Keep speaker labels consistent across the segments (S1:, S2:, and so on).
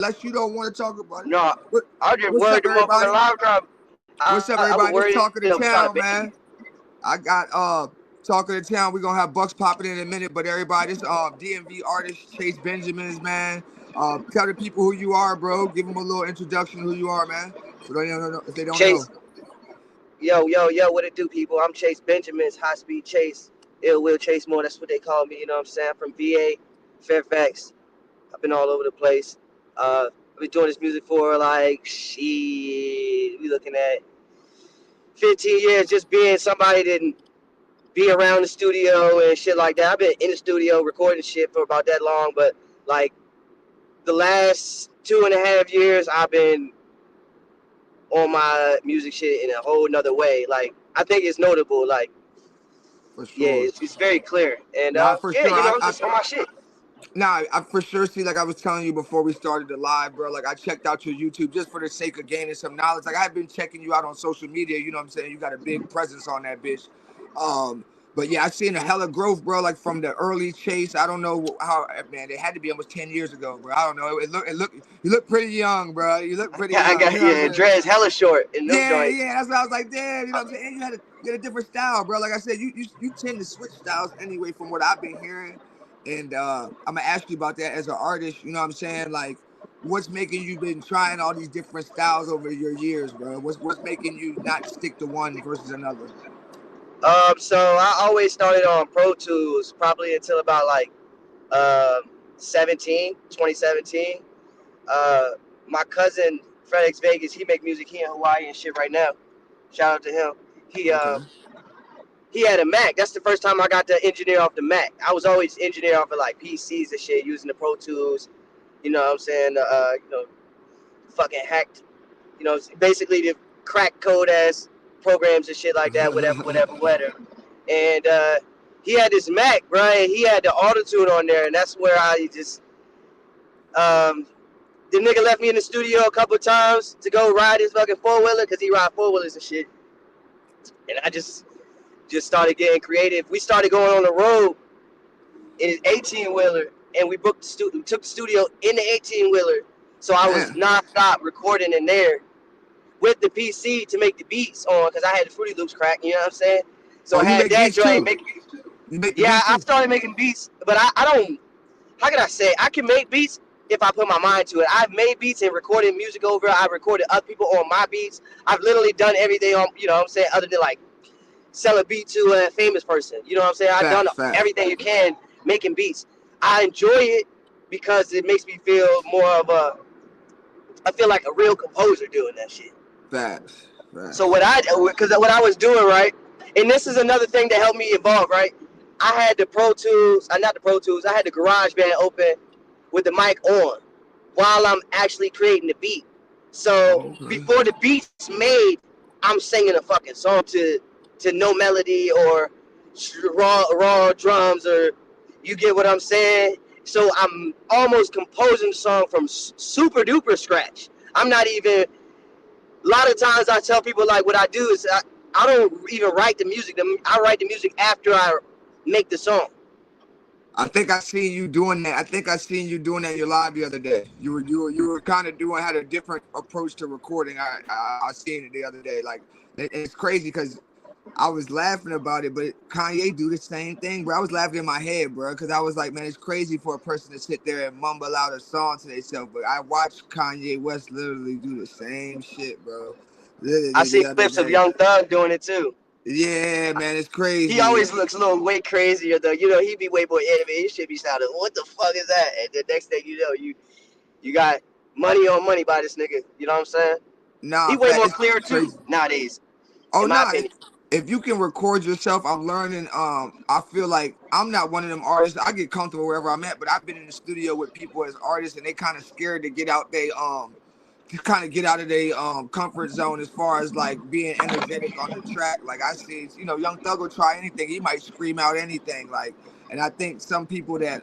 S1: unless you don't want to talk about it.
S2: No,
S1: What,
S2: I just
S1: what's
S2: worried
S1: up,
S2: the motherfucking
S1: everybody?
S2: live drop.
S1: What's up,
S2: I was
S1: everybody? This
S2: worried
S1: Talk of the
S2: it was trying to
S1: Town,
S2: bait
S1: man.
S2: me.
S1: I got Talk of the Town. We're gonna have Bucks popping in a minute, but everybody, this DMV artist Chase Benjamins, man. Tell the people who you are, bro. Give them a little introduction of who you are, man. So they don't know if they don't know.
S2: Chase, yo, what it do, people? I'm Chase Benjamins, High Speed Chase, Ill Will Chase More. That's what they call me. You know what I'm saying? I'm from VA, Fairfax. I've been all over the place. I've been doing this music for like shit. We looking at 15 years. Just being somebody that didn't be around the studio and shit like that. I've been in the studio recording shit for about that long, but like the last 2.5 years, I've been on my music shit in a whole nother way. Like I think it's notable. Like
S1: For
S2: yeah,
S1: sure.
S2: it's very clear. And
S1: Nah, for
S2: yeah,
S1: sure.
S2: you know, I'm just on my shit.
S1: Nah, I for sure see. Like I was telling you before we started the live, bro. Like I checked out your YouTube just for the sake of gaining some knowledge. Like I've been checking you out on social media. You know what I'm saying? You got a big presence on that bitch. But yeah, I seen a hella growth, bro. Like from the early Chase. I don't know how, man. It had to be almost 10 years ago, bro. I don't know. You look pretty young, bro. You look pretty
S2: I
S1: young. You
S2: got
S1: know what I'm
S2: yeah,
S1: saying?
S2: dreads hella short in them
S1: Yeah,
S2: joints.
S1: yeah. That's what I was like. Damn, you know what I'm saying? And you had a different style, bro. Like I said, you tend to switch styles anyway, from what I've been hearing. And I'm gonna ask you about that as an artist. You know what I'm saying? Like, what's making you been trying all these different styles over your years, bro? What's making you not stick to one versus another?
S2: So I always started on Pro Tools probably until about like 2017. Uh, my cousin FedEx Vegas, he make music here in Hawaii and shit right now. Shout out to him. He
S1: Okay.
S2: he had a Mac. That's the first time I got to engineer off the Mac. I was always engineer off of like PCs and shit, using the Pro Tools. You know what I'm saying? Fucking hacked. You know, basically the crack code ass programs and shit like that. Whatever. And he had this Mac, right? He had the auto tune on there, and that's where I just the nigga left me in the studio a couple of times to go ride his fucking four wheeler because he ride four wheelers and shit. And I just started getting creative. We started going on the road in his 18-wheeler, and we took the studio in the 18-wheeler. So I was
S1: Damn.
S2: non-stop recording in there with the PC to make the beats on, because I had the Fruity Loops crack, you know what I'm saying? So
S1: Oh,
S2: I
S1: you
S2: had
S1: make
S2: that
S1: beats
S2: joint.
S1: too. You make the
S2: Yeah,
S1: beats
S2: I
S1: too.
S2: started making beats, but I don't, how can I say, I can make beats if I put my mind to it. I've made beats and recorded music over. I've recorded other people on my beats. I've literally done everything on, you know what I'm saying, other than like sell a beat to a famous person. You know what I'm saying? I've done
S1: Facts.
S2: everything you can making beats. I enjoy it because it makes me feel more of a, I feel like a real composer doing that shit.
S1: Facts.
S2: So
S1: Facts.
S2: because what I was doing, right, and this is another thing that helped me evolve, right? I had the Pro Tools, not the Pro Tools, I had the GarageBand open with the mic on while I'm actually creating the beat. So
S1: Oh, okay.
S2: before the beat's made, I'm singing a fucking song to no melody or raw drums, or you get what I'm saying? So I'm almost composing the song from super duper scratch. I'm not even, a lot of times I tell people like what I do is I don't even write the music. I write the music after I make the song.
S1: I think I seen you doing that. I think I seen you doing that in your live the other day. You were kind of doing had a different approach to recording. I seen it the other day. Like it's crazy because I was laughing about it, but Kanye do the same thing, bro. I was laughing in my head, bro, because I was like, man, it's crazy for a person to sit there and mumble out a song to themselves. But I watched Kanye West literally do the same shit, bro.
S2: I
S1: Literally
S2: see
S1: the other
S2: clips of
S1: day.
S2: Young Thug doing it too.
S1: Yeah, man, it's
S2: He
S1: crazy.
S2: always looks a little way crazier though. You know, he be way more animated. He should be sounding, what the fuck is that? And the next thing you know, you got money on money by this nigga. You know what I'm saying?
S1: Nah,
S2: He way
S1: fat,
S2: more
S1: it's
S2: clear too
S1: crazy.
S2: nowadays,
S1: Oh
S2: in my
S1: no,
S2: opinion.
S1: if you can record yourself, I'm learning. I feel like I'm not one of them artists. I get comfortable wherever I'm at, but I've been in the studio with people as artists, and they kind of scared to get out to kind of get out of their comfort zone as far as like being energetic on the track. Like I see, Young Thug will try anything. He might scream out anything. Like, and I think some people that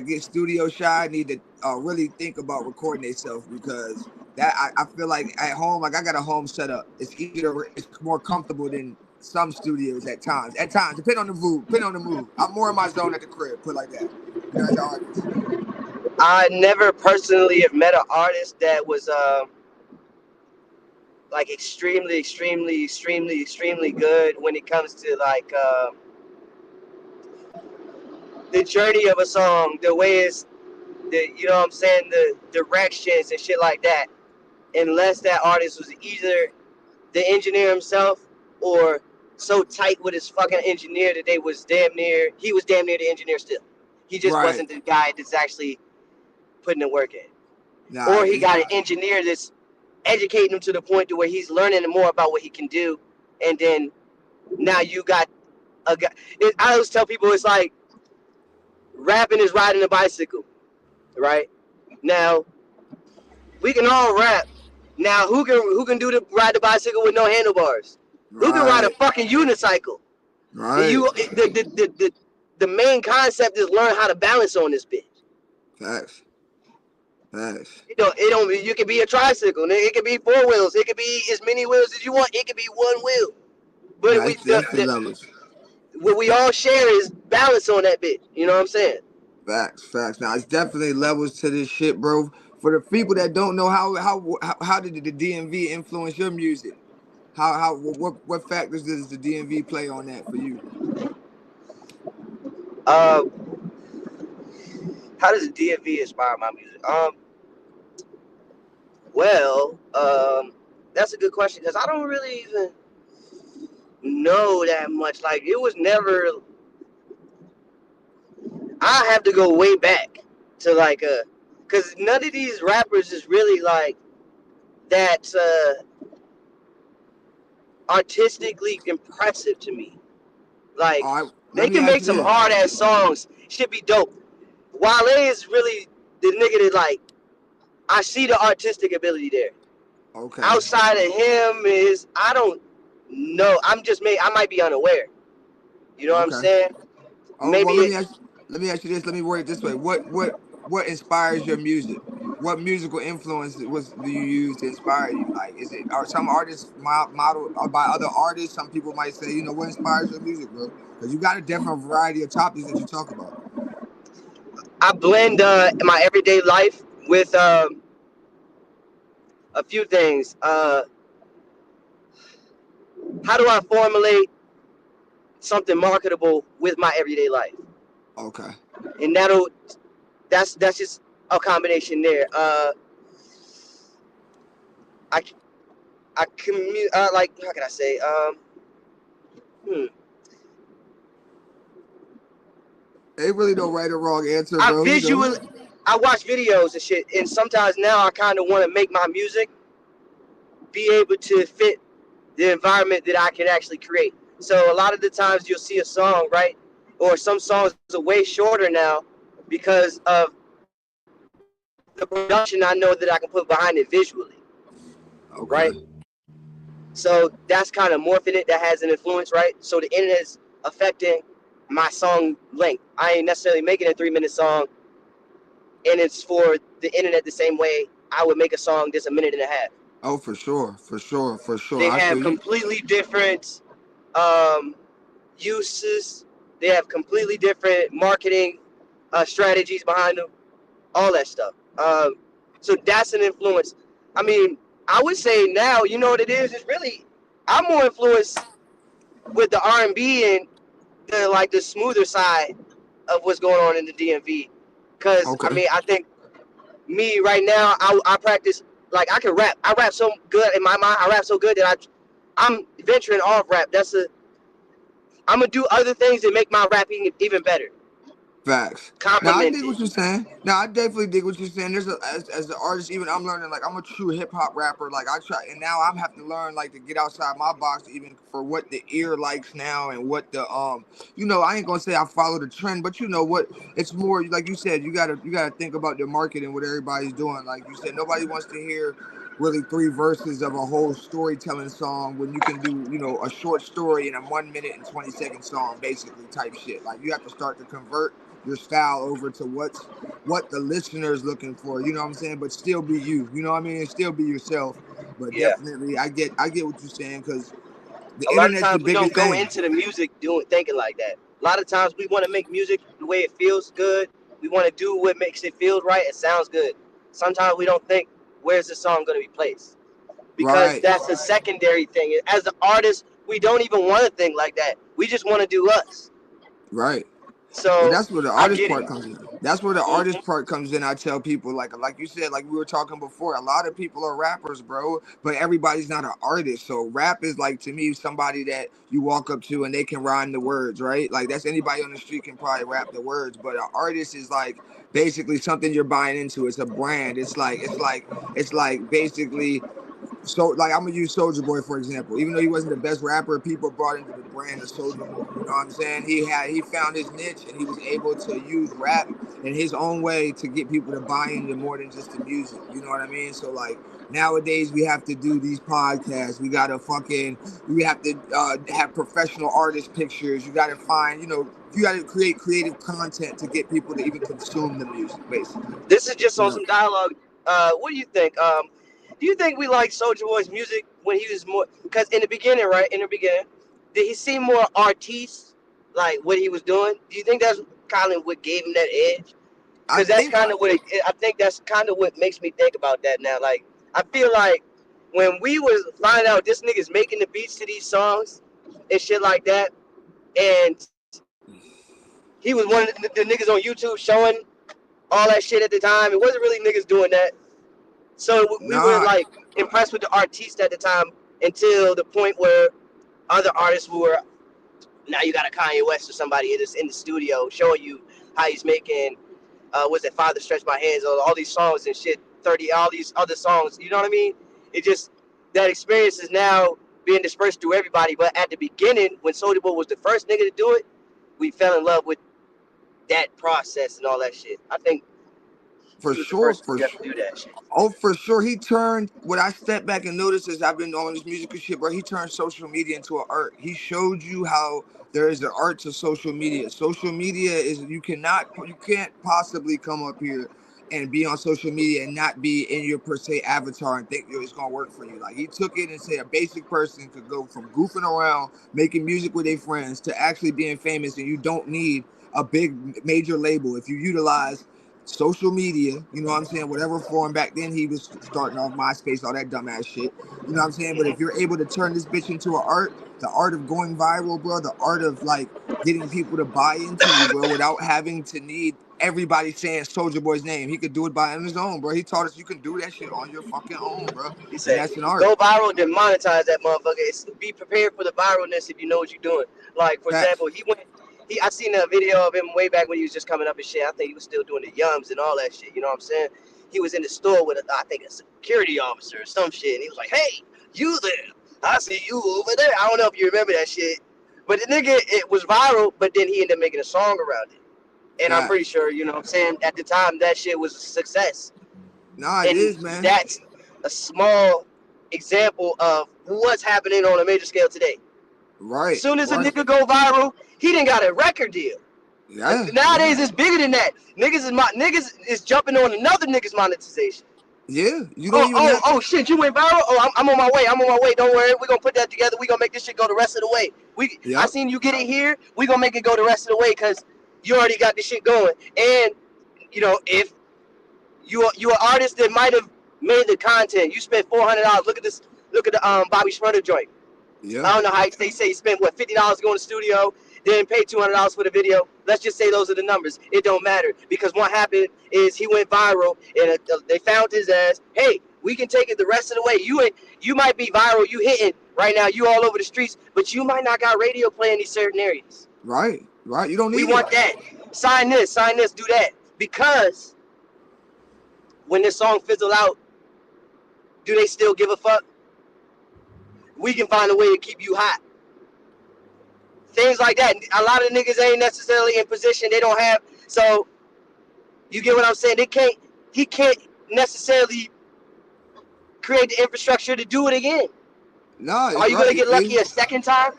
S1: get studio shy need to really think about recording themselves because that I feel like at home, like I got a home setup. It's easier, it's more comfortable than some studios at times. At times, depending on the mood, I'm more in my zone at the crib, put it like that. As an artist.
S2: I never personally have met an artist that was like extremely good when it comes to like the journey of a song, the way it's the you know what I'm saying, the directions and shit like that. Unless that artist was either the engineer himself or so tight with his fucking engineer that he was damn near the engineer still. He just
S1: Right.
S2: wasn't the guy that's actually putting the work in.
S1: Nah,
S2: Or he got an engineer that's educating him to the point to where he's learning more about what he can do, and then now you got a guy. I always tell people it's like rapping is riding a bicycle, right? Now we can all rap. Now who can ride the bicycle with no handlebars? Who can ride a fucking unicycle?
S1: Right.
S2: The main concept is learn how to balance on this bitch.
S1: Facts. Facts.
S2: You know, it don't. You can be a tricycle. It can be 4 wheels. It can be as many wheels as you want. It can be 1 wheel. But what we all share is balance on that bitch. You know what I'm saying?
S1: Facts. Now it's definitely levels to this shit, bro. For the people that don't know, how did the DMV influence your music? What factors does the DMV play on that for you?
S2: How does the DMV inspire my music? Well, that's a good question because I don't really even know that much. Like, it was never. I have to go way back to like because none of these rappers is really like that artistically impressive to me. Like, they can make some hard ass songs. Should be dope. Wale is really the nigga that like. I see the artistic ability there.
S1: Okay.
S2: Outside of him is I don't know. I might be unaware. You know what I'm saying?
S1: Maybe. Well, let me ask you this. Let me word it this way. What inspires your music? What musical influence do you use to inspire you? Like, are some artists modeled by other artists? Some people might say, you know, what inspires your music, bro? Because you got a different variety of topics that you talk about.
S2: I blend my everyday life with a few things. How do I formulate something marketable with my everyday life?
S1: Okay.
S2: And that's just a combination there. I commute like, how can I say?
S1: Ain't really no right or wrong answer, bro.
S2: I watch videos and shit, and sometimes now I kind of want to make my music be able to fit the environment that I can actually create. So a lot of the times you'll see a song, right? Or some songs are way shorter now because of the production I know that I can put behind it visually. Okay. Right? So that's kind of morphing it. That has an influence, right? So the internet is affecting my song length. I ain't necessarily making a 3-minute song, and it's for the internet the same way I would make a song that's a minute and a half.
S1: Oh, for sure.
S2: They have completely different uses. They have completely different marketing strategies behind them. All that stuff. So that's an influence. I mean, I would say now, you know what it is? It's really, I'm more influenced with the R&B and the smoother side of what's going on in the DMV. Because, I mean, I think me right now, I practice, like, I can rap. I rap so good in my mind. I rap so good that I'm venturing off rap. I'm going to do other things that make my rapping even better.
S1: Facts. Now, I dig what you're saying. Now, I definitely dig what you're saying. There's as an artist, even I'm learning, like, I'm a true hip hop rapper. Like, I try, and now I'm having to learn, like, to get outside my box, even for what the ear likes now, and what the you know, I ain't gonna say I follow the trend, but you know what? It's more like you said. You gotta think about the market and what everybody's doing. Like you said, nobody wants to hear really 3 verses of a whole storytelling song when you can do, you know, a short story in a 1 minute and 20-second song, basically type shit. Like, you have to start to convert your style over to what the listener is looking for, you know what I'm saying, but still be you know what I mean, and still be yourself. But definitely I get what you're saying, because the internet's the biggest thing. A lot of times we don't go
S2: into the music thinking like that. A lot of times we want to make music the way it feels good, We want to do what makes it feel right. It sounds good. Sometimes we don't think, where's the song going to be placed? Because
S1: Right,
S2: that's a secondary thing. As an artist, we don't even want to think like that. We just want to do us.
S1: right. But
S2: So
S1: that's where the
S2: I
S1: artist
S2: get it.
S1: part comes in. That's where the artist part comes in. I tell people, like you said, like we were talking before, a lot of people are rappers, bro, but everybody's not an artist. So rap is like, to me, somebody that you walk up to and they can rhyme the words, right? Like that's anybody on the street can probably rap the words, but an artist is like basically something you're buying into. It's a brand. It's like basically, so like I'm gonna use Soldier Boy for example. Even though he wasn't the best rapper, people brought into the brand of Soldier Boy. You know what I'm saying? He found his niche and he was able to use rap in his own way to get people to buy into more than just the music. You know what I mean? So like nowadays we have to do these podcasts. We have to have professional artist pictures. You got to find, you got to create creative content to get people to even consume the music, basically.
S2: This is just
S1: You
S2: on
S1: know,
S2: some dialogue. What do you think? Do you think we like Soulja Boy's music when he was more? Because in the beginning, right? In the beginning, did he seem more artiste, like what he was doing? Do you think that's kind of what gave him that edge?
S1: I
S2: Because that's
S1: think
S2: kind of what I think that's kind of what makes me think about that now. Like I feel like when we was finding out this nigga's making the beats to these songs and shit like that, and he was one of the niggas on YouTube showing all that shit at the time. It wasn't really niggas doing that. So we were
S1: nah.
S2: like impressed with the artiste at the time until the point where other artists were, now you got a Kanye West or somebody in the studio showing you how he's making was it Father Stretch My Hands, all these songs and shit, 30, all these other songs, you know what I mean? It just, that experience is now being dispersed through everybody. But at the beginning, when Soulja Boy was the first nigga to do it, we fell in love with that process and all that shit. I think
S1: For
S2: he was the
S1: sure,
S2: first
S1: for
S2: to
S1: sure.
S2: do that shit.
S1: Oh, for sure. He turned, what I step back and notice as I've been on this musical shit, bro, he turned social media into an art. He showed you how there is an art to social media. Social media is, you can't possibly come up here and be on social media and not be in your per se avatar and think it's gonna work for you. Like he took it and said a basic person could go from goofing around, making music with their friends to actually being famous, and you don't need a big major label if you utilize social media, you know what I'm saying? Whatever form. Back then he was starting off MySpace, all that dumbass shit. You know what I'm saying? But if you're able to turn this bitch into an art, the art of going viral, bro, the art of like getting people to buy into you, bro, without having to need everybody saying Soldier Boy's name. He could do it by his own, bro. He taught us you can do that shit on your fucking own, bro.
S2: He
S1: And
S2: said,
S1: that's an art.
S2: go viral, then monetize that motherfucker. Be prepared for the viralness if you know what you're doing. Like, for
S1: Facts.
S2: example, I seen a video of him way back when he was just coming up and shit. I think he was still doing the yums and all that shit. You know what I'm saying? He was in the store with, I think, a security officer or some shit. And he was like, hey, you there. I see you over there. I don't know if you remember that shit. But the nigga, it was viral, but then he ended up making a song around it. And I'm pretty
S1: Facts.
S2: sure, you know what I'm saying, at the time, that shit was a success.
S1: Nah, it
S2: And
S1: is, man.
S2: that's a small example of what's happening on a major scale today. As
S1: Right,
S2: soon as a
S1: right.
S2: nigga go viral, he didn't got a record deal.
S1: Yeah, yeah.
S2: Nowadays it's bigger than that. Niggas is jumping on another nigga's monetization.
S1: Yeah. You don't even have
S2: Oh shit, you went viral? Oh, I'm on my way. I'm on my way. Don't worry. We're gonna put that together. We're gonna make this shit go the rest of the way. I
S1: Yep.
S2: seen you get it here. We're gonna make it go the rest of the way because you already got this shit going. And you know, if you're an artist that might have made the content, you spent $400. Look at this. Look at the Bobby Shmurda joint.
S1: Yeah.
S2: I don't know how they say he spent what $50 to go in the studio, then pay $200 for the video. Let's just say those are the numbers. It don't matter because what happened is he went viral and they found his ass. Hey, we can take it the rest of the way. You might be viral. You hitting right now. You all over the streets, but you might not got radio play in these certain areas.
S1: Right. Right. You don't
S2: We
S1: need it.
S2: want that. Sign this, do that. Because when this song fizzle out, do they still give a fuck? We can find a way to keep you hot. Things like that. A lot of niggas ain't necessarily in position. They don't have. So you get what I'm saying? He can't necessarily create the infrastructure to do it again.
S1: No,
S2: Are
S1: it's
S2: you gonna
S1: right.
S2: get lucky a second time?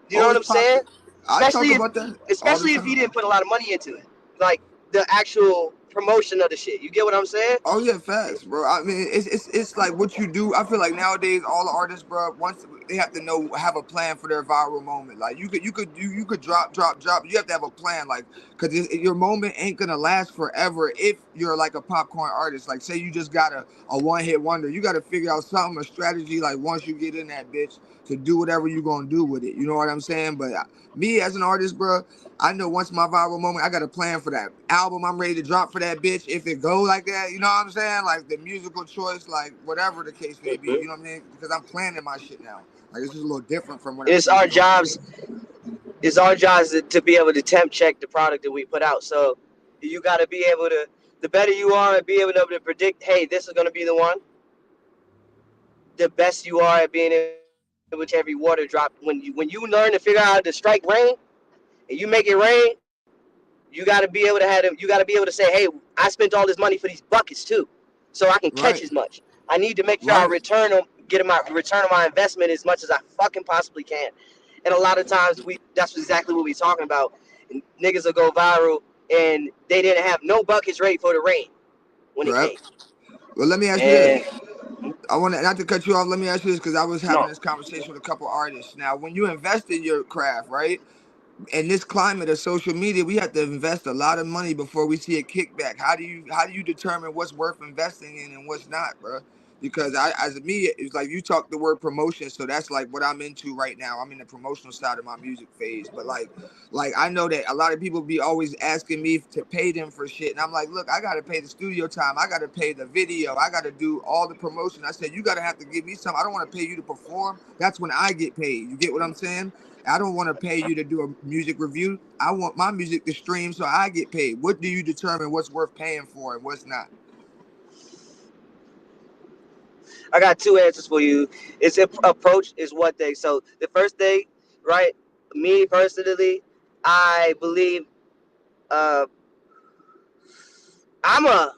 S2: You know what
S1: Always
S2: I'm saying?
S1: possible. I talk about that all the
S2: Especially if he
S1: time.
S2: didn't put a lot of money into it, like the actual promotion of the shit. You get what I'm saying?
S1: Oh yeah, facts, bro. I mean, it's like what you do. I feel like nowadays all the artists, bro. Once have to know, have a plan for their viral moment. Like you could drop. You have to have a plan, like, because your moment ain't gonna last forever if you're like a popcorn artist. Like, say you just got a one hit wonder, you got to figure out something, a strategy. Like once you get in that bitch, to do whatever you gonna do with it. You know what I'm saying? But me as an artist, bro, I know once my viral moment, I got a plan for that album. I'm ready to drop for that bitch if it go like that. You know what I'm saying? Like the musical choice, like whatever the case may be. You know what I mean? Because I'm planning my shit now. Like it's just a little different from when I
S2: It's
S1: first
S2: our
S1: started.
S2: jobs. It's our jobs to be able to temp check the product that we put out. So you got to be able to. The better you are at being able to predict, hey, this is going to be the one. The best you are at being able to every water drop. When you learn to figure out how to strike rain and you make it rain, you got to be able to have them. You got to be able to say, hey, I spent all this money for these buckets too, so I can catch
S1: Right,
S2: as much. I need to make sure I
S1: right.
S2: get my return on my investment as much as I fucking possibly can. And a lot of times that's exactly what we're talking about. And niggas will go viral and they didn't have no buckets ready for the rain when it
S1: Right.
S2: came.
S1: Well, let me ask you
S2: And
S1: this. I want to, not to cut you off. Let me ask you this, because I was having
S2: no,
S1: this conversation with a couple artists. Now, when you invest in your craft, right? In this climate of social media, we have to invest a lot of money before we see a kickback. How do you determine what's worth investing in and what's not, bro? Because as me, it's like you talk the word promotion, so that's like what I'm into right now. I'm in the promotional side of my music phase, but like I know that a lot of people be always asking me to pay them for shit, and I'm like, look, I gotta pay the studio time, I gotta pay the video, I gotta do all the promotion. I said you gotta have to give me some. I don't want to pay you to perform. That's when I get paid. You get what I'm saying? I don't want to pay you to do a music review. I want my music to stream so I get paid. What do you determine what's worth paying for and what's not?
S2: I got two answers for you. It's approach is one thing. So the first thing, right? Me personally, I believe uh, I'm a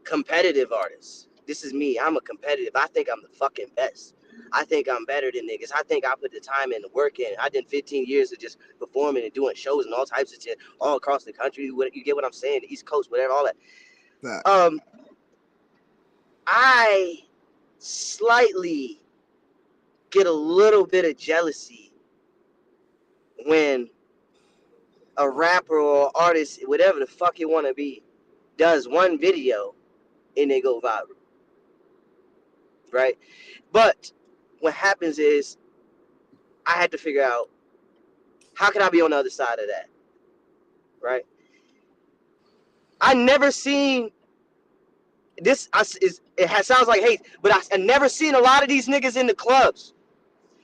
S2: competitive artist. This is me. I'm a competitive. I think I'm the fucking best. I think I'm better than niggas. I think I put the time and the work in. I did 15 years of just performing and doing shows and all types of shit all across the country. You get what I'm saying? The East Coast, whatever, all that.
S1: Facts.
S2: I slightly get a little bit of jealousy when a rapper or artist, whatever the fuck you want to be, does one video and they go viral, right? But what happens is I had to figure out how can I be on the other side of that, right? I never seen this. Sounds like hate, but I never seen a lot of these niggas in the clubs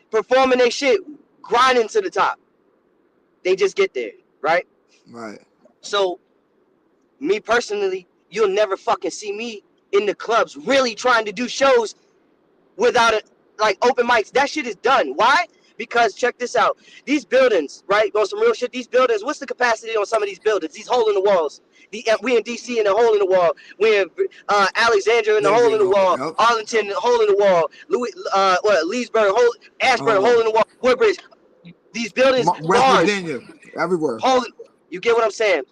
S2: performing their shit, grinding to the top. They just get there, right?
S1: Right.
S2: So me personally, you'll never fucking see me in the clubs really trying to do shows without it, like open mics. That shit is done. Why? Because check this out. These buildings, right? On some real shit. These buildings. What's the capacity on some of these buildings? These hole in the walls. We in DC in the hole in the wall. We in Alexandria in the hole in the wall.
S1: Yep.
S2: Arlington the hole in the wall. Leesburg hole. Ashburn hole in the wall. Woodbridge. These buildings,
S1: West
S2: bars.
S1: Virginia, everywhere.
S2: Hole. You get what I'm saying?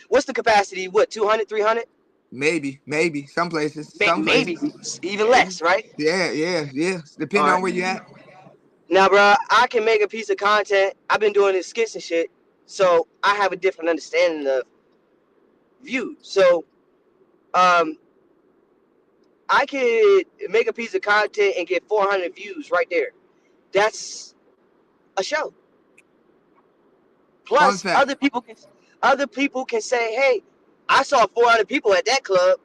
S2: What's the capacity? What, 200, 300?
S1: Maybe some places, some
S2: Maybe
S1: places.
S2: even less, right?
S1: Yeah.
S2: All
S1: Depending on
S2: right.
S1: where you at.
S2: Now, bro, I can make a piece of content. I've been doing this skits and shit, so I have a different understanding of views. So, I could make a piece of content and get 400 views right there. That's a show.
S1: Fun
S2: Plus,
S1: fact.
S2: other people can say, "Hey, I saw 400 people at that club."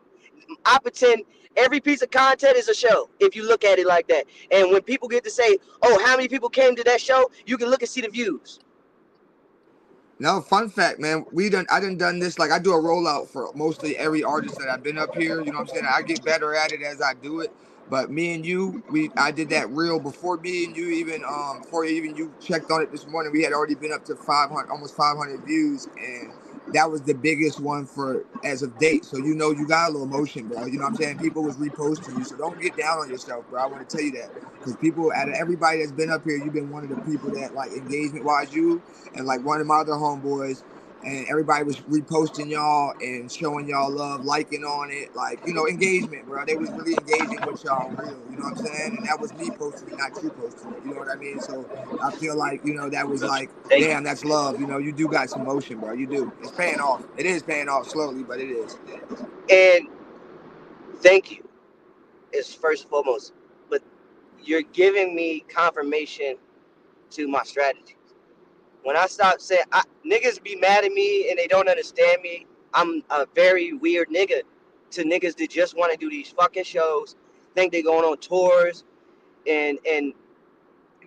S2: I pretend every piece of content is a show if you look at it like that. And when people get to say, "Oh, how many people came to that show?" You can look and see the views.
S1: No, fun fact, man. I done this. Like I do a rollout for mostly every artist that I've been up here. You know what I'm saying? I get better at it as I do it. But me and you, I did that reel before me and you even before even you checked on it this morning. We had already been up to 500, almost 500 views, and that was the biggest one for as of date. So you know you got a little motion, bro. You know what I'm saying? People was reposting you, so don't get down on yourself, bro. I want to tell you that because people, out of everybody that's been up here, you've been one of the people that like engagement wise you and like one of my other homeboys and everybody was reposting y'all and showing y'all love, liking on it, like, you know, engagement, bro. They was really engaging with y'all real, you know what I'm saying? And that was me posting it, not you posting it, you know what I mean? So I feel like, you know, that was like,
S2: Thank
S1: damn, that's love. You know, you do got some motion, bro. You do. It's paying off. It is paying off slowly, but it is.
S2: you. And thank you is first and foremost. But you're giving me confirmation to my strategy. When I stop saying niggas be mad at me and they don't understand me, I'm a very weird nigga to niggas that just want to do these fucking shows, think they going on tours and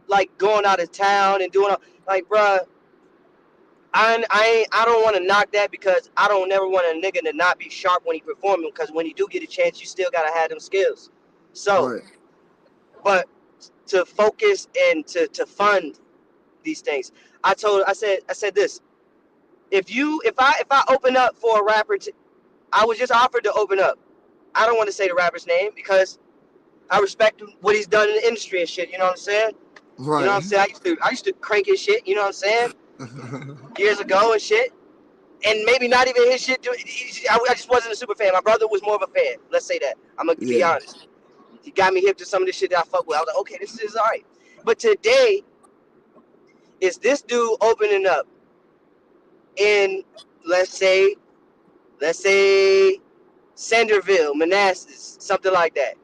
S2: like going out of town and doing like, bruh, I don't want to knock that because I don't never want a nigga to not be sharp when he performing, because when you do get a chance, you still gotta have them skills. So,
S1: Right.
S2: but to focus and to fund these things, I said this. If I open up for a rapper, I was just offered to open up. I don't want to say the rapper's name because I respect what he's done in the industry and shit. You know what I'm saying?
S1: Right.
S2: You know what I'm saying? I used to crank his shit. You know what I'm saying? Years ago and shit. And maybe not even his shit. I just wasn't a super fan. My brother was more of a fan. Let's say that. I'm gonna be honest. He got me hip to some of this shit that I fuck with. I was like, okay, this is all right. But today is this dude opening up in, let's say Centerville, Manassas, something like that,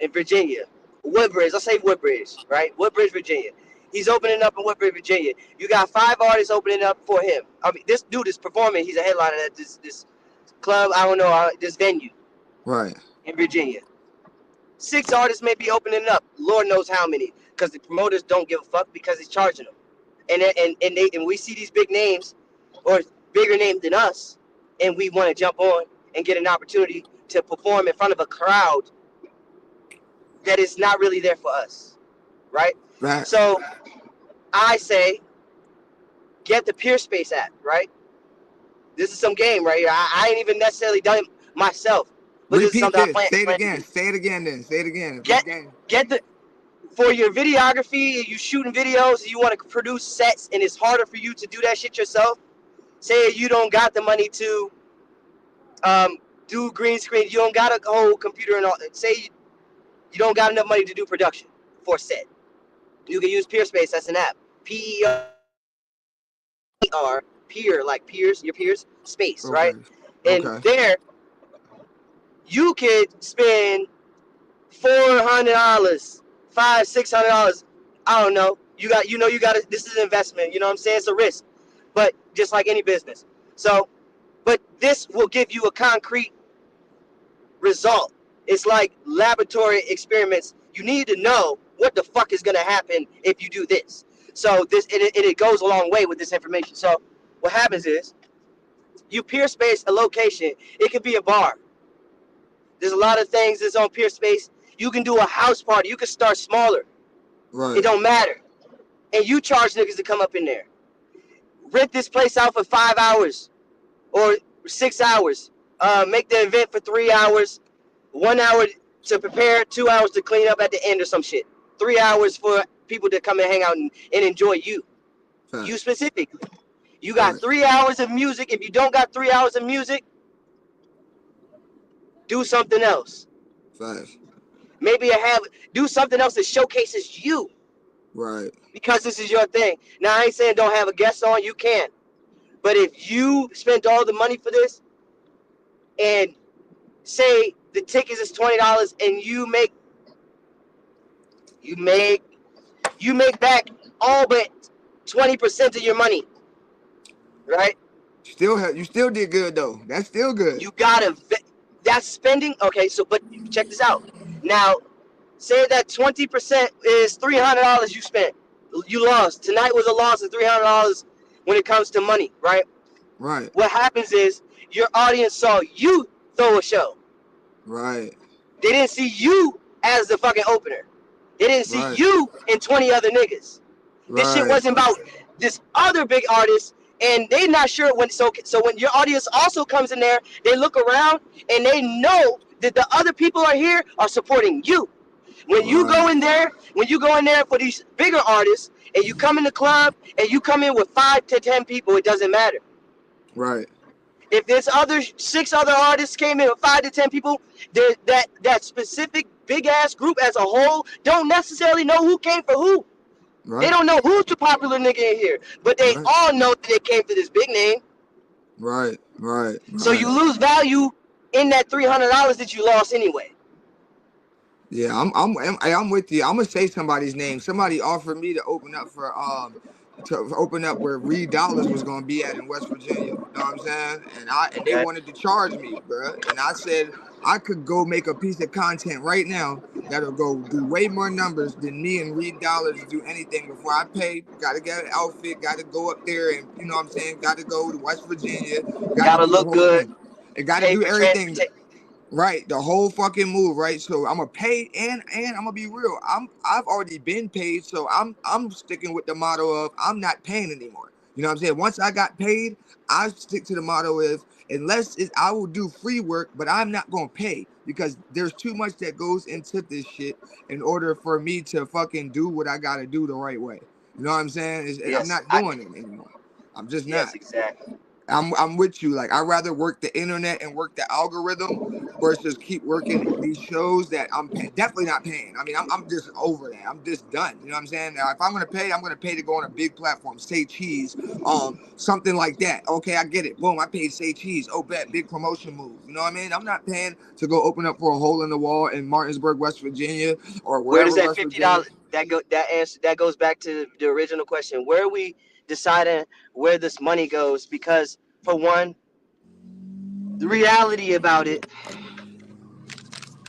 S2: in Virginia. Woodbridge, let's say Woodbridge, right? Woodbridge, Virginia. He's opening up in Woodbridge, Virginia. You got 5 artists opening up for him. I mean, this dude is performing. He's a headliner at this club, I don't know, this venue.
S1: Right.
S2: In Virginia. 6 artists may be opening up. Lord knows how many. Because the promoters don't give a fuck because he's charging them. And we see these big names, or bigger names than us, and we want to jump on and get an opportunity to perform in front of a crowd that is not really there for us, right?
S1: Right.
S2: So I say, get the Peerspace app, right? This is some game right here. I ain't even necessarily done it myself, but this is something I plan.
S1: Say it again. Say it again. Then say it again.
S2: Get the for your videography. You shooting videos. You want to produce sets, and it's harder for you to do that shit yourself. Say you don't got the money to do green screen. You don't got a whole computer and all. Say you don't got enough money to do production for a set. You can use Peerspace. That's an app. PER, peer, like peers, your peers, space,
S1: Okay.
S2: right? And there, you could spend $400, $500-$600. I don't know. You got this is an investment. You know what I'm saying? It's a risk, but just like any business. So, but this will give you a concrete result. It's like laboratory experiments. You need to know what the fuck is gonna happen if you do this. So it goes a long way with this information. So what happens is you Peerspace a location. It could be a bar. There's a lot of things that's on Peerspace. You can do a house party. You can start smaller.
S1: Right.
S2: It don't matter. And you charge niggas to come up in there. Rent this place out for 5 hours or 6 hours. Make the event for 3 hours. 1 hour to prepare, 2 hours to clean up at the end or some shit. 3 hours for people to come and hang out and enjoy you.
S1: Fact.
S2: You specifically. You got 3 hours of music. If you don't got 3 hours of music, do something else.
S1: Fact.
S2: Maybe do something else that showcases you.
S1: Right.
S2: Because this is your thing. Now, I ain't saying don't have a guest on. You can. But if you spent all the money for this and say the tickets is $20 and you make back all but 20% of your money, right?
S1: You still did good though. That's still good.
S2: You gotta, that's spending. Okay, so but check this out. Now, say that 20% is $300 you spent. You lost. Tonight was a loss of $300 when it comes to money, right?
S1: Right.
S2: What happens is your audience saw you throw a show.
S1: Right.
S2: They didn't see you as the fucking opener. They didn't see you and 20 other niggas. This shit wasn't about this other big artist, and they not sure when. So when your audience also comes in there, they look around and they know that the other people are here are supporting you. When you go in there, for these bigger artists, and you come in the club and you come in with 5 to 10 people, it doesn't matter.
S1: Right.
S2: If there's 6 other artists came in with 5 to 10 people, that specific big ass group as a whole don't necessarily know who came for who. They
S1: Right.
S2: don't know who's the popular nigga in here, but they
S1: Right.
S2: all know that they came for this big name.
S1: Right. Right.
S2: So
S1: Right.
S2: you lose value in that $300 that you lost anyway.
S1: Yeah, I'm with you. I'm gonna say somebody's name. Somebody offered me to open up where Reed Dollars was gonna be at in West Virginia. You know what I'm saying? And they
S2: Okay.
S1: wanted to charge me, bro. And I said I could go make a piece of content right now that'll go do way more numbers than me and Reed Dollars do anything before I pay. Gotta get an outfit, gotta go up there and you know what I'm saying, gotta go to West Virginia, gotta
S2: Gotta
S1: do the
S2: look
S1: whole
S2: good.
S1: thing. And gotta
S2: Pay
S1: do
S2: for
S1: everything.
S2: transportation.
S1: Right, the whole fucking move, right? So I'm gonna pay and I'm gonna be real. I've already been paid, so I'm sticking with the motto of I'm not paying anymore. You know what I'm saying? Once I got paid, I stick to the motto of I will do free work, but I'm not gonna pay because there's too much that goes into this shit in order for me to fucking do what I gotta do the right way. You know what I'm saying? I'm
S2: Yes,
S1: not doing it anymore. I'm just
S2: yes,
S1: not.
S2: exactly.
S1: I'm with you. Like I'd rather work the internet and work the algorithm versus keep working these shows that definitely not paying. I mean, I'm just over that. I'm just done. You know what I'm saying? Now, if I'm gonna pay to go on a big platform, Say Cheese, something like that. Okay, I get it. Boom, I paid Say Cheese. Oh, bet, big promotion move. You know what I mean? I'm not paying to go open up for a hole in the wall in Martinsburg, West Virginia, or
S2: Where does
S1: wherever
S2: that
S1: West Virginia.
S2: $50 that goes back to the original question? Where are we deciding where this money goes? Because for one, the reality about it,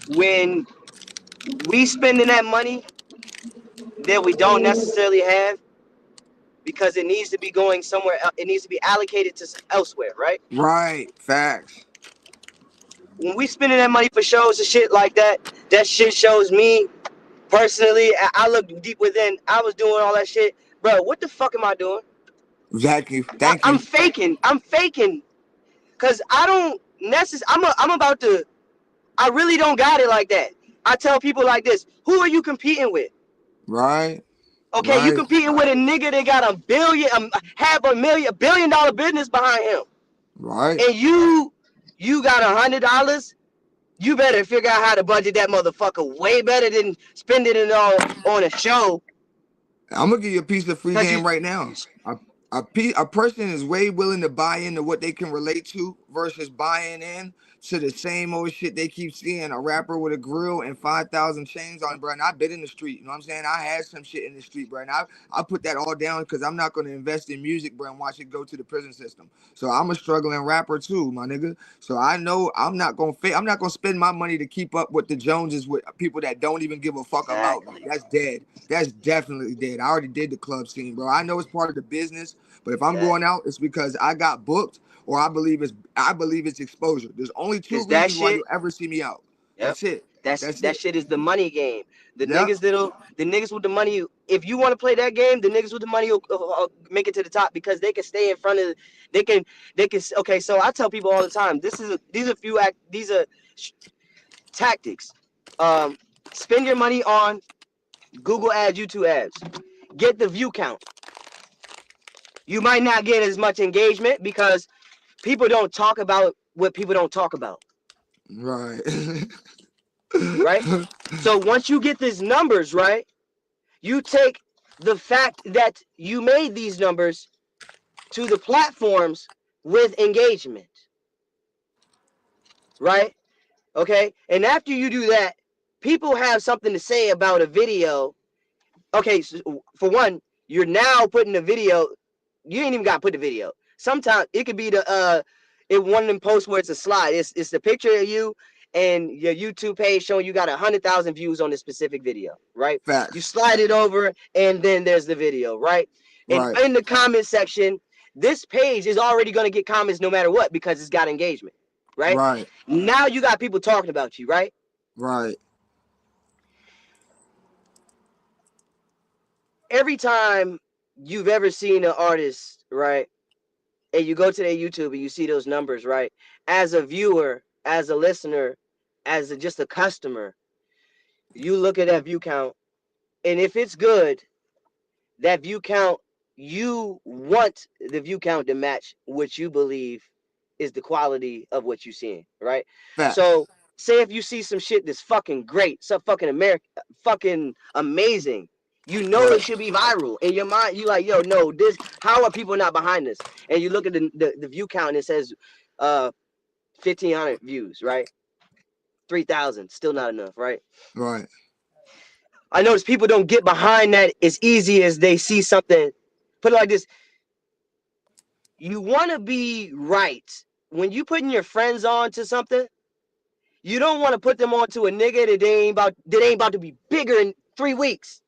S2: when we spending that money that we don't necessarily have, because it needs to be going somewhere else, it needs to be allocated to elsewhere, right?
S1: Right. Facts.
S2: When we spending that money for shows and shit like that, that shit shows me personally. I look deep within. I was doing all that shit, bro. What the fuck am I doing?
S1: Exactly. Thank
S2: I'm
S1: you.
S2: faking. I'm faking, cause I don't necessarily. I'm about to. I really don't got it like that. I tell people like this: who are you competing with?
S1: Right.
S2: Okay, you
S1: Right.
S2: competing with a nigga that got $1 billion business behind him,
S1: Right.
S2: and you got $100. You better figure out how to budget that motherfucker way better than spending it on a show.
S1: I'm gonna give you a piece of free
S2: Cause you,
S1: game right now. A person is way willing to buy into what they can relate to versus buying in to the same old shit they keep seeing. A rapper with a grill and 5,000 chains on, bro. And I've been in the street. You know what I'm saying? I had some shit in the street, bro. And I put that all down because I'm not gonna invest in music, bro, and watch it go to the prison system. So I'm a struggling rapper too, my nigga. So I know I'm not gonna spend my money to keep up with the Joneses with people that don't even give a fuck about me.
S2: exactly,
S1: That's dead. That's definitely dead. I already did the club scene, bro. I know it's part of the business, but if I'm going
S2: exactly.
S1: out, it's because I got booked or I believe it's exposure. There's only two
S2: Cause that
S1: reasons why
S2: shit,
S1: you'll ever see me out.
S2: yep.
S1: That's it. That's
S2: That
S1: it.
S2: shit is the money game.
S1: Yep.
S2: The niggas with the money. If you want to play that game, the niggas with the money will make it to the top because they can stay in front of. They can. They can. Okay, so I tell people all the time. These are tactics. Um, spend your money on Google ads, YouTube ads. Get the view count. You might not get as much engagement because people don't talk about what people don't talk about,
S1: Right.
S2: right? So once you get these numbers, right, you take the fact that you made these numbers to the platforms with engagement, right? Okay, and after you do that, people have something to say about a video. Okay, so for one, you're now putting a video. You ain't even got to put the video. Sometimes it could be one of them posts where it's a slide. It's the picture of you and your YouTube page showing you got 100,000 views on this specific video, right? You
S1: Facts.
S2: slide it over and then there's the video, right? And
S1: Right.
S2: in the comment section, this page is already going to get comments no matter what because it's got engagement, right?
S1: Right.
S2: Now you got people talking about you, right?
S1: Right.
S2: Every time you've ever seen an artist, right? And you go to their YouTube and you see those numbers, right? As a viewer, as a listener, just a customer, you look at that view count, and if it's good, that view count you want the view count to match what you believe is the quality of what you're seeing, right?
S1: Facts.
S2: So say if you see some shit that's fucking great, some fucking fucking amazing, you know it
S1: Right.
S2: should be viral. In your mind, you like, yo, no, this. How are people not behind this? And you look at the view count and it says, 1,500 views, right? 3,000, still not enough, right?
S1: Right.
S2: I notice people don't get behind that as easy as they see something. Put it like this: you want to be right when you putting your friends on to something. You don't want to put them on to a nigga that ain't about to be bigger in 3 weeks.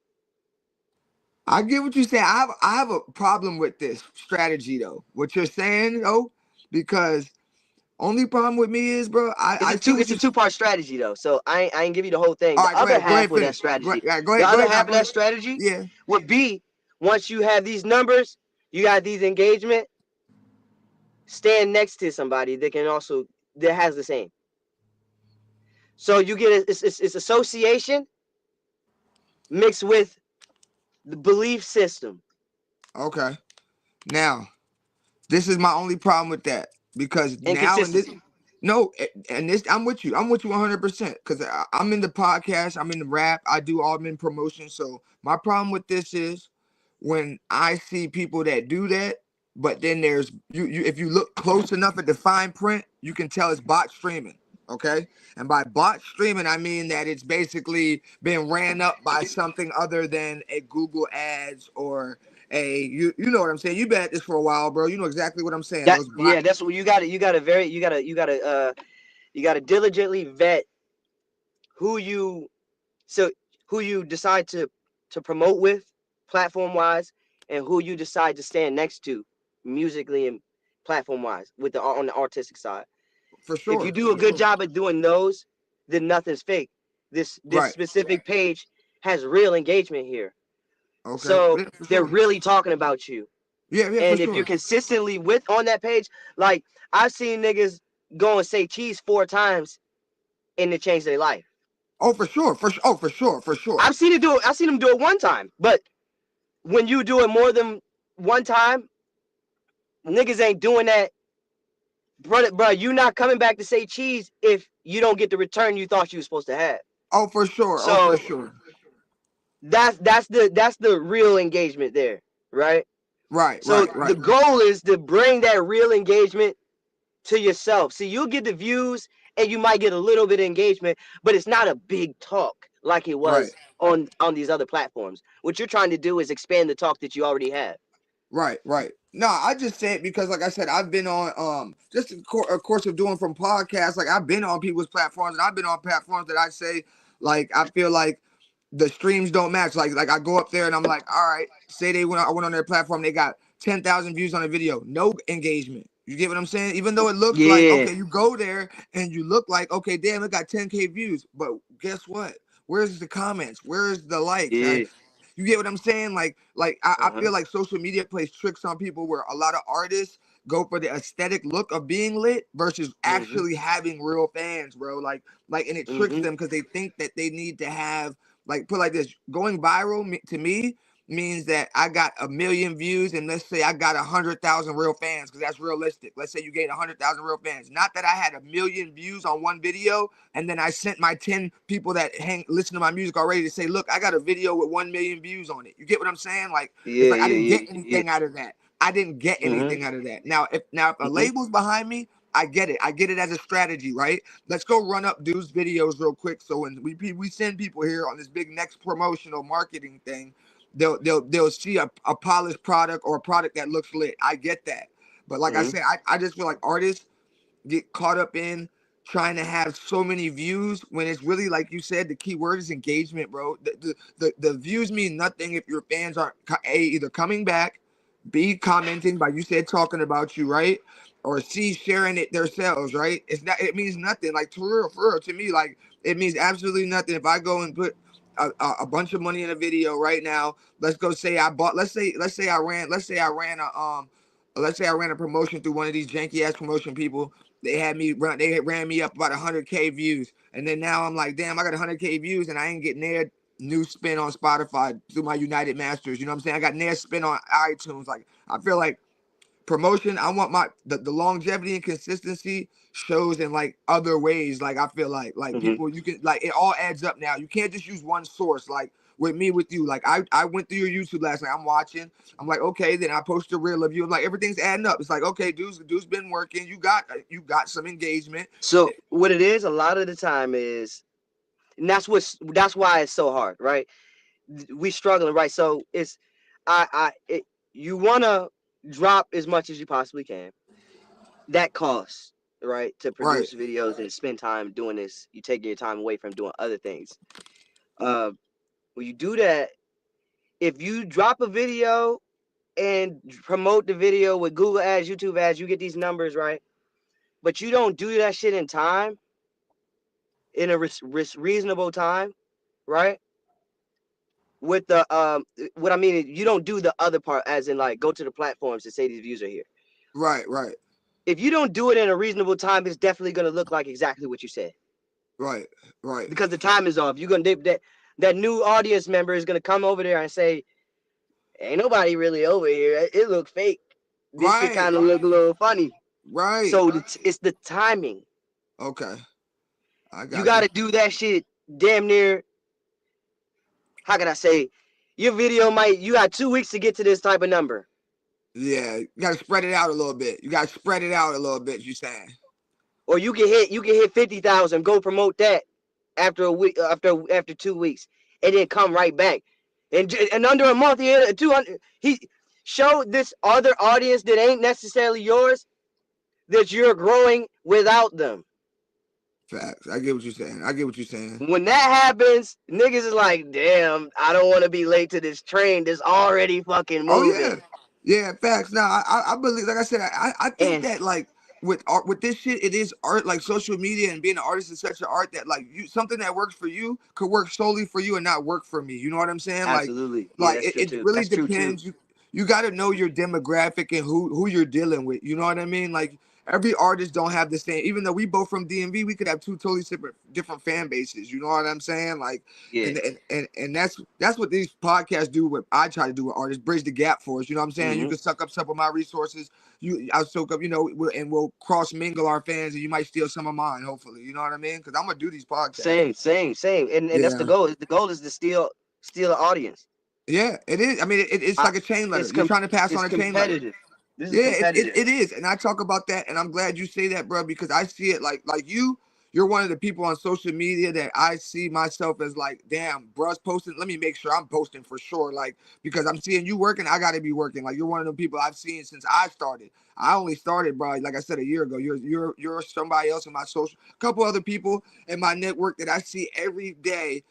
S1: I get what you're saying. I have a problem with this strategy though. What you're saying though, because only problem with me is, bro,
S2: It's
S1: I
S2: a
S1: see
S2: two
S1: what
S2: it's
S1: you.
S2: a two-part strategy though. So I ain't give you the whole thing.
S1: All
S2: The
S1: right, go
S2: other
S1: ahead. Go
S2: half
S1: ahead.
S2: of that
S1: Finish.
S2: strategy,
S1: Go
S2: the
S1: ahead. Go
S2: other
S1: ahead. Now,
S2: half of
S1: go
S2: that
S1: ahead.
S2: strategy
S1: Yeah.
S2: would be once you have these numbers, you got these engagement, stand next to somebody that has the same. So you get it's association mixed with the belief system.
S1: Okay. Now, this is my only problem with that because
S2: And
S1: now in this,
S2: consistency.
S1: no, and this, I'm with you. I'm with you 100% because I'm in the podcast. I'm in the rap. I do all in promotion. So my problem with this is when I see people that do that, but then there's you if you look close enough at the fine print, you can tell it's bot streaming. Okay. And by bot streaming, I mean that it's basically been ran up by something other than a Google ads or a you know what I'm saying. You've been at this for a while, bro. You know exactly what I'm saying.
S2: That
S1: Those bot.
S2: yeah, that's what you gotta diligently vet who you so who you decide to promote with platform wise and who you decide to stand next to musically and platform wise with the on the artistic side.
S1: For
S2: If you
S1: sure,
S2: do a
S1: for
S2: good
S1: sure.
S2: job at doing those, then nothing's fake. This
S1: Right.
S2: specific page has real engagement here.
S1: Okay.
S2: So
S1: Yeah, for
S2: they're
S1: sure.
S2: really talking about you.
S1: Yeah, yeah, for
S2: And if you're
S1: sure.
S2: consistently with on that page, like I've seen niggas go and say cheese 4 times and it changed their life.
S1: Oh, for sure. For sure. Oh, for sure. For sure.
S2: I've seen them do it one time, but when you do it more than one time, niggas ain't doing that, bro. You not coming back to say cheese if you don't get the return you thought you were supposed to have.
S1: Oh, for sure. Oh, for
S2: So
S1: sure.
S2: that's the real engagement there, right?
S1: Right,
S2: So
S1: right,
S2: the
S1: right,
S2: goal is to bring that real engagement to yourself. See, you'll get the views and you might get a little bit of engagement, but it's not a big talk like it
S1: right,
S2: was on these other platforms. What you're trying to do is expand the talk that you already have.
S1: right, right. No, I just say it because, like I said, I've been on just a course of doing from podcasts. Like I've been on people's platforms, and I've been on platforms that I say, like I feel like the streams don't match. Like I go up there and I'm like, all right, say I went on their platform, they got 10,000 views on a video, no engagement. You get what I'm saying? Even though it looks like
S2: Yeah.
S1: okay, you go there and you look like okay, damn, it got 10K views, but guess what? Where's the comments? Where's the likes?
S2: Yeah.
S1: You get what I'm saying? I
S2: Uh-huh.
S1: feel like social media plays tricks on people where a lot of artists go for the aesthetic look of being lit versus
S2: Mm-hmm.
S1: actually having real fans, bro. And it tricks
S2: Mm-hmm.
S1: them because they think that they need to have like put like this going viral to me means that I got 1 million views and let's say I got 100,000 real fans because that's realistic. Let's say you gain 100,000 real fans. Not that I had 1 million views on one video and then I sent my 10 people that listen to my music already to say, look, I got a video with 1 million views on it. You get what I'm saying? Like it's
S2: Yeah,
S1: like I
S2: yeah,
S1: didn't
S2: yeah,
S1: get
S2: yeah.
S1: anything out of that. I didn't get
S2: Mm-hmm.
S1: anything out of that. Now if a
S2: Mm-hmm.
S1: label's behind me, I get it. I get it as a strategy, right? Let's go run up dudes' videos real quick. So when we send people here on this big next promotional marketing thing, they'll see a polished product or a product that looks lit. I get that. But like I
S2: Mm-hmm.
S1: said, I just feel like artists get caught up in trying to have so many views when it's really like you said the key word is engagement, bro. The views mean nothing if your fans aren't either coming back, B commenting by you said talking about you, right? Or C sharing it themselves, right? It means nothing. Like for real, to me, like it means absolutely nothing if I go and put a bunch of money in a video right now. Let's go say I bought let's say I ran a promotion through one of these janky ass promotion people. They ran me up about 100K views. And then now I'm like, damn, I got 100K views and I ain't getting there new spin on Spotify through my United Masters. You know what I'm saying? I got Nair spin on iTunes. Like I feel like promotion, I want the longevity and consistency shows in like other ways. Like I feel like
S2: Mm-hmm.
S1: people, you can like it all adds up now. You can't just use one source. Like with me, with you, like I went through your YouTube last night. I'm watching. I'm like, okay, then I post a reel of you. I'm like, everything's adding up. It's like, okay, dude's been working. You got some engagement.
S2: So what it is a lot of the time is, and that's why it's so hard, right? We struggling, right? So it's you want to drop as much as you possibly can. That costs, right? To
S1: Right.
S2: produce videos and spend time doing this, you take your time away from doing other things. When you do that, if you drop a video and promote the video with Google ads, YouTube ads, you get these numbers, right? But you don't do that shit in time, in a reasonable time, right? With the what I mean is you don't do the other part, as in like go to the platforms to say these views are here.
S1: Right.
S2: If you don't do it in a reasonable time, it's definitely gonna look like exactly what you said.
S1: Right.
S2: Because the time is off. You're gonna that new audience member is gonna come over there and say, "Ain't nobody really over here. It look fake. This shit kind of look a little funny."
S1: Right.
S2: So it's the timing.
S1: Okay. I got
S2: You got to do that shit damn near. How can I say? Your video you got 2 weeks to get to this type of number.
S1: Yeah, you gotta spread it out a little bit. You saying?
S2: Or you can hit 50,000. Go promote that after a week, after 2 weeks, and then come right back. And under a month, 200. He showed this other audience that ain't necessarily yours that you're growing without them.
S1: Facts. I get what you're saying.
S2: When that happens, niggas is like, damn, I don't want to be late to this train that's already fucking moving.
S1: Oh yeah, facts. Now I believe, like I said, I think that like with art, with this shit, it is art. Like social media and being an artist is such an art that like something that works for you could work solely for you and not work for me. You know what I'm saying?
S2: Absolutely.
S1: Like it really depends. You got to know your demographic and who you're dealing with. You know what I mean? Like every artist don't have the same. Even though we both from DMV, we could have two totally different fan bases. You know what I'm saying? Like,
S2: yeah.
S1: And that's what these podcasts do. What I try to do with artists, bridge the gap for us. You know what I'm saying?
S2: Mm-hmm.
S1: You can suck up some of my resources. I'll soak up. And we'll cross mingle our fans, and you might steal some of mine. Hopefully, you know what I mean? Because I'm gonna do these podcasts.
S2: Same. And that's the goal. The goal is to steal the audience.
S1: Yeah, it is. I mean, it's like a chain letter. You're trying to pass on a chain letter.
S2: This is competitive.
S1: It is, and I talk about that, and I'm glad you say that, bro, because I see it like you're one of the people on social media that I see myself as like, damn, bruh's posting. Let me make sure I'm posting for sure, like because I'm seeing you working, I got to be working. Like you're one of the people I've seen since I started. I only started, bro, like I said, a year ago. You're somebody else in my social, a couple other people in my network that I see every day.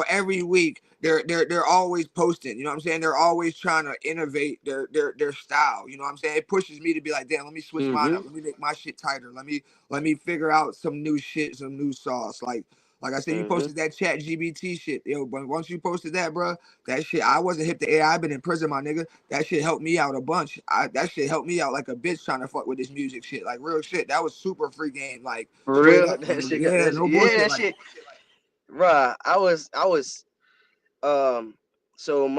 S1: Every week they're always posting. You know what I'm saying? They're always trying to innovate their style. You know what I'm saying? It pushes me to be like, damn, let me switch mine up. Let me make my shit tighter. Let me figure out some new shit, some new sauce. Like I said, you posted that ChatGPT shit. But once you posted that, bro, that shit, I wasn't hip to AI. I've been in prison, my nigga. That shit helped me out a bunch. That shit helped me out like a bitch trying to fuck with this music shit. Like real shit. That was super free game. Like
S2: for real.
S1: Up,
S2: that shit,
S1: no bullshit.
S2: That shit. Bruh, I was so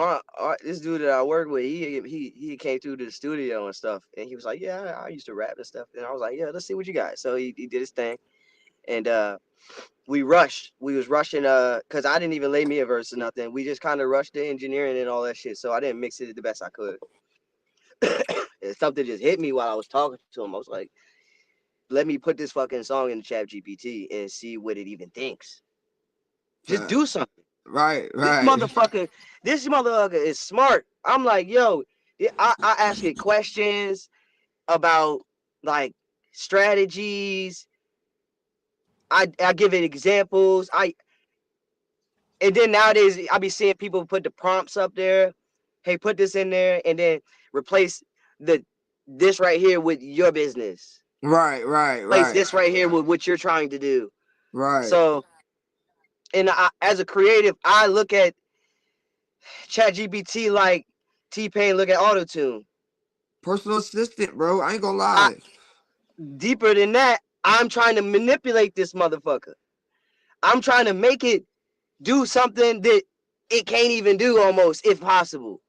S2: this dude that I work with, he came through to the studio and stuff, and he was like, yeah, I used to rap and stuff, and I was like, yeah, let's see what you got. So he did his thing, and we was rushing because I didn't even lay me a verse or nothing. We just kind of rushed the engineering and all that shit, so I didn't mix it the best I could. And something just hit me while I was talking to him. I was like, let me put this fucking song in the ChatGPT and see what it even thinks. Just do something.
S1: Right.
S2: This motherfucker is smart. I'm like, yo, I ask it questions about like strategies. I give it examples. And then nowadays I be seeing people put the prompts up there. Hey, put this in there and then replace this right here with your business.
S1: Right.
S2: Replace this right here with what you're trying to do.
S1: Right.
S2: So, and as a creative, I look at ChatGPT like T-Pain look at Auto-Tune.
S1: Personal assistant, bro. I ain't gonna lie.
S2: Deeper than that, I'm trying to manipulate this motherfucker. I'm trying to make it do something that it can't even do almost, if possible.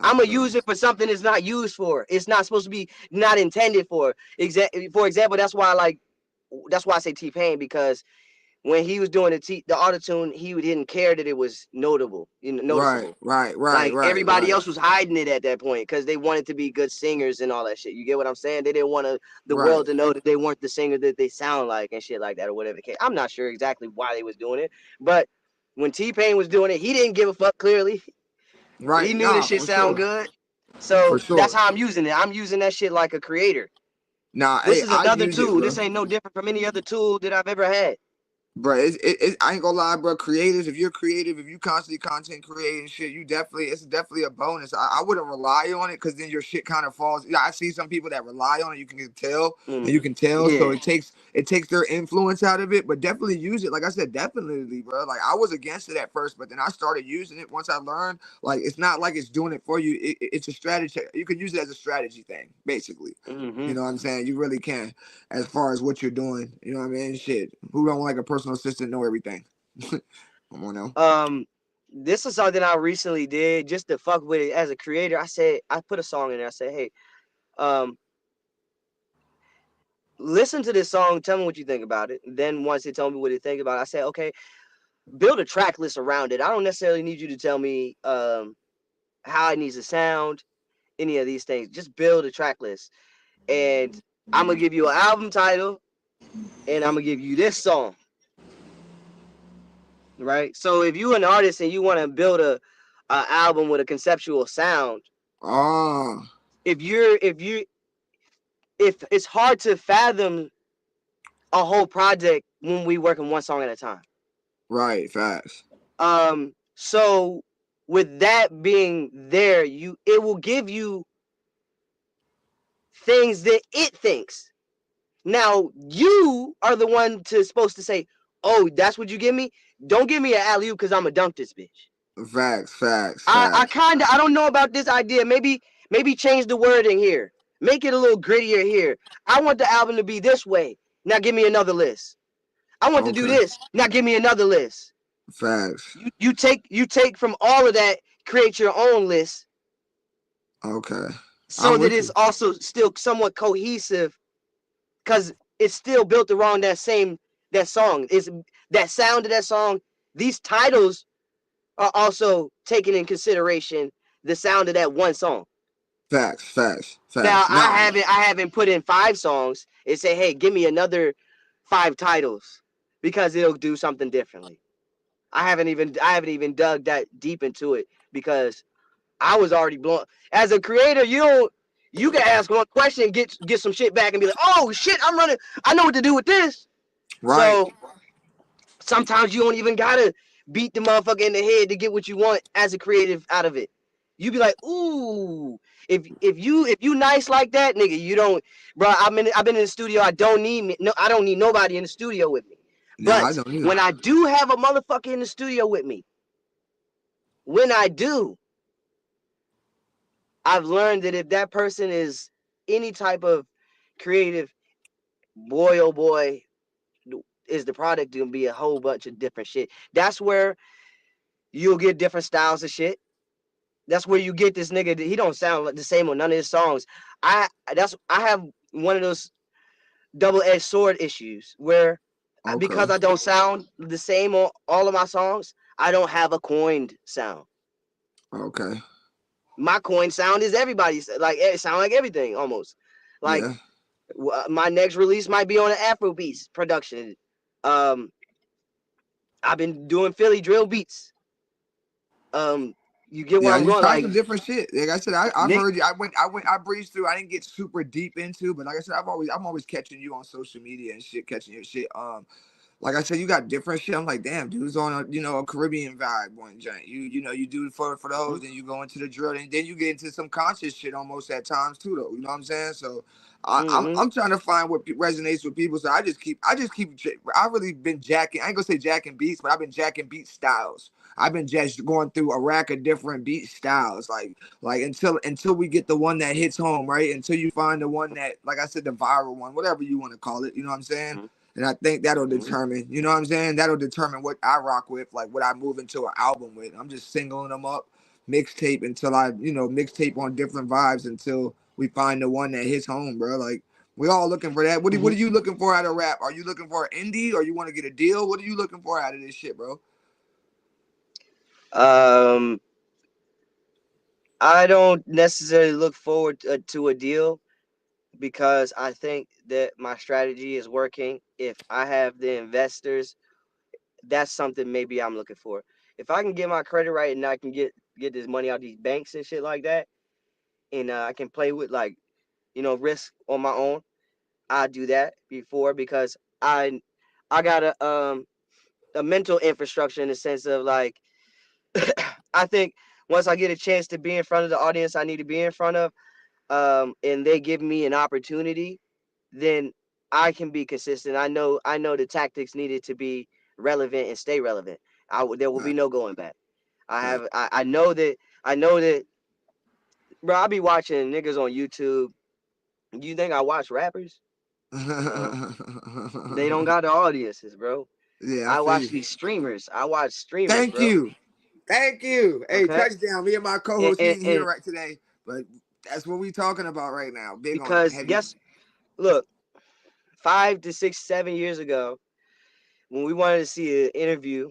S2: I'm gonna
S1: Okay.
S2: use it for something it's not used for. It's not supposed to be, not intended for. For example, that's why I say T-Pain, because when he was doing the autotune, he didn't care that it was notable,
S1: Right,
S2: noticeable.
S1: right, right,
S2: Like
S1: right,
S2: everybody
S1: right,
S2: else was hiding it at that point because they wanted to be good singers and all that shit. You get what I'm saying? They didn't want the
S1: right.
S2: world to know that they weren't the singer that they sound like and shit like that, or whatever the case. I'm not sure exactly why they was doing it, but when T-Pain was doing it, he didn't give a fuck. Clearly, he
S1: Right.
S2: knew this
S1: Nah,
S2: shit
S1: for
S2: sound
S1: sure.
S2: good.
S1: For
S2: So that's
S1: sure.
S2: how I'm using it. I'm using that shit like a creator.
S1: Nah,
S2: This
S1: hey,
S2: is
S1: I
S2: another
S1: use it,
S2: tool.
S1: bro.
S2: This ain't no different from any other tool that I've ever had.
S1: Bro, I ain't gonna lie, bro. Creatives, if you're creative, if you constantly content creating shit, it's definitely a bonus. I wouldn't rely on it because then your shit kind of falls. Yeah, I see some people that rely on it. You can tell, and you can tell. So
S2: Yeah.
S1: it takes their influence out of it. But definitely use it. Like I said, definitely, bro. Like I was against it at first, but then I started using it once I learned. Like it's not like it's doing it for you. It's a strategy. You can use it as a strategy thing, basically. You
S2: Mm-hmm.
S1: know what I'm saying? You really can, as far as what you're doing. You know what I mean? Shit. Who don't like a personal assistant know everything? Come on now.
S2: This is something I recently did just to fuck with it as a creator. I put a song in there. I said, hey, um, listen to this song. Tell me what you think about it. Then once they told me what they think about it, I said, okay, build a track list around it. I don't necessarily need you to tell me how it needs to sound, any of these things. Just build a track list. And I'm gonna give you an album title, and I'm gonna give you this song. Right. So if you're an artist and you want to build a album with a conceptual sound,
S1: Ah,
S2: if it's hard to fathom a whole project when we work on one song at a time.
S1: right. Facts.
S2: So with that being there, it will give you things that it thinks. Now you are the one supposed to say, "Oh, that's what you give me. Don't give me an alley oop because I'm a dunk this bitch."
S1: Facts. Facts.
S2: I
S1: Facts.
S2: kind of I don't know about this idea. Maybe change the wording here. Make it a little grittier here. I want the album to be this way. Now give me another list. I want to do
S1: Okay.
S2: this. Now give me another list.
S1: Facts.
S2: You take from all of that, create your own list
S1: Okay.
S2: so
S1: I'm
S2: that
S1: with
S2: it's
S1: you.
S2: also still somewhat cohesive because it's still built around that song. Is that sound of that song. These titles are also taken in consideration the sound of that one song.
S1: Facts. Facts.
S2: Now
S1: Facts. Nah.
S2: I haven't put in 5 songs and say, hey, give me another 5 titles because it'll do something differently. I haven't even dug that deep into it because I was already blown. As a creator, you can ask one question, get some shit back and be like, oh shit, I'm running. I know what to do with this.
S1: Right.
S2: So sometimes you don't even gotta beat the motherfucker in the head to get what you want as a creative out of it. You be like, ooh, if you nice like that, nigga, you don't, bro. I've been in the studio. I don't need nobody in the studio with me.
S1: Nah, I
S2: But
S1: don't either.
S2: when I do have a motherfucker in the studio with me, when I do, I've learned that if that person is any type of creative, boy oh boy, is the product gonna be a whole bunch of different shit. That's where you'll get different styles of shit. That's where you get this nigga. He don't sound like the same on none of his songs. I have one of those double-edged sword issues where
S1: Okay.
S2: because I don't sound the same on all of my songs, I don't have a coined sound.
S1: Okay.
S2: My coined sound is everybody's. Like it sound like everything almost. Like
S1: Yeah.
S2: my next release might be on an Afrobeats production. Um, I've been doing Philly drill beats. Um, you get where
S1: Yeah,
S2: I'm
S1: you
S2: going?
S1: tried
S2: Like
S1: some different shit. Like I said, I've
S2: Nick.
S1: heard you. I breezed through. I didn't get super deep into, but like I said, I'm always catching you on social media and shit, catching your shit. Like I said, you got different shit. I'm like, damn, dude's on a Caribbean vibe one giant. You do it for those, then you go into the drill, and then you get into some conscious shit almost at times too, though. You know what I'm saying? So
S2: Mm-hmm.
S1: I'm trying to find what resonates with people. So I really been jacking. I ain't gonna say jacking beats, but I've been jacking beat styles. I've been just going through a rack of different beat styles, like until we get the one that hits home, right? Until you find the one that, like I said, the viral one, whatever you want to call it. You know what I'm saying? And I think that'll
S2: Mhm.
S1: determine, you know what I'm saying? That'll determine what I rock with, like what I move into an album with. I'm just singling them up, mixtape until I, mixtape on different vibes until we find the one that hits home, bro. Like we all looking for that. What are
S2: Mhm.
S1: you looking for out of rap? Are you looking for an indie or you want to get a deal? What are you looking for out of this shit, bro?
S2: Um, I don't necessarily look forward to a deal because I think that my strategy is working. If I have the investors, that's something maybe I'm looking for. If I can get my credit right and I can get this money out these banks and shit like that, and I can play with like risk on my own, I do that before because I got a mental infrastructure in the sense of like I think once I get a chance to be in front of the audience I need to be in front of, and they give me an opportunity, then I can be consistent. I know the tactics needed to be relevant and stay relevant. There will be
S1: Right,
S2: no going back.
S1: right.
S2: I know that bro. I be watching niggas on YouTube. You think I watch rappers? No, they don't got the audiences, bro.
S1: Yeah, I
S2: I
S1: feel
S2: watch
S1: you.
S2: these streamers. I watch streamers,
S1: Thank
S2: bro.
S1: you. Thank you. Hey,
S2: Okay,
S1: touchdown. Me and my
S2: and,
S1: co-host, he
S2: and,
S1: ain't here
S2: and
S1: right today, but that's what we talking about right now. Big on it.
S2: because
S1: Heavy.
S2: look, 5 to 6, 7 years ago, when we wanted to see an interview,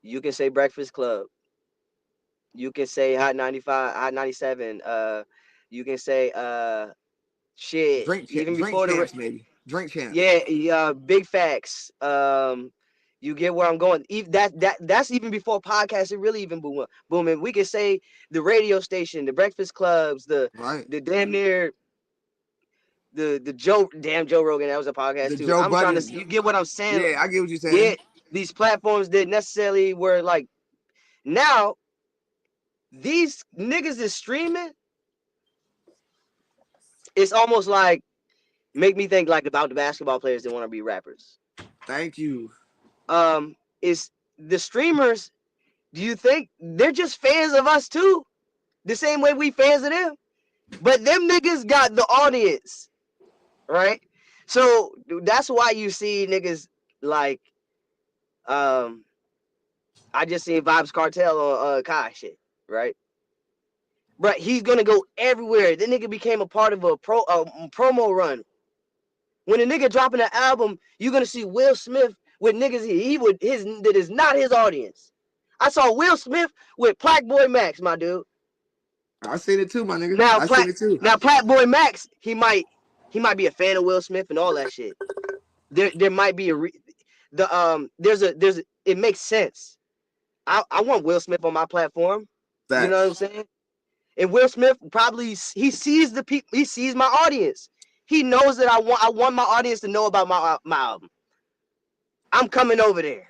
S2: you can say Breakfast Club. You can say Hot 95, Hot 97. You can say shit. Even
S1: Drink
S2: before
S1: champs, maybe. Drink champs.
S2: Big facts. You get where I'm going. That's even before podcasts. It really even booming. We could say the radio station, the breakfast clubs,
S1: Right.
S2: the damn near the Joe Rogan. That was a podcast
S1: The
S2: too.
S1: Joe
S2: I'm trying to.
S1: Budden.
S2: You get what I'm saying?
S1: Yeah, I get what you're
S2: Yeah,
S1: saying.
S2: these platforms that necessarily were like now these niggas is streaming. It's almost like make me think like about the basketball players that want to be rappers.
S1: Thank you.
S2: Is the streamers? Do you think they're just fans of us too? The same way we fans of them? But them niggas got the audience, right? So that's why you see niggas like um I just seen Vibes Cartel on Kai shit, right? But he's gonna go everywhere. The nigga became a part of a promo run. When a nigga dropping an album, you're gonna see Will Smith with niggas he would his that is not his audience. I saw Will Smith with Plaque Boy Max, my dude.
S1: I seen it too, my nigga.
S2: Now
S1: I seen
S2: Plaque
S1: it too.
S2: now Plaque Boy Max, he might be a fan of Will Smith and all that shit. There might be there's a it makes sense. I want Will Smith on my platform. You know what I'm
S1: Facts.
S2: saying? And Will Smith probably he sees the people, he sees my audience. He knows that I want my audience to know about my album. I'm coming over there.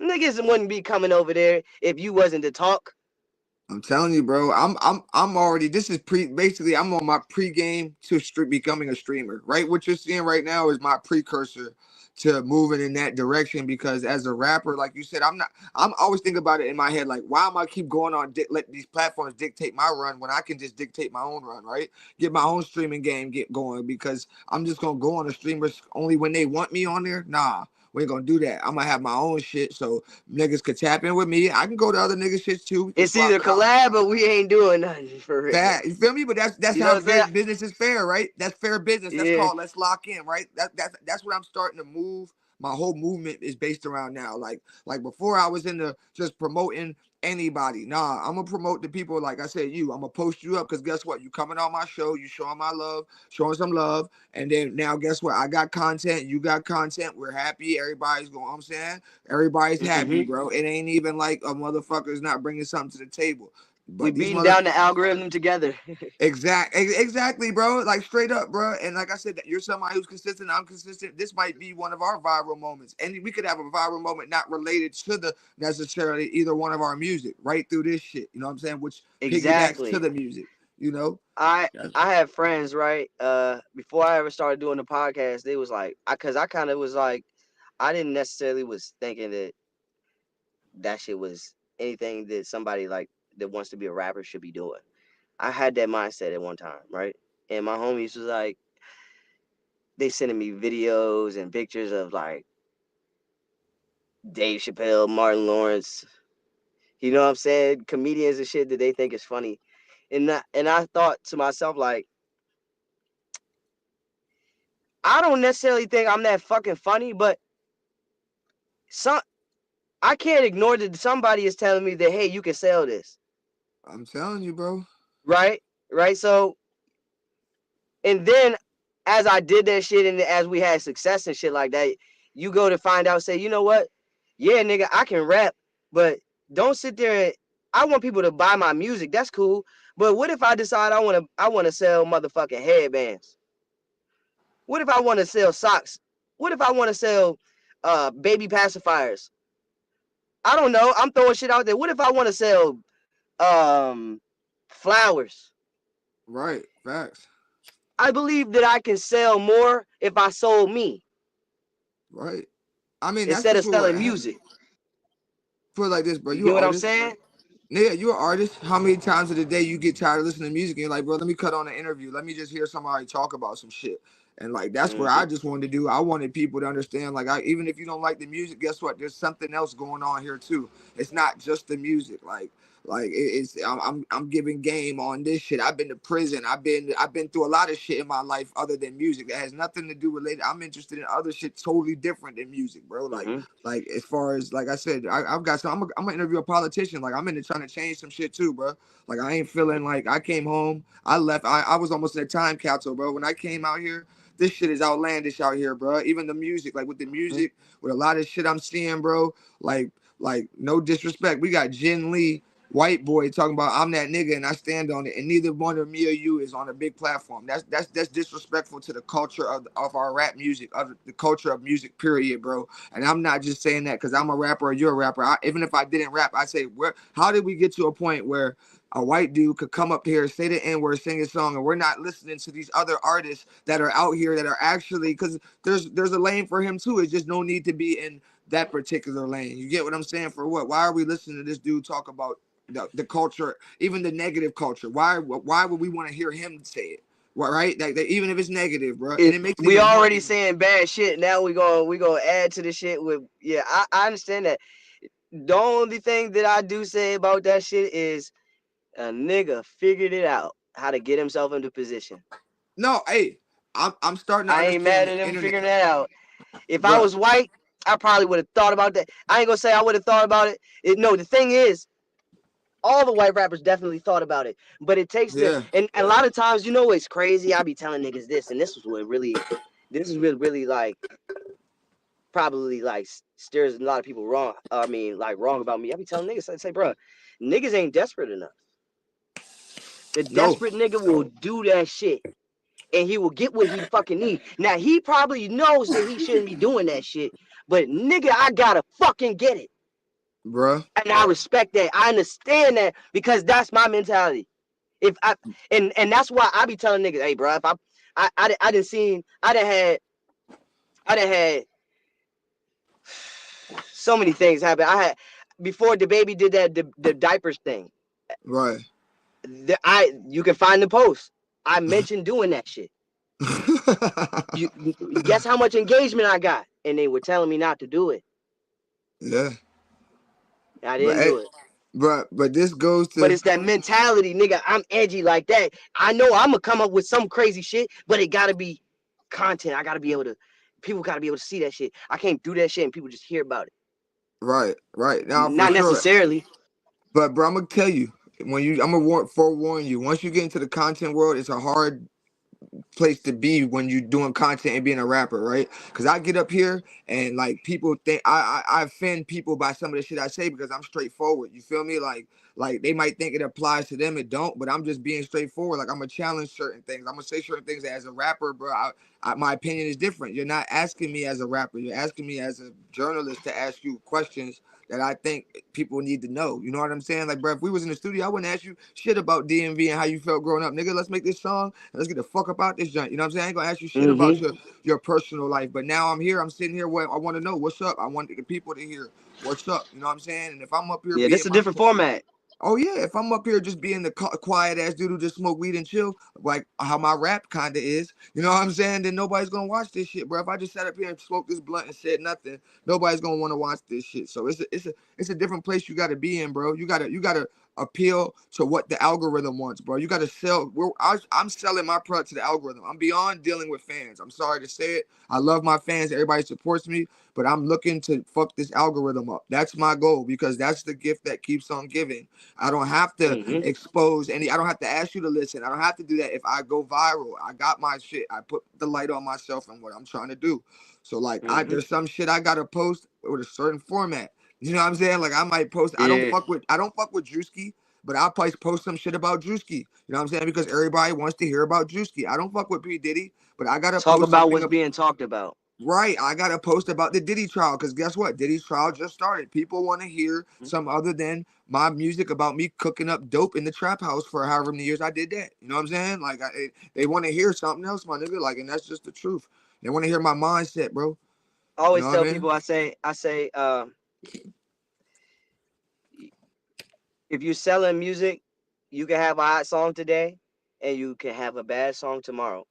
S2: Niggas wouldn't be coming over there if you wasn't to talk.
S1: I'm telling you, bro. I'm already. This is basically. I'm on my pregame to becoming a streamer. Right. What you're seeing right now is my precursor to moving in that direction. Because as a rapper, like you said, I'm not. I'm always thinking about it in my head. Like, why am I keep going on? Let these platforms dictate my run when I can just dictate my own run. Right. Get my own streaming game get going. Because I'm just gonna go on the streamers only when they want me on there. Nah. We ain't gonna do that. I'm gonna have my own shit. So niggas could tap in with me. I can go to other niggas' shit too. We can
S2: It's
S1: swap
S2: either
S1: it out.
S2: collab or we ain't doing nothing for real.
S1: That you feel me? But that's
S2: You know
S1: how
S2: what I'm saying?
S1: business is fair, right? That's fair business. That's
S2: Yeah.
S1: called let's lock in, right? That's what I'm starting to move. My whole movement is based around now. Like before, I was into just promoting anybody. Nah, I'm gonna promote the people. Like I said, I'm gonna post you up because guess what? You coming on my show, you showing my love, showing some love, and then now guess what? I got content, you got content. We're happy. Everybody's going. I'm saying everybody's happy,
S2: Mm-hmm.
S1: bro. It ain't even like a motherfucker's not bringing something to the table.
S2: We
S1: But these
S2: beating
S1: mother
S2: down the algorithm together.
S1: Exactly, bro. Like straight up, bro. And like I said, that you're somebody who's consistent. I'm consistent. This might be one of our viral moments, and we could have a viral moment not related to the necessarily either one of our music, right through this shit. You know what I'm saying? Which piggybacks to
S2: Exactly.
S1: the music. You know?
S2: I
S1: Yes.
S2: I have friends, right? Before I ever started doing the podcast, they was like, cause I kind of was like, I didn't necessarily was thinking that shit was anything that somebody like that wants to be a rapper should be doing. I had that mindset at one time, right? And my homies was like, they sending me videos and pictures of like Dave Chappelle, Martin Lawrence, you know what I'm saying? Comedians and shit that they think is funny. And I thought to myself, like, I don't necessarily think I'm that fucking funny, but some I can't ignore that somebody is telling me that, hey, you can sell this.
S1: I'm telling you, bro.
S2: Right? Right. So, and then as I did that shit and as we had success and shit like that, you go to find out, say, you know what? Yeah, nigga, I can rap, but don't sit there and I want people to buy my music. That's cool. But what if I decide I wanna sell motherfucking headbands? What if I want to sell socks? What if I want to sell baby pacifiers? I don't know. I'm throwing shit out there. What if I want to sell um flowers?
S1: Right. Facts.
S2: I believe that I can sell more if I sold me
S1: Right. I mean, that's
S2: instead
S1: just
S2: of
S1: what
S2: selling
S1: happens.
S2: music.
S1: Put it like this, bro.
S2: You
S1: You
S2: get
S1: an
S2: what I'm
S1: artist.
S2: saying?
S1: Yeah, you're an artist. How many times of the day you get tired of listening to music and you're like, bro, let me cut on an interview. Let me just hear somebody talk about some shit. And like that's what I
S2: Mm-hmm.
S1: just wanted to do. I wanted people to understand, like, even if you don't like the music, guess what? There's something else going on here too. It's not just the music. Like it's I'm giving game on this shit. I've been to prison. I've been through a lot of shit in my life other than music that has nothing to do related. I'm interested in other shit totally different than music, bro.
S2: Mm-hmm.
S1: Like as far as like I said, I've got some. I'm gonna interview a politician. Like I'm into trying to change some shit too, bro. Like I ain't feeling like I came home. I left. I was almost in a time capsule, bro. When I came out here, this shit is outlandish out here, bro. Even the music, like with the music, with a lot of shit I'm seeing, bro. Like no disrespect, we got Jen Lee, white boy, talking about I'm that nigga and I stand on it, and neither one of me or you is on a big platform. That's disrespectful to the culture of our rap music, of the culture of music, period, bro. And I'm not just saying that because I'm a rapper or you're a rapper. Even if I didn't rap, I say, how did we get to a point where a white dude could come up here, say the N-word, sing a song, and we're not listening to these other artists that are out here that are actually, because there's a lane for him too. It's just no need to be in that particular lane. You get what I'm saying? For what? Why are we listening to this dude talk about the culture, even the negative culture? Why would we want to hear him say it? What, right? Like, even if it's negative, bro, and it makes it
S2: We
S1: even more.
S2: already saying bad shit. Now we gonna add to the shit with I understand that. The only thing that I do say about that shit is a nigga figured it out how to get himself into position.
S1: No, hey, I'm starting to
S2: I ain't mad
S1: understand
S2: at
S1: the
S2: him
S1: internet,
S2: figuring that out. If I
S1: bro.
S2: was white, I probably would have thought about that. I ain't gonna say I would have thought about it. No, the thing is, all the white rappers definitely thought about it, but it takes the
S1: Yeah,
S2: and a lot of times, you know, it's crazy. I be telling niggas this, and this is really like probably like steers a lot of people wrong. I mean, like wrong about me. I be telling niggas, I say, bro, niggas ain't desperate enough. The
S1: no,
S2: desperate nigga will do that shit. And he will get what he fucking need. Now he probably knows that he shouldn't be doing that shit, but nigga, I gotta fucking get it,
S1: bro.
S2: and I respect that. I understand that because that's my mentality. If I and that's why I be telling niggas, hey, bro, if I didn't seen I done had so many things happen. I had before the baby did that the diapers thing.
S1: Right.
S2: You can find the post. I mentioned doing that shit. You guess how much engagement I got, and they were telling me not to do it.
S1: Yeah,
S2: I
S1: but
S2: didn't
S1: hey,
S2: do it.
S1: but this goes
S2: But
S1: to
S2: it's that mentality, nigga. I'm edgy like that. I know I'm gonna come up with some crazy shit, but it gotta be content. I gotta be able to. People gotta be able to see that shit. I can't do that shit and people just hear about it.
S1: right now for
S2: Not
S1: sure.
S2: necessarily.
S1: But bro, I'm gonna tell you, I'm gonna forewarn you. Once you get into the content world, it's a hard place to be when you're doing content and being a rapper, right? Because I get up here and like people think I offend people by some of the shit I say because I'm straightforward. You feel me? Like they might think it applies to them, it don't. But I'm just being straightforward. Like I'm gonna challenge certain things. I'm gonna say certain things that as a rapper, bro. My opinion is different. You're not asking me as a rapper. You're asking me as a journalist to ask you questions that I think people need to know. You know what I'm saying? Like, bro, if we was in the studio, I wouldn't ask you shit about DMV and how you felt growing up. Nigga, let's make this song and let's get the fuck up out this joint. You know what I'm saying? I ain't gonna ask you shit about
S2: Mm-hmm.
S1: your personal life. But now I'm here. I'm sitting here. What I want to know, what's up? I want the people to hear what's up. You know what I'm saying? And if I'm up here
S2: Yeah, this
S1: being
S2: is a different
S1: myself,
S2: format.
S1: Oh yeah, if I'm up here just being the quiet ass dude who just smoke weed and chill, like how my rap kinda is, you know what I'm saying? Then nobody's gonna watch this shit, bro. If I just sat up here and smoked this blunt and said nothing, nobody's gonna want to watch this shit. So it's a different place you gotta be in, bro. You gotta appeal to what the algorithm wants, bro. You gotta sell. I'm selling my product to the algorithm. I'm beyond dealing with fans. I'm sorry to say it. I love my fans. Everybody supports me, but I'm looking to fuck this algorithm up. That's my goal because that's the gift that keeps on giving. I don't have to expose any. I don't have to ask you to listen. I don't have to do that if I go viral. I got my shit. I put the light on myself and what I'm trying to do. So like, there's some shit I gotta post with a certain format. You know what I'm saying? Like I might post. I don't
S2: Yeah.
S1: fuck with Drewski, but I'll probably post some shit about Drewski. You know what I'm saying? Because everybody wants to hear about Drewski. I don't fuck with P Diddy, but I gotta
S2: Talk
S1: post
S2: about
S1: something.
S2: what's being talked about.
S1: Right, I gotta post about the Diddy trial because guess what? Diddy's trial just started. People want to hear some other than my music about me cooking up dope in the trap house for however many years I did that. You know what I'm saying? Like they want to hear something else, my nigga. Like, and that's just the truth. They want to hear my mindset, bro.
S2: I
S1: You
S2: always
S1: know what
S2: tell
S1: I mean?
S2: people, I say, if you're selling music, you can have a hot song today, and you can have a bad song tomorrow.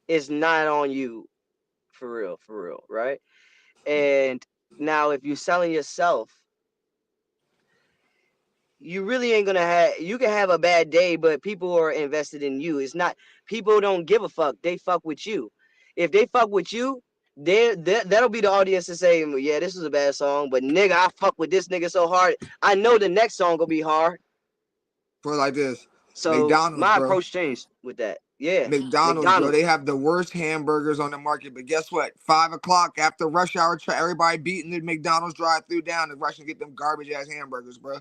S2: It's not on you, for real, right? And now, if you're selling yourself, you really ain't gonna have. You can have a bad day, but people are invested in you. It's not people don't give a fuck. They fuck with you. If they fuck with you, that'll be the audience to say, "Well, yeah, this is a bad song, but nigga, I fuck with this nigga so hard. I know the next song gonna be hard."
S1: For like this,
S2: So
S1: McDonald's,
S2: my
S1: bro.
S2: approach changed with that. Yeah,
S1: McDonald's, bro. They
S2: McDonald's.
S1: have the worst hamburgers on the market. But guess what? 5 o'clock after rush hour, everybody beating the McDonald's drive-through down and rushing to get them garbage ass hamburgers, bro.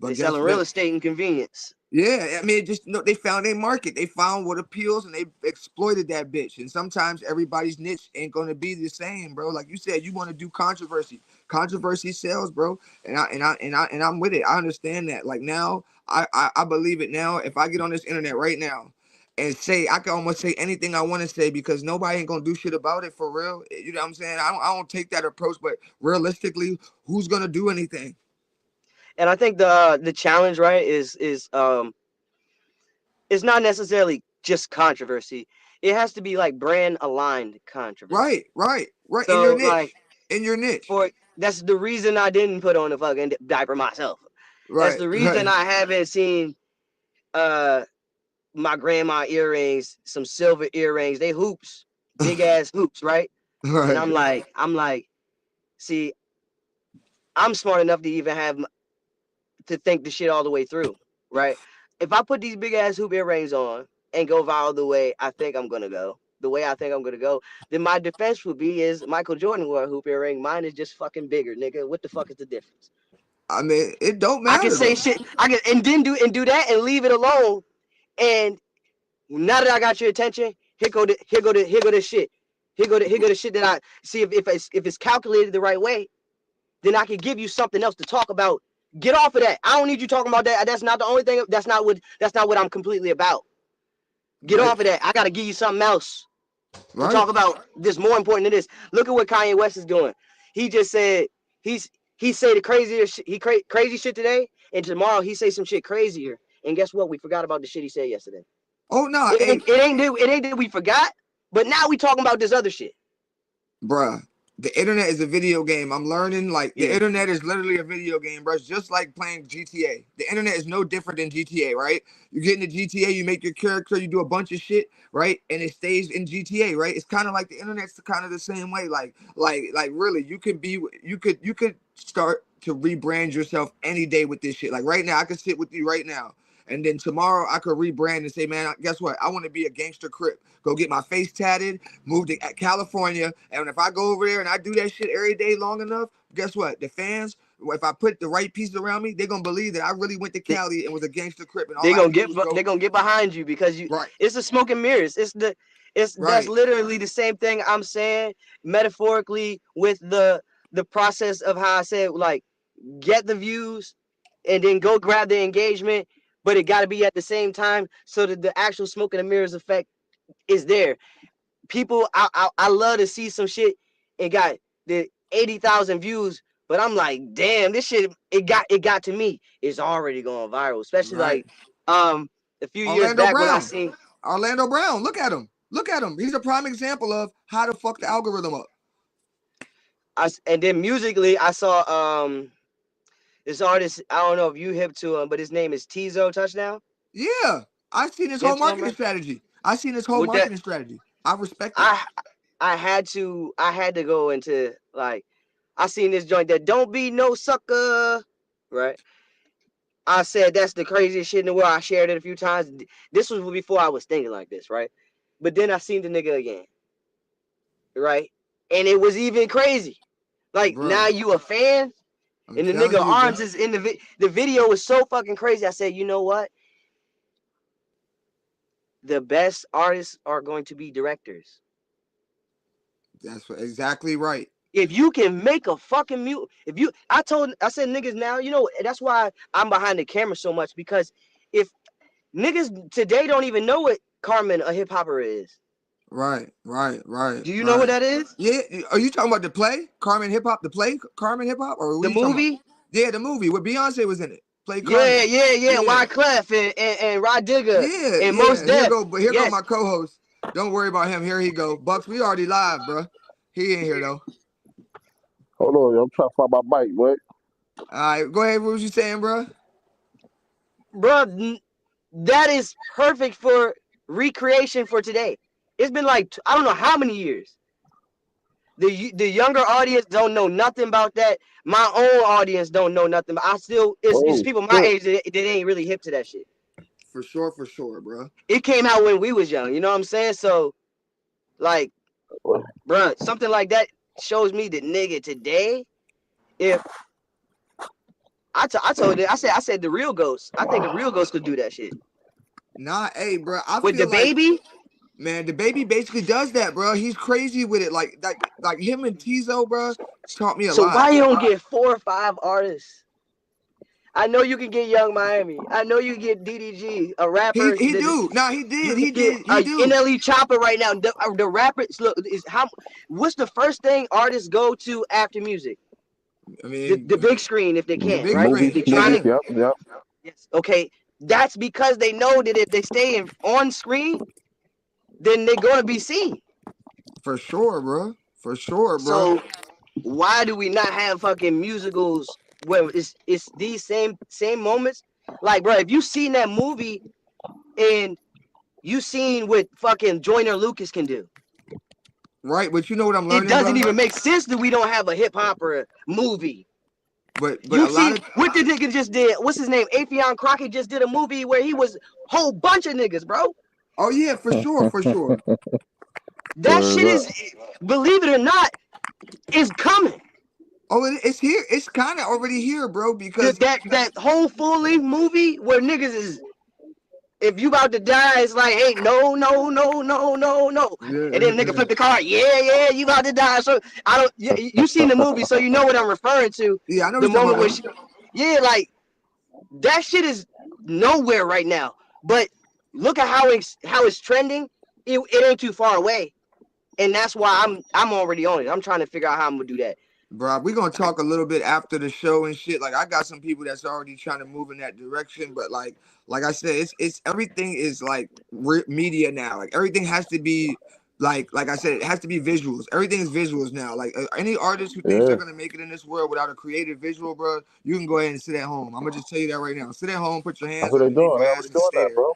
S2: They
S1: But guess
S2: selling
S1: what?
S2: real estate and convenience.
S1: Yeah, I mean, just they found a market. They found what appeals, and they exploited that bitch. And sometimes everybody's niche ain't gonna be the same, bro. Like you said, you want to do controversy. Controversy sells, bro. And I'm with it. I understand that. Like now, I believe it now. If I get on this internet right now and say, I can almost say anything I want to say because nobody ain't gonna do shit about it for real. You know what I'm saying? I don't take that approach, but realistically, who's gonna do anything?
S2: And I think the challenge, right, is it's not necessarily just controversy. It has to be like brand aligned controversy.
S1: Right. In your
S2: So like
S1: niche. In your niche.
S2: for that's the reason I didn't put on the fucking diaper myself. That's
S1: Right,
S2: the reason
S1: right,
S2: I haven't seen uh my grandma earrings, some silver earrings. They hoops, big ass hoops, right? And
S1: right.
S2: I'm like, see, I'm smart enough to even have to think the shit all the way through, right? If I put these big ass hoop earrings on and go viral the way I think I'm gonna go, then my defense would be is Michael Jordan wore a hoop earring. Mine is just fucking bigger, nigga. What the fuck is the difference?
S1: I mean, it don't
S2: I can
S1: matter
S2: say
S1: though.
S2: shit. I can and then do that and leave it alone. And now that I got your attention, here go the shit. Here go the shit that I see if it's calculated the right way, then I can give you something else to talk about. Get off of that. I don't need you talking about that. That's not the only thing. That's not what I'm completely about. Get
S1: Right,
S2: off of that. I gotta give you something else to
S1: right.
S2: talk about. This more important than this. Look at what Kanye West is doing. He just said he say the crazier shit. Crazy shit today, and tomorrow he say some shit crazier. And guess what? We forgot about the shit he said yesterday.
S1: Oh no,
S2: It
S1: hey,
S2: ain't it ain't it ain't that we forgot, but now we talking about this other shit.
S1: bruh. The internet is a video game. I'm learning like the
S2: Yeah.
S1: internet is literally a video game, bruh. It's just like playing GTA. The internet is no different than GTA, right? You get into GTA, you make your character, you do a bunch of shit, right? And it stays in GTA, right? It's kind of like the internet's kind of the same way. Like really, you could start to rebrand yourself any day with this shit. Like right now, I could sit with you right now. And then tomorrow I could rebrand and say, man, guess what? I want to be a gangster crip. Go get my face tatted, move to California. And if I go over there and I do that shit every day long enough, guess what? The fans, if I put the right pieces around me, they're going to believe that I really went to
S2: They,
S1: Cali and was a gangster crip. And all
S2: they
S1: I had
S2: gonna
S1: to do
S2: get
S1: was go,
S2: they gonna get behind you because you
S1: right,
S2: it's the smoke and mirrors. It's that's
S1: right,
S2: literally the same thing I'm saying metaphorically with the process of how I said like get the views and then go grab the engagement, but it got to be at the same time so that the actual smoke and the mirrors effect is there. People, I love to see some shit. It got the 80,000 views, But I'm like, damn, this shit, it got to me. It's already going viral, especially
S1: Right.
S2: like a few years
S1: Orlando
S2: back when I
S1: Brown.
S2: seen
S1: Orlando Brown. Look at him. Look at him. He's a prime example of how to fuck the algorithm up.
S2: and then musically I saw this artist, I don't know if you hip to him, but his name is Tizo Touchdown.
S1: Yeah. I've seen his
S2: You
S1: whole
S2: know what I'm
S1: marketing
S2: talking
S1: strategy. I've seen his whole
S2: With that,
S1: marketing strategy. I respect it.
S2: I had to go into like, I seen this joint that don't be no sucker, right? I said that's the craziest shit in the world. I shared it a few times. This was before I was thinking like this, right? But then I seen the nigga again, right? And it was even crazy. Like, now
S1: Bro,
S2: you a fan,
S1: I'm
S2: and the
S1: telling
S2: nigga
S1: you, bro.
S2: arms is in the video is so fucking crazy. I said, you know what? The best artists are going to be directors.
S1: That's exactly right.
S2: If you can make a fucking mute, I said niggas now, you know, that's why I'm behind the camera so much, because if niggas today don't even know what Carmen a hip hopper is.
S1: Right.
S2: Do you know what that is?
S1: Yeah. Are you talking about the play? Carmen Hip Hop, the play? Carmen Hip Hop? Or what
S2: The
S1: are you talking about?
S2: movie?
S1: Yeah, the movie where Beyonce was in it. Play
S2: Yeah,
S1: Carmen. Yeah.
S2: Wyclef and Rod Digger
S1: Yeah.
S2: and Mos
S1: Here
S2: Def.
S1: go
S2: Yes.
S1: my co-host. Don't worry about him. Here he go. Bucks, we already live, bro. He ain't here though.
S3: Hold on, I'm trying to find my mic. What?
S1: All right, go ahead. What was you saying, bro?
S2: Bro, that is perfect for recreation for today. It's been like, I don't know how many years. The younger audience don't know nothing about that. My own audience don't know nothing. But it's people my age that ain't really hip to that shit.
S1: For sure, bro.
S2: It came out when we was young. You know what I'm saying? So, like, bro, something like that shows me that nigga today, if I told it, I said the real Ghost. I think the real Ghost could do that shit.
S1: Nah, hey, bro. I
S2: With
S1: feel
S2: the
S1: like,
S2: baby,
S1: man, the baby basically does that, bro. He's crazy with it. Like him and Tizo, bro, taught me a
S2: so
S1: lot.
S2: why you don't get 4 or 5 artists? I know you can get Young Miami. I know you can get DDG, a rapper.
S1: He do. Nah, he did.
S2: You
S1: He
S2: can
S1: did.
S2: get
S1: He do.
S2: NLE Chopper right now. The rappers, look, what's the first thing artists go to after music?
S1: I mean,
S2: The big screen, if they
S1: the
S2: can,
S1: big
S2: right?
S1: screen.
S2: They trying to.
S3: Yep.
S2: Yes. Okay. That's because they know that if they stay on screen, then they're gonna be seen.
S1: For sure, bro. For sure, bro.
S2: So why do we not have fucking musicals where it's these same moments? Like, bro, if you seen that movie and you seen what fucking Joyner Lucas can do,
S1: Right, but you know what I'm learning,
S2: it doesn't
S1: bro?
S2: even make sense that we don't have a hip hop or a movie.
S1: But
S2: You
S1: a
S2: see
S1: lot of
S2: what the nigga just did? What's his name? Afion Crockett just did a movie where he was a whole bunch of niggas, bro.
S1: oh yeah, for sure, for sure.
S2: That shit is, believe it or not, is coming.
S1: Oh, it's here. It's kind of already here, bro. Because
S2: That whole full length movie where niggas is, if you about to die, it's like, hey, no.
S1: yeah,
S2: And then nigga flip the card. Yeah, you about to die. So I don't. You seen the movie, so you know what I'm referring to.
S1: yeah, I know
S2: The
S1: what you're
S2: moment
S1: talking
S2: where
S1: about.
S2: like that shit is nowhere right now. But look at how it's trending. It ain't too far away, and that's why I'm already on it. I'm trying to figure out how I'm gonna do that.
S1: Bro, we're gonna talk a little bit after the show and shit. Like I got some people that's already trying to move in that direction, but like I said, it's everything is like media now. Like everything has to be like I said, it has to be visuals. Everything is visuals now. Like any artist who thinks they're gonna make it in this world without a creative visual, bro, you can go ahead and sit at home. I'm gonna just tell you that right now. Sit at home, put your
S3: That's
S1: hands
S3: what they
S1: underneath
S3: doing.
S1: your
S3: They
S1: ass,
S3: already
S1: and
S3: doing
S1: stay
S3: that,
S1: there.
S3: bro.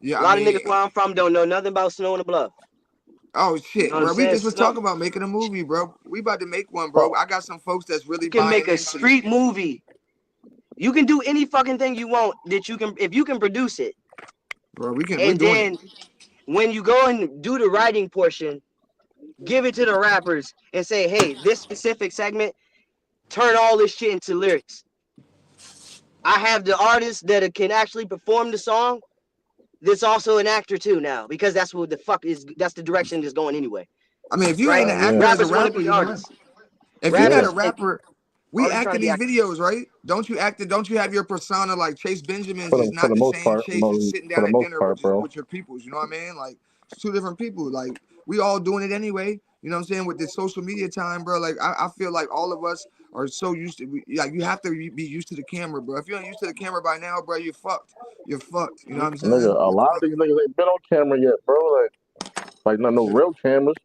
S1: Yeah,
S2: A lot of niggas where I'm from don't know nothing about Snow on the Bluff.
S1: oh
S2: You
S1: shit,
S2: know what
S1: bro.
S2: I'm
S1: We
S2: saying?
S1: just was talking about making a movie, bro. We about to make one, bro.
S3: Oh,
S1: I got some folks that's really
S2: You can
S1: buying
S2: make a
S1: into
S2: street movie. You can do any fucking thing you want that you can, if you can produce it.
S1: bro. We're
S2: And
S1: doing it.
S2: then when you go and do the writing portion, give it to the rappers and say, hey, this specific segment, turn all this shit into lyrics. I have the artist that can actually perform the song. That's also an actor too now, because that's what the fuck is. That's the direction it's going anyway.
S1: I mean, if you
S2: Right?
S1: ain't an actor as a
S2: Rappers want to
S1: rapper,
S2: be
S1: you know.
S2: artists.
S1: If you're not a
S2: Rappers
S1: rapper, we
S2: already
S1: act
S2: trying
S1: in
S2: to be
S1: these
S2: actors.
S1: videos, right? Don't you act? Don't you have your persona like Chase Benjamins
S3: for
S1: is
S3: the
S1: not the
S3: most
S1: same
S3: part,
S1: Chase that's sitting
S3: for
S1: down
S3: the
S1: at
S3: most
S1: dinner
S3: part, bro.
S1: with your peoples. You know what I mean? Like it's two different people. Like we all doing it anyway. You know what I'm saying? With this social media time, bro. Like I feel like all of us are so used to, like, you have to be used to the camera, bro. If you ain't used to the camera by now, bro, you're fucked. You're fucked. You know what I'm saying?
S3: Nigga, a lot of these niggas ain't been on camera yet, bro. Like not no real cameras.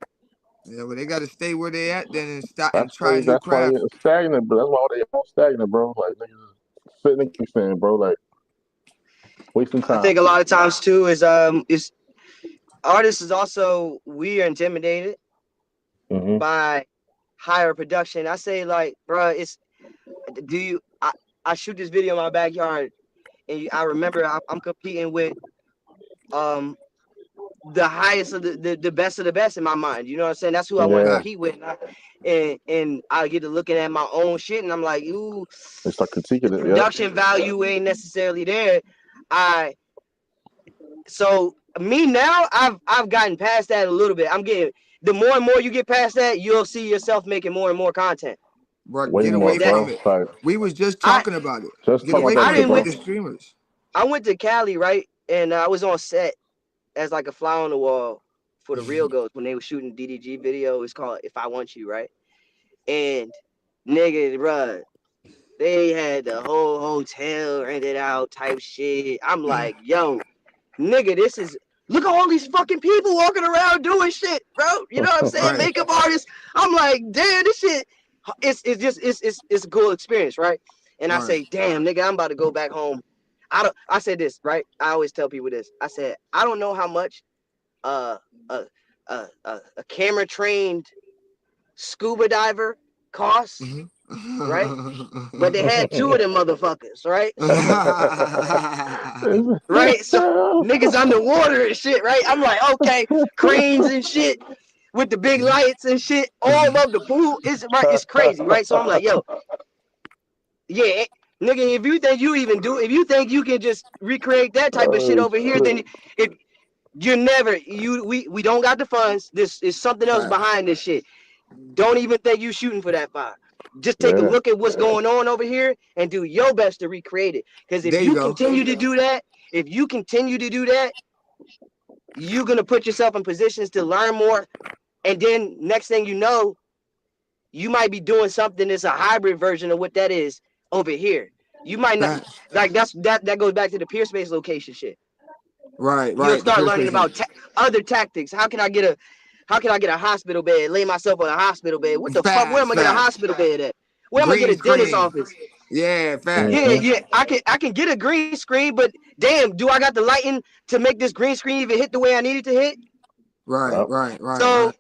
S1: Yeah, but they got to stay where they at then and stop and
S3: That's
S1: try
S3: why
S1: new craft.
S3: it's stagnant, bro. That's why they all stagnant, bro. Like niggas sitting and keep saying, bro, like wasting
S2: I
S3: time.
S2: think a lot of times too is artists is also, we are intimidated by higher production. I say, like, bro, I shoot this video in my backyard, and I remember I'm competing with the highest of the best of the best in my mind. You know what I'm saying? That's who I want to compete with. And I get to looking at my own shit, and I'm like, ooh,
S3: they start critiquing it.
S2: Production value ain't necessarily there. So me now, I've gotten past that a little bit. I'm getting, the more and more you get past that, you'll see yourself making more and more content.
S1: Bro,
S3: Way
S1: get
S3: more,
S1: away
S3: bro.
S1: from it.
S3: Like,
S1: We was just talking about it.
S3: just
S1: Get
S3: talk
S1: away
S3: about
S1: from
S3: that
S1: it
S3: shit,
S1: with
S3: bro.
S1: the streamers.
S2: I went to Cali, right? And I was on set as like a fly on the wall for the Real Ghost when they were shooting DDG video. It's called If I Want You, right? And nigga, bruh, they had the whole hotel rented out type shit. I'm like, yo, nigga, this is, look at all these fucking people walking around doing shit, bro. You know what I'm saying?
S1: Right.
S2: Makeup artists. I'm like, damn, this shit, it's a cool experience, right? And I
S1: Right.
S2: say, damn, nigga, I'm about to go back home. I said this, right? I always tell people this. I said, I don't know how much a camera trained scuba diver costs, right? But they had two of them motherfuckers, right? Right? So niggas underwater and shit, right? I'm like, okay, cranes and shit with the big lights and shit all of the pool. It's crazy, right? So I'm like, yo, yeah, nigga, if you think you can just recreate that type of shit over here, then we don't got the funds. This is something else behind this shit. Don't even think you shooting for that fire. Just take a look at what's going on over here and do your best to recreate it. Because if you continue to do that, you're gonna put yourself in positions to learn more. And then next thing you know, you might be doing something that's a hybrid version of what that is over here. You might not like that goes back to the peer space location shit.
S1: Right.
S2: You'll start learning about other tactics. How can I get a hospital bed? Lay myself on a hospital bed. What the fuck? Where am I get a hospital bed at? Where am I get a dentist office?
S1: Yeah, fact.
S2: Yeah. I can get a green screen, but damn, do I got the lighting to make this green screen even hit the way I need it to hit?
S1: Right.
S2: So,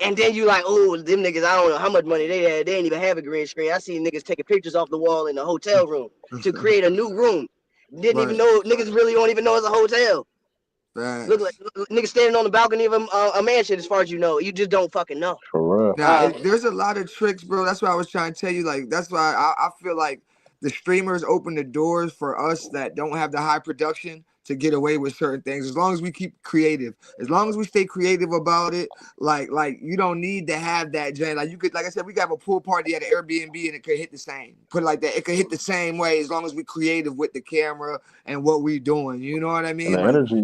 S2: and then you like, oh, them niggas, I don't know how much money they had. They didn't even have a green screen. I seen niggas taking pictures off the wall in the hotel room to create a new room. Didn't even know, niggas really don't even know it's a hotel.
S1: Right.
S2: Look like niggas standing on the balcony of a mansion, as far as you know. You just don't fucking know.
S1: Nah, there's a lot of tricks, bro. That's what I was trying to tell you. Like, that's why I feel like the streamers open the doors for us that don't have the high production to get away with certain things. As long as we keep creative, as long as we stay creative about it, like you don't need to have that, Jay. Like, you could, like I said, we could have a pool party at an Airbnb and it could hit the same. Put it like that, it could hit the same way as long as we creative with the camera and what we doing. You know what I mean?
S3: And the energy,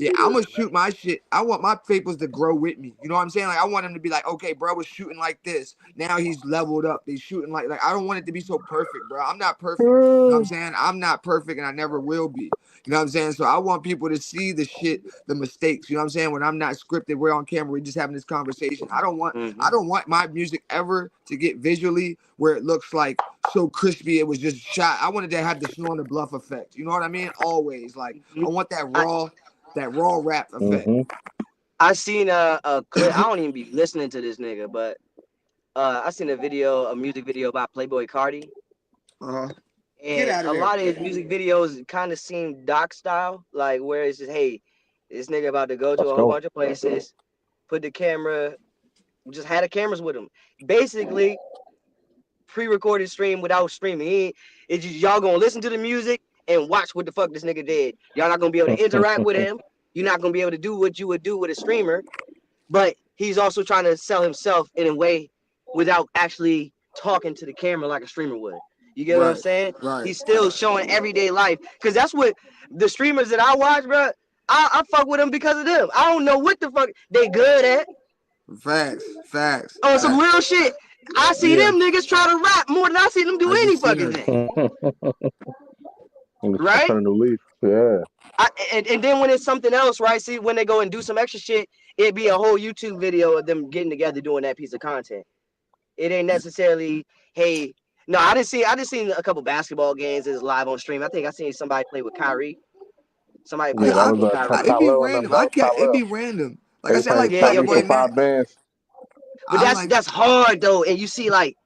S1: yeah, I'm gonna shoot my shit. I want my papers to grow with me. You know what I'm saying? Like, I want him to be like, okay, bro was shooting like this. Now he's leveled up. He's shooting like I don't want it to be so perfect, bro. I'm not perfect. You know what I'm saying? I'm not perfect and I never will be. You know what I'm saying? So I want people to see the shit, the mistakes. You know what I'm saying? When I'm not scripted, we're on camera, we're just having this conversation. I don't want my music ever to get visually where it looks like so crispy it was just shot. I wanted to have the Snow on the Bluff effect. You know what I mean? Always. Like, I want that raw rap effect.
S2: I seen a clip. I don't even be listening to this nigga, but I seen a music video about Playboi Carti. And a lot of his music videos kind of seem doc style, like where it's just, hey, this nigga about to go to a whole bunch of places, put the camera, just had the cameras with him. Basically, pre-recorded stream without streaming. It's just y'all gonna listen to the music and watch what the fuck this nigga did. Y'all not gonna be able to interact with him. You're not gonna be able to do what you would do with a streamer. But he's also trying to sell himself in a way without actually talking to the camera like a streamer would. You get what I'm saying?
S1: Right.
S2: He's still showing everyday life. Because that's what the streamers that I watch, bro, I fuck with them because of them. I don't know what the fuck they good at.
S1: Facts.
S2: On some real shit. I see
S1: Yeah.
S2: them niggas try to rap more than I see them do
S1: I
S2: any
S1: just seen
S2: fucking
S1: that.
S2: thing.
S3: And it's
S2: Right?
S3: turn a new leaf. Yeah.
S2: And then when it's something else, right? See, when they go and do some extra shit, it'd be a whole YouTube video of them getting together doing that piece of content. It ain't necessarily, hey, no, I didn't see a couple basketball games that's live on stream. I think I seen somebody play with Kyrie. Somebody
S3: Yeah,
S2: played
S3: that
S1: Yeah,
S2: with
S3: was
S2: Kyrie.
S1: it'd be
S3: Tyler and them.
S1: random.
S3: That was
S1: It'd
S3: Tyler.
S1: be random. Like
S3: They
S1: I
S3: was
S1: said, I
S3: playing
S1: like
S2: Yeah,
S1: Fat
S3: Kyrie
S2: but
S1: Boy
S3: for 5
S1: Matt.
S3: bands.
S2: but
S1: I like
S2: that's hard though. And you see, like,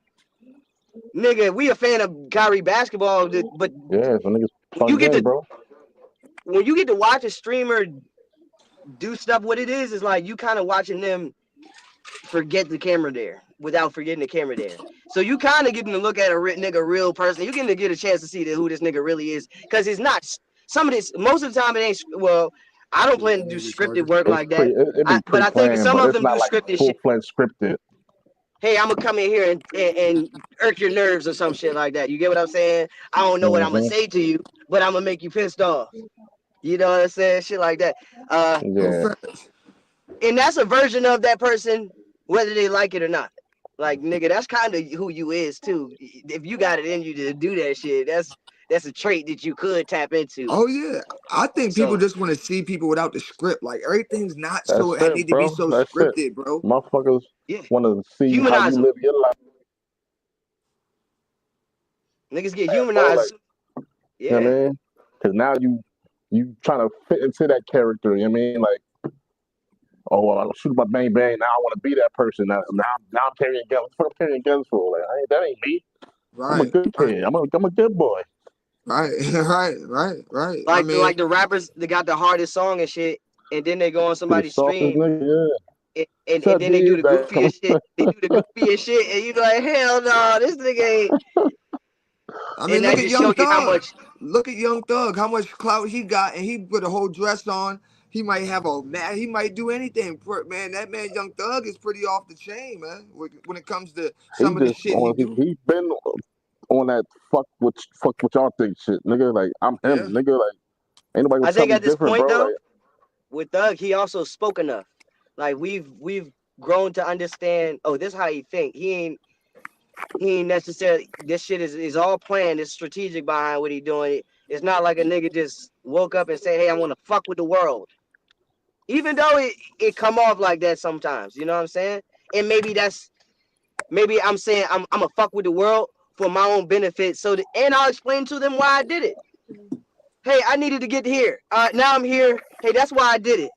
S2: nigga, we a fan of Kyrie basketball, but
S3: Yeah, so niggas
S2: when you
S3: plugged
S2: get
S3: in,
S2: to
S3: bro.
S2: watch a streamer do stuff, what it is like you kind of watching them forget the camera there without forgetting the camera there. So you kind of getting to look at a real person. You getting to get a chance to see who this nigga really is, because it's not some of this. Most of the time, it ain't. Well, I don't plan to do scripted work
S3: It's
S2: like that.
S3: it be
S2: But I think
S3: pre-planned,
S2: some
S3: but
S2: of
S3: it's
S2: them do
S3: not like
S2: scripted shit.
S3: full-fledged scripted.
S2: Hey, I'm gonna come in here and irk your nerves or some shit like that. You get what I'm saying? I don't know what I'm gonna
S3: Mm-hmm.
S2: say to you, but I'm gonna make you pissed off. You know what I'm saying? Shit like that.
S3: Yeah.
S2: And that's a version of that person, whether they like it or not. Like, nigga, that's kind of who you is too. If you got it in you to do that shit, that's a trait that you could tap into.
S1: Oh yeah, I think people
S2: So
S1: just want to see people without the script. Like everything's not
S3: That's
S1: so. It
S3: it,
S1: need to be
S3: bro.
S1: so
S3: That's it.
S1: scripted, bro.
S3: Motherfuckers
S2: yeah,
S3: want to see how
S2: humanize
S3: you
S2: them.
S3: live your life,
S2: Niggas get
S3: bro. Like,
S2: humanized.
S3: you know what I
S2: Yeah.
S3: mean? Because now you trying to fit into that character. You know what I mean? Like, oh, well, I'm shooting my bang bang. Now I want to be that person. Now I'm carrying guns. What I'm carrying guns for? Like, that ain't me. I'm a
S1: Right,
S3: good
S1: right,
S3: kid. I'm a good boy.
S1: right, right. I
S2: Like
S1: mean,
S2: the rappers that got the hardest song and shit, and then they go on
S3: Be the
S2: somebody's
S3: softest
S2: stream
S3: nigga. Yeah.
S2: and
S3: Shut
S2: then they do
S3: these
S2: the
S3: down.
S2: goofiest shit. They do the goofiest shit, and you like, hell no, this nigga ain't. And
S1: look
S2: that
S1: at
S2: just
S1: Young
S2: shows you how
S1: Thug.
S2: much.
S1: Look at Young Thug. How much clout he got, and he put a whole dress on. He might have he might do anything. Man, that man Young Thug is pretty off the chain, man. When it comes to
S3: He
S1: some of the
S3: just
S1: shit he
S3: on.
S1: do.
S3: He been on that fuck what y'all think shit, nigga. Like I'm
S1: Yeah,
S3: him, nigga. Like ain't nobody
S2: I
S3: gonna tell
S2: think
S3: me
S2: at this
S3: different,
S2: point
S3: bro.
S2: though,
S3: Like
S2: with Thug, he also spoke enough. Like we've grown to understand. Oh, this is how he think. He ain't necessarily. This shit is all planned. It's strategic behind what he doing. It's not like a nigga just woke up and said, "Hey, I want to fuck with the world." Even though it come off like that sometimes, you know what I'm saying? And maybe I'm saying I'm a fuck with the world for my own benefit. And I'll explain to them why I did it. Hey, I needed to get here. Now I'm here. Hey, that's why I did it.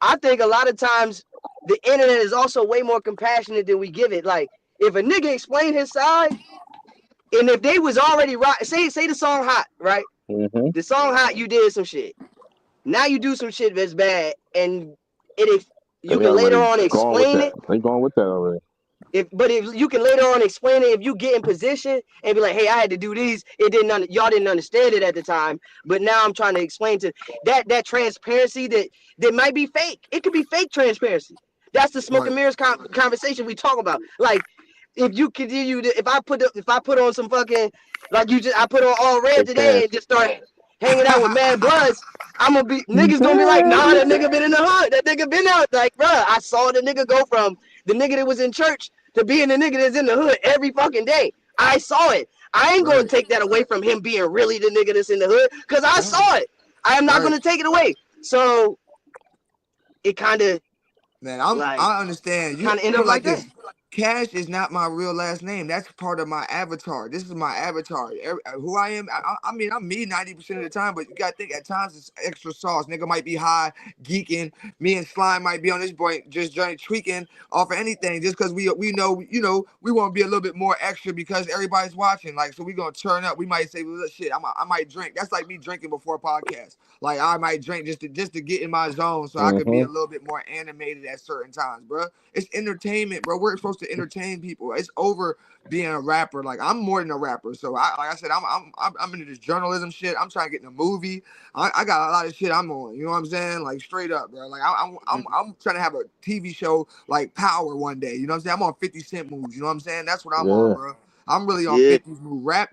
S2: I think a lot of times the internet is also way more compassionate than we give it. Like, if a nigga explained his side, and if they was already right, say the song hot, right?
S3: mm-hmm.
S2: The song hot, you did some shit. Now you do some shit that's bad, and if you
S3: They
S2: can later
S3: already
S2: on
S3: gone with
S2: explain
S3: that.
S2: it,
S3: They going with that already.
S2: if you can later on explain it, if you get in position and be like, hey, I had to do these, y'all didn't understand it at the time, but now I'm trying to explain to that transparency that might be fake. It could be fake transparency. That's the smoke
S1: right.
S2: and mirrors conversation we talk about. Like, if you continue to, if I put on some fucking, like I put on all red
S3: Fake
S2: today
S3: pants.
S2: and just start hanging out with Mad Bloods, niggas gonna be like, nah, that nigga been in the hood. That nigga been out. Like, bruh, I saw the nigga go from the nigga that was in church to being the nigga that's in the hood every fucking day. I saw it. I ain't gonna
S1: Right,
S2: take that away from him being really the nigga that's in the hood, because I
S1: right,
S2: saw it. I am not
S1: right.
S2: gonna take it away. So it kind of
S1: Man,
S2: like
S1: I understand. You
S2: end
S1: put
S2: up
S1: it
S2: like
S1: like
S2: that.
S1: this. Cash is not my real last name. That's part of my avatar. This is my avatar. Who I am. I mean, I'm me 90% of the time, but you gotta think at times it's extra sauce. Nigga might be high, geeking. Me and Slime might be on this point, just joint tweaking off of anything, just because we know, we want to be a little bit more extra because everybody's watching. Like, so we gonna turn up. We might say, well, shit, I might drink. That's like me drinking before a podcast. Like, I might drink just to get in my zone, so I could be
S3: Mm-hmm.
S1: a little bit more animated at certain times, bro. It's entertainment, bro. We're supposed to entertain people. It's over being a rapper. Like, I'm more than a rapper. So like I said, I'm into this journalism shit. I'm trying to get in a movie. I got a lot of shit I'm on. You know what I'm saying? Like, straight up, bro. Like, I'm trying to have a TV show like Power one day. You know what I'm saying? I'm on 50 Cent moves. You know what I'm saying? That's what I'm on,
S3: Yeah.
S1: bro. I'm really on
S2: Yeah.
S1: 50's move. Rap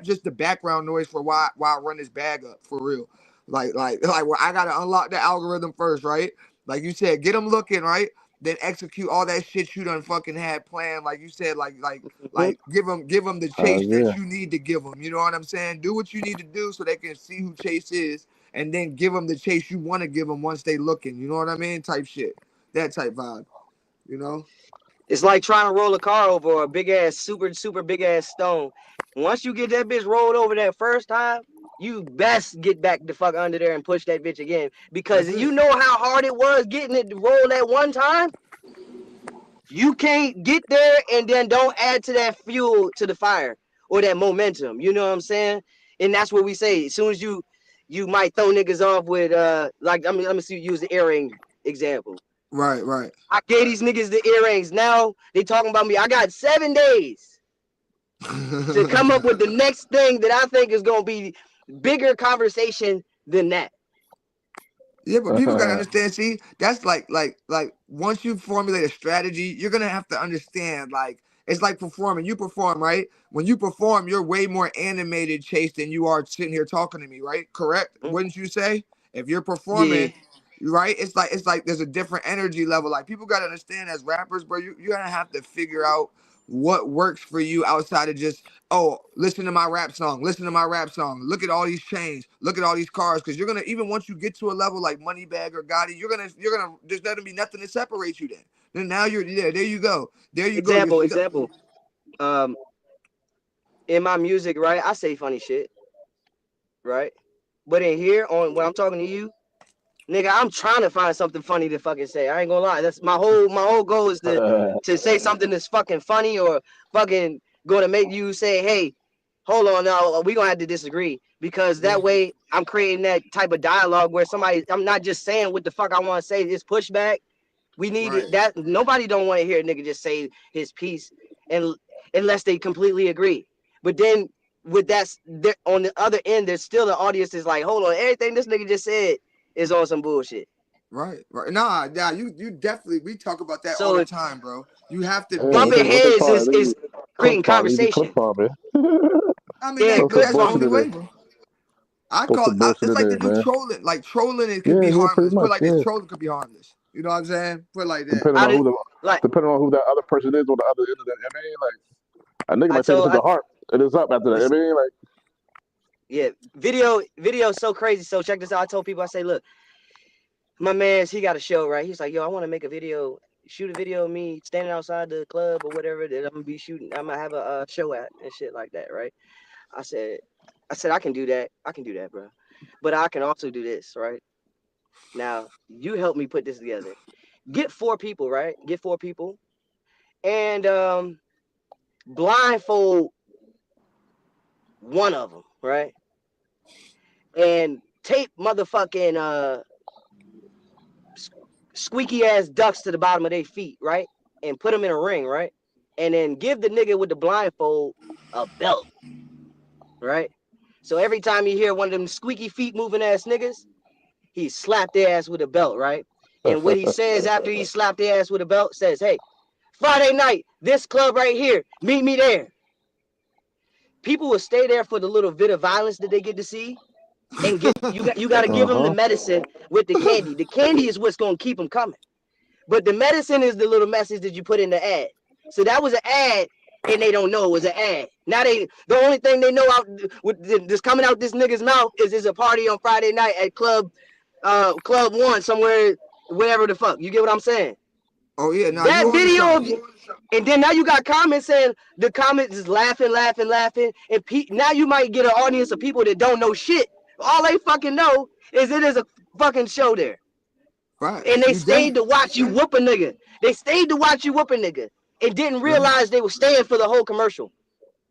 S1: just the background noise for why I run this bag up for real. Like, well, I gotta unlock the algorithm first, right? Like you said, get them looking, right? then execute all that shit you done fucking had planned. Like you said, like
S2: Mhm.
S1: give them the chase
S3: Yeah.
S1: that you need to give them. You know what I'm saying? Do what you need to do so they can see who Chase is, and then give them the chase you want to give them once they looking. You know what I mean? Type shit. That type vibe. You know?
S2: It's like trying to roll a car over a big ass, super big ass stone. Once you get that bitch rolled over that first time, you best get back the fuck under there and push that bitch again. Because
S1: That's
S2: you
S1: it.
S2: know how hard it was getting it to roll that one time? You can't get there and then don't add to that fuel to the fire or that momentum. You know what I'm saying? And that's what we say. As soon as you might throw niggas off with like I'm gonna use the earring example.
S1: Right.
S2: I gave these niggas the earrings. Now they talking about me. I got 7 days to come up with the next thing that I think is gonna be bigger conversation than that.
S1: Yeah, but people gotta understand. See, that's like once you formulate a strategy, you're gonna have to understand. Like it's like performing. You perform, right? When you perform, you're way more animated, Chase, than you are sitting here talking to me, right? Correct? Wouldn't you say? If you're
S2: Yeah,
S1: performing, right? It's like there's a different energy level. Like people gotta understand as rappers, bro. You're gonna have to figure out what works for you outside of just listen to my rap song, look at all these chains, look at all these cars, because you're gonna, even once you get to a level like Moneybag or Gotti, you're gonna there's not gonna be nothing to separate you then now you're there you go you're stuck.
S2: example. Um, in my music, right? I say funny shit, right? But in here, on when I'm talking to you, nigga, I'm trying to find something funny to fucking say. I ain't gonna lie. That's my whole goal is to say something that's fucking funny or fucking gonna make you say, hey, hold on now, we gonna have to disagree. Because that way I'm creating that type of dialogue where I'm not just saying what the fuck I want to say, it's pushback. We need
S1: Right,
S2: it. That nobody don't want to hear a nigga just say his piece and unless they completely agree. But then with that, on the other end, there's still the audience is like, hold on, everything this nigga just said is on some bullshit.
S1: right. Nah, you definitely, we talk about that all
S2: So
S1: the
S2: if
S1: time, bro. You have to
S3: Yeah,
S1: be
S2: bumping
S3: what they
S2: heads
S3: call it?
S2: is
S3: Clip
S2: creating
S3: farm, easy clip
S2: conversation.
S3: farm, man.
S1: I mean
S2: Yeah,
S1: that
S3: Throw
S1: but
S3: some
S2: clip
S1: that's the
S2: farm.
S3: bullshit
S1: only
S3: in
S1: way,
S3: there.
S1: bro. I
S3: Throw
S1: call
S3: some bullshit
S1: it's
S3: in
S1: like the
S3: there,
S1: new
S3: man.
S1: trolling. Like trolling, it could be
S3: Yeah,
S1: harmless.
S3: pretty
S1: Put it
S3: much.
S1: like this,
S3: Yeah,
S1: trolling could be harmless. You know what I'm saying? Put it like that.
S3: depending
S2: I
S3: on
S2: did
S3: who
S2: like
S3: that other person is on the other end of that. I mean, like a nigga
S2: I
S3: might take it
S2: told
S3: to the heart. It is up after that. I
S2: this
S3: mean, like
S2: yeah, video is so crazy. So check this out. I told people, I say, look, my man's he got a show, right? He's like, yo, I want to make a video, shoot a video of me standing outside the club or whatever that I'm gonna be shooting. I'm gonna have a show at and shit like that, right? I said, I can do that. I can do that, bro. But I can also do this, right? Now you help me put this together. Get 4 people, right? Get 4 people and blindfold one of them, right? And tape motherfucking squeaky ass ducks to the bottom of their feet, right? And put them in a ring, right? And then give the nigga with the blindfold a belt, right? So every time you hear one of them squeaky feet moving ass niggas, he slapped their ass with a belt, right? And what he says after he slapped their ass with a belt says, hey, Friday night, this club right here, meet me there. People will stay there for the little bit of violence that they get to see, and you got to give them the medicine with the candy. The candy is what's gonna keep them coming. But the medicine is the little message that you put in the ad. So that was an ad, and they don't know it was an ad. Now the only thing they know out with this coming out this nigga's mouth is a party on Friday night at Club 1 somewhere, whatever the fuck. You get what I'm saying?
S1: Oh yeah, now
S2: That
S1: you on to
S2: video,
S1: something.
S2: and then now you got comments saying the comments is laughing, and now you might get an audience of people that don't know shit. All they fucking know is it is a fucking show there. And
S1: Facts.
S2: they
S1: You def
S2: stayed to watch you whoop a nigga. They stayed to watch you whoop a nigga and didn't realize they were staying for the whole commercial.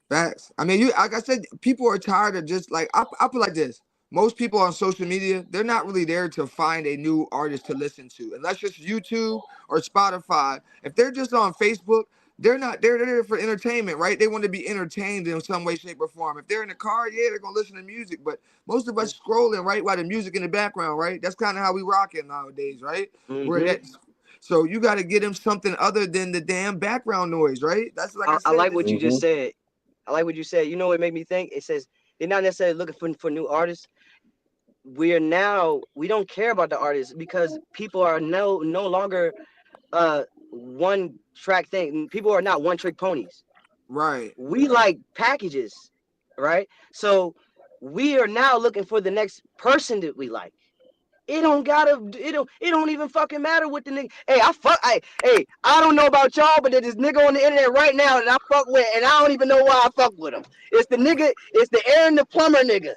S1: Facts. I mean, you like I said, people are tired of just like I put like this. Most people on social media, they're not really there to find a new artist to listen to, unless it's YouTube or Spotify. If they're just on Facebook, they're not. They're there for entertainment, right? They want to be entertained in some way, shape, or form. If they're in the car, yeah, they're gonna listen to music. But most of us scrolling right while the music in the background, right? That's kind of how we rock it nowadays, right? We're
S2: Mm-hmm.
S1: that. So you got to get them something other than the damn background noise, right? That's like I
S2: I
S1: said.
S2: like what you just said. I like what you said. You know what made me think? It says they're not necessarily looking for new artists. We don't care about the artists because people are no longer one track thing. People are not one trick ponies.
S1: Right.
S2: We like packages, right? So we are now looking for the next person that we like. It don't even fucking matter what the nigga. Hey, I don't know about y'all, but there's this nigga on the internet right now that I fuck with, and I don't even know why I fuck with him. It's the Aaron the plumber nigga.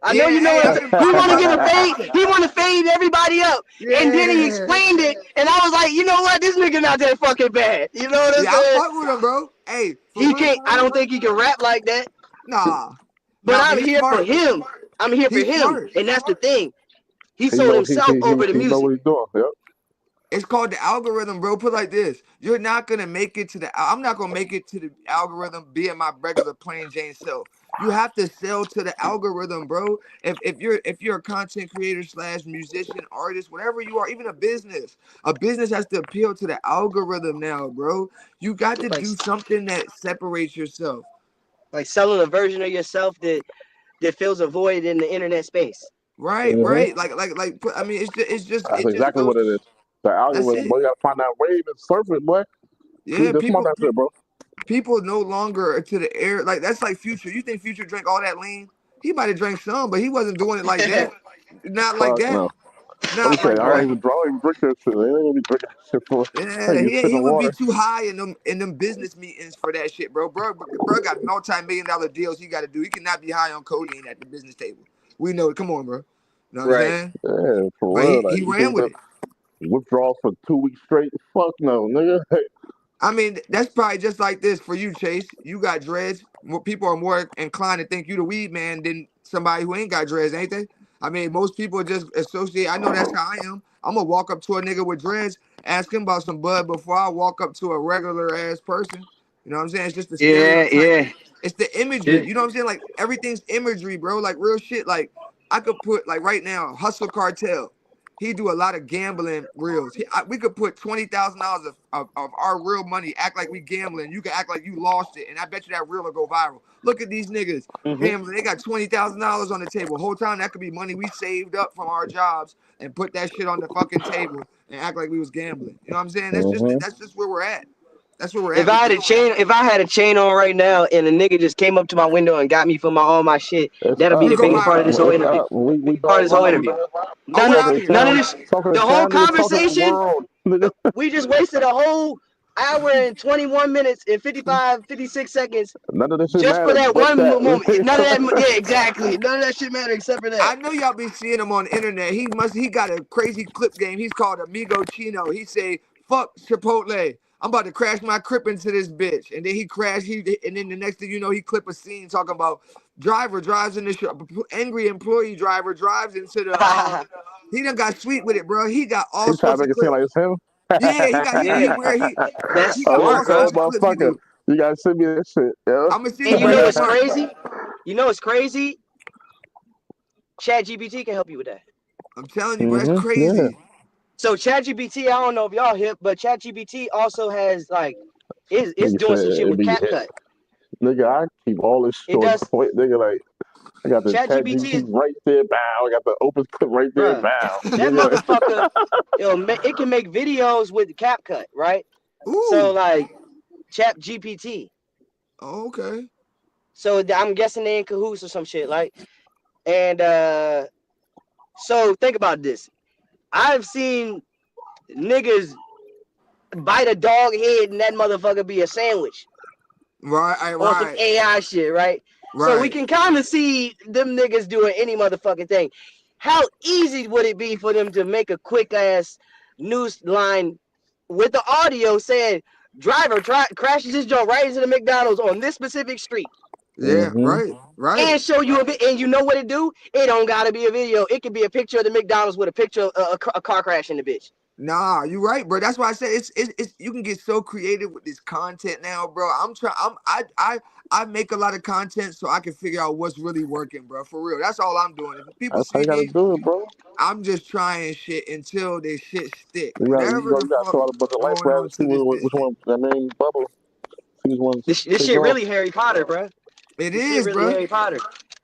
S2: I know you know what I'm saying. He want to get a fade. He want to fade everybody up.
S1: Yeah.
S2: And then he explained it, and I was like, you know what? This nigga not that fucking bad. You know what I'm
S1: Yeah,
S2: saying?
S1: I fuck with him, bro. Hey,
S2: He can't. I don't think he can rap like that.
S1: Nah.
S2: But
S1: Nah,
S2: I'm
S1: he's
S2: here for
S1: smart.
S2: him. I'm here for
S1: He's
S2: him,
S1: smart.
S2: and that's the thing. He
S3: He
S2: sold
S3: know,
S2: himself over the
S3: he know
S2: music.
S3: what he's doing. Yep.
S1: It's called the algorithm, bro. Put it like this: you're not gonna make it to the. I'm not gonna make it to the algorithm being my regular plain Jane self. You have to sell to the algorithm, bro. If you're a content creator / musician, artist, whatever you are, even a business has to appeal to the algorithm now, bro. You got to
S2: Like-
S1: do something that separates yourself.
S2: Like selling a version of yourself that fills a void in the internet space.
S1: Right,
S3: Mhm.
S1: right. I mean, it's just
S3: That's
S1: it just
S3: exactly
S1: goes,
S3: what it is. The algorithm,
S1: it.
S3: boy. You gotta find that wave and surf it, boy.
S1: Yeah,
S3: That's my method, bro.
S1: people no longer are to the air. Like that's like Future. You think Future drank all that lean? He might have drank some, but he wasn't doing it like that. Not like
S3: Fuck
S1: that.
S3: no.
S1: Not
S3: Okay,
S1: like
S3: I don't
S1: that.
S3: even draw, even drink that shit. They ain't gonna be drinking that shit for.
S1: Yeah,
S3: Hey, you spit
S1: he
S3: in
S1: would be
S3: water.
S1: too high in them business meetings for that shit, bro. Bro got multi-million-dollar deals he got to do. He cannot be high on codeine at the business table. We know it. Come on, bro. You know what I'm
S2: Right.
S1: saying?
S3: Yeah, for
S1: But
S3: real. Like,
S1: he
S3: you
S1: ran
S3: think
S1: with
S3: that
S1: it.
S3: withdrawals for 2 weeks straight? Fuck no, nigga.
S1: I mean, that's probably just like this for you, Chase. You got dreads. People are more inclined to think you the weed man than somebody who ain't got dreads, ain't they? I mean, most people just associate. I know that's how I am. I'm gonna walk up to a nigga with dreads, ask him about some bud before I walk up to a regular ass person. You know what I'm saying? It's just the stereotype.
S2: Yeah.
S1: It's the imagery. You know what I'm saying? Like everything's imagery, bro. Like real shit. Like I could put like right now, Hustle Cartel. He do a lot of gambling reels. We could put $20,000 of our real money, act like we gambling. You can act like you lost it, and I bet you that reel will go viral. Look at these niggas gambling. They got $20,000 on the table. Whole time that could be money we saved up from our jobs and put that shit on the fucking table and act like we was gambling. You know what I'm saying? That's just where we're at. That's where we're at.
S2: If I had a chain on right now and a nigga just came up to my window and got me for all my shit, that'll be the
S1: go
S2: biggest part of this whole interview.
S3: We
S2: Part of this whole interview. None of this.
S3: Talking
S2: The
S3: to
S2: whole
S3: town, nigga, talking to the
S2: conversation.
S3: world, nigga.
S2: We just wasted a whole hour and 21 minutes and 56 seconds
S3: None of this shit
S2: just for
S3: matters
S2: that
S3: but
S2: one
S3: that.
S2: moment. None of that. Yeah, exactly. None of that shit matter except for
S1: I
S2: that.
S1: know y'all be seeing him on the internet. He got a crazy clip game. He's called Amigo Chino. He say, fuck Chipotle. I'm about to crash my crib into this bitch. And then he crashed. And then the next thing you know, he clip a scene talking about driver drives in the angry employee driver drives into the he done got sweet with it, bro. He got all
S3: He trying
S1: sorts
S3: to
S1: of
S3: make it seem
S1: clips.
S3: like it's him.
S1: Yeah, he got
S2: That's
S1: he got all
S2: smart, bro.
S1: sorts of clips he
S3: Motherfucker,
S1: do.
S3: you gotta send me that shit, yo.
S1: I'm gonna see
S2: And you know what's
S1: smart.
S2: crazy? You know what's crazy? ChatGPT can help you with that.
S1: I'm telling you, bro, that's crazy.
S3: Yeah.
S2: So ChatGPT, I don't know if y'all hip, but ChatGPT also has like it's
S3: Nigga
S2: doing
S3: said
S2: some shit
S3: it
S2: with
S3: be
S2: CapCut.
S3: Nigga, I keep all this
S2: It
S3: shit on
S2: does.
S3: point, nigga. Like, I got the
S2: ChatGPT
S3: ChatGPT right there, bow. I got the open clip right there,
S2: Bruh,
S3: bow.
S2: that motherfucker, it can make videos with CapCut, right?
S1: Ooh.
S2: So like ChatGPT.
S1: Oh, okay.
S2: So I'm guessing they in cahoots or some shit, like. And so think about this. I've seen niggas bite a dog head and that motherfucker be a sandwich.
S1: Right.
S2: On some AI shit, right? So we can kind of see them niggas doing any motherfucking thing. How easy would it be for them to make a quick ass news line with the audio saying driver crashes his joint right into the McDonald's on this specific street?
S1: Yeah, right.
S2: And show you a bit, and you know what it do? It don't gotta be a video. It could be a picture of the McDonald's with a picture of a car crash in the bitch.
S1: Nah, you right, bro. That's why I said it's you can get so creative with this content now, bro. I make a lot of content so I can figure out what's really working, bro. For real. That's all I'm doing. If people
S3: That's how
S1: see
S3: you gotta
S1: me,
S3: do it, bro.
S1: I'm just trying shit until this shit stick.
S3: You gotta
S1: Whatever the fuck
S3: throw out a bunch of life
S1: going on
S3: rabbits,
S1: to
S3: see
S1: this
S3: which
S1: bitch.
S3: one, bubble. See which one's
S2: This shit really Harry Potter, bro.
S1: It
S2: This
S1: is,
S2: shit really
S1: bro.
S2: Harry Potter.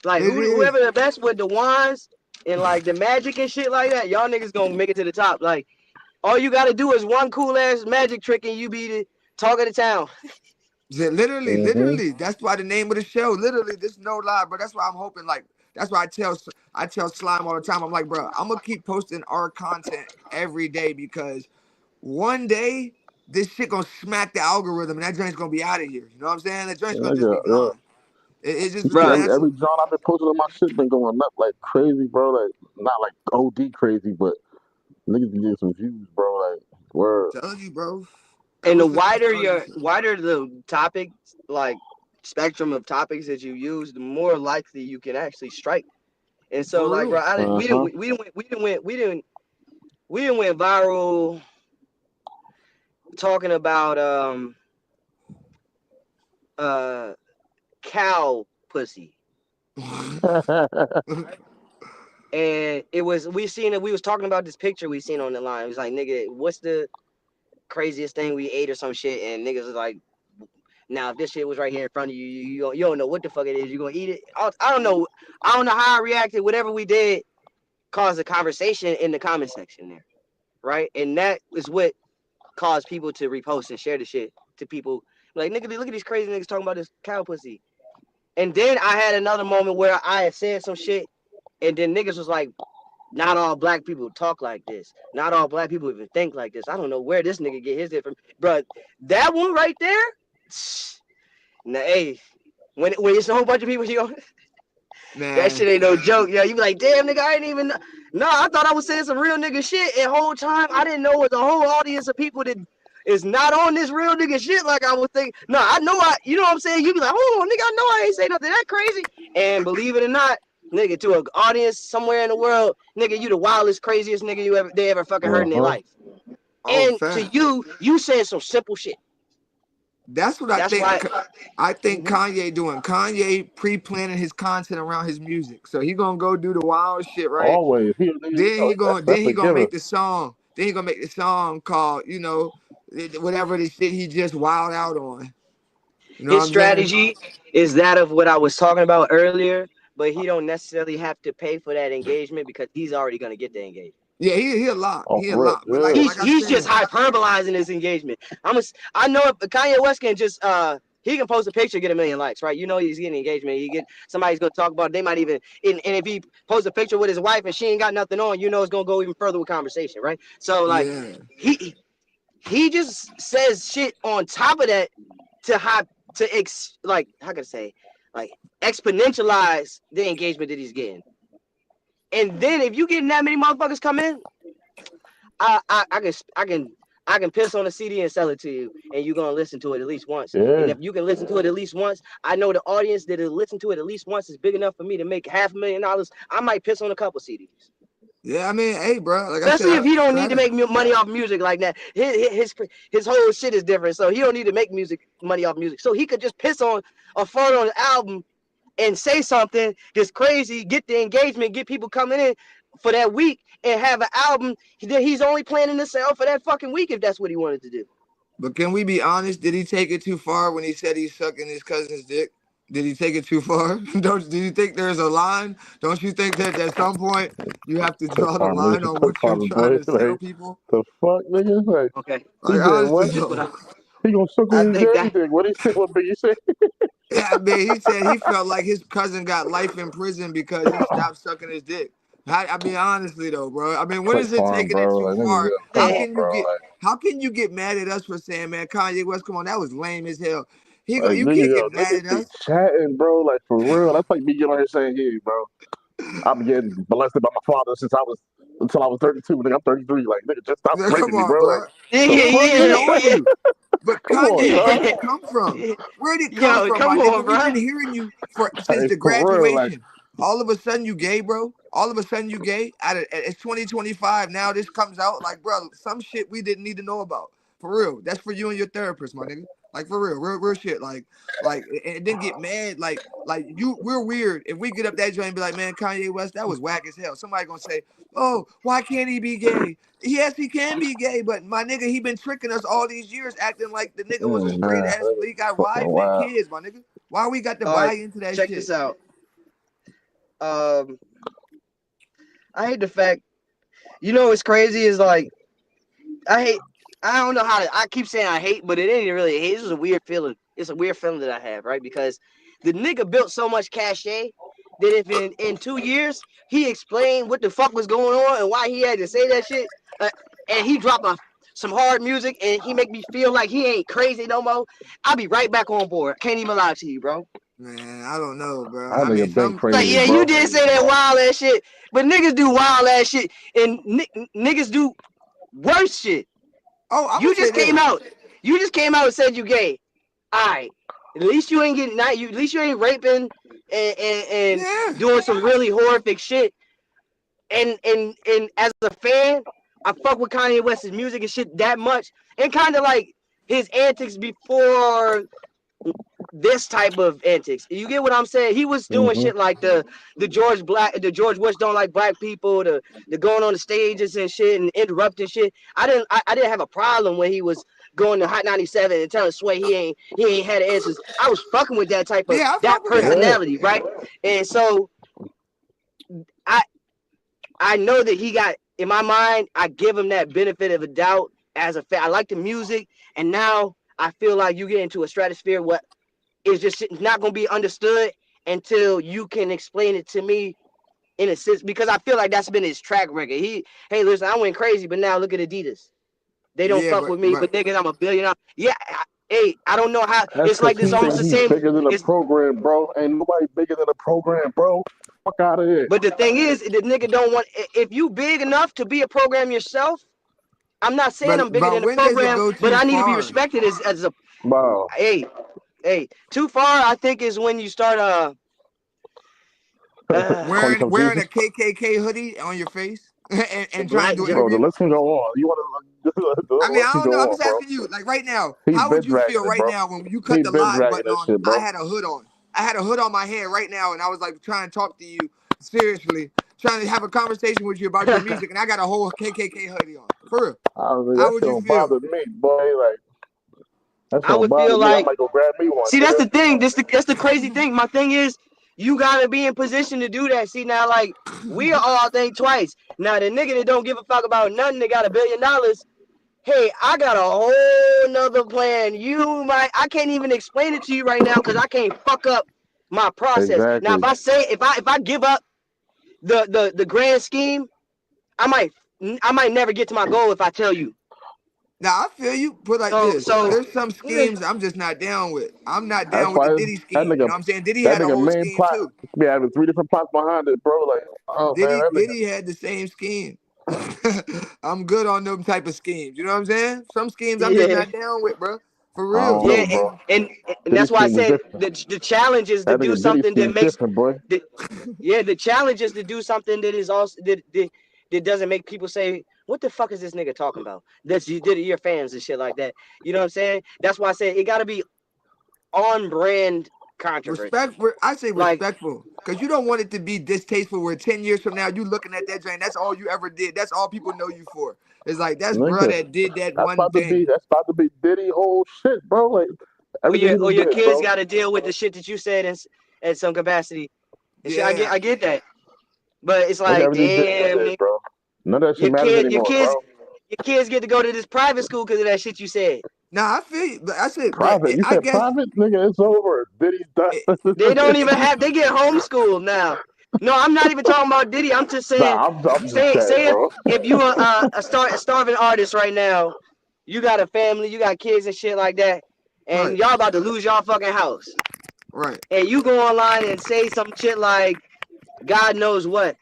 S2: Like
S1: It
S2: whoever the best with the wands and like the magic and shit like that, y'all niggas gonna make it to the top. Like All you gotta do is one cool ass magic trick, and you be the talk of the town.
S1: Literally,
S3: Mm-hmm.
S1: literally. That's why the name of the show. Literally, this is no lie, bro. That's why I'm hoping. Like, that's why I tell Slime all the time. I'm like, bro, I'm gonna keep posting our content every day because one day this shit gonna smack the algorithm and that joint's gonna be out of here. You know what I'm saying? That joint's gonna just
S3: Nigga,
S1: be
S3: yeah.
S1: gone. It's just
S3: You see,
S2: Bruh,
S1: natural.
S3: every John I've been posting on my shit been going up like crazy, bro. Like not like OD crazy, but niggas can get some views, bro. Like word.
S1: Telling you, bro.
S2: and
S1: Ever since I started this shit.
S2: wider the topic, like spectrum of topics that you use, the more likely you can actually strike. And so,
S1: For
S2: like, bro,
S1: real.
S3: Uh-huh.
S2: we didn't went viral talking about cow pussy. And it was we was talking about this picture we seen on the line. It was like, nigga, what's the craziest thing we ate or some shit? And niggas was like, now if this shit was right here in front of you, you don't know what the fuck it is. You gonna eat it? I don't know. I don't know how I reacted. Whatever we did caused a conversation in the comment section there, right? And that is what caused people to repost and share the shit to people. Like, nigga, look at these crazy niggas talking about this cow pussy. And then I had another moment where I had said some shit, and then niggas was like, not all black people talk like this. Not all black people even think like this. I don't know where this nigga get his shit from. Bro, that one right there, now, hey, when it's a whole bunch of people, you go, that
S1: Man.
S2: shit ain't no joke, yo. You be like, damn, nigga, I ain't even know. No, I thought I was saying some real nigga shit, and whole time I didn't know it was a whole audience of people that is not on this real nigga shit like I would think. No, I know you know what I'm saying? You be like, hold on, nigga, I know I ain't say nothing that crazy. And believe it or not, nigga, to an audience somewhere in the world, nigga, you the wildest, craziest nigga they ever fucking heard in their
S3: Uh-huh.
S2: life.
S1: Oh,
S2: And to
S1: fam.
S2: you said some simple shit.
S1: That's what I
S2: That's
S1: think.
S2: why.
S1: I think
S2: Mhm.
S1: Kanye doing. Kanye pre-planning his content around his music. So he gonna go do the wild shit, right?
S3: Always. That's
S1: Then
S3: a
S1: he gonna
S3: given.
S1: make the song. Then he gonna make the song called, whatever the shit he just wild out on. You know what
S2: His
S1: I'm saying?
S2: strategy is that of what I was talking about earlier, but he don't necessarily have to pay for that engagement because he's already gonna get the engagement.
S1: Yeah, he a lot.
S3: Oh,
S1: He a
S3: for real.
S1: lot. But like
S3: Yeah.
S1: like I
S2: He's just
S1: said,
S2: hyperbolizing his engagement. I know if Kanye West can just he can post a picture, get 1 million likes, right? You know he's getting engagement. He get somebody's gonna talk about it. They might even and if he posts a picture with his wife and she ain't got nothing on, you know it's gonna go even further with conversation, right? So like
S1: yeah.
S2: he just says shit on top of that to like how can I say like exponentialize the engagement that he's getting. And then if you getting that many motherfuckers come in, I can piss on a CD and sell it to you, and you're gonna listen to it at least once. And
S3: Yeah.
S2: if you can listen to it at least once, I know the audience that'll listen to it at least once is big enough for me to make $500,000. I might piss on a couple CDs.
S1: Yeah, I mean, hey, bro. Like I said,
S2: Especially if he don't need to
S1: strategy.
S2: make money off music like that. His whole shit is different, so he don't need to make money off music. So he could just piss on a photo on the album and say something that's crazy, get the engagement, get people coming in for that week, and have an album that he's only planning to sell for that fucking week if that's what he wanted to do.
S1: But can we be honest? Did he take it too far when he said he's sucking his cousin's dick? Did he take it too far? Do you think there's a line? Don't you think that at some point you have to
S3: That's
S1: draw the
S3: our
S1: line
S3: music.
S1: on
S3: That's
S1: what you're
S3: our
S1: trying
S3: boy.
S1: to tell
S3: Like
S1: people?
S3: the fuck, nigga. Like
S2: Okay,
S3: he
S1: Like
S3: said
S1: honestly
S3: what?
S2: that's what
S1: though.
S3: He gonna suck
S2: I
S3: on his
S2: think
S3: daddy
S2: that.
S3: dick. What he said? What Biggie said?
S1: Yeah, I mean, he said he felt like his cousin got life in prison because he stopped sucking his dick. I mean, honestly though, bro. I mean, when
S3: Click
S1: is it
S3: farm,
S1: taking it
S3: bro.
S1: too
S3: Like nigga,
S1: far?
S3: yeah, come
S1: How
S2: Hey,
S3: on,
S1: can you
S3: bro.
S1: get how can you get mad at us for saying, man, Kanye West, come on, that was lame as hell.
S3: Like
S1: You
S3: nigga,
S1: can't
S3: yo,
S1: get mad
S3: niggas
S1: at
S3: be
S1: us.
S3: chatting, bro. Like for real. That's like me getting on here saying, "Yeah, bro, I'm getting molested by my father until I was 32. Nigga, I'm 33. Like nigga, just stop
S1: Come
S3: raping me,
S1: on,
S3: bro. Like
S1: bro.
S2: yeah,
S3: the
S1: Yeah,
S3: fuck,
S1: we
S3: nigga.
S1: on
S2: yeah,
S3: Like,
S1: you. But
S3: come on,
S1: Kanye, where did
S3: son.
S1: it come from?
S2: yeah.
S1: Where did it come
S2: Yo,
S1: from, my
S2: come
S1: nigga?
S2: on,
S1: We've
S2: bro.
S1: been hearing you since
S3: Like
S1: the
S3: for real. Like
S1: graduation. All of a sudden you gay, bro. All of a sudden you gay. It's 2025 now. This comes out like, bro, some shit we didn't need to know about. For real. That's for you and your therapist, my nigga. Like for real shit. And then get mad. We're weird. If we get up that joint and be like, man, Kanye West, that was whack as hell. Somebody gonna say, oh, why can't he be gay? Yes, he can be gay, but my nigga, he been tricking us all these years, acting like the nigga was a straight
S3: man,
S1: ass. He got
S3: fucking
S1: wife and
S3: wow.
S1: kids, my nigga. Why we got to
S2: All
S1: buy
S2: right,
S1: into that
S2: check
S1: shit?
S2: this out. I hate the fact. You know what's crazy is like I don't know how to. I keep saying I hate, but it ain't really hate. This is a weird feeling. It's a weird feeling that I have, right? Because the nigga built so much cachet that if in 2 years he explained what the fuck was going on and why he had to say that shit, and he dropped some hard music and he make me feel like he ain't crazy no more, I'll be right back on board. Can't even lie to you, bro.
S1: Man, I don't know, bro.
S3: I think
S1: mean,
S3: it's been
S2: Like,
S3: crazy,
S2: yeah,
S3: bro.
S2: you did say that wild ass shit, but niggas do wild ass shit and niggas do worse shit.
S1: Oh, I'm
S2: You
S1: gonna say
S2: just came
S1: this.
S2: out. You just came out and said you gay. All right. At least you ain't getting at least you ain't raping and
S1: Yeah.
S2: doing some really horrific shit. And as a fan, I fuck with Kanye West's music and shit that much, and kind of like his antics before this type of antics. You get what I'm saying? He was doing
S3: Mhm.
S2: shit like the George Bush don't like black people, the going on the stages and shit and interrupting shit. I didn't have a problem when he was going to Hot 97 and telling Sway he ain't had the answers. I was fucking with that type of
S1: Yeah, I
S2: that
S1: fuck with that.
S2: personality, right? And so I know that he got, in my mind, I give him that benefit of a doubt as a fan. I like the music, and now I feel like you get into a stratosphere what is just not going to be understood until you can explain it to me in a sense, because I feel like that's been his track record. Hey, listen, I went crazy, but now look at Adidas. They don't
S1: Yeah,
S2: fuck with me, but niggas, I'm a billionaire. Yeah, I don't know how.
S3: That's
S2: It's like
S3: because
S2: this
S3: he
S2: almost
S3: think
S2: the
S3: he's
S2: same.
S3: bigger than the program, bro. Ain't nobody bigger than the program, bro. Fuck out of here.
S2: But the thing is, the nigga don't want. If you big enough to be a program yourself, I'm not saying I'm bigger
S1: but
S2: than the
S1: when does it
S2: program,
S1: go
S2: but
S1: too
S2: I need to be
S1: far?
S2: respected as a.
S3: Wow.
S2: Hey, too far. I think is when you start
S1: Wearing
S3: 20
S1: wearing a
S3: Jesus.
S1: KKK hoodie on your face and trying to do an
S3: Bro, the
S1: interview?
S3: list can go on. You want to the
S1: I mean,
S3: list
S1: I
S3: can
S1: don't
S3: go
S1: know. I'm
S3: on,
S1: just
S3: bro.
S1: asking you, like right now,
S3: He
S1: how
S3: been
S1: would you
S3: dragging
S1: feel
S3: it,
S1: right
S3: bro.
S1: now when you
S3: He
S1: cut the
S3: been
S1: live
S3: dragging
S1: button
S3: that
S1: on?
S3: shit,
S1: I
S3: bro.
S1: had a hood on. I had a hood on my head right now, and I was like trying to talk to you seriously, trying to have a conversation with you about your music, and I got a whole KKK hoodie on. For real.
S3: I was like,
S1: How
S3: that
S1: would
S3: shit
S1: you
S3: don't
S1: feel?
S3: bother me, boy. Like, that shit
S2: I
S3: don't
S2: would
S3: bother
S2: feel
S3: me. I
S2: like.
S3: might go grab me one,
S2: See, that's
S3: nigga.
S2: the thing. That's the crazy thing. My thing is, you gotta be in position to do that. See, now, like, we are all think twice. Now, the nigga that don't give a fuck about nothing, that got $1 billion. Hey, I got a whole nother plan. I can't even explain it to you right now because I can't fuck up my process. Now,
S3: Exactly.
S2: if I give up the grand scheme, I might never get to my goal if I tell you.
S1: Now I feel you. Put like
S2: So
S1: this:
S2: so
S1: there's some schemes I'm just not down with. I'm not
S3: That's
S1: down with
S3: why
S1: the Diddy
S3: that
S1: scheme. You
S3: nigga,
S1: know what I'm saying? Diddy
S3: that
S1: had a
S3: nigga
S1: whole
S3: main
S1: scheme
S3: plot
S1: too.
S3: be having 3 different plots behind it, bro. Like, oh man, that nigga.
S1: Diddy had the same scheme. I'm good on them type of schemes. You know what I'm saying? Some schemes I'm just
S2: yeah.
S1: not down with, bro. For
S3: I
S1: real.
S3: don't
S2: Yeah,
S3: know, bro.
S2: and
S3: Diddy
S2: that's why I
S3: scheme is
S2: said
S3: different.
S2: the challenge is to
S3: That
S2: do
S3: nigga Diddy
S2: something
S3: scheme
S2: that
S3: is
S2: makes
S3: different, boy.
S2: the challenge is to do something that is also that doesn't make people say, what the fuck is this nigga talking about? That's you did it your fans and shit like that. You know what I'm saying? That's why I said it gotta be on brand controversy.
S1: I say
S2: Like,
S1: respectful, because you don't want it to be distasteful. Where 10 years from now you looking at that joint, that's all you ever did. That's all people know you for. It's like that's bruh
S3: Nigga,
S1: that did that one thing.
S3: that's about to be Diddy whole shit, bro. Like, everything he
S2: or
S3: done
S2: your
S3: did,
S2: kids
S3: bro.
S2: gotta deal with the shit that you said in some capacity. And shit,
S1: Yeah,
S2: I get that. But it's
S3: Look at
S2: like,
S3: everything Diddy
S2: damn,
S3: did,
S2: nigga,
S3: bro. None of that shit
S2: your
S3: matters
S2: kid, your
S3: anymore,
S2: kids,
S3: bro.
S2: your kids get to go to this private school because of that shit you said.
S1: nah, I feel you. But I said, but
S3: Private. You
S1: I
S3: said
S1: guess
S3: private? Nigga, it's over. Diddy's done.
S1: it,
S2: They don't even have. They get homeschooled now. No, I'm not even talking about Diddy. I'm just saying.
S3: Nah, I'm just saying,
S2: Say
S3: bro.
S2: if you are a starving artist right now, you got a family, you got kids and shit like that, and
S1: right,
S2: y'all about to lose y'all fucking house,
S1: right.
S2: and you go online and say some shit like God knows what,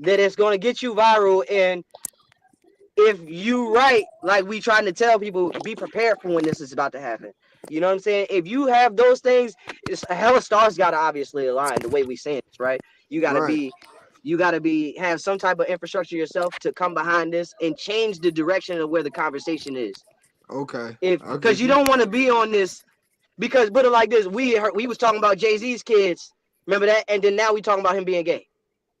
S2: that it's gonna get you viral. And if you right, like we trying to tell people, be prepared for when this is about to happen. You know what I'm saying? If you have those things, it's a hella stars gotta obviously align the way we saying this, right? You gotta
S1: Right.
S2: be have some type of infrastructure yourself to come behind this and change the direction of where the conversation is.
S1: Okay.
S2: If
S1: I
S2: because
S1: get
S2: you
S1: you.
S2: don't want to be on this, because put it like this, we was talking about Jay-Z's kids, remember that? And then now we talking about him being gay.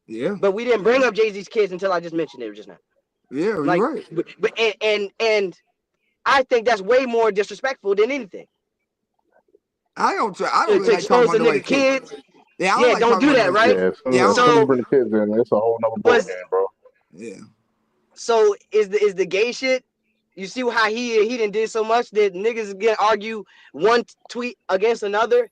S1: Yeah.
S2: But we didn't bring up Jay-Z's kids until I just mentioned it just now.
S1: Yeah,
S2: Like,
S1: you're right.
S2: but and I think that's way more disrespectful than anything.
S1: I don't
S2: To
S1: really like talking
S2: expose
S1: about
S2: the
S1: nobody's
S2: nigga
S1: kids.
S2: kids.
S1: Yeah, I don't
S2: Yeah,
S1: like
S2: don't
S1: talking
S2: do
S1: about
S2: that,
S1: nobody's
S2: right?
S1: kids.
S3: Yeah,
S1: Yeah, I
S3: as
S1: don't
S3: soon as
S1: like
S3: you
S2: So
S3: bring the kids in, it's a whole nother ball
S2: was
S3: game, bro.
S1: yeah.
S2: so is the gay shit, You see how he done did so much that niggas get argue one tweet against another.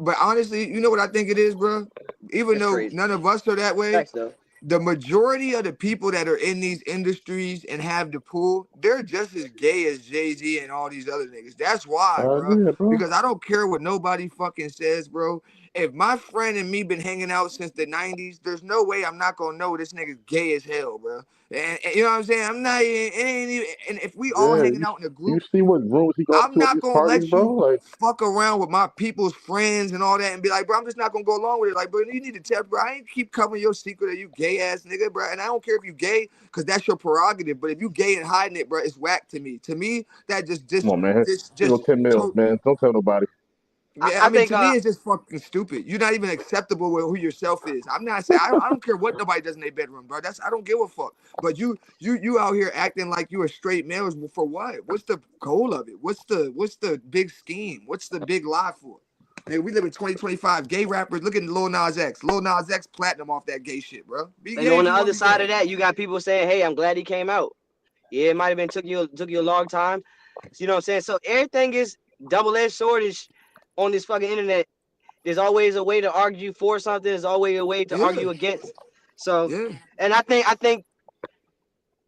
S1: But honestly, you know what I think it is, bro? Even
S2: That's
S1: though
S2: crazy.
S1: none of us are that way,
S2: Facts though.
S1: the majority of the people that are in these industries and have the pull, they're just as gay as Jay-Z and all these other niggas. That's why, bro.
S3: Yeah, bro.
S1: Because I don't care what nobody fucking says, bro. If my friend and me been hanging out since the 90s, there's no way I'm not gonna know this nigga's gay as hell, bro. And you know what I'm saying? I'm not even, it ain't even, and if we all
S3: Yeah,
S1: hanging out in a
S3: you
S1: group,
S3: see what rooms he goes
S1: I'm
S3: to at
S1: not
S3: these
S1: gonna
S3: parties,
S1: let
S3: bro?
S1: you
S3: Like,
S1: fuck around with my people's friends and all that and be like, bro, I'm just not gonna go along with it. Like, bro, you need to tell, bro, I ain't keep covering your secret of you gay ass nigga, bro. And I don't care if you gay, cause that's your prerogative. But if you gay and hiding it, bro, it's whack to me. To me, that
S3: come on, man. Here go 10 mil, man. Don't tell nobody.
S1: yeah,
S2: I
S1: I mean,
S2: think
S1: to me, it's just fucking stupid. You're not even acceptable with who yourself is. I'm not saying I don't care what nobody does in their bedroom, bro. I don't give a fuck. But you out here acting like you a straight male for what? What's the goal of it? What's the big scheme? What's the big lie for? Nigga, we live in 2025. Gay rappers, look at Lil Nas X. Lil Nas X platinum off that gay shit, bro. Be
S2: and
S1: gay
S2: on
S1: if
S2: the
S1: you want
S2: other
S1: to be
S2: side
S1: gay.
S2: of that, you got people saying, "Hey, I'm glad he came out." Yeah, it might have been took you a long time. You know what I'm saying? So everything is double-edged swordish on this fucking internet. There's always a way to argue for something. There's always a way to
S1: Yeah,
S2: argue against. So,
S1: yeah.
S2: and I think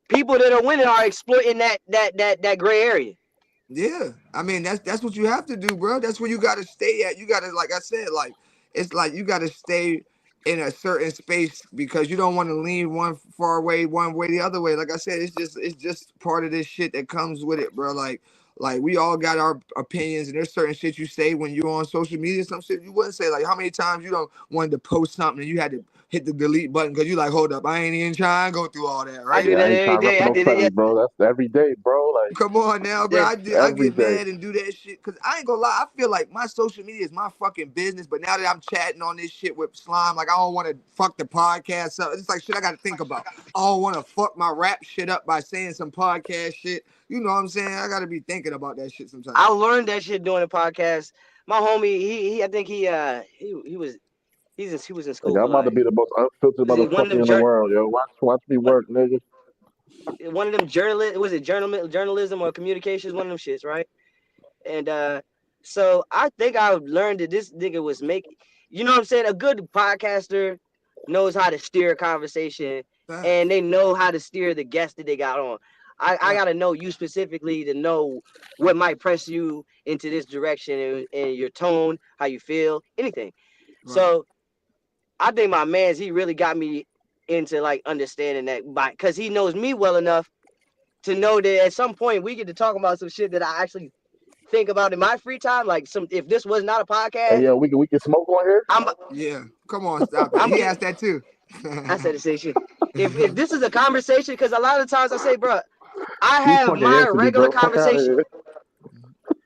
S2: people that are winning are exploiting that gray area.
S1: Yeah, I mean that's what you have to do, bro. That's where you gotta stay at. You gotta, like I said, like it's like you gotta stay in a certain space because you don't want to lean one far away, one way the other way. Like I said, it's just part of this shit that comes with it, bro. Like we all got our opinions, and there's certain shit you say when you're on social media. Some shit you wouldn't say. Like how many times you don't wanted to post something and you had to hit the delete button because you like, hold up, I ain't even trying to go through all that,
S2: I
S1: right?
S2: do
S3: Yeah, I
S2: that
S3: ain't
S2: every
S3: trying to
S2: day.
S3: rep
S2: I
S3: no
S2: did it.
S3: fellas, bro. That's every day, bro. Like,
S1: Come on now, bro.
S2: Yeah.
S1: I
S3: every
S1: get
S3: day.
S1: mad and do that shit because I ain't gonna lie. I feel like my social media is my fucking business. But now that I'm chatting on this shit with Slime, like I don't want to fuck the podcast up. It's like shit I got to think about. I don't want to fuck my rap shit up by saying some podcast shit. You know what I'm saying? I got to be thinking about that shit sometimes.
S2: I learned that shit doing the podcast. My homie, he I think he was in school
S3: Like,
S2: for
S3: I'm about to
S2: like
S3: be the most unfiltered
S2: was it one of
S3: motherfucker
S2: them
S3: in the world, yo. Watch me work, nigga.
S2: journalism or communications, one of them shits, right? And so I think I learned that this nigga was making, you know what I'm saying? A good podcaster knows how to steer a conversation and they know how to steer the guest that they got on. I got to know you specifically to know what might press you into this direction and your tone, how you feel, anything.
S1: Right.
S2: So I think my man's, he really got me into like understanding that because he knows me well enough to know that at some point we get to talk about some shit that I actually think about in my free time. Like if this was not a podcast,
S3: Hey, yo, we can smoke on here.
S1: Yeah. Come on, stop it.
S2: I'm
S1: He
S2: get-
S1: asked that too.
S2: I said the same shit. If this is a conversation, because a lot of times I say, bro, I
S3: You
S2: have
S3: fucking
S2: my
S3: answer me,
S2: regular
S3: bro. Fuck out of
S2: conversation
S3: here.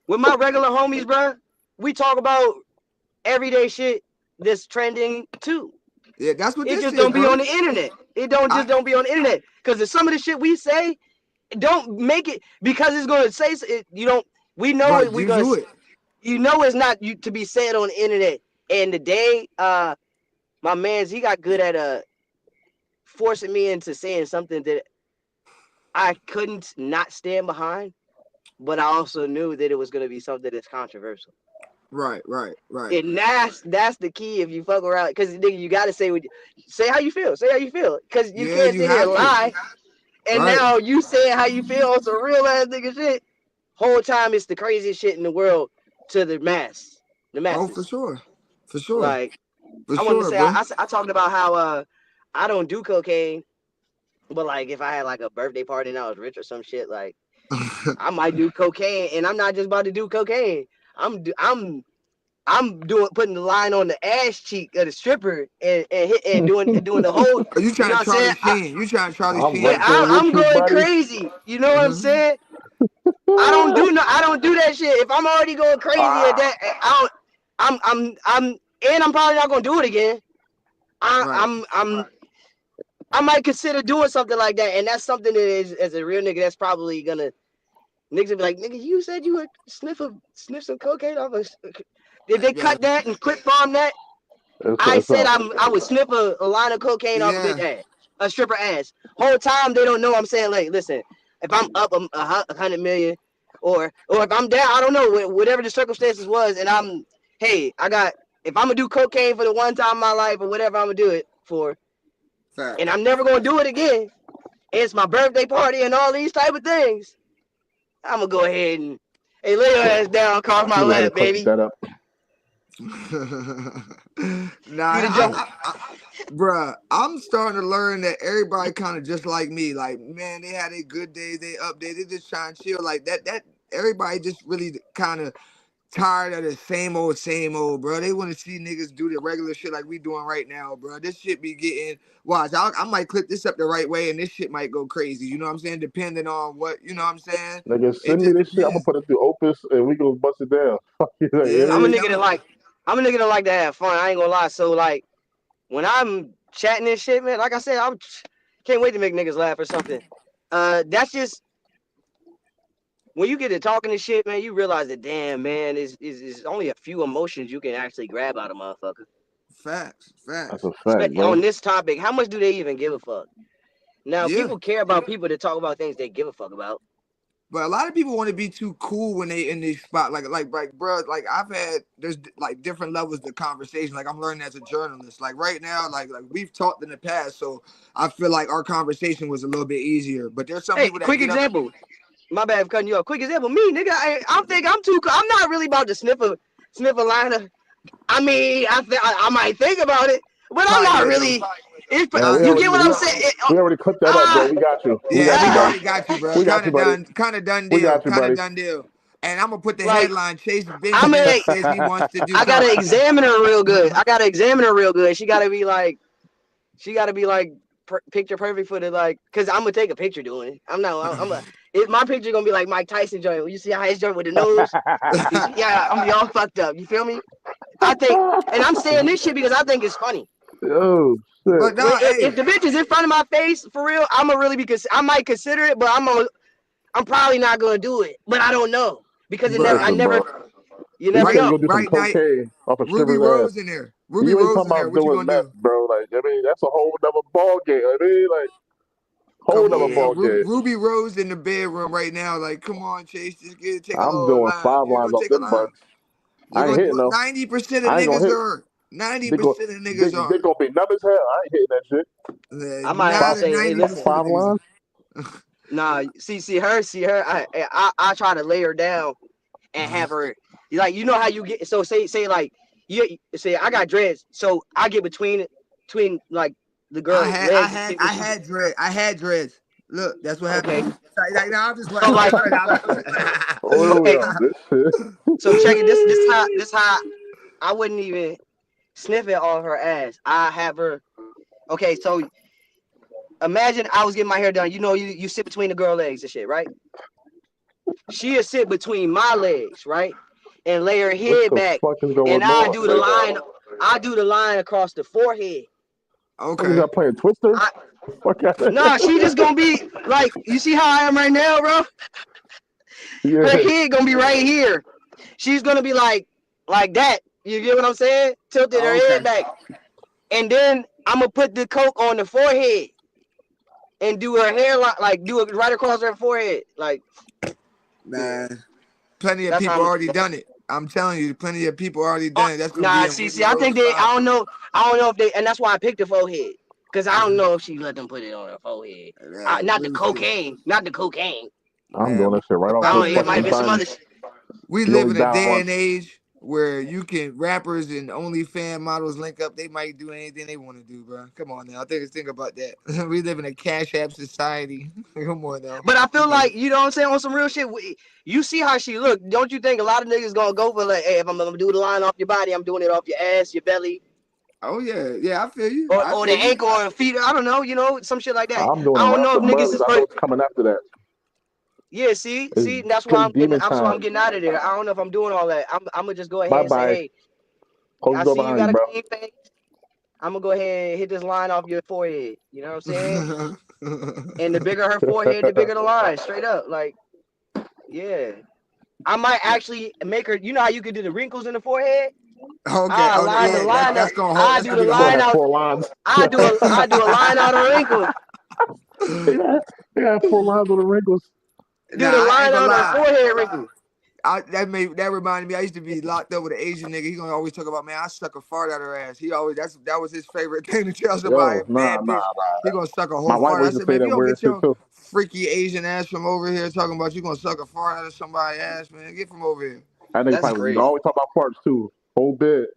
S2: with my regular homies, bro. We talk about everyday shit that's trending too.
S1: Yeah, that's what
S2: It
S1: this
S2: just
S1: is,
S2: don't be
S1: bro.
S2: on the internet. It don't be on the internet. Because if some of the shit we say, don't make it because it's gonna say it. You don't. We know
S1: But
S2: it. We
S1: you
S2: gonna.
S1: do it.
S2: You know it's not to be said on the internet. And the day, my man's, he got good at forcing me into saying something that I couldn't not stand behind, but I also knew that it was gonna be something that's controversial.
S1: Right.
S2: And that's the key if you fuck around, because nigga, you gotta say how you feel. Say how you feel, because you can't
S1: You
S2: sit here
S1: have
S2: and
S1: to.
S2: lie. And
S1: Right.
S2: now you saying how you feel on some real ass nigga shit. Whole time it's the craziest shit in the world to the masses.
S1: Oh, for sure.
S2: Like
S1: For
S2: I wanted to
S1: sure,
S2: say,
S1: bro.
S2: I talked about how I don't do cocaine, but like if I had like a birthday party and I was rich or some shit, like I might do cocaine, and I'm not just about to do cocaine. I'm putting the line on the ass cheek of the stripper and doing the whole.
S1: You
S2: You
S1: trying
S2: know
S1: to
S2: what I'm saying?
S1: Charlie Sheen. You trying to Charlie
S3: I'm
S1: Sheen.
S3: right there with
S2: I'm
S3: you,
S2: going
S3: buddy.
S2: crazy. You know what I'm saying? I don't do that shit. If I'm already going crazy at that, I'm and I'm probably not gonna do it again. I might consider doing something like that, and that's something that is, as a real nigga, that's probably gonna niggas will be like, nigga, you said you would sniff some cocaine off us. If they cut that and clip farm that, I said I would sniff a line of cocaine off a bitch ass, a stripper ass. Whole time they don't know I'm saying, like, listen, if I'm up 100 million, or if I'm down, I don't know, whatever the circumstances was, and if I'm gonna do cocaine for the one time in my life or whatever I'm gonna do it for,
S1: Fact.
S2: and I'm never gonna do it again. It's my birthday party and all these type of things. I'm gonna go ahead and lay your ass down, cross my
S3: You know how to
S2: lap,
S3: cook
S2: baby.
S3: that up.
S1: Nah, bruh, I'm starting to learn that everybody kind of just like me. Like, man, they had a good day, they up there, they just trying to chill. Like that everybody just really kind of tired of the same old, bro. They want to see niggas do the regular shit like we doing right now, bro. This shit be getting watch. I might clip this up the right way, and this shit might go crazy. You know what I'm saying? Depending on what, you know what I'm saying.
S3: Nigga,
S1: It
S3: send me
S1: just
S3: this shit. I'm gonna
S1: depends.
S3: put it through Opus, and we gonna bust it down. You know what I
S1: Yeah,
S2: I'm a
S3: mean?
S2: nigga that like to have fun. I ain't gonna lie. So like when I'm chatting this shit, man, like I said, I can't wait to make niggas laugh or something. That's just when you get to talking this shit, man, you realize that damn, man, is only a few emotions you can actually grab out of motherfucker.
S1: facts.
S3: That's a fact,
S2: Especially
S3: bro.
S2: on this topic, how much do they even give a fuck? Now,
S1: Yeah.
S2: people care about people that talk about things they give a fuck about.
S1: But a lot of people want to be too cool when they in this spot. Like, bro, like there's like different levels of conversation. Like I'm learning as a journalist. Like right now, like we've talked in the past, so I feel like our conversation was a little bit easier. But there's some
S2: Hey,
S1: people that
S2: quick
S1: get up.
S2: example. My bad for cutting you off. Quick example. Me, nigga, I think I'm too. I'm not really about to sniff a liner. I mean, I might think about it, but I'm not really. You get what I'm saying?
S3: We already clipped that up, bro. We got you. We
S1: Yeah,
S3: got
S1: we
S3: you,
S1: already
S3: buddy.
S1: got you, bro.
S3: We got you, buddy.
S1: Kind of done
S3: We
S1: deal.
S3: got you, buddy.
S1: Done deal. And I'm gonna put the
S2: Like,
S1: headline: Chase Benjamin says he wants to do.
S2: I gotta examine her real good. She gotta be like picture perfect for the like, cause I'm gonna take a picture doing it. My picture gonna be like Mike Tyson joint. You see how his joint with the nose? Yeah, I'm gonna be all fucked up. You feel me? I think, and I'm saying this shit because I think it's funny.
S3: Oh shit.
S1: But no,
S2: If the bitch is in front of my face for real, I'm gonna really I might consider it, but I'm probably not gonna do it. But I don't know because I never.
S3: Bro.
S2: You never know.
S3: Go do some cocaine off a
S1: Ruby
S3: stripper's
S1: Rose
S3: ass.
S1: in there.
S3: You ain't talking about
S1: What you
S3: doing
S1: gonna
S3: meth, bro. Like, I mean, that's a whole nother ball game. I mean, like, whole nother ball game.
S1: Ruby Rose in the bedroom right now. Like, come on, Chase, just take a
S3: I'm
S1: little
S3: doing
S1: line.
S3: 5
S1: You're
S3: lines
S1: gonna
S3: off
S1: take a
S3: them
S1: line.
S3: buns. I ain't hitting though.
S1: 90% of
S3: I ain't gonna
S1: niggas
S3: hit.
S1: are. 90% of niggas are.
S3: They gonna be numb as hell. I ain't hitting that shit.
S2: I might have to say, hey, listen.
S3: 5 lines.
S2: Nah, see her. I try to lay her down and have her. Like, you know how you get. So say like you say I got dreads, so I get between like the girl.
S1: I had dreads. Look, that's what happened.
S2: Okay.
S1: Like, now I'm just
S2: So like,
S3: Okay.
S2: So check it. This how I wouldn't even sniff it off her ass. I have her. Okay, so imagine I was getting my hair done. You know, you sit between the girl legs and shit, right? She'll sit between my legs, right? And lay her head back. And I do the line. I do the line across the forehead.
S1: Okay.
S3: You not playing Twister?
S2: Nah, she just gonna be like, you see how I am right now, bro?
S3: Yeah.
S2: Her head gonna be right here. She's gonna be like that. You get what I'm saying? Tilted her head back. And then I'm gonna put the coke on the forehead and do her hair like do it right across her forehead. Like,
S1: man, plenty of people already done it. I'm telling you, plenty of people already done it. That's
S2: nah, see, I think I don't know if they, and that's why I picked the forehead. Cause I don't know if she let them put it on her forehead. Not the cocaine.
S3: I'm doing that shit right off.
S2: It might be some other shit.
S1: We live in a day and age where you can rappers and OnlyFans models link up. They might do anything they want to do, bro. Come on now. Think about that. We live in a cash app society. Come on now.
S2: But I feel like, you know what I'm saying, on some real shit. You see how she look. Don't you think a lot of niggas gonna go for like, hey, if I'm gonna do the line off your body, I'm doing it off your ass, your belly.
S1: Oh yeah, I feel you.
S2: Or the ankle or feet. I don't know, some shit like that.
S3: I'm doing
S2: I don't know if niggas is
S3: first coming after that.
S2: Yeah, see, that's why I'm getting out of there. I don't know if I'm doing all that. I'm gonna just go ahead and say, hey, I see you got a clean face. I'm gonna go ahead and hit this line off your forehead. You know what I'm saying? And the bigger her forehead, the bigger the line. Straight up, like, yeah. I might actually make her. You know how you could do the wrinkles in the forehead?
S1: Okay.
S2: I do a line out of wrinkles.
S3: They got 4 lines on the wrinkles.
S2: Do
S1: Nah,
S2: the
S1: I
S2: line
S1: ain't gonna
S2: on the
S1: lie.
S2: forehead wrinkle.
S1: That reminded me. I used to be locked up with an Asian nigga. He gonna always talk about, man, I suck a fart out her ass. He always that was his favorite thing to tell somebody.
S3: Yo, nah.
S1: Man, bitch, he gonna suck a
S3: My
S1: whole
S3: wife
S1: fart. I
S3: used to
S1: said, man,
S3: say
S1: if you
S3: that
S1: don't
S3: weird
S1: get
S3: shit
S1: your
S3: too.
S1: freaky Asian ass from over here talking about you gonna suck a fart out of somebody's ass, man, get from over here.
S3: That nigga
S2: That's
S3: probably
S2: crazy.
S3: always talk about parts too. Whole bit.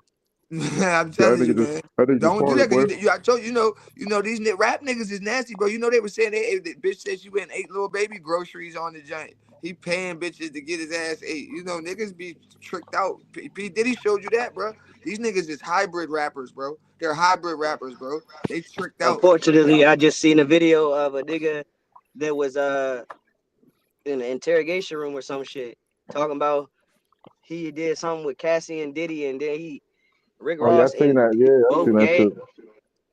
S1: I'm
S3: Yeah,
S1: telling you, man.
S3: that nigga just
S1: Don't do
S3: farted,
S1: that
S3: boy.
S1: because I told you, these rap niggas is nasty, bro. You know they were saying the bitch said she went and ate little baby groceries on the joint. He paying bitches to get his ass ate. You know, niggas be tricked out. P Diddy showed you that, bro. These niggas is hybrid rappers, bro. They're hybrid rappers, bro. They tricked out.
S2: Unfortunately, I just seen a video of a nigga that was in an interrogation room or some shit talking about he did something with Cassie and Diddy, and then Rick
S3: Oh yeah, I
S2: Ross
S3: seen
S2: and
S3: that.
S2: Diddy
S3: Yeah, I
S2: both
S3: seen that
S2: gay.
S3: shit.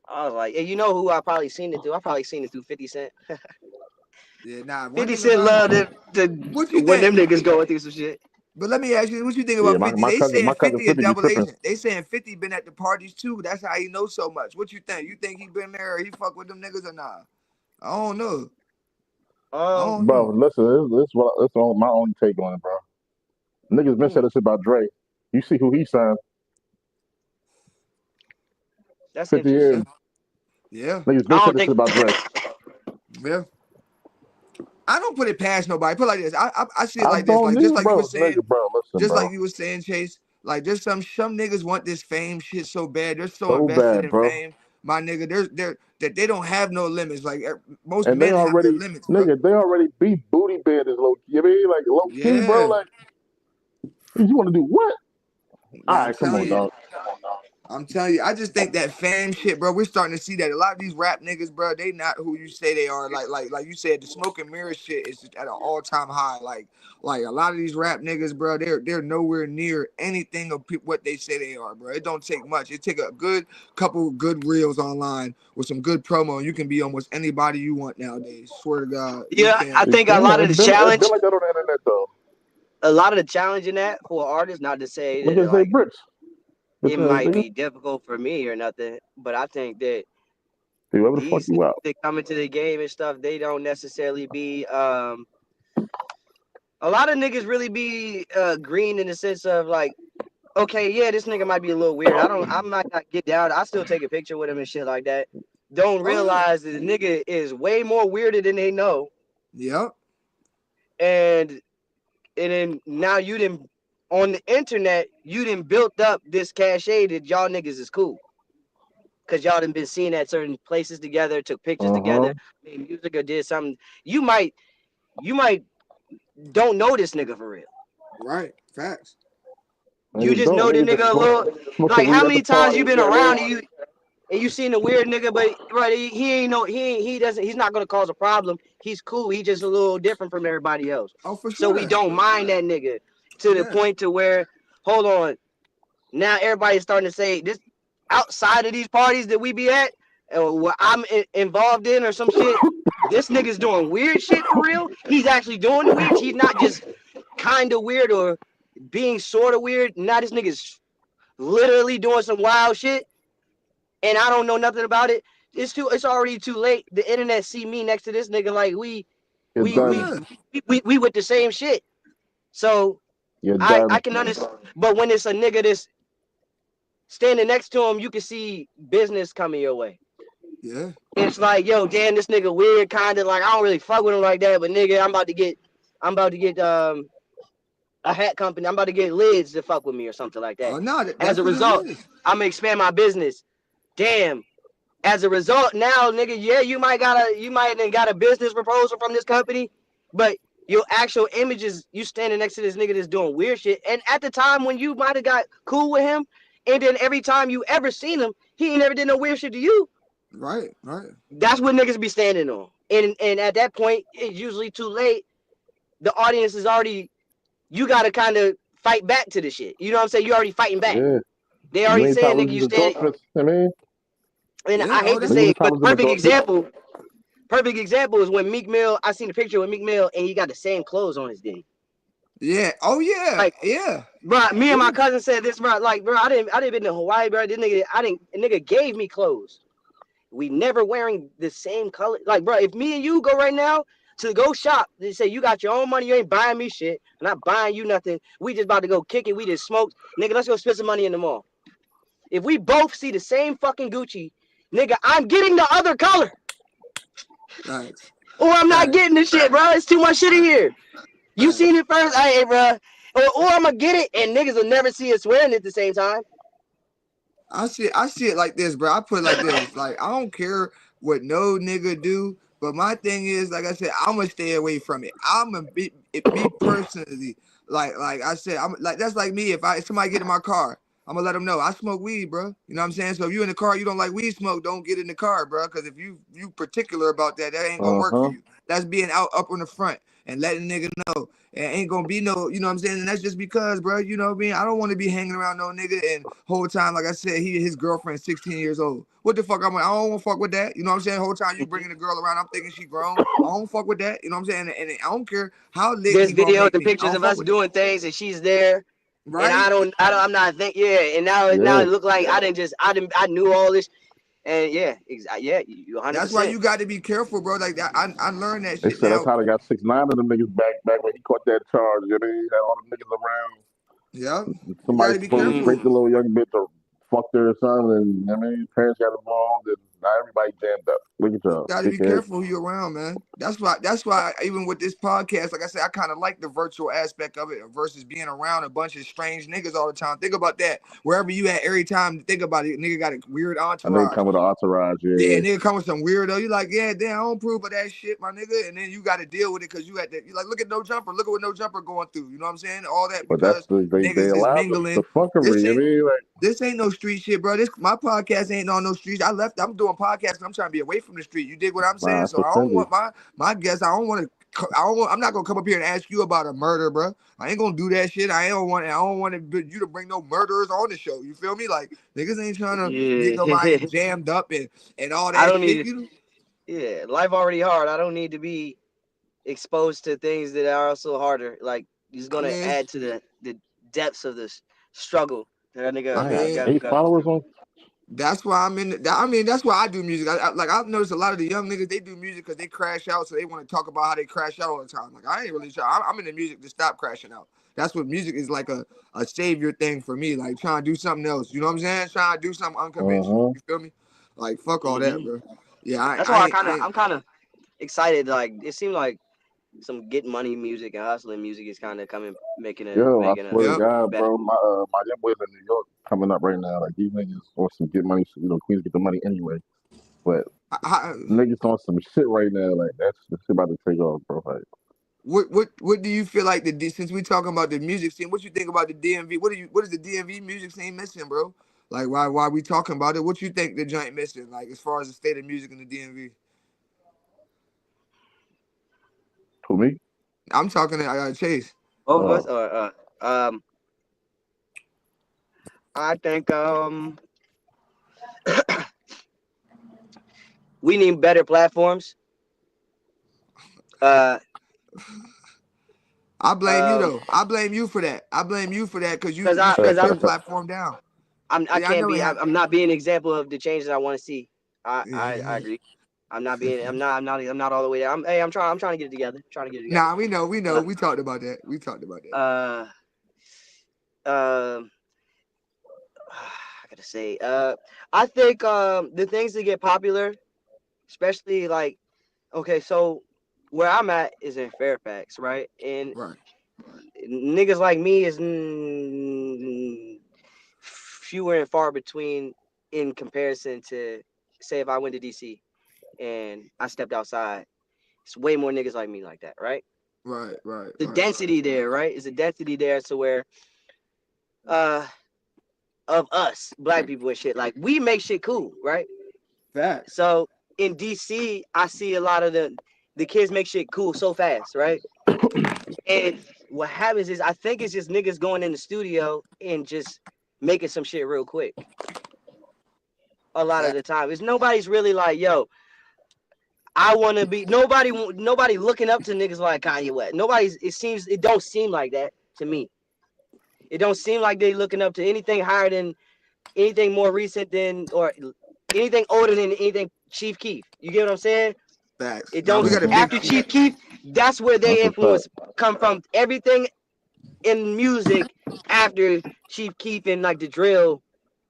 S2: I was like, hey, you know who I probably seen it through? I probably seen it through 50 Cent.
S1: Yeah, nah. One
S2: 50
S1: thing
S2: Cent
S1: about
S2: loved
S1: what you
S2: when them
S1: think?
S2: niggas going through some shit.
S1: But let me ask you, what you think
S3: Yeah,
S1: about 50?
S3: my
S1: They
S3: cousin
S1: saying 50 a
S3: 50 be
S1: double
S3: tripping.
S1: agent. They saying 50 been at the parties too. That's how he knows so much. What you think? You think he been there or he fuck with them niggas or nah? I don't know. I don't
S3: Bro,
S1: know.
S3: listen, this my only take on it, bro. Niggas been saying this shit about Drake. You see who he signed?
S2: That's
S3: 50
S2: interesting.
S3: years.
S1: Yeah.
S3: Niggas
S2: I
S3: been saying
S2: don't
S3: this
S2: think
S3: shit about Drake.
S1: Yeah. I don't put it past nobody. Put it like this. I see it
S3: I
S1: like this.
S3: don't
S1: Like just
S3: need,
S1: like you were
S3: bro.
S1: saying,
S3: Nigga, bro, listen,
S1: just
S3: bro.
S1: like you were saying, Chase. Like there's some niggas want this fame shit so bad. They're so
S3: So
S1: invested
S3: bad,
S1: in
S3: bro.
S1: fame, my nigga. They're that they don't have no limits. Like most
S3: And they
S1: men have their
S3: already,
S1: limits, bro.
S3: nigga, they already beat booty bandits low key. I mean, like low key, bro.
S1: Yeah.
S3: Like, you want to do what? All
S1: Nah, I'm
S3: right, come
S1: telling
S3: on,
S1: you.
S3: dog.
S1: I'm telling you, I just think that fame shit, bro. We're starting to see that a lot of these rap niggas, bro. They not who you say they are. Like you said, the smoke and mirror shit is just at an all time high. Like a lot of these rap niggas, bro. They're nowhere near anything of what they say they are, bro. It don't take much. It take a good couple good reels online with some good promo, and you can be almost anybody you want nowadays. Swear to God, you
S2: yeah, I
S1: can.
S2: think a lot of the
S3: It's been
S2: challenge,
S3: like that on the internet though.
S2: a lot of the challenge in that for artists, not to say
S3: Look
S2: that
S3: at Zay
S2: like
S3: Bricks.
S2: it
S3: Bitch ass
S2: might
S3: nigga.
S2: be difficult for me or nothing, but I think that
S3: Whoever the fuck
S2: these
S3: you out.
S2: that come into the game and stuff, they don't necessarily be a lot of niggas really be green in the sense of like, okay, yeah, this nigga might be a little weird. I might not get down. I still take a picture with him and shit like that. Don't realize that the nigga is way more weirder than they know.
S1: Yep.
S2: And then now you done on the internet, you done built up this cachet that y'all niggas is cool. Cause y'all done been seen at certain places together, took pictures together, made music or did something. You might don't know this nigga for real.
S1: Right. Facts.
S2: You just know the
S3: Niggas just
S2: nigga a little.
S3: smoke some
S2: Like how
S3: weed at the
S2: many times
S3: party.
S2: you been
S3: Yeah,
S2: around and you seen a weird nigga, but right, he's not gonna cause a problem. He's cool. He just a little different from everybody else.
S1: Oh, for
S2: So
S1: sure.
S2: we don't mind that nigga to the
S1: Yeah.
S2: point to where, hold on, now everybody's starting to say this outside of these parties that we be at, what I'm involved in or some shit. This nigga's doing weird shit for real. He's actually doing the weird. He's not just kind of weird or being sort of weird. Now this nigga's literally doing some wild shit, and I don't know nothing about it. It's already too late. The internet see me next to this nigga like we
S3: done.
S2: with the same shit. So
S3: You're
S2: I
S3: done.
S2: can understand. But when it's a nigga that's standing next to him, you can see business coming your way.
S1: Yeah.
S2: It's like, yo, damn, this nigga weird, kind of like I don't really fuck with him like that, but nigga, I'm about to get a hat company. I'm about to get lids to fuck with me or something like that.
S1: Oh no,
S2: As
S1: that's
S2: a
S1: what it
S2: result,
S1: is.
S2: I'm gonna expand my business. Damn. As a result, now, nigga, yeah, you might got a business proposal from this company, but your actual image is you standing next to this nigga that's doing weird shit. And at the time when you might have got cool with him, and then every time you ever seen him, he ain't never did no weird shit to you.
S1: Right. Right.
S2: That's what niggas be standing on. And at that point, it's usually too late. The audience is already, you gotta kind of fight back to the shit. You know what I'm saying? You already fighting back.
S3: Yeah.
S2: They
S3: You
S2: already
S3: ain't
S2: saying,
S3: trying to
S2: nigga,
S3: lose
S2: you
S3: the
S2: stand.
S3: endorsements. I mean,
S2: And
S1: Yeah.
S2: I hate to
S1: That's
S2: say
S3: niggas
S2: it,
S3: trying
S2: but
S3: to lose the endorsements.
S2: perfect example is when Meek Mill, I seen a picture with Meek Mill and he got the same clothes on his Diddy.
S1: yeah. Oh yeah.
S2: Like,
S1: Yeah.
S2: bro, me and my
S1: Yeah.
S2: cousin said this, bro. Like, bro, I didn't been to Hawaii, bro. A nigga gave me clothes. We never wearing the same color. Like, bro, if me and you go right now to go shop, they say you got your own money, you ain't buying me shit. I'm not buying you nothing. We just about to go kick it. We just smoked. Nigga, let's go spend some money in the mall. If we both see the same fucking Gucci, nigga, I'm getting the other color.
S1: Facts.
S2: Or I'm not
S1: Facts.
S2: getting the shit, bro. It's too much shit in here. You
S1: Facts.
S2: seen it first? Hey, bro. Or I'm going to get it, and niggas will never see us swearing at the same time.
S1: I see it like this, bro. I put it like this. Like, I don't care what no nigga do, but my thing is, like I said, I'm gonna stay away from it. I'm gonna be me personally. Like I said, I'm like that's like me. If somebody get in my car, I'm gonna let them know I smoke weed, bro. You know what I'm saying? So if you in the car, you don't like weed smoke, don't get in the car, bro. Because if you particular about that, that ain't gonna work for you. That's being out up in the front and letting nigga know. It ain't gonna be no, you know what I'm saying? And that's just because, bro, you know what I mean? I don't want to be hanging around no nigga and whole time, like I said, his girlfriend 16 years old. What the fuck? I don't want to fuck with that. You know what I'm saying? Whole time you bringing the girl around, I'm thinking she grown. I don't fuck with that. You know what I'm saying? And I don't care how lit
S2: There's
S1: he gonna
S2: videos
S1: make
S2: and
S1: me. I
S2: pictures
S1: don't
S2: of
S1: fuck
S2: us
S1: with
S2: doing things, and she's there.
S1: right?
S2: And I'm not thinking, and now it look like I knew all this. And you 100%.
S1: That's why you got to be careful, bro. Like that, I learned that
S3: They
S1: shit
S3: said
S1: now.
S3: that's how they got 6ix9ine of them niggas back when he caught that charge. You know, he had all them niggas around.
S1: Yeah,
S3: Somebody
S1: be
S3: supposed to
S1: careful.
S3: scrape the little young bitch or fucked her or something, and I mean, parents got involved, and now everybody jammed up. Look at y'all.
S1: Got to be careful who you're around, man. That's why even with this podcast, like I said, I kind of like the virtual aspect of it versus being around a bunch of strange niggas all the time. Think about that. Wherever you at, every time, think about it. Nigga got a weird entourage.
S3: And they come with an entourage,
S1: Yeah, nigga come with some weirdo. You like, yeah, damn, I don't approve of that shit, my nigga. And then you got to deal with it because you like, look at No Jumper. Look at what No Jumper going through. You know what I'm saying? All that
S3: but that's
S1: because
S3: they
S1: niggas is
S3: allow
S1: mingling.
S3: the fuckery. I mean, like,
S1: This ain't no street shit, bro. My podcast ain't on no streets. I'm doing podcasts. I'm trying to be away from the street. You dig what I'm saying? So I don't want my guests. I'm not gonna come up here and ask you about a murder, bro. I ain't gonna do that shit. I don't want you to bring no murderers on the show. You feel me? Like niggas ain't trying to get nobody jammed up and all that
S2: I don't
S1: shit.
S2: Yeah, life already hard. I don't need to be exposed to things that are also harder. Like it's gonna add to the depths of this struggle. That nigga
S3: 8 followers on.
S1: That's why I'm in. That's why I do music. I've noticed a lot of the young niggas, they do music because they crash out, so they want to talk about how they crash out all the time. Like I ain't really sure. I'm in the music to stop crashing out. That's what music is, like a savior thing for me. Like trying to do something else. You know what I'm saying? Trying to do something unconventional. You feel me? Like fuck all that, bro. Yeah,
S2: that's why I'm kind of excited. Like it seemed like some get money music and hustling music is kind of making
S3: I swear to God, bro, my young boys in New York coming up right now. Like these niggas want some get money. You know, Queens get the money anyway, but niggas on some shit right now. Like that's the shit about to take off, bro. Like,
S1: what do you feel like since we talking about the music scene? What you think about the DMV? What is the DMV music scene missing, bro? Like why we talking about it? What you think the joint missing? Like as far as the state of music in the DMV?
S3: Who, me?
S1: I'm talking to Chase.
S2: Both of us, I think we need better platforms.
S1: I blame you though. I blame you for that. I blame you for that because you shut the platform down.
S2: I'm not being an example of the changes I want to see. I agree. I'm not all the way there. I'm trying to get it together.
S1: Nah, we know. We talked about that.
S2: I gotta say, I think the things that get popular, especially like, okay, so where I'm at is in Fairfax, right? And niggas like me is fewer and far between in comparison to, say, if I went to DC and I stepped outside, it's way more niggas like me like that, right?
S1: Right.
S2: The density there, right? Is a density there to where of us black people and shit, like we make shit cool, right?
S1: Fact.
S2: So in DC, I see a lot of the kids make shit cool so fast, right? And what happens is I think it's just niggas going in the studio and just making some shit real quick. A lot of the time, it's nobody's really like, yo, I want to be nobody looking up to niggas like Kanye West. It don't seem like that to me. It don't seem like they looking up to anything higher than anything more recent than or anything older than anything Chief Keef. You get what I'm saying?
S1: Facts.
S2: It
S1: Now
S2: don't
S1: we got a big
S2: after Chief Keef. That's where
S3: That's
S2: they
S3: a
S2: influence come from. Everything in music after Chief Keef and like the drill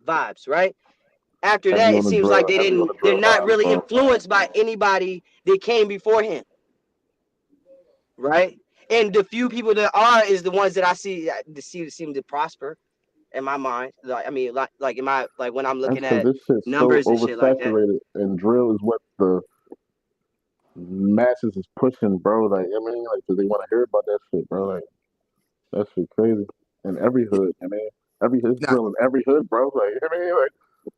S2: vibes, right? After
S3: heavy
S2: that,
S3: on
S2: it
S3: the
S2: seems
S3: drill,
S2: like
S3: heavy on the
S2: they're
S3: drill
S2: not
S3: vibes,
S2: really
S3: bro.
S2: influenced by anybody that came before him, right? And the few people that are is the ones that I see that seem to prosper in my mind. Like I mean, like in my like when I'm
S3: That's
S2: looking
S3: because
S2: at
S3: this shit's so
S2: numbers and shit like that.
S3: oversaturated, and drill is what the masses is pushing, bro. Like, I mean, like, 'cause they want to hear about that shit, bro. Like, that shit crazy. In every hood, I mean, it's
S1: Nah,
S3: drill in every hood, bro. Like, I mean, like,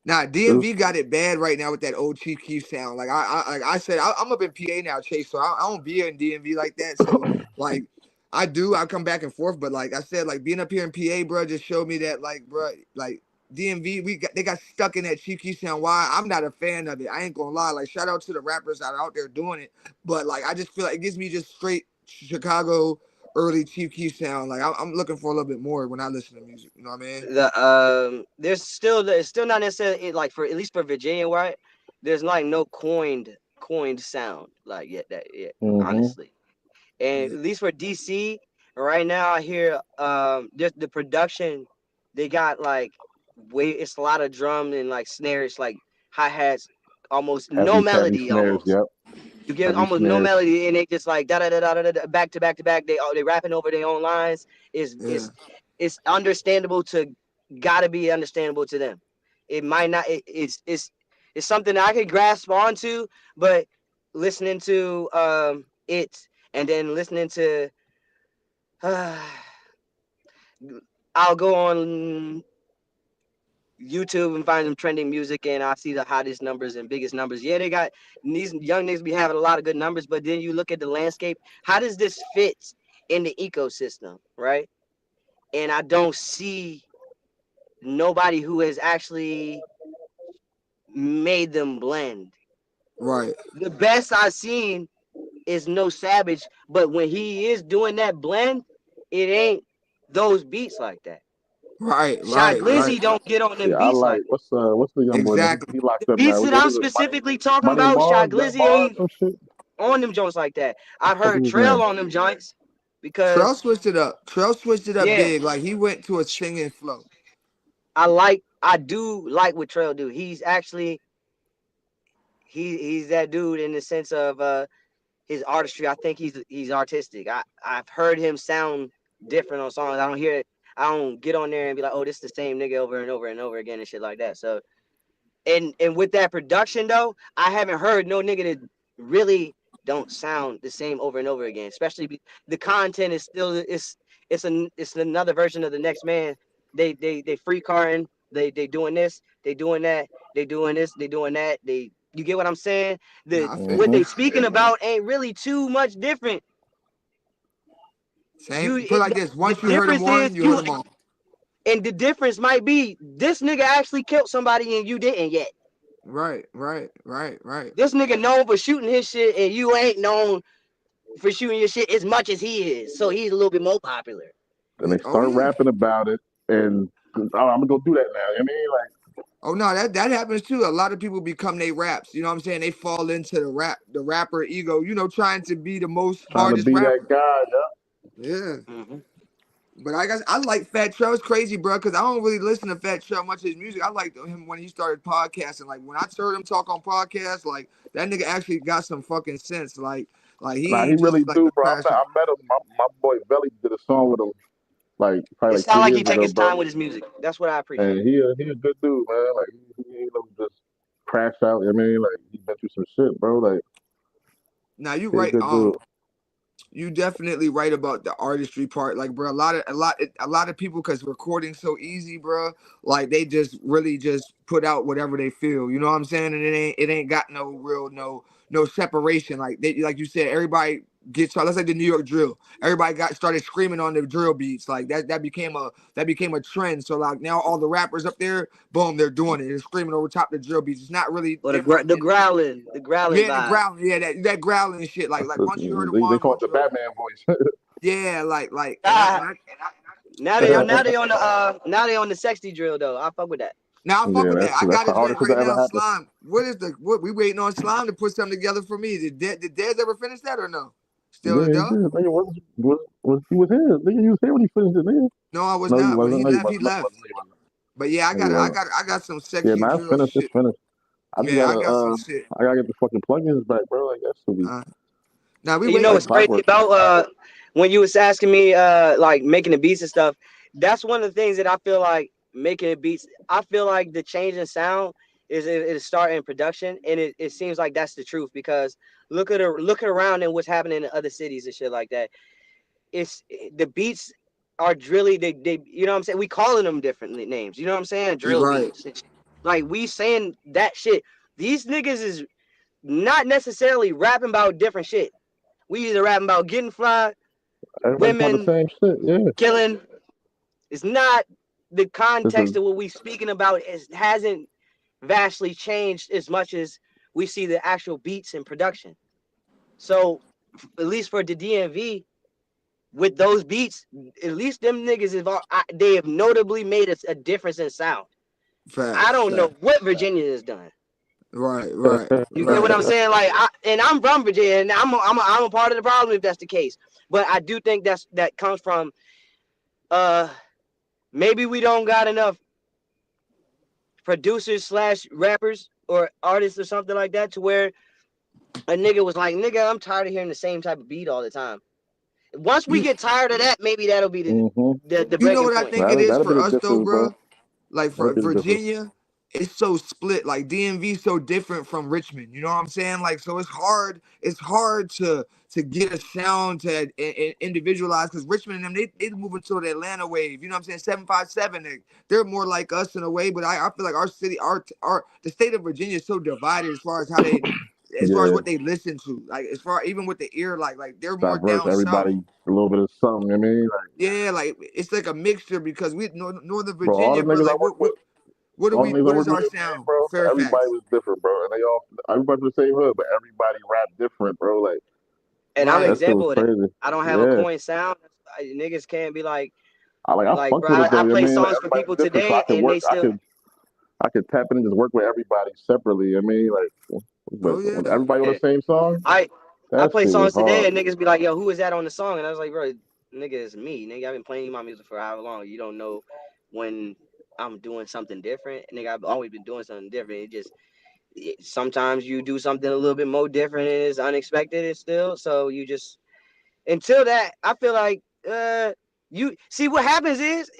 S1: nah,
S3: it's,
S1: DMV got it bad right now with that old Chief Keef sound. Like I said, I'm up in PA now, Chase. So I don't be in DMV like that. So like I come back and forth, but like I said, like being up here in PA, bro, just showed me that like, bro, like DMV, they got stuck in that Chief Keef sound. Why? I'm not a fan of it. I ain't gonna lie. Like shout out to the rappers that are out there doing it, but like I just feel like it gives me just straight Chicago early Chief Keef sound. Like I'm looking for a little bit more when I listen to music. You know what I mean?
S2: There's still it's still not necessarily like for at least for Virginia, right? There's like no coined sound like yet honestly. And
S1: Yeah.
S2: at least for DC, right now I hear just the production they got like it's a lot of drum and like snares, like hi-hats, almost no
S3: heavy
S2: melody
S3: snares.
S2: almost.
S3: Yep,
S2: You get
S3: heavy
S2: almost no
S3: snares.
S2: melody and they just like da da da da da da back to back to back. They rapping over their own lines. Is
S1: Yeah.
S2: it's understandable to gotta be understandable to them. It might not it's something that I could grasp onto, but listening to it and then listening to I'll go on YouTube and find some trending music and I see the hottest numbers and biggest numbers. Yeah, they got these young niggas be having a lot of good numbers, but then you look at the landscape, how does this fit in the ecosystem, right? And I don't see nobody who has actually made them blend.
S1: Right.
S2: The best I've seen is No Savage, but when he is doing that blend, it ain't those beats like that.
S1: Right.
S2: Shy
S1: Right. Right.
S2: Glizzy don't get on them
S3: Yeah, I
S2: beats
S3: like
S2: like that.
S3: what's the young boy? Man?
S1: Exactly.
S3: He locked
S2: The
S3: up
S2: beats
S3: now.
S2: that
S3: What
S2: I'm
S3: is it?
S2: specifically talking
S3: Money
S2: about, Shy
S3: Mars, Young
S2: Glizzy
S3: Mars,
S2: ain't
S3: some shit.
S2: on them joints like that. I've
S3: What
S2: heard
S3: is his
S2: Trail
S3: name?
S2: on them joints
S1: Trail
S2: because
S1: switched it up. Trail switched it up
S2: yeah,
S1: big. Like he went to a singing flow.
S2: I do like what Trail do. He's actually he's that dude in the sense of his artistry. I think he's artistic. I've heard him sound different on songs. I don't hear it. I don't get on there and be like, oh, this is the same nigga over and over and over again and shit like that. So and with that production though, I haven't heard no nigga that really don't sound the same over and over again. Especially the content is still it's another version of the next man. They free carring. They doing this. They doing that. They doing this. They doing that. You get what I'm saying?
S1: Nah, I feel
S2: What
S3: Mm-hmm.
S2: they speaking about ain't really too much different.
S1: same. Put it like this:
S2: The
S1: once you heard them
S2: difference is
S1: once, you heard them all.
S2: and the difference might be this nigga actually killed somebody and you didn't yet.
S1: Right. Right. Right. Right.
S2: This nigga known for shooting his shit and you ain't known for shooting your shit as much as he is. So he's a little bit more popular.
S3: And they
S1: Oh
S3: start
S1: yeah.
S3: rapping about it, and I'm gonna go do that now. I mean, like,
S1: Oh no, that happens too. A lot of people become they raps. You know what I'm saying? They fall into the rapper ego. You know, trying to be the most
S3: trying to
S1: hardest
S3: be that
S1: rapper.
S3: guy. Yeah.
S1: Yeah.
S2: Mm-hmm.
S1: But I like Fat Trell. It's crazy, bro, because I don't really listen to Fat Trell much of his music. I liked him when he started podcasting. Like when I heard him talk on podcasts, like that nigga actually got some fucking sense. Like he
S3: Nah, he
S1: ain't
S3: really
S1: just like
S3: do,
S1: a
S3: bro.
S1: passion.
S3: I met him. My boy Belly did a song with him, like probably
S2: It
S3: like
S2: sounds
S3: 3
S2: like
S3: years
S2: he take
S3: ago,
S2: his
S3: bro.
S2: time with his music. That's what I appreciate.
S3: And he a good dude, man. Like he ain't no just crash out. I mean, like he been through some shit, bro. Like
S1: Now you
S3: he a
S1: right.
S3: good dude.
S1: You definitely right about the artistry part. Like, bro, a lot of people, because recording's so easy, bro. Like, they just really just put out whatever they feel. You know what I'm saying? And it ain't got no real no separation. Like like you said, everybody gets. Let's like the New York drill. Everybody started screaming on the drill beats. Like that became a trend. So like now all the rappers up there, boom, they're doing it. They're screaming over top the drill beats. It's not really
S2: Or
S1: different.
S2: the growling
S1: Yeah, the
S2: vibe.
S1: growling, yeah, that growling and shit. Like once you heard it
S3: They
S1: once,
S3: call it
S1: once
S3: the
S1: you heard it,
S3: Batman voice.
S1: yeah, like, and
S2: Ah,
S1: I
S2: now they on the now they on the sexy drill though. I fuck with that.
S1: Now I fuck with that. I
S3: That's
S1: got
S3: the
S1: a joint
S3: hardest thing
S1: right
S3: that ever
S1: now.
S3: happened.
S1: Slime. What we waiting on Slime to put something together for me? Did Dez ever finish that or no? Still
S3: Yeah,
S1: a
S3: he
S1: dub?
S3: did. Nigga, he was here. Nigga, you was here when he finished it, nigga.
S1: No, I was
S3: No, you
S1: not. When
S3: wasn't.
S1: he
S3: No, you
S1: left, he
S3: wasn't. No, you
S1: left.
S3: wasn't. No, you wasn't.
S1: But yeah,
S3: No, you wasn't.
S1: I got some
S3: Yeah,
S1: sexy
S3: man,
S1: drill
S3: it's
S1: shit.
S3: finished. I just
S1: Yeah, I
S3: gotta
S1: got some shit.
S3: I gotta get the fucking plugins back, bro. Like that should be
S1: Now we
S2: You know
S1: waiting.
S3: like
S2: what's crazy
S3: clockwork.
S2: about when you was asking me like making the beats and stuff? That's one of the things that I feel like making the beats. I feel like the change in sound is starting in production, and it seems like that's the truth because look around and what's happening in other cities and shit like that. It's the beats are drilly. They you know what I'm saying. We calling them different names. You know what I'm saying?
S1: You're
S2: Drill
S1: right.
S2: beats. Like we saying that shit. These niggas is not necessarily rapping about different shit. We either rapping about getting fly,
S3: Everybody's on the
S2: women,
S3: same shit. Yeah,
S2: killing. It's not the
S3: this is
S2: context of what we speaking about. It hasn't vastly changed as much as we see the actual beats and production. So at least for the DMV, with those beats, at least them niggas they have notably made a difference in sound. I
S1: Facts.
S2: don't know what Virginia has done.
S1: Right.
S2: You get what I'm
S1: Right.
S2: saying? Like, I'm from Virginia, and I'm a part of the problem if that's the case. But I do think that comes from maybe we don't got enough producers / rappers or artists or something like that to where a nigga was like, nigga, I'm tired of hearing the same type of beat all the time. Once we
S1: You
S2: get tired of that, maybe that'll be the
S1: you know
S2: breaking
S1: what I
S2: point.
S1: think it is
S3: that'll be
S1: for
S3: the
S1: us though,
S3: difference, bro.
S1: bro? Like
S3: That'll
S1: for
S3: be the difference.
S1: Virginia, it's so split. Like DMV so different from Richmond. You know what I'm saying? Like so it's hard. It's hard to get a sound to individualize because Richmond and them they moving to the Atlanta wave. You know what I'm saying? 757. They're more like us in a way, but I feel like our city, our the state of Virginia is so divided as far as how they. As far as
S3: Yeah,
S1: what they listen to, like as far even with the ear, like they're more
S3: diverse.
S1: down south.
S3: Everybody a little bit of something. I mean, like,
S1: Yeah, like it's like a mixture because we Northern
S3: bro, all the
S1: Virginia, bro.
S3: niggas I
S1: Like
S3: work with,
S1: what do
S3: all the
S1: we?
S3: niggas I
S1: What
S3: work
S1: is
S3: with
S1: our
S3: in VA,
S1: sound?
S3: bro. Everybody
S1: Fairfax.
S3: was different, bro, and everybody from the same hood, but everybody rap different, bro. Like
S2: And I'm an
S1: Right.
S3: that shit was
S2: example of that.
S3: crazy.
S2: I don't have a
S3: Yeah,
S2: coin sound. Niggas can't be like,
S3: I fuck
S2: bro,
S3: with it though.
S2: I
S3: I
S2: play
S3: mean, like
S2: songs for
S3: everybody's
S2: people
S3: different, so I
S2: today,
S3: could
S2: and
S3: work.
S2: they still.
S3: I could tap in and just work with everybody separately. I mean, like, but
S1: Oh
S3: when
S1: yeah.
S3: everybody on
S2: Yeah.
S3: the same song,
S2: I
S3: that
S2: play
S3: shit was
S2: songs today,
S3: hard.
S2: and niggas be like, yo, who is that on the song? And I was like, bro, nigga, it's me. Nigga, I've been playing my music for however long. You don't know when I'm doing something different. Nigga, I've always been doing something different. Sometimes you do something a little bit more different and it's unexpected and still. So you just until that, I feel like you see what happens is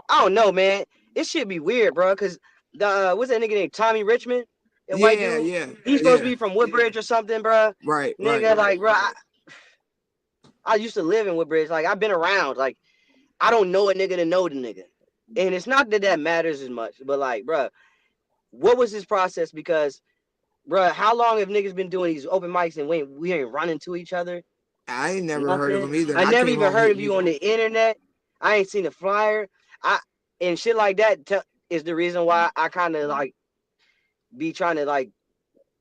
S2: I don't know, man. It should be weird, bro. Cause the what's that nigga named Tommy Richmond, that white
S1: Yeah,
S2: dude?
S1: yeah,
S2: He's supposed to
S1: yeah.
S2: be from Woodbridge or something, bro.
S1: Right.
S2: Nigga, like, bro, I used to live in Woodbridge. Like, I've been around. Like, I don't know a nigga to know the nigga, and it's not that matters as much. But like, bro, what was his process? Because, bro, how long have niggas been doing these open mics and we ain't running to each other?
S1: I ain't never heard of
S2: Nothing.
S1: him either.
S2: I
S1: And I
S2: never
S1: came
S2: even
S1: home.
S2: heard of you on the internet. I ain't seen a flyer. And shit like that is the reason why I kind of like be trying to like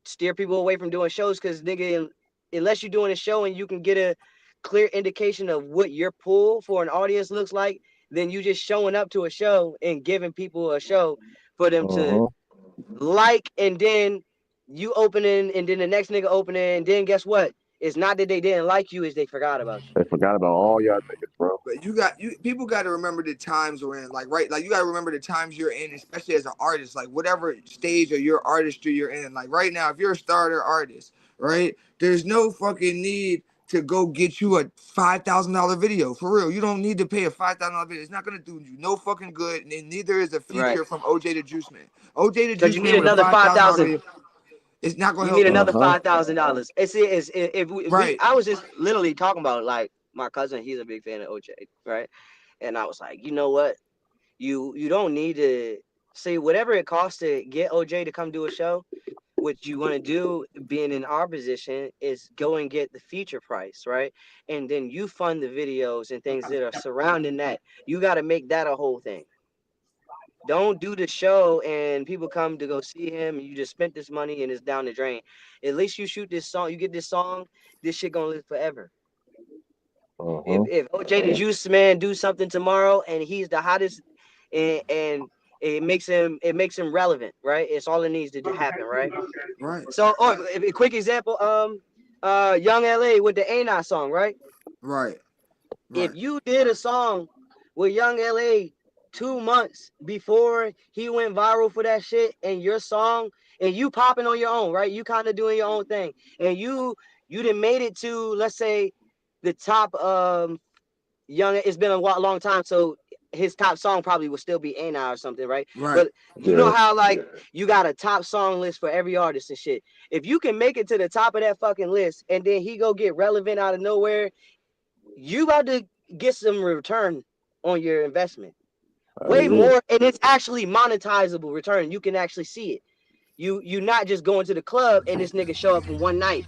S2: steer people away from doing shows because nigga, unless you're doing a show and you can get a clear indication of what your pull for an audience looks like, then you just showing up to a show and giving people a show for them to like, and then you opening, and then the next nigga opening, and then guess what? It's not that they didn't like you, is they forgot about you.
S3: They forgot about all y'all niggas, bro.
S1: But people got to remember the times we're in. Like right, like you got to remember the times you're in, especially as an artist. Like whatever stage of your artistry you're in. Like right now, if you're a starter artist, right, there's no fucking need to go get you a $5,000 video for real. You don't need to pay a $5,000 video. It's not gonna do you no fucking good, and neither is a
S2: Right.
S1: feature from OJ the Juice Man. OJ the
S2: Because
S1: Juice
S2: you
S1: Man
S2: need
S1: with a
S2: another
S1: $5,000
S2: $5,000.
S1: video. It's not gonna
S2: You need
S1: help you.
S2: another $5,000. It's if we
S1: Right.
S2: I was just literally talking about like my cousin, he's a big fan of OJ, right? And I was like, you know what? You don't need to say whatever it costs to get OJ to come do a show. What you want to do, being in our position, is go and get the feature price, right? And then you fund the videos and things that are surrounding that. You got to make that a whole thing. Don't do the show and people come to go see him and you just spent this money and it's down the drain. At least you shoot this song, you get this song, this shit gonna live forever. If OJ the Juice Man do something tomorrow and he's the hottest and it makes him relevant, right? It's all it needs to happen, right?
S1: Right.
S2: So, a quick example, Young LA with the Ain't I song, right?
S1: Right.
S2: If
S1: Right.
S2: you did a song with Young LA 2 months before he went viral for that shit, and your song, and you popping on your own, right? You kind of doing your own thing, and you done made it to, let's say, the top Young. It's been a long time, so his top song probably would still be Ain't I or something, right?
S1: Right.
S2: But you know
S3: Yeah.
S2: how like you got a top song list for every artist and shit. If you can make it to the top of that fucking list, and then he go get relevant out of nowhere, you about to get some return on your investment.
S3: I
S2: Way
S3: agree.
S2: more, and it's actually monetizable return. You can actually see it. You not just going to the club and this nigga show up for one night.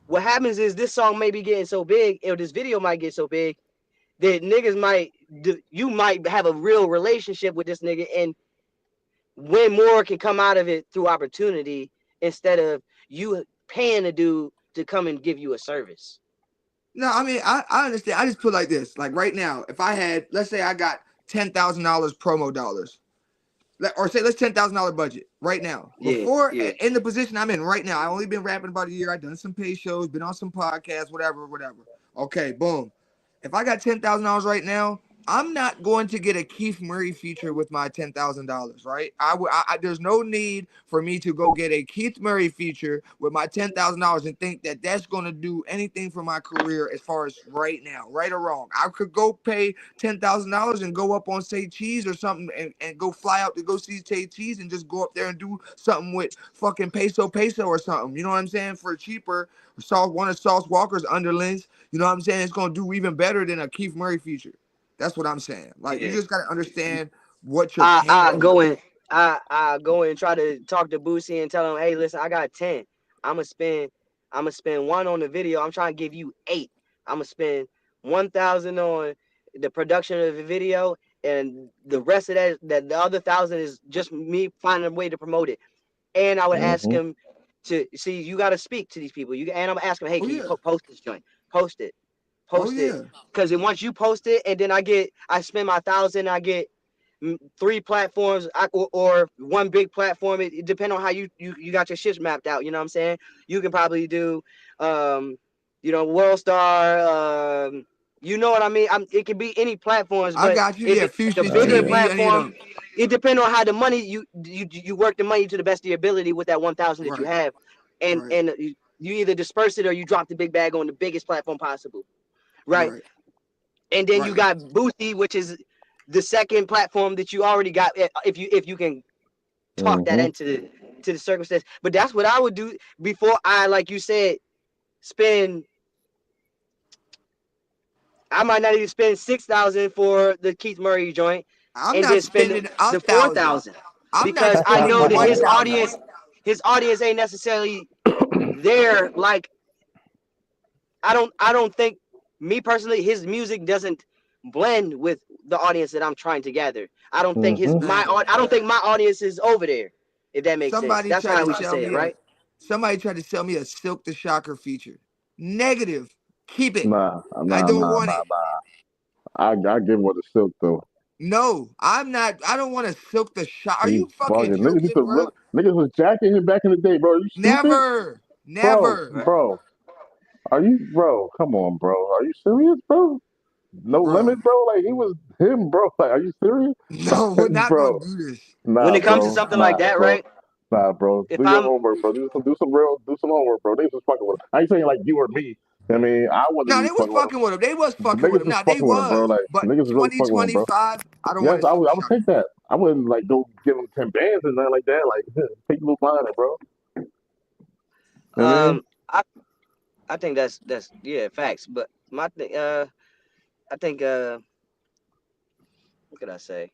S2: What happens is this song may be getting so big, or this video might get so big that niggas you might have a real relationship with this nigga, and way more can come out of it through opportunity instead of you paying a dude to come and give you a service.
S1: No, I mean, I understand. I just put like this. Like right now, if I had, let's say I got $10,000 promo dollars, or say let's $10,000 budget right now. Before
S2: Yeah.
S1: in the position I'm in right now, I only been rapping about a year. I've done some paid shows, been on some podcasts, whatever. Okay, boom. If I got $10,000 right now, I'm not going to get a Keith Murray feature with my $10,000, right? There's no need for me to go get a Keith Murray feature with my $10,000 and think that that's going to do anything for my career as far as right now, right or wrong. I could go pay $10,000 and go up on Say Cheese or something, and go fly out to go see Say Cheese and just go up there and do something with fucking peso or something. You know what I'm saying? For cheaper. One of Sauce Walker's underlings. You know what I'm saying? It's going to do even better than a Keith Murray feature. That's what I'm saying. Like, you just got to understand what you're paying
S2: I go
S1: for.
S2: in. I go in and try to talk to Boosie and tell him, hey, listen, I got 10. I'ma spend one on the video. I'm trying to give you 8. I'ma spend 1,000 on the production of the video, and the rest of that the other 1,000 is just me finding a way to promote it. And I would ask
S3: Mm-hmm.
S2: him to see, you got to speak to these people. And I'm asking him, hey,
S1: Oh,
S2: can you
S1: yeah.
S2: post this joint? Post it.
S1: Oh,
S2: Post it.
S1: yeah.
S2: Because then once you post it, and then I spend my 1,000, I get 3 platforms, or one big platform. It depends on how you got your shit mapped out. You know what I'm saying? You can probably do, World Star. You know what I mean? It could be any platforms,
S1: I
S2: but
S1: got you.
S2: if
S1: Yeah,
S2: it's the
S1: Future's
S2: bigger
S1: TV, any of
S2: platform,
S1: them.
S2: it depends on how the money you work the money to the best of your ability with that 1,000 that you
S1: Right.
S2: have, and
S1: Right.
S2: you either disperse it or you drop the big bag on the biggest platform possible, right?
S1: Right.
S2: And then you
S1: Right.
S2: got Boosie, which is the second platform that you already got, if you can talk that
S3: Mm-hmm.
S2: into the circumstance. But that's what I would do before I, like you said, spend. I might not even spend 6,000 for the Keith Murray joint,
S1: I'm
S2: and
S1: not
S2: then spend
S1: spending a
S2: the
S1: thousand.
S2: 4,000,
S1: I'm not
S2: because I
S1: spending
S2: know that
S1: 1,000.
S2: his audience ain't necessarily there. Like, I don't think, me personally, his music doesn't blend with the audience that I'm trying to gather. I don't think
S3: Mm-hmm.
S1: Man,
S2: I don't think my audience is over there. If that makes sense,
S1: somebody
S2: that's
S1: tried
S2: how
S1: to
S2: we should
S1: sell
S2: say it,
S1: me a
S2: right?
S1: somebody tried to sell me a Silk the Shocker feature. Negative. Keep it.
S3: Nah,
S1: I
S3: nah,
S1: don't
S3: nah,
S1: want
S3: nah,
S1: it.
S3: nah. I give him with the silk though.
S1: No, I'm not. I don't want to Silk the Shocker. Are
S3: He's
S1: you fucking
S3: bugging. Niggas used to
S1: joking,
S3: really,
S1: bro?
S3: niggas was jacking him back in the day, bro. Are you stupid?
S1: Never.
S3: Bro,
S1: Never.
S2: Right.
S3: bro. Are you, bro? Come on, bro. Are you serious, bro? No
S1: Bro.
S3: limit, bro. Like he was him, bro. Like, are you serious?
S1: No, we're not gonna
S3: Bro,
S1: do this.
S2: When
S3: nah,
S2: it comes to
S3: bro,
S2: something like
S3: nah,
S2: that,
S3: bro,
S2: right?
S3: nah, bro.
S2: If
S3: Do your
S2: I'm
S3: homework, bro. Do some homework, bro. They was fucking with him. I ain't saying like you or me. I mean, I wasn't
S1: No,
S3: really
S1: they was
S3: fucking with him.
S1: fucking with him. They was
S3: The
S1: fucking with
S3: niggas
S1: him.
S3: was
S1: Nah, they
S3: fucking with him, bro.
S1: was.
S3: Like
S1: But
S3: niggas was really fucking with him, bro.
S1: 2025, I don't want
S3: Yes,
S1: to Silk the
S3: I would
S1: Shocker.
S3: take that. I wouldn't like go give him 10 bands and nothing like that. Like take a little line, bro. You know what I mean?
S2: I I think that's yeah, facts. But my thing, I think what could I say?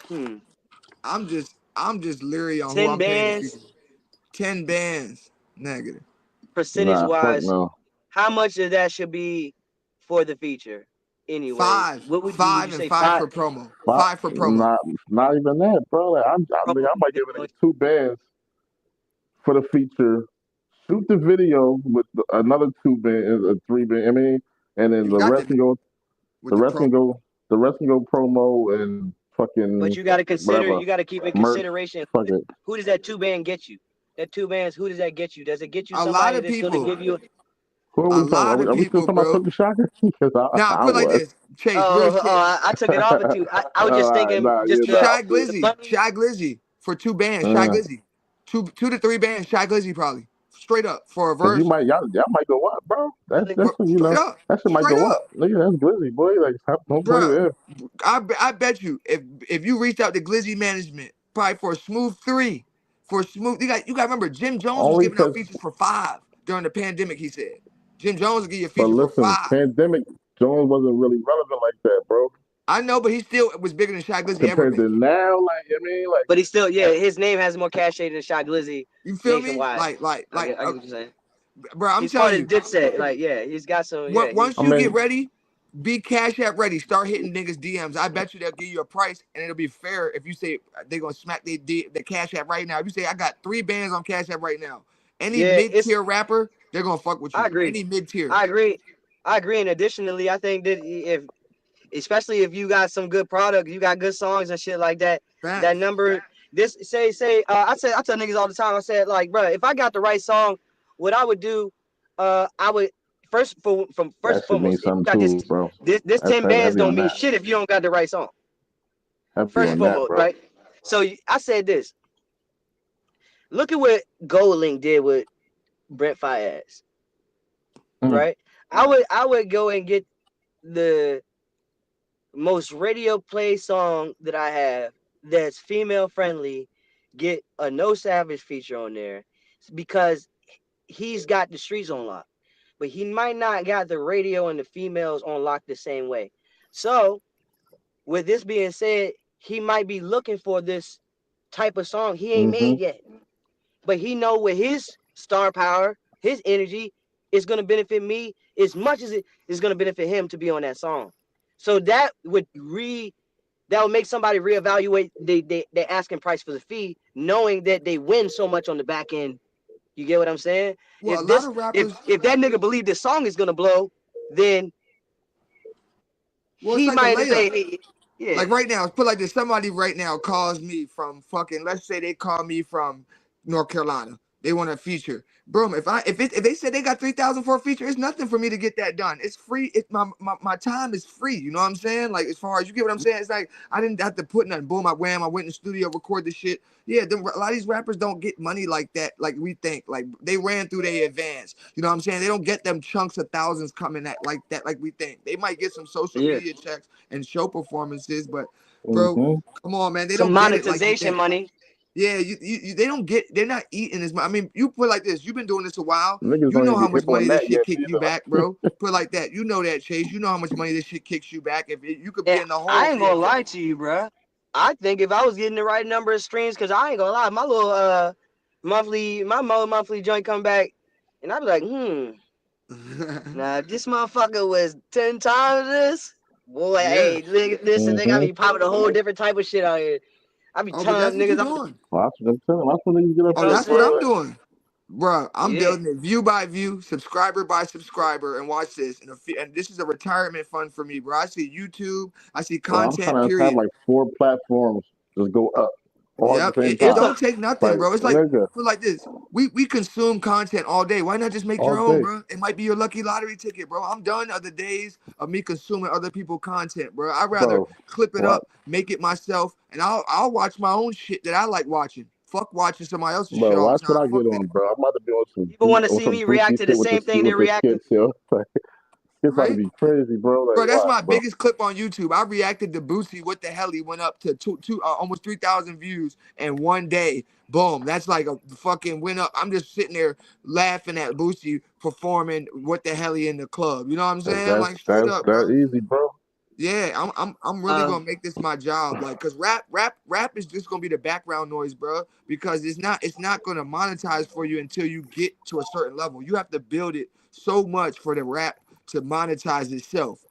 S2: Hmm.
S1: I'm just leery on who
S2: 10
S1: I'm paying the feature.
S2: bands,
S1: 10 bands. Negative.
S2: percentage
S3: Nah, fuck
S2: wise,
S3: no.
S2: how much of that should be for the feature? Anyways,
S1: Five.
S2: what would
S1: Five
S2: you
S1: and
S2: say?
S1: five
S2: 5?
S1: for promo.
S3: Not,
S1: 5 for promo.
S3: not even that, bro. Like I mean,
S2: Promo
S3: I might give a nigga 2 bands for the feature. Shoot the video with another 2 band, 3 band. I mean, and then
S1: You got to
S3: the
S1: with the
S3: rest can
S1: promo.
S3: go. The rest can go promo and fucking
S2: But you got to consider,
S3: whatever
S2: you got to keep in
S3: merch.
S2: consideration
S3: Fuck it.
S2: who does that 2 band get you? That 2 bands, who does that get you? Does it get you
S1: A lot
S2: somebody
S1: of
S2: that's going to
S1: people.
S2: give you?
S3: Who are
S1: A
S3: we talking
S1: lot
S3: about?
S1: of
S3: Are we still
S1: people,
S3: talking about
S1: bro.
S3: Silky Shocker? Because
S1: Now,
S3: I
S1: put it like
S3: was.
S1: this. Chase, real shit.
S2: I took it off of you. I was just thinking, just
S3: yeah,
S1: Shy
S2: the
S1: Glizzy.
S2: money.
S1: Shy Glizzy for 2 bands. Shy Glizzy. Two to 3 bands. Shy Glizzy probably. Straight up for a
S3: Cause
S1: verse.
S3: y'all might go up, bro. That's what you
S1: Straight
S3: know.
S1: up.
S3: That shit might
S1: Straight
S3: go
S1: up.
S3: up. Look at that's Glizzy, boy. Like don't play with
S1: Bruh.
S3: him.
S1: I bet you if you reached out to Glizzy management, probably for a smooth 3. For a smooth, you got to remember Jim Jones was
S3: Only
S1: giving out
S3: cause,
S1: features for 5 during the pandemic, he said. Jim Jones will give you a
S3: but
S1: feature for
S3: listen,
S1: 5.
S3: pandemic Jones wasn't really relevant like that, bro.
S1: I know, but he still was bigger than Shy Glizzy ever
S3: Compared to
S1: been.
S3: now, like I mean, like
S2: But he still, his name has more cachet than Shy Glizzy
S1: You feel me?
S2: nationwide.
S1: Like,
S2: I get what you're saying.
S1: bro, I'm
S2: He's part
S1: telling
S2: of
S1: you.
S2: Dipset. Like, he's got some.
S1: Once
S3: I
S1: you get
S3: mean,
S1: ready, be Cash App ready. Start hitting niggas DMs. I bet you they'll give you a price, and it'll be fair if you say they're gonna smack the Cash App right now. If you say I got 3 bands on Cash App right now, any mid-tier rapper, they're gonna fuck with you.
S2: I agree.
S1: Any mid-tier.
S2: I agree. And additionally, I think that especially if you got some good product, you got good songs and shit like that,
S1: Facts.
S2: that number. This I tell niggas all the time. I said, like, bro, if I got the right song, what I would do, I would first and
S3: that should mean
S2: foremost, if you
S3: something
S2: got
S3: too, bro.
S2: this 10 bands
S3: Heavy
S2: don't
S3: on
S2: mean
S3: that.
S2: shit if you don't got the right song.
S3: Heavy
S2: First
S3: on
S2: and foremost,
S3: that, bro.
S2: right? So I said this. Look at what Goldlink did with Brent Faiyaz, right? I would go and get the most radio play song that I have that's female friendly, get a No Savage feature on there because he's got the streets on lock, but he might not got the radio and the females on lock the same way. So with this being said, he might be looking for this type of song he ain't made yet, but he know with his star power, his energy is going to benefit me as much as it is going to benefit him to be on that song. So that would make somebody reevaluate they asking price for the fee, knowing that they win so much on the back end. You get what I'm saying?
S1: Well,
S2: If
S1: a lot of rappers,
S2: if that nigga believe this song is gonna blow, then
S1: well, it's
S2: he
S1: like a
S2: might
S1: layup.
S2: say, yeah.
S1: Like right now, put like this. Somebody right now calls me from fucking. Let's say they call me from North Carolina. They want a feature. Boom. If they said they got 3,000 for a feature, it's nothing for me to get that done. It's free. It's my time is free. You know what I'm saying? Like as far as you get what I'm saying, it's like I didn't have to put nothing. Boom. I went in the studio, record the shit. Yeah, a lot of these rappers don't get money like that, like we think. Like they ran through their advance. You know what I'm saying? They don't get them chunks of thousands coming at like that, like we think. They might get some social media checks and show performances, but bro, come on, man. They
S2: some
S1: don't get it like
S2: monetization money.
S1: Yeah, they don't get. They're not eating as much. I mean, you put it like this. You've been doing this a while.
S3: Niggas
S1: You
S3: don't
S1: know
S3: even
S1: how
S3: get
S1: much
S3: hip on
S1: money this
S3: that
S1: shit
S3: yet
S1: kick you
S3: either.
S1: back, bro. Put it like that. You know that, Chase. You know how much money this shit kicks you back. If you could be in the hole.
S2: I ain't gonna lie to you, bro. I think if I was getting the right number of streams, because I ain't gonna lie, my little monthly joint come back, and I'd be like, now if this motherfucker was 10 times this, boy, hey, listen, they got me popping a whole different type of shit out here. I be telling niggas,
S1: I'm doing.
S3: Well, that's what I'm telling. That's what niggas get up.
S1: Oh, that's what I'm doing, bro. I'm
S2: Yeah.
S1: building it view by view, subscriber by subscriber, and watch this. And this is a retirement fund for me, bro. I see YouTube, I see content.
S3: I'm trying to have like 4 platforms just go up.
S1: Yep, it don't take nothing, bro. It's like this. We consume content all day. Why not just make your own, bro? It might be your lucky lottery ticket, bro. I'm done of the days of me consuming other people's content, bro. I'd rather clip it up, make it myself, and I'll watch my own shit that I like watching. Fuck watching somebody else's shit all the time.
S3: Watch what I get on, bro. I'm about to be on some.
S2: People want to see me react to the same thing they react to.
S3: It's about to be crazy, bro. Like,
S1: bro, that's my biggest clip on YouTube. I reacted to Boosie. What the hell? He went up to almost 3,000 views in one day. Boom. That's like a fucking went up. I'm just sitting there laughing at Boosie performing What the Hell in the club. You know what I'm saying? Like straight up, bro.
S3: Easy, bro.
S1: Yeah, I'm really gonna make this my job, like, cause rap is just gonna be the background noise, bro. Because it's not gonna monetize for you until you get to a certain level. You have to build it so much for the rap to monetize itself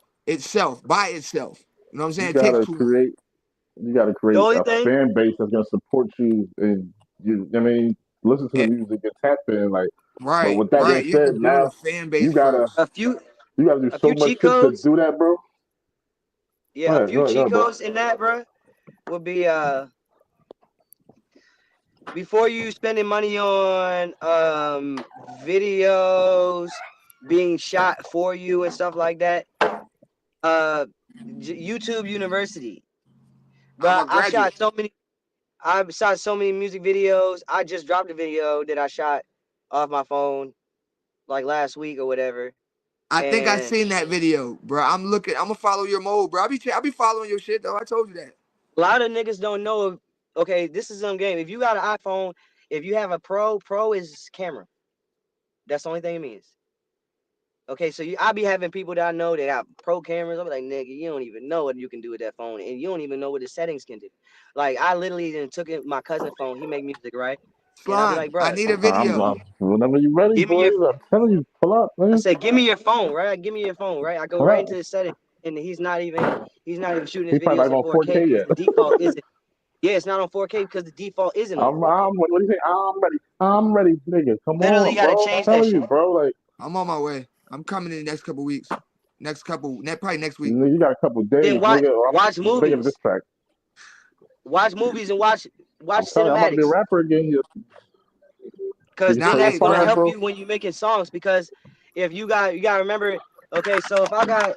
S1: by itself. You know what I'm saying?
S3: You gotta create a fan base that's gonna support you, and listen to the music and tap in, like.
S1: Right.
S3: But with that being said, now you gotta do so much shit to do that, bro.
S2: Yeah, a few cheat codes in that, bro. would be before you spending money on videos being shot for you and stuff like that, YouTube University.
S1: I'm
S2: But
S1: a graduate.
S2: I shot so many music videos. I just dropped a video that I shot off my phone like last week or whatever.
S1: I think I
S2: And
S1: seen that video, bro. I'm gonna follow your mode, bro. I be following your shit though. I told you that.
S2: a lot of niggas don't know. Okay, this is some game. If you got an iPhone, if you have a Pro is camera. That's the only thing it means. Okay, so I be having people that I know that got pro cameras. I'm like, nigga, you don't even know what you can do with that phone, and you don't even know what the settings can do. Like, I literally then took it my cousin's phone. He make music, right? And I'll be
S1: Slime,
S2: like, bro,
S1: I need a
S3: I'm
S1: video.
S3: whenever you ready,
S2: give me your.
S3: boys. I'm telling you, pull up,
S2: I
S3: man.
S2: said, give me your phone, right? Give me your phone, right? I go
S3: Pull
S2: right
S3: up.
S2: into the setting, and he's not even shooting
S3: He
S2: his
S3: probably
S2: videos
S3: not
S2: in
S3: on
S2: 4K
S3: 4K
S2: because
S3: yet.
S2: the default isn't. Yeah, it's not on 4K because the default isn't on 4K.
S3: What do you think? I'm ready, nigga. Come
S2: Literally
S3: on,
S2: got to
S3: bro. I'm
S2: change that
S3: telling
S2: shit.
S3: you, bro. Like,
S1: I'm on my way. I'm coming in the next couple weeks. Probably next week.
S3: nigga, you got a couple days,
S2: Then
S3: nigga. Or
S2: watch
S3: I'm making
S2: movies.
S3: this track.
S2: Watch movies and watch
S3: I'm telling you, I'm about to be a
S2: cinematics.
S3: rapper again.
S2: Because then that's gonna
S1: Nowadays,
S2: help
S3: bro.
S2: you when you making songs. Because if you gotta remember, okay, so I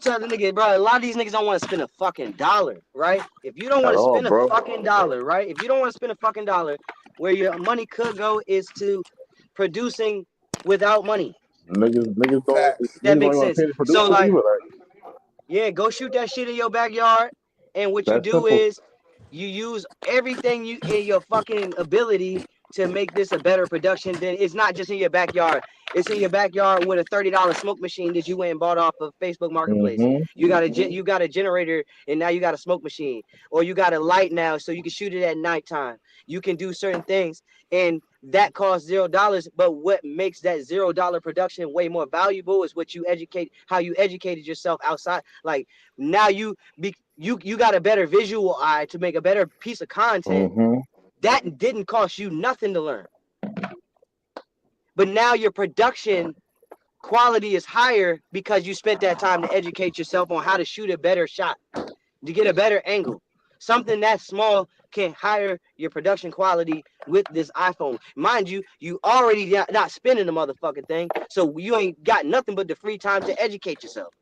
S2: tell the nigga, bro, a lot of these niggas don't want to spend a fucking dollar, right? If you don't want
S3: At
S2: to
S3: all,
S2: spend a
S3: bro.
S2: fucking dollar, right? If you don't want to spend a fucking dollar, where your money could go is to producing without money.
S3: Niggas
S1: facts.
S2: That
S3: don't
S2: makes
S3: want to
S2: sense.
S3: pay the
S2: So
S3: producer
S2: like,
S3: either. Like,
S2: yeah, go shoot that shit in your backyard, and what you
S3: that's
S2: do
S3: simple.
S2: is you use everything you in your fucking ability to make this a better production. Then it's not just in your backyard. It's in your backyard with a $30 smoke machine that you went and bought off of Facebook Marketplace.
S3: Mm-hmm.
S2: You got a generator, and now you got a smoke machine, or you got a light now, so you can shoot it at nighttime. You can do certain things, and that costs $0. But what makes that $0 production way more valuable is how you educated yourself outside. Like, now you got a better visual eye to make a better piece of content.
S3: Mm-hmm.
S2: That didn't cost you nothing to learn. But now your production quality is higher because you spent that time to educate yourself on how to shoot a better shot, to get a better angle. Something that small can higher your production quality with this iPhone. Mind you, you already not spending the motherfucking thing, so you ain't got nothing but the free time to educate yourself.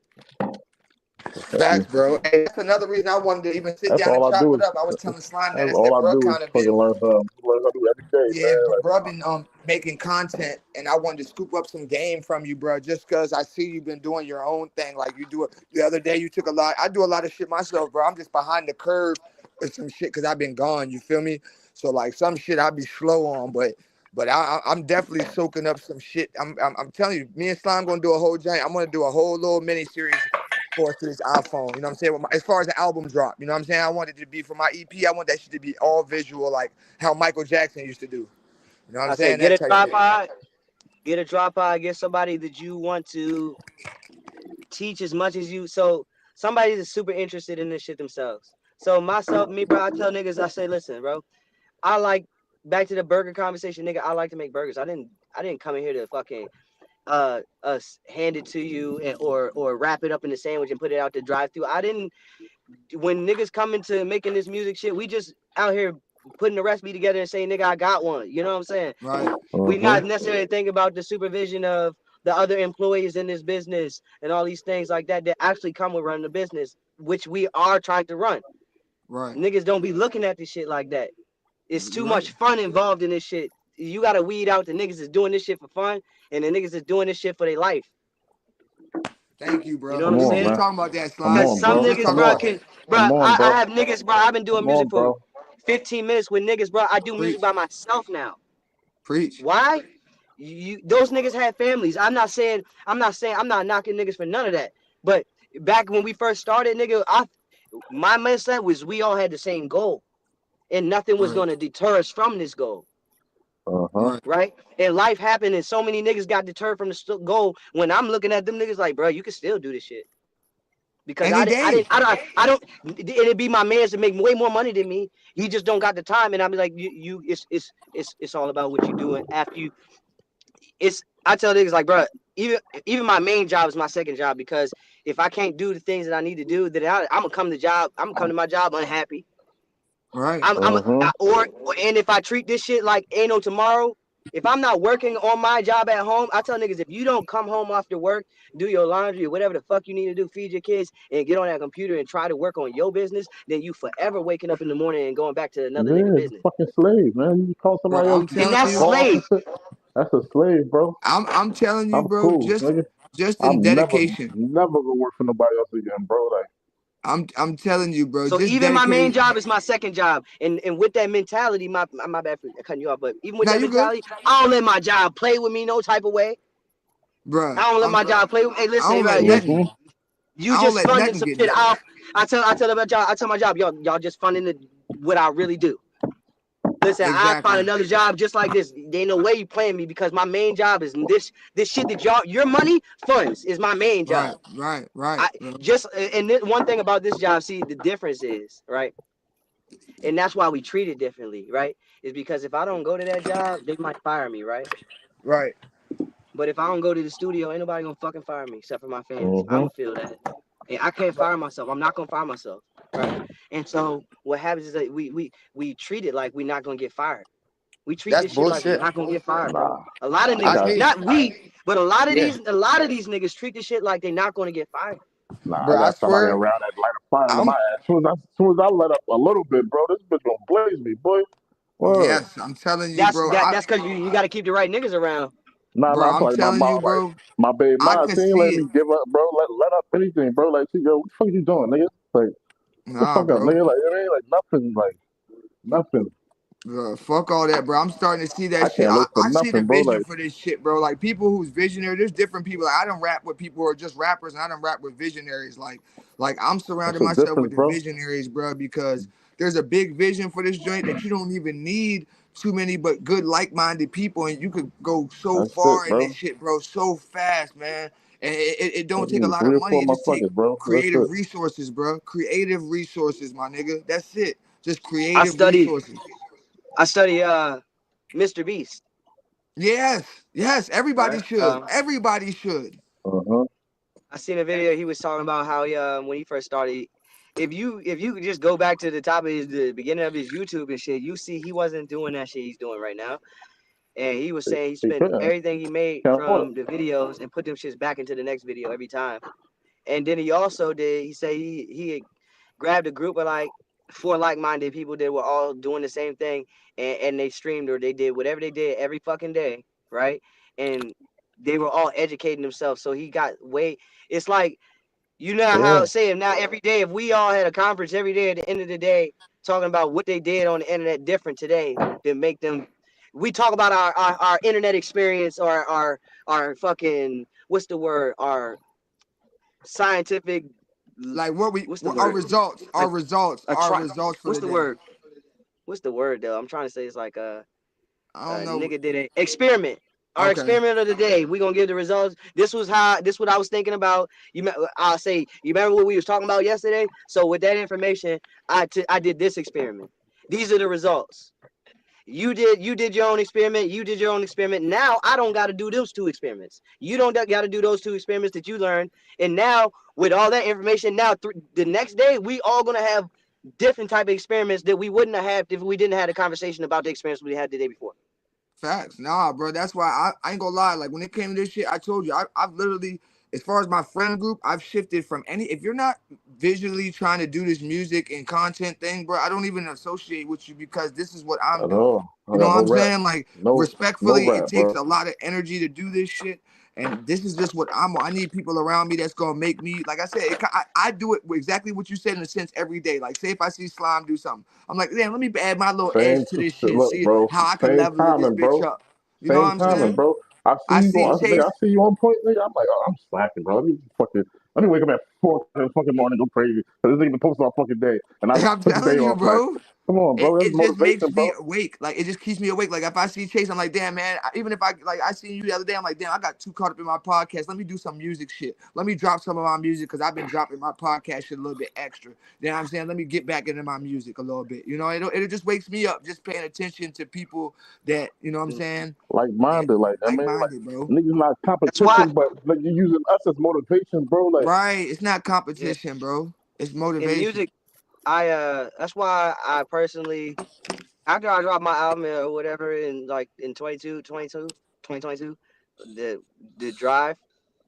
S1: Facts, bro. Hey, that's another reason I wanted to even sit
S3: That's
S1: down and
S3: all I
S1: chop
S3: do
S1: it
S3: is
S1: up. I was telling Slime that
S3: that's
S1: I said,
S3: all I
S1: bro,
S3: do is
S1: kind of been,
S3: fucking learn something. Learn something every day,
S1: yeah,
S3: man. Like,
S1: bro, I've been making content, and I wanted to scoop up some game from you, bro, just because I see you've been doing your own thing. Like you do it the other day, you took a lot. I do a lot of shit myself, bro. I'm just behind the curve with some shit because I've been gone. You feel me? So like some shit I'll be slow on, but I'm definitely soaking up some shit. I'm telling you, me and Slime gonna do a whole giant. I'm gonna do a whole little mini series for this iPhone. You know what I'm saying? As far as the album drop, you know what I'm saying? I want it to be for my EP. I want that shit to be all visual, like how Michael Jackson used to do. You know what I'm
S2: I say
S1: saying?
S2: get
S1: That
S2: a
S1: type of shit.
S2: tripod, get somebody that you want to teach as much as you. So somebody that's super interested in this shit themselves. So me, bro, I tell niggas, I say, listen, bro, I like, back to the burger conversation, nigga, I like to make burgers. I didn't come in here to fucking hand it to you or wrap it up in a sandwich and put it out the drive-through. When niggas come into making this music shit, we just out here putting the recipe together and saying, nigga, I got one. You know what I'm saying?
S1: Right.
S2: We not necessarily think about the supervision of the other employees in this business and all these things like that actually come with running the business, which we are trying to run.
S1: Right.
S2: Niggas don't be looking at this shit like that. It's too
S1: You're
S2: much
S1: right.
S2: fun involved in this shit. You gotta weed out the niggas that's doing this shit for fun and the niggas that's doing this shit for their life.
S1: Thank you, bro.
S2: You know what I'm
S1: We was
S2: saying?
S1: just talking about that,
S3: Come
S1: Slime.
S2: Because
S3: on,
S2: some
S1: We was
S3: bro.
S1: just
S2: niggas,
S1: talking
S3: Come
S2: bro,
S1: about
S3: on.
S1: that.
S3: Come on,
S2: I
S3: bro.
S2: have niggas, bro. I've been doing
S3: Come
S2: music
S3: on,
S2: for
S3: bro.
S2: 15 minutes with niggas, bro. I do music
S1: Preach.
S2: by myself now.
S1: Preach.
S2: Why? Those niggas had families. I'm not knocking niggas for none of that. But back when we first started, nigga, my mindset was we all had the same goal, and nothing was
S1: Right.
S2: gonna deter us from this goal.
S3: Uh-huh.
S2: Right? And life happened, and so many niggas got deterred from the goal. When I'm looking at them niggas like, bro, you can still do this shit. Because
S1: Any day.
S2: I don't, and it'd be my man's to make way more money than me. He just don't got the time, and I'll be like, it's all about what you're doing after you. I tell niggas like, bro, even my main job is my second job because if I can't do the things that I need to do, then I'm gonna come to my job unhappy.
S1: Right.
S2: And if I treat this shit like ain't no tomorrow, if I'm not working on my job at home, I tell niggas, if you don't come home after work, do your laundry or whatever the fuck you need to do, feed your kids, and get on that computer and try to work on your business, then you forever waking up in the morning and going back to another nigga
S3: Yeah, it's a
S2: business.
S3: fucking slave, man. You call
S1: Bro,
S3: somebody else
S1: I'm telling
S2: that's
S1: you,
S3: boss
S2: slave.
S3: and shit. That's a slave, bro.
S1: I'm telling you,
S3: I'm
S1: bro,
S3: cool, nigga.
S1: just in
S3: I'm never
S1: dedication.
S3: gonna work for nobody else again, bro. Like,
S1: I'm telling you, bro,
S2: So
S1: just
S2: even my main
S1: dedicated.
S2: job is my second job, and with that mentality, my bad for cutting you off, but even with
S1: Now
S2: that
S1: you good,
S2: mentality, I don't let my job play with me no type of way.
S1: bro.
S2: I don't let my job play with. Hey,
S1: I
S2: listen,
S1: don't let
S2: right,
S1: nothing.
S2: you
S1: I don't
S2: just
S1: let
S2: funding
S1: nothing
S2: some
S1: get
S2: shit
S1: nothing.
S2: off. I tell my job, y'all just funding what I really do. Listen, I find
S1: Exactly.
S2: another job just like this. There ain't no way you playing me because my main job is this shit that your money funds is my main job.
S1: Right.
S2: And one thing about this job, see, the difference is, right? And that's why we treat it differently, right? Is because if I don't go to that job, they might fire me, right?
S1: Right.
S2: But if I don't go to the studio, ain't nobody gonna fucking fire me except for my fans.
S3: mm-hmm.
S2: I'ma feel that. And I can't fire myself. I'm not gonna fire myself, right? And so what happens is that we treat it like we're not gonna get fired. We treat
S1: That's
S2: this shit like we're
S1: bullshit.
S2: not gonna get fired, bro.
S3: Nah,
S2: A lot of
S3: I got
S2: niggas, not we, but a lot of
S1: Yeah.
S2: these niggas treat this shit like they're not gonna get fired.
S3: I
S1: Bro, I
S3: got somebody
S1: swear,
S3: around that light a fire under
S1: I'm
S3: my ass. As soon as I let up a little bit, bro, this bitch gonna blaze me, boy. Word.
S1: yes, I'm telling you,
S2: That's
S1: bro.
S2: that's because you got to keep the right niggas around.
S3: Nah, I'm
S1: I'm
S3: talking about
S1: telling you,
S3: like
S1: bro.
S3: my baby
S1: I
S3: mom.
S1: could
S3: She ain't
S1: see
S3: letting
S1: it.
S3: me give up, bro. Let up anything, bro. Like, she go, what the fuck you doing, nigga? Like, the
S1: Nah,
S3: fuck up,
S1: bro.
S3: nigga. Like, it ain't like nothing.
S1: Bro, fuck all that, bro. I'm starting to see
S3: I
S1: that shit.
S3: can't wait for
S1: I see the
S3: nothing, bro.
S1: vision
S3: Like,
S1: for this shit, bro. Like people who's visionary. There's different people. Like I don't rap with people who are just rappers, and I don't rap with visionaries. Like I'm
S3: that's
S1: surrounding
S3: a
S1: myself with
S3: difference,
S1: the
S3: bro.
S1: visionaries, bro, because there's a big vision for this joint that you don't even need too many but good like-minded people, and you could go so
S3: That's it,
S1: far in
S3: bro.
S1: this shit, bro, so fast, man. And it
S3: I
S1: don't take a
S3: need
S1: lot of
S3: 3 or
S1: money.
S3: 4
S1: It just take
S3: motherfuckers, bro. That's
S1: creative
S3: it.
S1: resources, bro. Creative resources, my nigga. That's it. Just
S2: I
S1: creative
S2: study
S1: resources.
S2: Mr. Beast,
S1: Yes, everybody
S2: right?
S1: should. Everybody should.
S3: Uh-huh.
S2: I seen a video. He was talking about how when he first started, if you could just go back to the top of the beginning of his YouTube and shit, you see he wasn't doing that shit he's doing right now. And he was saying he
S3: He
S2: spent
S3: couldn't.
S2: everything he made
S3: Can't afford
S2: from the videos and put them shits back into the next video every time. And then he also did. He said he grabbed a group of like 4 like-minded people that were all doing the same thing, and they streamed or they did whatever they did every fucking day, right? And they were all educating themselves. So he got way. It's like you know
S3: it.
S2: how
S3: Yeah.
S2: say now every day if we all had a conference every day at the end of the day talking about what they did on the internet different today to make them. We talk about our internet experience or our fucking what's the word our scientific
S1: Like
S2: what's the
S1: our
S2: word
S1: results,
S2: a, a
S1: our
S2: try
S1: results for
S2: what's
S1: the
S2: the
S1: day.
S2: word though I'm trying to say it's like
S1: I
S2: a
S1: don't know.
S2: nigga did an experiment. Our
S1: Okay.
S2: experiment of the day. We're gonna give the results. This what I was thinking about. I'll say you remember what we was talking about yesterday? So with that information, I did this experiment. These are the results. You did your own experiment. You did your own experiment. Now I don't got to do those 2 experiments. You don't got to do those 2 experiments that you learned. And now with all that information, now the next day we all gonna have different type of experiments that we wouldn't have had if we didn't have a conversation about the experience we had the day before.
S1: Facts. Nah, bro. That's why I ain't gonna lie. Like when it came to this shit, I told you I've literally, as far as my friend group, I've shifted from any. If you're not visually trying to do this music and content thing, bro, I don't even associate with you because this is what I'm
S3: At
S1: doing.
S3: all. I
S1: You know
S3: got
S1: what
S3: no
S1: I'm
S3: rap.
S1: saying? Like
S3: No
S1: respectfully, it
S3: rap,
S1: takes
S3: bro.
S1: a lot of energy to do this shit. And this is just what I'm. I need people around me that's gonna make me. Like I said, I do it exactly what you said in a sense every day. Like say if I see Slime do something, I'm like, damn, let me add my little edge
S3: Same
S1: to this shit and
S3: look,
S1: see
S3: bro.
S1: how I can
S3: Same
S1: level this
S3: timing,
S1: bitch
S3: bro.
S1: up. You know what
S3: Same
S1: I'm
S3: timing,
S1: saying?
S3: bro. I see
S1: I
S3: you
S1: see
S3: on, nigga.
S1: Chase.
S3: I see you on point, nigga. I'm like, oh, I'm slacking, bro. Let me wake up at 4 in the fucking morning, go crazy. Cause this nigga been posting all fucking day, and I
S1: I'm
S3: took the day
S1: telling you,
S3: off. Like,
S1: bro.
S3: Come on, bro. That's
S1: it just makes
S3: motivation,
S1: me
S3: bro.
S1: awake. Like it just keeps me awake. Like if I see Chase, I'm like, damn man. Even if I seen you the other day, I'm like, damn, I got too caught up in my podcast. Let me do some music shit. Let me drop some of my music because I've been dropping my podcast shit a little bit extra. You know what I'm saying? Let me get back into my music a little bit. You know, it just wakes me up just paying attention to people that, you know what I'm saying,
S3: Like
S1: that
S3: minded, like I
S1: like
S3: mean, like
S1: minded, bro.
S3: niggas not
S2: That's why
S3: competition, but like you're using us as motivation, bro. Like
S1: Right. It's not
S2: yeah,
S1: competition, bro. It's
S2: in
S1: motivation.
S2: music, that's why I personally, after I dropped my album or whatever in like in 2022, the drive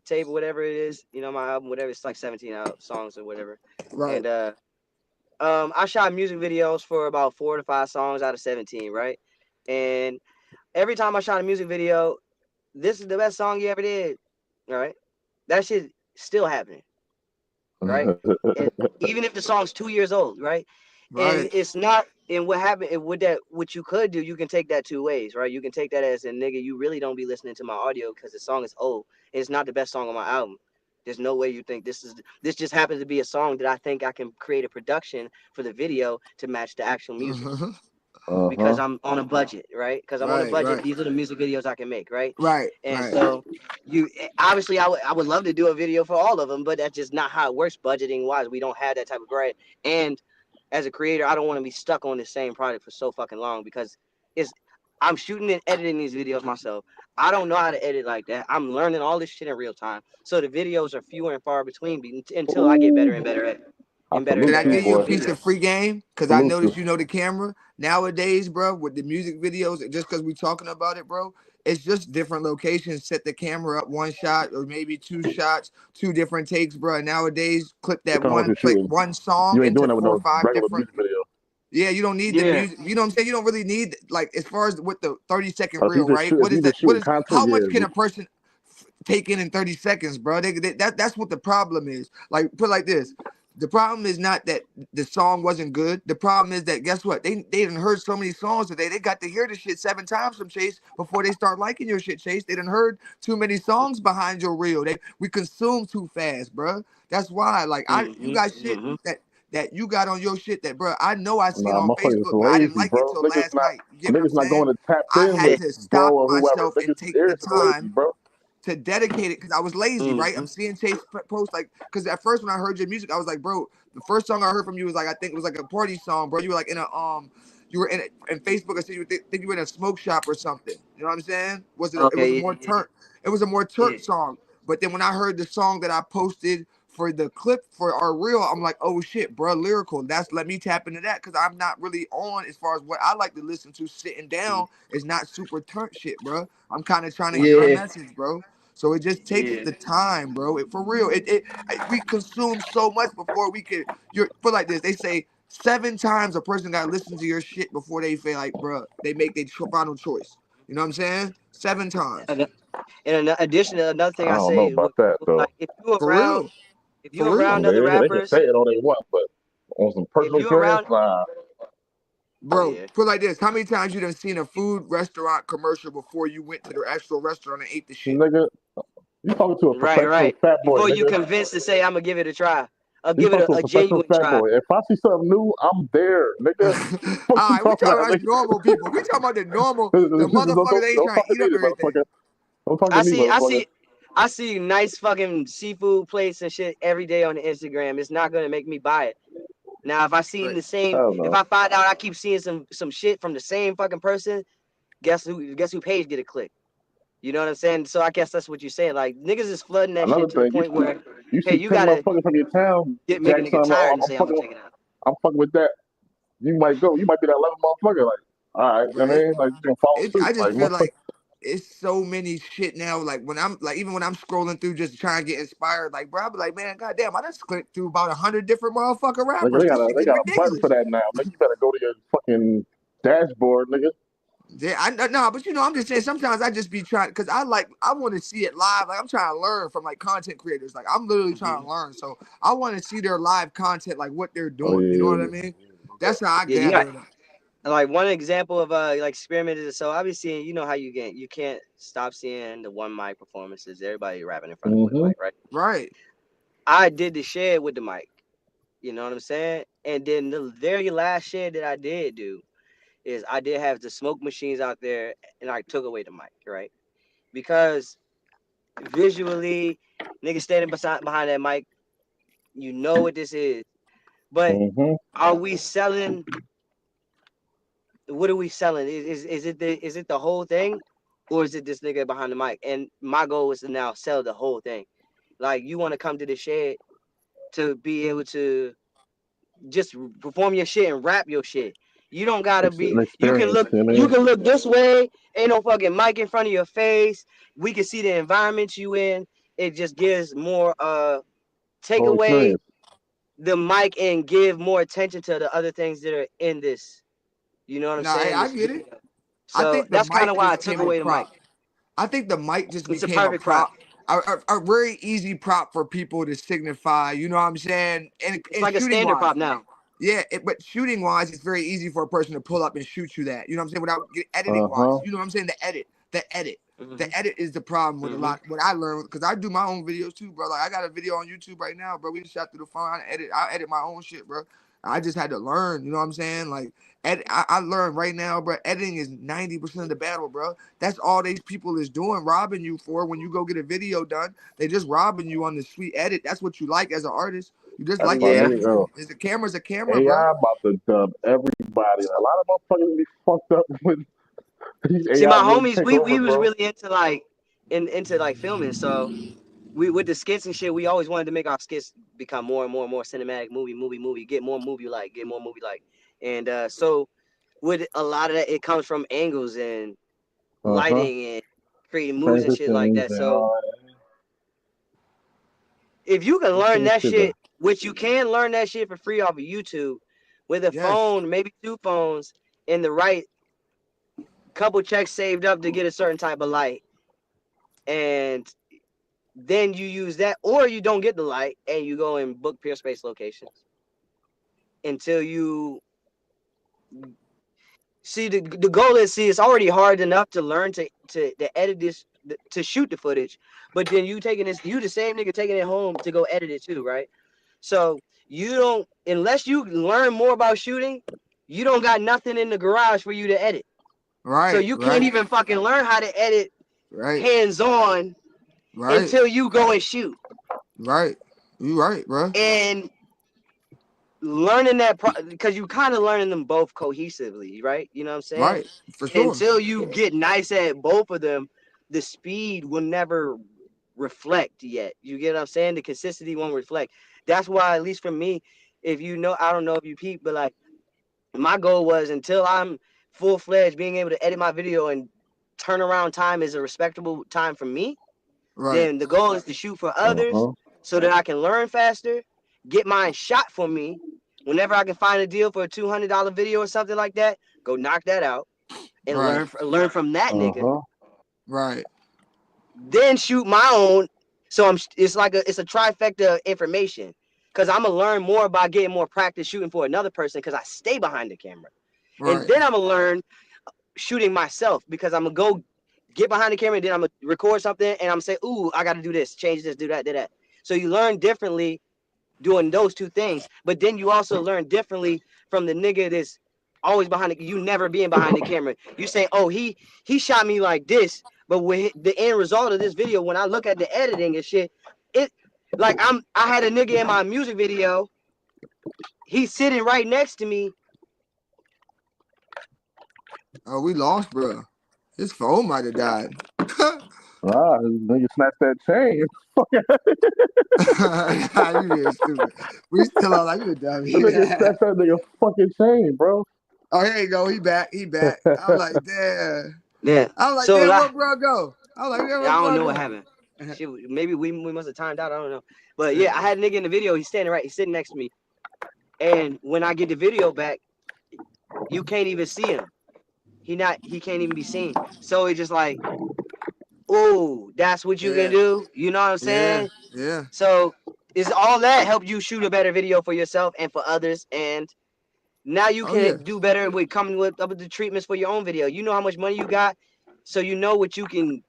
S2: tape, whatever it is, my album, whatever, it's like 17 songs or whatever.
S1: Right.
S2: And I shot music videos for about 4 to 5 songs out of 17, right? And every time I shot a music video, this is the best song you ever did, right? That shit still happening, right? And even if the song's 2 years old, right? And
S1: Right.
S2: it's not. And what happened? And what you could do, you can take that 2 ways, right? You can take that as a nigga, you really don't be listening to my audio because the song is old. And it's not the best song on my album. There's no way you think this just happens to be a song that I think I can create a production for the video to match the actual music because I'm on a budget, right? Because I'm on a
S1: Right.
S2: budget.
S1: Right.
S2: These are the music videos I can make, right?
S1: Right.
S2: And
S1: Right.
S2: so you obviously I would love to do a video for all of them, but that's just not how it works budgeting wise. We don't have that type of bread. And as a creator, I don't want to be stuck on the same project for so fucking long because it's I'm shooting and editing these videos myself. I don't know how to edit like that. I'm learning all this shit in real time. So the videos are fewer and far between until I get better and
S3: ooh,
S2: better at
S3: I
S2: and better and
S1: Can
S3: salute
S1: I
S2: better
S3: you,
S1: give
S2: at
S1: you a
S3: boy.
S2: editing
S1: piece
S2: videos.
S1: of free game? Because I
S3: Salute
S1: noticed
S3: you.
S1: you know the camera. Nowadays, bro, with the music videos, just because we talking about it, bro, it's just different locations. Set the camera up one shot or maybe two shots, two different takes, bro. Nowadays, clip that
S3: Depending on what
S1: one,
S3: you're
S1: play
S3: shooting.
S1: one song
S3: You ain't
S1: into
S3: doing that with
S1: 4 or
S3: no
S1: 5
S3: regular
S1: different.
S3: music video.
S1: Yeah, you don't need the
S2: Yeah.
S1: music. You know what I'm saying? You don't really need like as far as with the 30-second
S3: If you
S1: reel,
S3: just
S1: right?
S3: shoot, if
S1: What is
S3: you
S1: that?
S3: just
S1: What
S3: shooting
S1: is
S3: content,
S1: how much can
S3: yeah.
S1: a person take in 30 seconds, bro? That's what the problem is. Like put it like this. The problem is not that the song wasn't good. The problem is that guess what? They didn't heard so many songs today. They got to hear the shit 7 times from Chase before they start liking your shit, Chase. They done heard too many songs behind your reel. We consume too fast, bro. That's why. Like you got shit that you got on your shit that, bro, I know I seen
S3: Nah,
S1: on
S3: motherfuckers
S1: Facebook, but I didn't
S3: lazy,
S1: like it
S3: bro.
S1: till last night. You get what I'm
S3: Niggas not
S1: saying?
S3: going to tap
S1: I
S3: in
S1: had
S3: with
S2: Yeah.
S1: to
S3: bro
S1: stop
S3: or whoever.
S1: myself and
S3: Niggas
S1: take the
S3: is lazy,
S1: time
S3: bro.
S1: to dedicate it because I was lazy, right? I'm seeing Chase post like because at first when I heard your music, I was like, bro, the first song I heard from you was like I think it was like a party song, bro. You were like in a you were in Facebook. I said you think you were in a smoke shop or something. You know what I'm saying? It was a
S2: Okay.
S1: more turn. It was a more
S2: Yeah.
S1: turnt song. But then when I heard the song that I posted for the clip for our reel, I'm like, oh shit, bro, lyrical. Let me tap into that because I'm not really on as far as what I like to listen to sitting down is not super turnt shit, bro. I'm kind of trying to get a
S2: Yeah.
S1: message, bro. So it just takes
S2: Yeah.
S1: the time, bro. For real, we consume so much before we could. You're put like this. They say 7 times a person got to listen to your shit before they feel like, bro, they make their final choice. You know what I'm saying? 7 times.
S2: And in addition, another thing
S3: I
S2: I
S3: don't know
S2: say,
S3: about that though.
S2: like
S1: For real.
S2: if
S1: For
S2: you
S3: I
S1: real.
S2: around
S3: mean,
S2: other
S3: they can
S2: rappers,
S3: say it all they want, but on some
S2: if
S3: personal
S2: you
S3: experience,
S2: around,
S3: nah.
S1: Bro,
S2: yeah,
S1: put like this. How many times you done seen a food restaurant commercial before you went to the actual restaurant and ate the shit?
S3: Nigga, you talking to a professional
S2: right.
S3: fat boy,
S2: Before you
S3: nigga.
S2: convinced to say I'm gonna give it a try, I'll
S3: You
S2: give it
S3: talking to a
S2: a
S3: professional
S2: genuine
S3: fat
S2: try.
S3: boy. If I see something new, I'm there, nigga.
S1: All
S3: What you
S1: right, we
S3: talking
S1: talking
S3: about,
S1: about us
S3: nigga?
S1: normal people. We talking about the normal, the
S3: don't,
S1: motherfuckers
S3: don't,
S1: that ain't
S3: don't
S1: trying
S3: talk
S1: to
S3: to
S1: eat
S3: me,
S1: up everything.
S3: motherfucker. Don't talk to
S2: I
S3: me,
S2: see, I
S3: motherfucker.
S2: see, I see nice fucking seafood plates and shit every day on the Instagram. It's not gonna make me buy it. Now, if I seen
S1: Right.
S2: the same,
S3: Hell
S2: if
S3: no.
S2: I find out I keep seeing some shit from the same fucking person, guess who page get a click? You know what I'm saying? So I guess that's what you're saying. Like niggas is flooding that
S3: Another
S2: shit to the
S3: thing,
S2: point where,
S3: you
S2: hey,
S3: see
S2: you
S3: 10
S2: gotta
S3: motherfuckers from your town,
S2: get make a
S3: Jack
S2: nigga
S3: son,
S2: tired and say I'm gonna take it out.
S3: I'm fucking with that. You might go. You might be that 11 motherfucker. Like, all right, you know what I
S1: Right.
S3: mean? Like, you gonna follow suit.
S1: I just
S3: Like,
S1: feel
S3: motherfucker.
S1: like it's so many shit now. Like when I'm like, even when I'm scrolling through just trying to get inspired, like bro, I be like, man, goddamn, I just clicked through about 100 different motherfucking
S3: Nigga,
S1: rappers. This shit
S3: they
S1: getting
S3: got a button
S1: ridiculous.
S3: for that now. Nigga, you better go to your fucking dashboard, nigga.
S1: Yeah, no, but you know, I'm just saying. Sometimes I just be trying because I want to see it live. Like I'm trying to learn from like content creators. Like I'm literally trying to learn. So I want to see their live content, like what they're
S3: Oh
S1: doing. You know what I
S3: yeah.
S1: mean? That's how I
S2: Yeah, you got
S1: gather it up.
S2: like one example of like experimented. So I be seeing, you know how you can't stop seeing the one mic performances. Everybody rapping in front of the
S3: Mm-hmm.
S2: mic, right?
S1: Right.
S2: I did the share with the mic. You know what I'm saying? And then the very last shit that I did do is I did have the smoke machines out there, and I took away the mic, right? Because visually, niggas standing behind that mic, you know what this is. But
S3: Mm-hmm.
S2: are we selling? What are we selling? Is it the whole thing, or is it this nigga behind the mic? And my goal is to now sell the whole thing. Like, you want to come to the shed to be able to just perform your shit and rap your shit. You don't gotta be.
S3: An experience, you
S2: You
S3: know.
S2: can look this way. Ain't no fucking mic in front of your face. We can see the environment you in. It just gives more. Take
S3: Whole
S2: away
S3: experience.
S2: the mic and give more attention to the other things that are in this. You know what I'm
S1: No, hey,
S2: saying?
S1: I
S2: This
S1: get it.
S2: video.
S1: I
S2: So
S1: think the
S2: that's kind of
S1: mic
S2: why I
S1: just
S2: took
S1: became a
S2: away the mic.
S1: prop. I think the mic just
S2: It's a
S1: became a
S2: perfect prop.
S1: prop, a very easy prop for people to signify. You know what I'm saying?
S2: It's
S1: And
S2: like a
S1: shooting
S2: standard
S1: wise,
S2: prop now.
S1: yeah. But shooting wise, it's very easy for a person to pull up and shoot you that. You know what I'm saying? Without editing wise,
S3: Uh-huh.
S1: you know what I'm saying? The edit.
S2: Mm-hmm.
S1: The edit is the problem with a
S2: Mm-hmm.
S1: lot. What I learned, because I do my own videos too, bro. Like, I got a video on YouTube right now, bro. We just shot through the phone. I edit my own shit, bro. I just had to learn. You know what I'm saying? Like, I learned right now, bro. Editing is 90% of the battle, bro. That's all these people is doing, robbing you for when you go get a video done. They just robbing you on the sweet edit. That's what you like as an artist. You just
S3: That's
S1: like
S3: my
S1: the
S2: Yeah.
S3: nigga.
S1: editing. Is the camera's a camera, bro.
S3: AI about to dub everybody. A lot of motherfuckers be fucked up with these
S2: See,
S3: AI
S2: my
S3: really
S2: homies,
S3: take
S2: we
S3: over,
S2: was
S3: bro.
S2: really into like into like filming. So we with the skits and shit, we always wanted to make our skits become more and more and more cinematic, movie, get more movie like. And so with a lot of that, it comes from angles and
S3: Uh-huh.
S2: lighting and creating moves and shit like
S3: Transitions
S2: that.
S3: and
S2: So
S3: all that.
S2: if you can
S3: Let's
S2: learn
S3: finish
S2: that
S3: it, though.
S2: shit, which you can learn that shit for free off of YouTube, with a
S1: Yes.
S2: phone, maybe 2 phones, and the right couple checks saved up to get a certain type of light, and then you use that, or you don't get the light and you go and book pure space locations until you see the goal is it's already hard enough to learn to edit this to shoot the footage, but then you the same nigga taking it home to go edit it too, right? So you don't, unless you learn more about shooting, you don't got nothing in the garage for you to edit. So
S1: Right.
S2: you can't
S1: Right.
S2: even fucking learn how to edit
S1: Right.
S2: hands on
S1: Right.
S2: until you go and shoot.
S1: Right. You right, bro.
S2: And learning that because you kind of learning them both cohesively, right? You know what I'm saying?
S1: Right. For sure.
S2: Until you get nice at both of them, the speed will never reflect yet. You get what I'm saying? The consistency won't reflect. That's why, at least for me, if you know, I don't know if you peep, but like my goal was until I'm full-fledged being able to edit my video and turnaround time is a respectable time for me,
S1: Right.
S2: then the goal is to shoot for others
S3: Uh-huh.
S2: so that I can learn faster, get mine shot for me. Whenever I can find a deal for a $200 video or something like that, go knock that out and
S1: Right.
S2: learn from that nigga.
S3: Uh-huh.
S1: Right.
S2: Then shoot my own. So it's a trifecta of information, because I'm gonna learn more by getting more practice shooting for another person because I stay behind the camera, and
S1: Right.
S2: then I'm gonna learn shooting myself because I'm gonna go get behind the camera and then I'm gonna record something and I'm gonna say, ooh, I gotta do this, change this, do that, do that. So you learn differently doing those two things, but then you also learn differently from the nigga that's always behind you never being behind the camera. You say, oh, he shot me like this, but with the end result of this video, when I look at the editing and shit, it like I had a nigga in my music video, he's sitting right next to me.
S1: Oh, we lost, bro. His phone might have died.
S3: Ah, nigga snatched that chain.
S1: Nah, you being stupid. We still on like you a dummy.
S3: The nigga snatched that nigga fucking chain, bro.
S1: Oh, here you go. He back. He back. I'm like, damn.
S2: Yeah.
S1: I'm like,
S2: So
S1: damn,
S2: like,
S1: where bro go? I'm like, damn,
S2: I
S1: where
S2: don't
S1: bro
S2: know what
S1: go?
S2: happened. Shit, maybe we must have timed out. I don't know. But yeah, I had a nigga in the video. He's standing right. He's sitting next to me. And when I get the video back, you can't even see him. He can't even be seen. So it's just like, oh, that's what you
S1: Yeah.
S2: can do. You know what I'm saying?
S1: Yeah.
S2: So is all that help you shoot a better video for yourself and for others, and now you
S1: Oh,
S2: can
S1: yeah.
S2: do better with coming with up with the treatments for your own video. You know how much money you got, so you know what you can.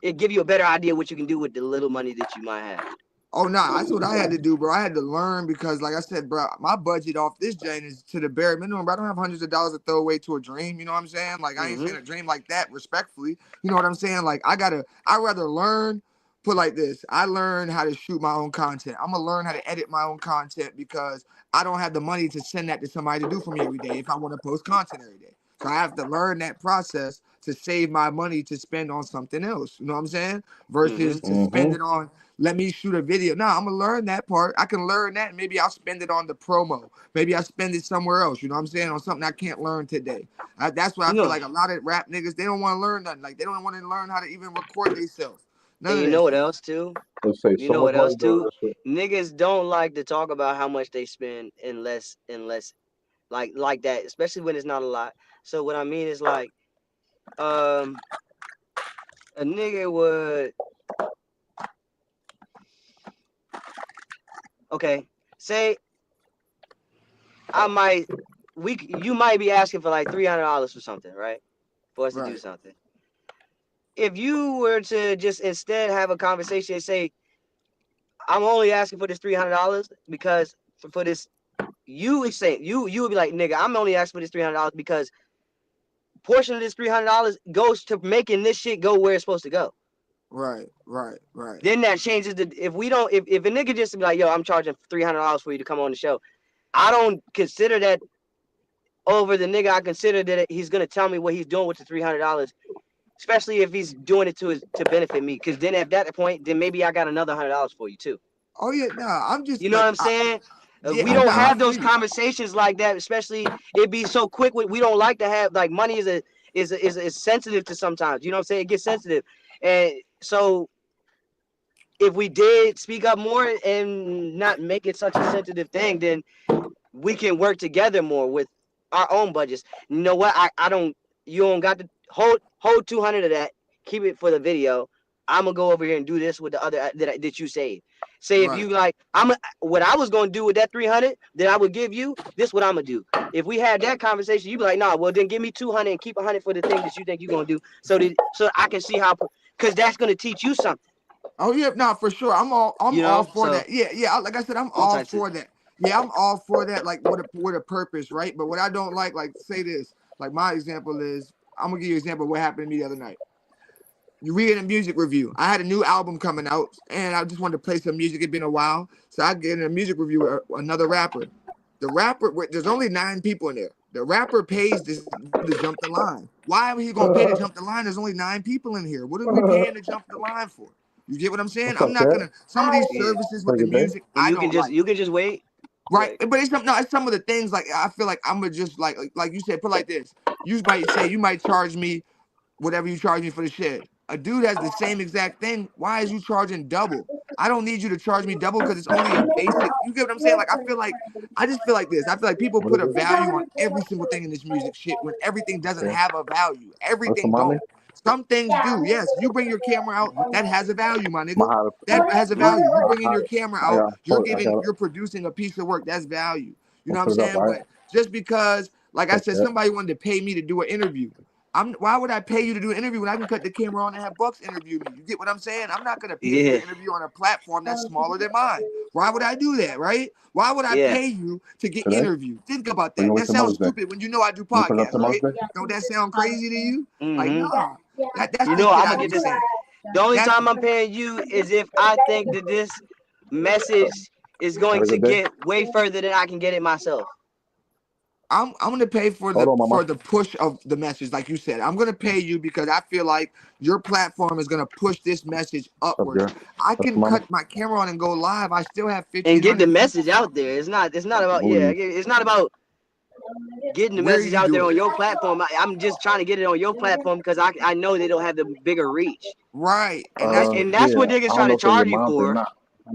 S2: It give you a better idea what you can do with the little money that you might have.
S1: Oh no, that's what I had to do, bro. I had to learn because, like I said, bro, my budget off this joint is to the bare minimum. Bro, I don't have hundreds of dollars to throw away to a dream. You know what I'm saying? Like I ain't saying a dream like that, respectfully. You know what I'm saying? Like I'd rather learn. Put like this, I learned how to shoot my own content. I'm gonna learn how to edit my own content because I don't have the money to send that to somebody to do for me every day if I want to post content every day. So I have to learn that process to save my money to spend on something else. You know what I'm saying? Versus to spend it on, let me shoot a video. No, I'm gonna learn that part. I can learn that. And maybe I'll spend it on the promo. Maybe I'll spend it somewhere else. You know what I'm saying? On something I can't learn today. That's why I feel like a lot of rap niggas, they don't want to learn nothing. Like they don't want to learn how to even record themselves.
S2: And you know what else too? You know what else too? Niggas don't like to talk about how much they spend unless like that, especially when it's not a lot. So what I mean is like, a nigga would, okay, say you might be asking for like $300 for something, right? For us to do something. If you were to just instead have a conversation and say, I'm only asking for this $300 because for this, you would be like, nigga, I'm only asking for this $300 because portion of this $300 goes to making this shit go where it's supposed to go.
S1: Right.
S2: Then that changes if a nigga just be like, yo, I'm charging $300 for you to come on the show, I don't consider that over the nigga. I consider that he's gonna tell me what he's doing with the $300. Especially if he's doing it to benefit me, because then at that point, then maybe I got another $100 for you too.
S1: Oh yeah, I'm just.
S2: You know what I'm saying? We don't have those conversations like that. Especially it be so quick. We don't like to have like money is sensitive to sometimes. You know what I'm saying? It gets sensitive, and so if we did speak up more and not make it such a sensitive thing, then we can work together more with our own budgets. You know what? You don't got to hold 200 of that. Keep it for the video. I'm gonna go over here and do this with the other that you saved. Say if you like, what I was gonna do with that 300 that I would give you. This what I'm gonna do. If we had that conversation, you'd be like, nah. Well, then give me 200 and keep 100 for the thing that you think you're gonna do, so I can see how, because that's gonna teach you something.
S1: Oh yeah, no, for sure. I'm all for that. Yeah. Like I said, I'm all for that. Yeah, I'm all for that. Like with a purpose, right? But what I don't like say this. Like my example is, I'm gonna give you an example of what happened to me the other night. You read a music review. I had a new album coming out, and I just wanted to play some music. It'd been a while, so I get in a music review with another rapper. The rapper, there's only 9 people in there. The rapper pays to jump the line. Why are he gonna pay to jump the line? There's only 9 people in here. What are we paying to jump the line for? You get what I'm saying? I'm not gonna. Some of these services with the music,
S2: you can just wait.
S1: Right, but it's some of the things like I feel like I'm gonna just like you said, put like this. You might charge me whatever you charge me for the shed. A dude has the same exact thing. Why is you charging double? I don't need you to charge me double because it's only a basic. You get what I'm saying? Like I just feel like this. I feel like people put a value on every single thing in this music shit when everything doesn't have a value. Everything don't. Some things do. Yes, you bring your camera out, that has a value, my nigga. That has a value. You bringing your camera out, you're producing a piece of work. That's value. You know what I'm saying? But just because, like I said, somebody wanted to pay me to do an interview. Why would I pay you to do an interview when I can cut the camera on and have Bucks interview me? You get what I'm saying? I'm not gonna pay you to interview on a platform that's smaller than mine. Why would I do that, right? Why would I pay you to get interviewed? Think about that. That sounds stupid when you know I do podcasts, right? Don't that sound crazy to you? Like, nah. That's
S2: you know, I'm gonna get this. The only time I'm paying you is if I think that this message is going to get way further than I can get it myself.
S1: I'm gonna pay for the push of the message, like you said. I'm gonna pay you because I feel like your platform is gonna push this message upward. I can cut my camera on and go live. I still have 15
S2: and get the message out there. It's not about it's not about getting the message out there on your platform. I'm just trying to get it on your platform because I know that it'll have the bigger reach.
S1: Right,
S2: and that's what niggas trying to charge you for.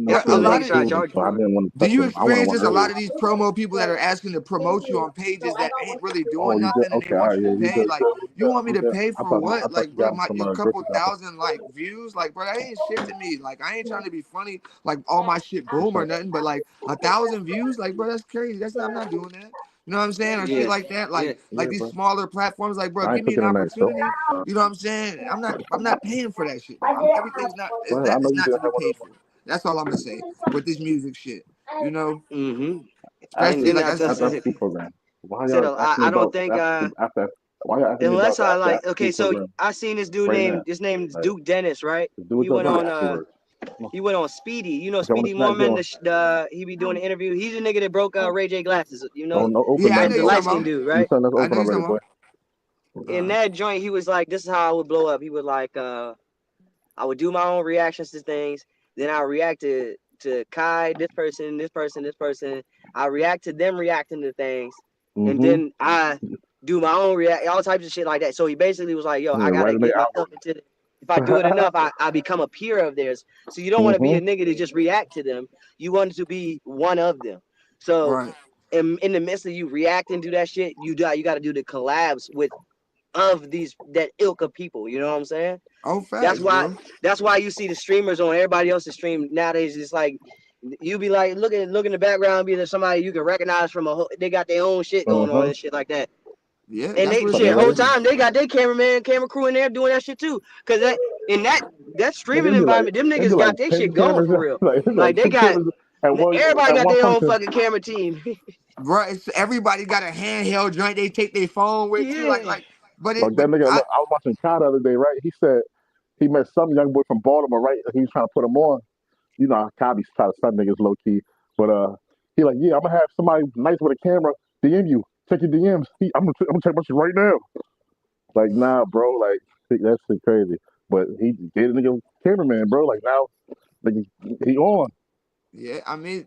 S1: Do you experience this? A lot of these promo people that are asking to promote you on pages that ain't really doing nothing, and they want you to pay. Like, you want me to pay for what? Like, bro, your couple thousand like views, like, bro, that ain't shit to me. Like, I ain't trying to be funny, like all my shit boom or nothing, but like 1,000 views, like, bro, that's crazy. I'm not doing that. You know what I'm saying? Or shit like that. Like these smaller platforms, like, bro, give me an opportunity. You know what I'm saying? I'm not paying for that shit. Everything's not. It's not to be paid for. That's all I'm gonna say with this music shit. You know,
S2: Mm-hmm.
S1: especially like
S3: That's
S1: that's
S3: the program. Why
S2: Said,
S3: y'all asking
S2: I don't
S3: about
S2: think
S3: after? Why y'all asking me
S2: unless
S3: about
S2: I
S3: after
S2: like okay, so
S3: program
S2: I seen this dude
S3: right now?
S2: his name's
S3: Like,
S2: Duke Dennis, right?
S3: do it
S2: He went on
S3: afterwards.
S2: he went on Speedy. You know
S3: If you want
S2: Speedy
S3: to snack,
S2: Mormon,
S3: doing
S2: he be doing the interview. He's the nigga that broke Ray J glasses, you know,
S3: no open
S1: yeah, I know
S3: nothing,
S2: the
S1: you
S3: bro.
S2: light
S1: talking
S2: skinned
S1: about.
S2: dude,
S3: You
S2: right?
S3: something that's
S1: I
S3: open
S1: know you
S3: already,
S1: talking
S3: boy.
S2: In that joint, he was like, this is how I would blow up. He would like I would do my own reactions to things. Then I react to Kai, this person. I react to them reacting to things. And then I do my own all types of shit like that. So he basically was like, yo, I gotta
S3: Right
S2: get myself into the, if I do it enough, I become a peer of theirs. So you don't want to be a nigga to just react to them. You want to be one of them. So
S1: right.
S2: in the midst of you reacting to that shit, you gotta do the collabs with of that ilk of people. You know what I'm saying?
S1: Oh, facts, bro.
S2: That's why you see the streamers on everybody else's stream nowadays. It's like you be like look in the background, be there somebody you can recognize from they got their own shit going on and shit like that.
S1: Yeah,
S2: And
S1: that's
S2: they
S1: what it
S2: shit
S1: is.
S2: whole time they got their camera crew in there doing that shit too. Cause that streaming environment, them niggas got their shit going for real. Like they got everybody got their own fucking camera team.
S1: Bro, it's, everybody got a handheld joint they take their phone with too.
S2: Yeah.
S1: But
S3: Like that nigga,
S1: I,
S3: I was watching Kai the other day, right? He said he met some young boy from Baltimore, right? He was trying to put him on. You know, Kai be trying to stun niggas low key. But he like, yeah, I'm gonna have somebody nice with a camera DM you. Check your DMs. I'm gonna check my shit right now. Like, nah, bro, like that shit crazy. But he gave the nigga cameraman, bro. Like now, like he on.
S1: yeah, I mean,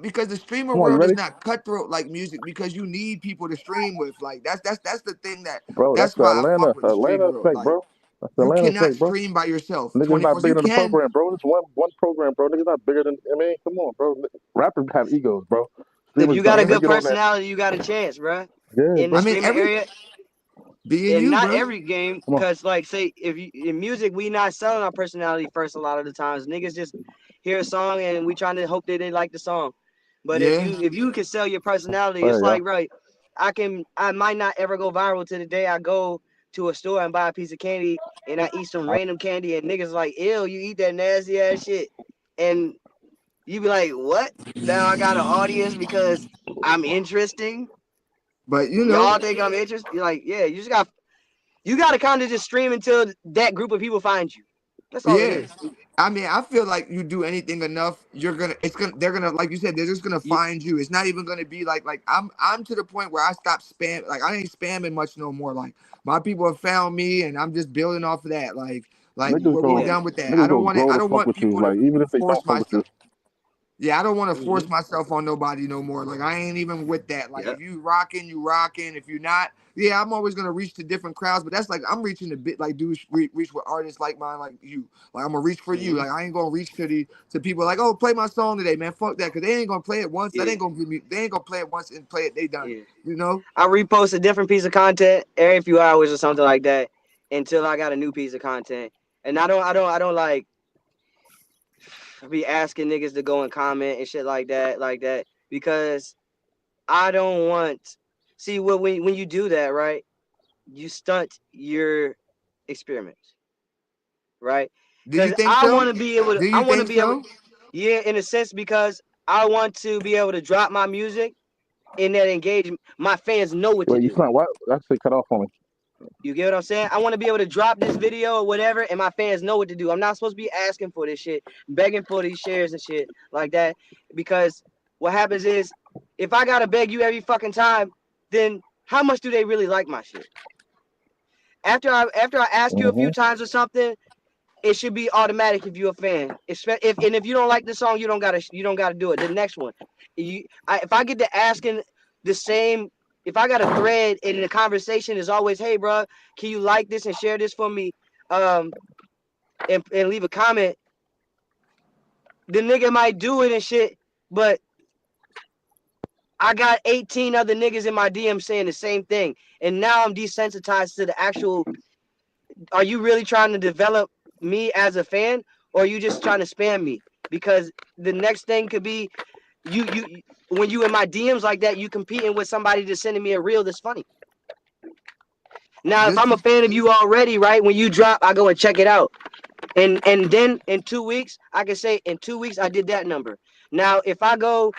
S1: because the streamer
S3: Come on, you
S1: world is
S3: ready?
S1: not cutthroat like music because you need people to stream with. Like that's the thing
S3: Bro, that's
S1: that's
S3: the
S1: why I fuck with the stream
S3: Atlanta
S1: world.
S3: effect,
S1: Like
S3: bro. That's the
S1: you
S3: Atlanta
S1: cannot
S3: effect, bro.
S1: stream by yourself
S3: Niggas not
S1: 24. You
S3: bigger than the
S1: can,
S3: program, bro. It's one program, bro. Niggas not bigger than. I mean, come on, bro. Rappers have egos, bro.
S2: If
S3: Streamers
S2: you got a
S3: don't. They
S2: good
S3: get on that.
S2: personality, you got a chance, bro.
S3: Yeah,
S2: In the
S3: bro.
S1: I mean,
S2: streaming area,
S1: being
S2: and
S1: you,
S2: not
S1: bro.
S2: every game,
S3: Come on.
S2: because like say if you in music we not selling our personality first a lot of the times. Niggas just hear a song and we trying to hope that they like the song. But
S1: Yeah,
S2: if you can sell your personality,
S3: There
S2: it's
S3: you go.
S2: like right, I might not ever go viral to the day I go to a store and buy a piece of candy and I eat some random candy and niggas like, ew, you eat that nasty ass shit. And you be like, what? Now I got an audience because I'm interesting.
S1: but you know,
S2: Y'all think I'm interested? You're like, yeah, you got to kind of just stream until that group of people find you. That's all it
S1: yeah.
S2: is.
S1: I mean, I feel like you do anything enough, they're gonna, like you said, they're just gonna
S2: You,
S1: find you. It's not even gonna be like I'm to the point where I stopped spam, like I ain't spamming much no more. Like my people have found me, and I'm just building off of that. Like
S3: Niggas
S1: we're
S2: yeah.
S3: go.
S1: done with that.
S3: Niggas go
S1: I
S3: grow to
S1: don't
S3: fuck
S1: want
S3: with you.
S1: people to
S3: Like even if they
S1: force
S3: don't fuck with you.
S1: myself. Yeah, I don't want to force
S2: Mm-hmm.
S1: myself on nobody no more. Like I ain't even with that. Like
S2: Yep.
S1: if you rocking, you rocking. If you're not, yeah, I'm always gonna reach to different crowds. But that's like I'm reaching a bit like reach with artists like mine, like you. Like I'm gonna reach for you.
S2: Mm-hmm.
S1: Like I ain't gonna reach to people like, oh, play my song today, man. Fuck that, cause they ain't gonna play it once. That
S2: Yeah.
S1: ain't gonna give me. They ain't gonna play it once and play it. They done.
S2: Yeah.
S1: You know.
S2: I repost a different piece of content every few hours or something like that until I got a new piece of content. And I don't like be asking niggas to go and comment and shit like that, because I don't want. See, when you do that, right, you stunt your experiments, right?
S1: Do you
S2: Because
S1: think so? Do
S2: I
S1: you
S2: want to
S1: think
S2: be able,
S1: so?
S2: yeah, in a sense, because I want to be able to drop my music in that engagement. My fans know what to
S3: Wait, you
S2: do.
S3: sound what? That's it. Cut off on me.
S2: You get what I'm saying? I want to be able to drop this video or whatever, and my fans know what to do. I'm not supposed to be asking for this shit, begging for these shares and shit like that, because what happens is, if I gotta beg you every fucking time, then how much do they really like my shit? After I ask you a few times or something, it should be automatic if you're a fan. If you don't like the song, you don't gotta do it. The next one, if I get to asking the same, if I got a thread and the conversation is always, hey bro, can you like this and share this for me, and leave a comment, the nigga might do it and shit, but I got 18 other niggas in my DM saying the same thing, and now I'm desensitized to the actual. Are you really trying to develop me as a fan, or are you just trying to spam me? Because the next thing could be you when you in my DMs like that, you competing with somebody that's sending me a reel that's funny. Now, if
S1: This
S2: I'm a
S1: is
S2: fan of you already, right? When you drop, I go and check it out. And then in 2 weeks, I can say in 2 weeks I did that number. Now, if I go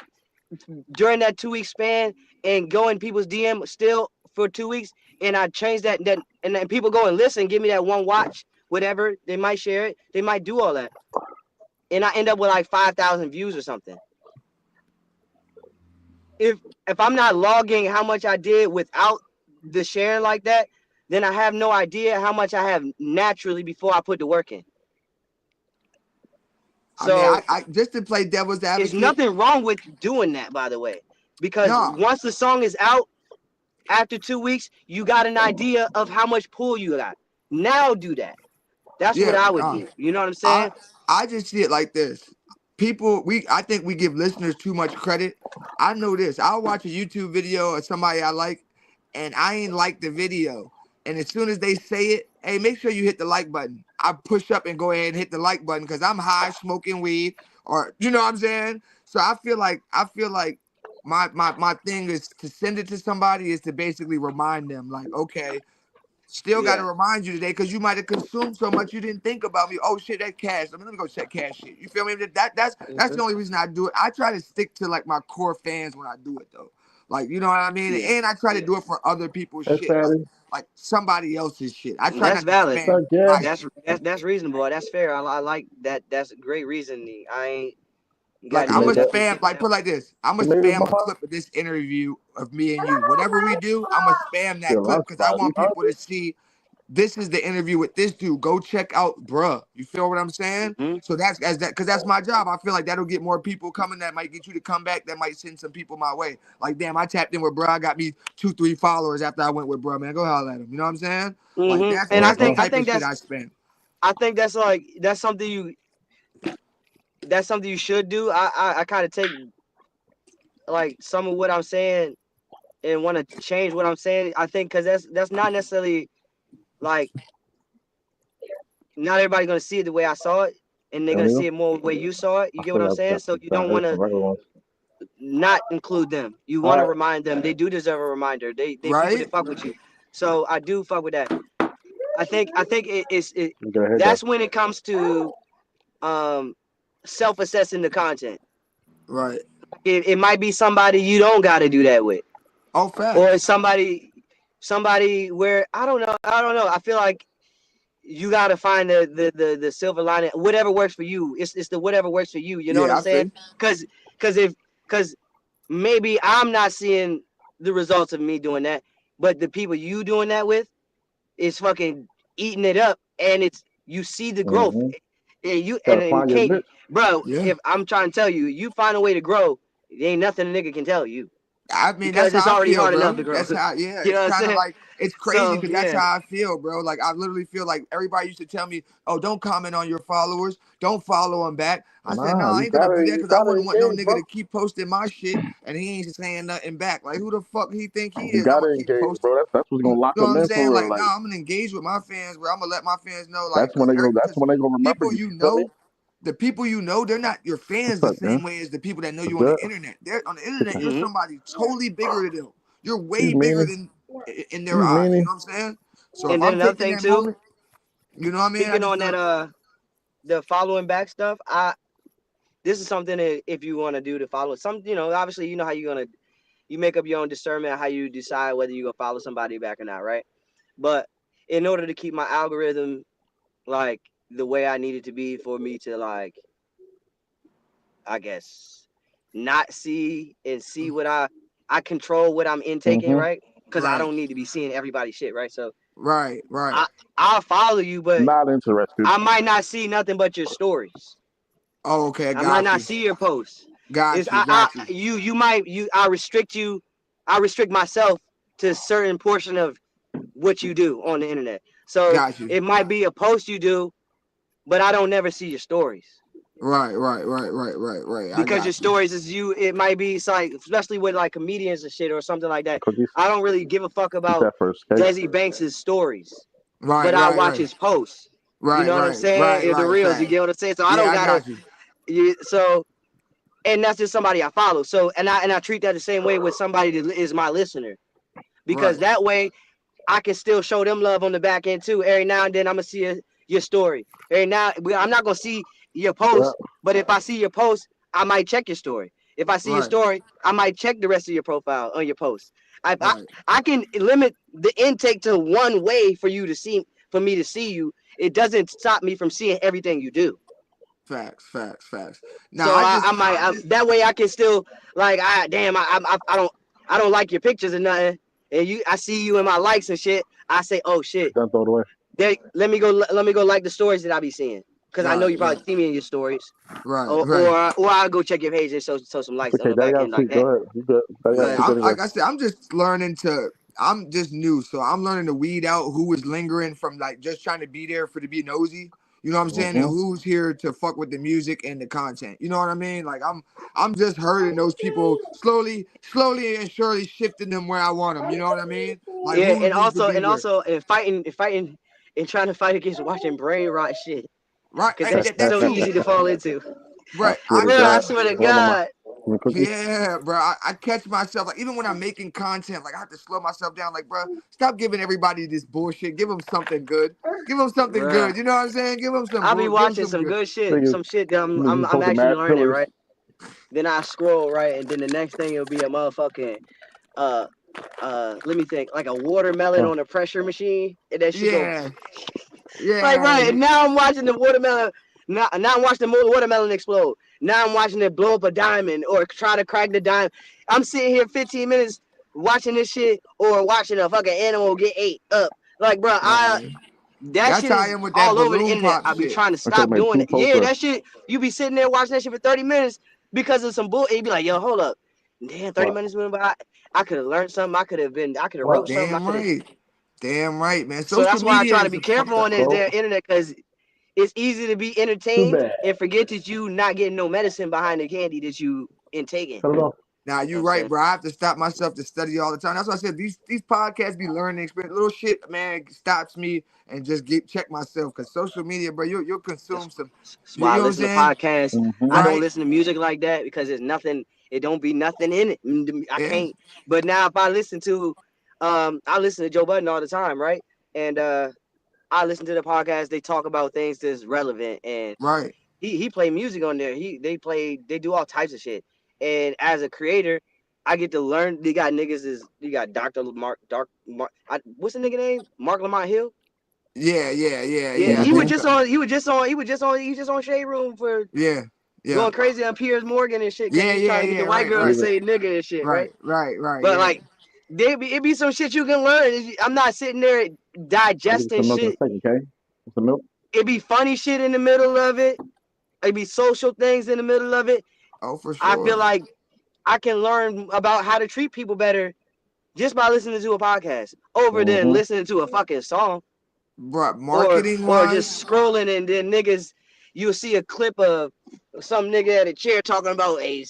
S2: during that 2 week span and go in people's DM still for 2 weeks, and I change that, and then people go and listen, give me that one watch, whatever, they might share it, they might do all that, and I end up with like 5,000 views or something. If I'm not logging how much I did without the sharing like that, then I have no idea how much I have naturally before I put the work in.
S1: I
S2: So
S1: mean, I just to play devil's advocate.
S2: there's nothing wrong with doing that, by the way, because once the song is out, after 2 weeks, you got an idea of how much pull you got. Now do that. That's what I would do. You know what I'm saying?
S1: I just see it like this. People, I think we give listeners too much credit. I know this. I'll watch a YouTube video of somebody I like, and I ain't like the video. And as soon as they say it, hey, make sure you hit the like button. I push up and go ahead and hit the like button because I'm high smoking weed, or you know what I'm saying? So I feel like my thing is to send it to somebody is to basically remind them, like, okay, still got to remind you today because you might have consumed so much you didn't think about me. Oh shit, that cash. Let me go check cash shit. You feel me? That's the only reason I do it. I try to stick to like my core fans when I do it though. Like, you know what I mean? And I try to do it for other people's shit, like somebody else's shit. I try
S2: that's
S1: not
S2: valid.
S1: to spam
S2: That's reasonable. That's fair. I like that. That's a great reasoning. I ain't.
S1: Like I'm gonna spam, like put it like this. I'm gonna spam a clip of this interview of me and you. Whatever we do, I'm gonna spam that clip because I want people to see this is the interview with this dude. Go check out bruh. You feel what I'm saying? So that's because that's my job. I feel like that'll get more people coming. That might get you to come back. That might send some people my way. Like, damn, I tapped in with bruh. I got me 2-3 followers after I went with bruh, man. Go holler at him. You know what I'm saying? Like that's
S2: and
S1: I think that's I spam.
S2: I think that's something you should do. I kind of take like some of what I'm saying and want to change what I'm saying. I think because that's not necessarily like not everybody gonna see it the way I saw it, and they're gonna see it more the way you saw it. You get what I'm saying? So you don't want to not include them. You want to remind them. They do deserve a reminder. They people that fuck with you. So I do fuck with that. I think that's when it comes to self-assessing the content.
S1: Right.
S2: It might be somebody you don't got to do that with.
S1: Oh, fact.
S2: Or somebody where I don't know. I feel like you got to find the silver lining. Whatever works for you. It's the whatever works for you. You know what I'm saying? Because maybe I'm not seeing the results of me doing that, but the people you doing that with is fucking eating it up, and you see the growth. And you can't, bro. If I'm trying to tell you, you find a way to grow, there ain't nothing a nigga can tell you.
S1: I mean,
S2: because
S1: that's
S2: it's
S1: how
S2: already
S1: I feel,
S2: hard
S1: bro.
S2: enough to grow.
S1: That's how, yeah.
S2: You know
S1: it's kind of like it's crazy because that's how I feel, bro. Like I literally feel like everybody used to tell me, "Oh, don't comment on your followers, don't follow them back." I said, "No, I ain't gonna do that because I wouldn't want no nigga to keep posting my shit and he ain't saying nothing back. Like who the fuck he think he is? I'm gonna keep posting,
S3: bro. That's what's gonna lock
S1: you know
S3: them
S1: what I'm
S3: in
S1: saying?
S3: for
S1: Like,
S3: real.
S1: nah, I'm gonna engage with my fans, bro. I'm gonna let my fans know, like,
S3: That's when they gonna remember
S1: people you know. The people you know, they're not your fans the same way as the people that know you on the internet. They're on the internet, you're somebody totally bigger than them. You're way bigger than in their eyes. You know what I'm saying? So
S2: and
S1: if
S2: then
S1: I'm
S2: another
S1: taking
S2: thing
S1: that moment, you know what I mean?
S2: Speaking on that, the following back stuff, this is something that if you want to do to follow some, obviously you know how you make up your own discernment how you decide whether you're gonna follow somebody back or not, right? But in order to keep my algorithm like the way I need it to be for me to like, I guess, not see and see what I control what I'm intaking, right? Because I don't need to be seeing everybody's shit, right? So
S1: right.
S2: I'll follow you, but
S3: not interested.
S2: I might not see nothing but your stories.
S1: Oh, okay,
S2: I might not see your posts.
S1: Got you.
S2: I restrict you. I restrict myself to a certain portion of what you do on the internet. So it might be a post you do, but I don't never see your stories.
S1: Right.
S2: Because your stories is it might be like, especially with like comedians and shit or something like that. I don't really give a fuck about Desi Banks' stories.
S1: Right.
S2: But I watch his posts.
S1: Right.
S2: You know what I'm saying? The reels, you get what I'm saying? So I don't gotta so and that's just somebody I follow. So and I treat that the same way with somebody that is my listener. Because that way I can still show them love on the back end too. Every now and then I'm gonna see your story. And now I'm not gonna see your
S3: Yeah.
S2: post, but if I see your post, I might check your story. If I see your
S1: Right,
S2: story, I might check the rest of your profile on your post. I, I
S1: right.
S2: I can limit the intake to one way for you to see, for me to see you. It doesn't stop me from seeing everything you do.
S1: Facts, facts, facts. Now
S2: So
S1: I
S2: I
S1: just,
S2: might that way I can still like I don't like your pictures or nothing. And I see you in my likes and shit. I say, oh shit,
S3: Don't throw it away.
S2: let me go like the stories that I be seeing, because I know
S1: right,
S2: you
S1: right,
S2: probably see me in your stories,
S1: right,
S2: or
S1: right.
S2: I'll go check your page and show some likes on
S3: Okay,
S2: the
S3: Daddy
S2: back
S3: got
S2: end
S3: to
S2: like
S3: see. Go
S2: that.
S3: ahead. You good? Daddy got to
S1: Yeah,
S2: But
S3: see.
S1: I'm
S3: Daddy got.
S1: like I said, I'm just learning to. I'm just new, so I'm learning to weed out who is lingering from like just trying to be there for to be nosy. You know what I'm saying? And
S3: Mm-hmm.
S1: who's here to fuck with the music and the content. You know what I mean? Like I'm just hurting those people slowly and surely shifting them where I want them. You know what I mean? Like
S2: yeah,
S1: who needs to be
S2: and
S1: where?
S2: also fighting and trying to fight against watching brain rot shit,
S1: Right?
S2: because that shit's
S1: That
S2: so
S1: too.
S2: easy to fall into.
S3: I
S1: Right.
S3: swear to
S2: Bro, I
S3: God,
S2: swear to
S3: one of my
S2: God.
S3: cookies.
S1: Yeah, bro. I catch myself like even when I'm making content, like I have to slow myself down. Like, bro, stop giving everybody this bullshit. Give them something good. Give them something
S2: Bruh.
S1: good. You know what I'm saying? Give them some
S2: I'll be
S1: Give them
S2: watching
S1: some
S2: some
S1: good.
S2: good shit,
S3: Niggas,
S2: some shit that
S3: niggas
S2: I'm
S3: posting
S2: actually
S3: mad
S2: learning,
S3: pillars.
S2: right? Then I scroll right, and then the next thing it'll be a motherfucking let me think, like a watermelon
S3: Huh.
S2: on a pressure machine, and that shit go
S1: Yeah,
S2: like
S1: yeah,
S2: right. And now I'm watching the watermelon. Now I'm watching the watermelon explode. Now I'm watching it blow up a diamond or try to crack the diamond. I'm sitting here 15 minutes watching this shit or watching a fucking animal get ate up. Like, bro,
S1: man.
S2: that
S1: That's
S2: shit
S1: how I
S2: is
S1: am with that
S2: all over the
S1: balloon
S2: internet.
S1: pop
S2: I be
S1: shit.
S2: trying to
S3: I could
S2: stop
S3: make
S2: doing
S3: two
S2: it.
S3: posts
S2: Yeah,
S3: up.
S2: that shit. You be sitting there watching that shit for 30 minutes because of some bull. And you be like, yo, hold up. Damn, 30
S3: What?
S2: minutes went by. I could have learned something. I could have
S3: What?
S2: wrote something. I
S1: Damn
S2: could have.
S1: right. Damn right, man.
S2: So
S1: Social
S2: that's why I
S1: media
S2: try to
S1: is
S2: be
S1: a fucked
S2: careful
S1: up.
S2: on this
S3: Well,
S2: damn internet, because it's easy to be
S3: too
S2: entertained
S3: bad.
S2: and forget that you not getting no medicine behind the candy that you intaking.
S3: Cut it off.
S1: Now
S2: You know what
S1: you
S2: I'm
S1: right,
S2: saying?
S1: bro. I have to stop myself to study all the time. That's why I said these podcasts be learning experience. Little shit, man, stops me and just check myself. Cause social media, bro, you'll
S2: That's,
S1: consume some.
S2: that's
S1: You
S2: why I
S1: know what I'm
S2: listen to
S1: saying?
S2: podcasts.
S3: Mm-hmm.
S2: I don't
S1: Right?
S2: listen to music like that because there's nothing. It don't be nothing in it. I
S1: Yeah.
S2: can't. But now if I listen to, I listen to Joe Budden all the time, right? And I listen to the podcast. They talk about things that's relevant, and
S1: Right.
S2: he play music on there. They do all types of shit. And as a creator, I get to learn. They got niggas you got what's the nigga name? Mark Lamont Hill.
S1: Yeah. Yeah. Yeah.
S2: Yeah,
S1: Yeah. I
S2: he was
S1: think
S3: Mm-hmm.
S1: so.
S2: just on. He was just on Shade Room for
S1: Yeah. Yeah.
S2: going crazy on Piers Morgan and shit because
S1: Yeah.
S2: he was
S1: Yeah.
S2: trying to get
S1: Yeah.
S2: the white
S1: Right.
S2: girl to
S1: Right.
S3: Leave it.
S2: say nigga and shit, right?
S1: Right. Right. Right.
S2: But
S1: Yeah.
S2: like, it be some shit you can learn. I'm not sitting there
S3: I'll give you
S2: digesting
S3: some milk in a
S2: shit.
S3: second, okay? Some milk.
S2: It be funny shit in the middle of it. It be social things in the middle of it.
S1: Oh, for
S2: I feel
S1: sure.
S2: like I can learn about how to treat people better just by listening to a podcast over than
S3: Mm-hmm.
S2: listening to a fucking song,
S1: But
S2: or
S1: marketing
S2: just
S1: wise,
S2: scrolling, and then niggas, you'll see a clip of some nigga at a chair talking about, hey,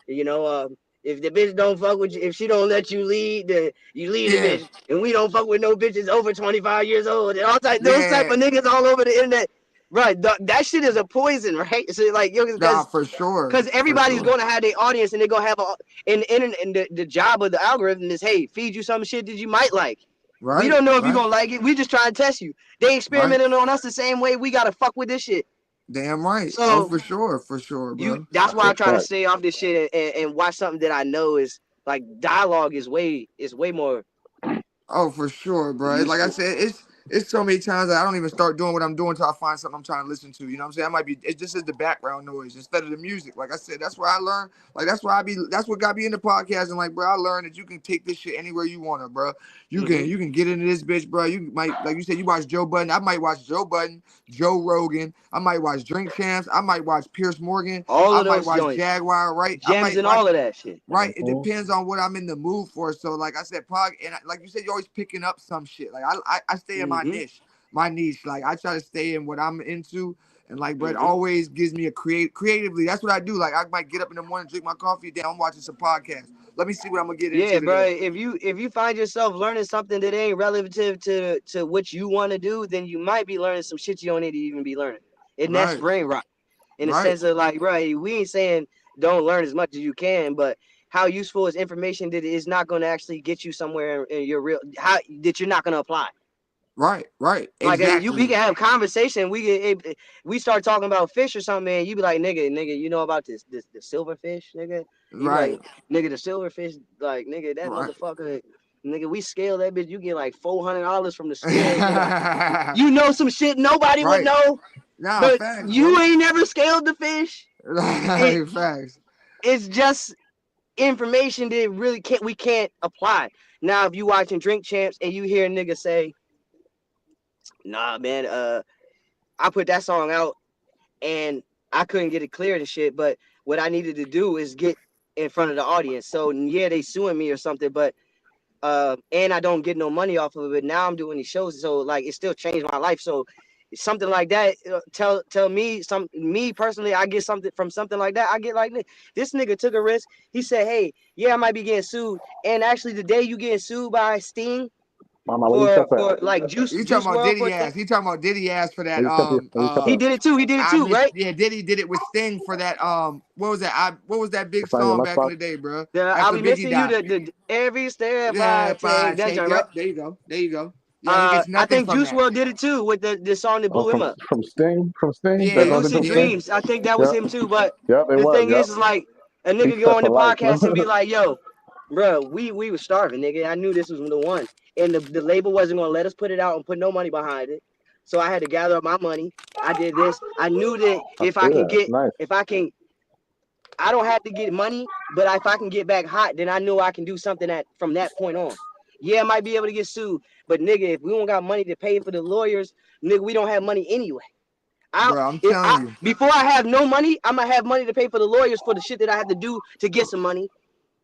S2: you know, if the bitch don't fuck with you, if she don't let you lead, then you lead a
S1: yeah.
S2: bitch, and we don't fuck with no bitches over 25 years old, and those type
S1: Yeah.
S2: of niggas all over the internet. Right, that shit is a poison, right? So like, yo,
S1: Nah,
S2: because
S1: for sure.
S2: everybody's
S1: For sure.
S2: going to have their audience, and they're going to have and the internet, and the job of the algorithm is, hey, feed you some shit that you might like. We
S1: Right.
S2: don't know if you're
S1: Right.
S2: going to like it. We just trying to test you. They
S1: Right.
S2: experimenting on us the same way we got to fuck with this shit.
S1: Damn right. Oh,
S2: So
S1: for sure, bro.
S2: that's why I'm
S3: That's
S2: trying to
S3: right.
S2: stay off this shit and watch something that I know is like dialogue is way more
S1: Oh, for sure, bro. Like I
S2: useful.
S1: said, it's so many times that I don't even start doing what I'm doing until I find something I'm trying to listen to. You know what I'm saying? I might be it just is the background noise instead of the music. Like I said, that's where I learn. Like that's what got me into podcasting. Like, bro, I learned that you can take this shit anywhere you want to, bro.
S2: Mm-hmm.
S1: You can get into this bitch, bro. You might, like you said, you watch Joe Budden. I might watch Joe Budden, Joe Rogan. I might watch Drink Champs. I might watch Pierce Morgan.
S2: All
S1: I
S2: of
S1: might
S2: those
S1: watch
S2: joints,
S1: Jaguar. Right? I
S2: gems,
S1: might
S2: and
S1: watch.
S2: all of that shit.
S1: Right, it
S3: Mm-hmm.
S1: depends on what I'm in the mood for. So, like I said, like you said, you're always picking up some shit. Like I stay in
S2: Mm-hmm.
S1: my niche. Like I try to stay in what I'm into, and like, but it
S2: Mm-hmm.
S1: always gives me a creatively. That's what I do. Like I might get up in the morning, drink my coffee, then I'm watching some podcasts. Let me see what I'm gonna get
S2: Yeah,
S1: into
S2: bro.
S1: today.
S2: If you find yourself learning something that ain't relative to what you want to do, then you might be learning some shit you don't need to even be learning. And that's
S1: Right,
S2: brain rot. In the
S1: right,
S2: sense of like, right, we ain't saying don't learn as much as you can, but how useful is information that is not going to actually get you somewhere in your real, how that you're not going to apply.
S1: Right.
S2: Like
S1: Exactly.
S2: we can have conversation. We start talking about fish or something, man. You be like, nigga, you know about the silverfish, nigga? You be
S1: Right.
S2: like, nigga, the silverfish, like, nigga, that
S1: Right.
S2: motherfucker, nigga, we scale that bitch. You get like $400 from the scale, nigga. You know some shit nobody would
S1: Right.
S2: know,
S1: Nah,
S2: but
S1: facts,
S2: you
S1: bro.
S2: ain't never scaled the fish. It,
S1: Facts.
S2: it's just information that really we can't apply. Now, if you watching Drink Champs and you hear a nigga say, nah, man, I put that song out and I couldn't get it cleared and shit, but what I needed to do is get in front of the audience. So yeah, they suing me or something, but and I don't get no money off of it. But now I'm doing these shows, so like it still changed my life. So something like that, tell me personally, I get something from something like that. I get like, this nigga took a risk. He said, hey, yeah, I might be getting sued, and actually the day you getting sued by Sting
S3: Mama, what you talking
S2: for
S3: about?
S2: like
S1: He
S2: Juice
S1: talking about
S2: WRLD
S1: Diddy ass. He talking about Diddy ass for that.
S3: What you talking
S2: he
S3: about?
S2: did it too. He did it
S1: I
S2: too,
S1: miss.
S2: right?
S1: Yeah, Diddy did it with Sting for that. What was that? What was that big
S3: It's on your
S1: song back in
S3: lunchbox.
S1: the day, bro?
S2: I'll
S1: After
S2: be
S1: Biggie
S2: missing you
S1: died.
S2: the every step
S1: Yeah,
S2: I
S1: fine.
S2: take. That joint, right?
S1: Yep. There you go. There you go. Yeah, he gets
S2: I
S1: nothing
S2: think
S1: from
S2: Juice
S1: that.
S2: WRLD did it too with the song that
S3: Oh,
S2: blew him up.
S3: from Sting, that
S1: Yeah.
S3: brother
S2: Lucid
S3: from Sting.
S2: Dreams. I think that was him too. But
S3: Yep, it
S2: the
S3: was.
S2: thing
S3: Yep,
S2: is like a
S3: he
S2: nigga
S3: set
S2: go on
S3: for
S2: the
S3: life.
S2: podcast and be like, yo, bro, we was starving, nigga. I knew this was the one. And the label wasn't gonna let us put it out and put no money behind it. So I had to gather up my money. I did this. I knew that if I can
S3: Yeah, nice.
S2: I don't have to get money, but if I can get back hot, then I know I can do something from that point on. Yeah, I might be able to get sued, but nigga, if we don't got money to pay for the lawyers, nigga, we don't have money anyway.
S1: Bro, I'm telling you.
S2: Before I have no money, I'm gonna have money to pay for the lawyers for the shit that I have to do to get some money.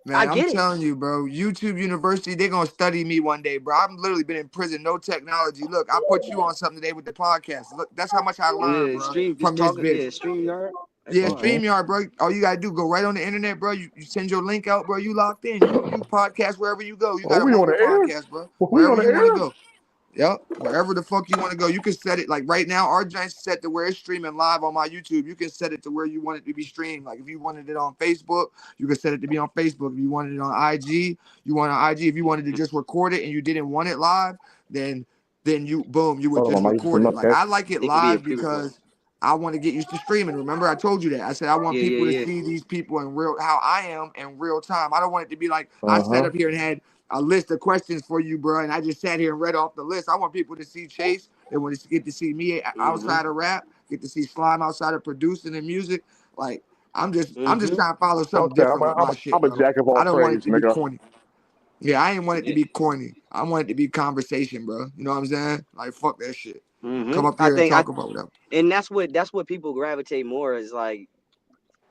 S1: Man,
S2: I
S1: I'm
S2: get it.
S1: telling you, bro. YouTube University, they're gonna study me one day, bro. I've literally been in prison, no technology. Look, I put you on something today with the podcast. Look, that's how much I learned, bro, from this bitch.
S2: Yeah, StreamYard.
S1: Yeah, StreamYard, bro. All you gotta do, go right on the internet, bro. You send your link out, bro. You locked in. You podcast wherever you go. You got a
S3: we on
S1: mobile
S3: the air?
S1: podcast, bro.
S3: We on
S1: Wherever
S3: the
S1: you want to
S3: air?
S1: go. Yep, wherever the fuck you want to go, you can set it. Like right now, our joint's set to where it's streaming live on my YouTube. You can set it to where you want it to be streamed. Like if you wanted it on Facebook, you can set it to be on Facebook. If you wanted it on IG, you want on IG. If you wanted to just record it and you didn't want it live, then you boom, you would
S3: Hold on,
S1: just
S3: Mama, you
S1: record it.
S3: enough,
S1: Like
S3: okay?
S1: I like it
S2: It could be a
S1: live
S2: pre-recorded.
S1: because I want to get used to streaming. Remember, I told you that. I said I want people to see these people in real, how I am in real time. I don't want it to be like I sat up here and had a list of questions for you, bro, and I just sat here and read off the list. I want people to see Chase. They want to get to see me outside of rap, get to see Slime outside of producing and music. Like I'm just trying to follow something
S3: Okay,
S1: different with my shit,
S3: I'm a
S1: bro.
S3: jack of all
S1: I don't want it
S3: trades,
S1: to be
S3: nigga.
S1: corny. Yeah, I ain't want it to be corny. I want it to be conversation, bro. You know what I'm saying? Like fuck that shit. Come up here and talk about whatever.
S2: And that's what people gravitate more is like,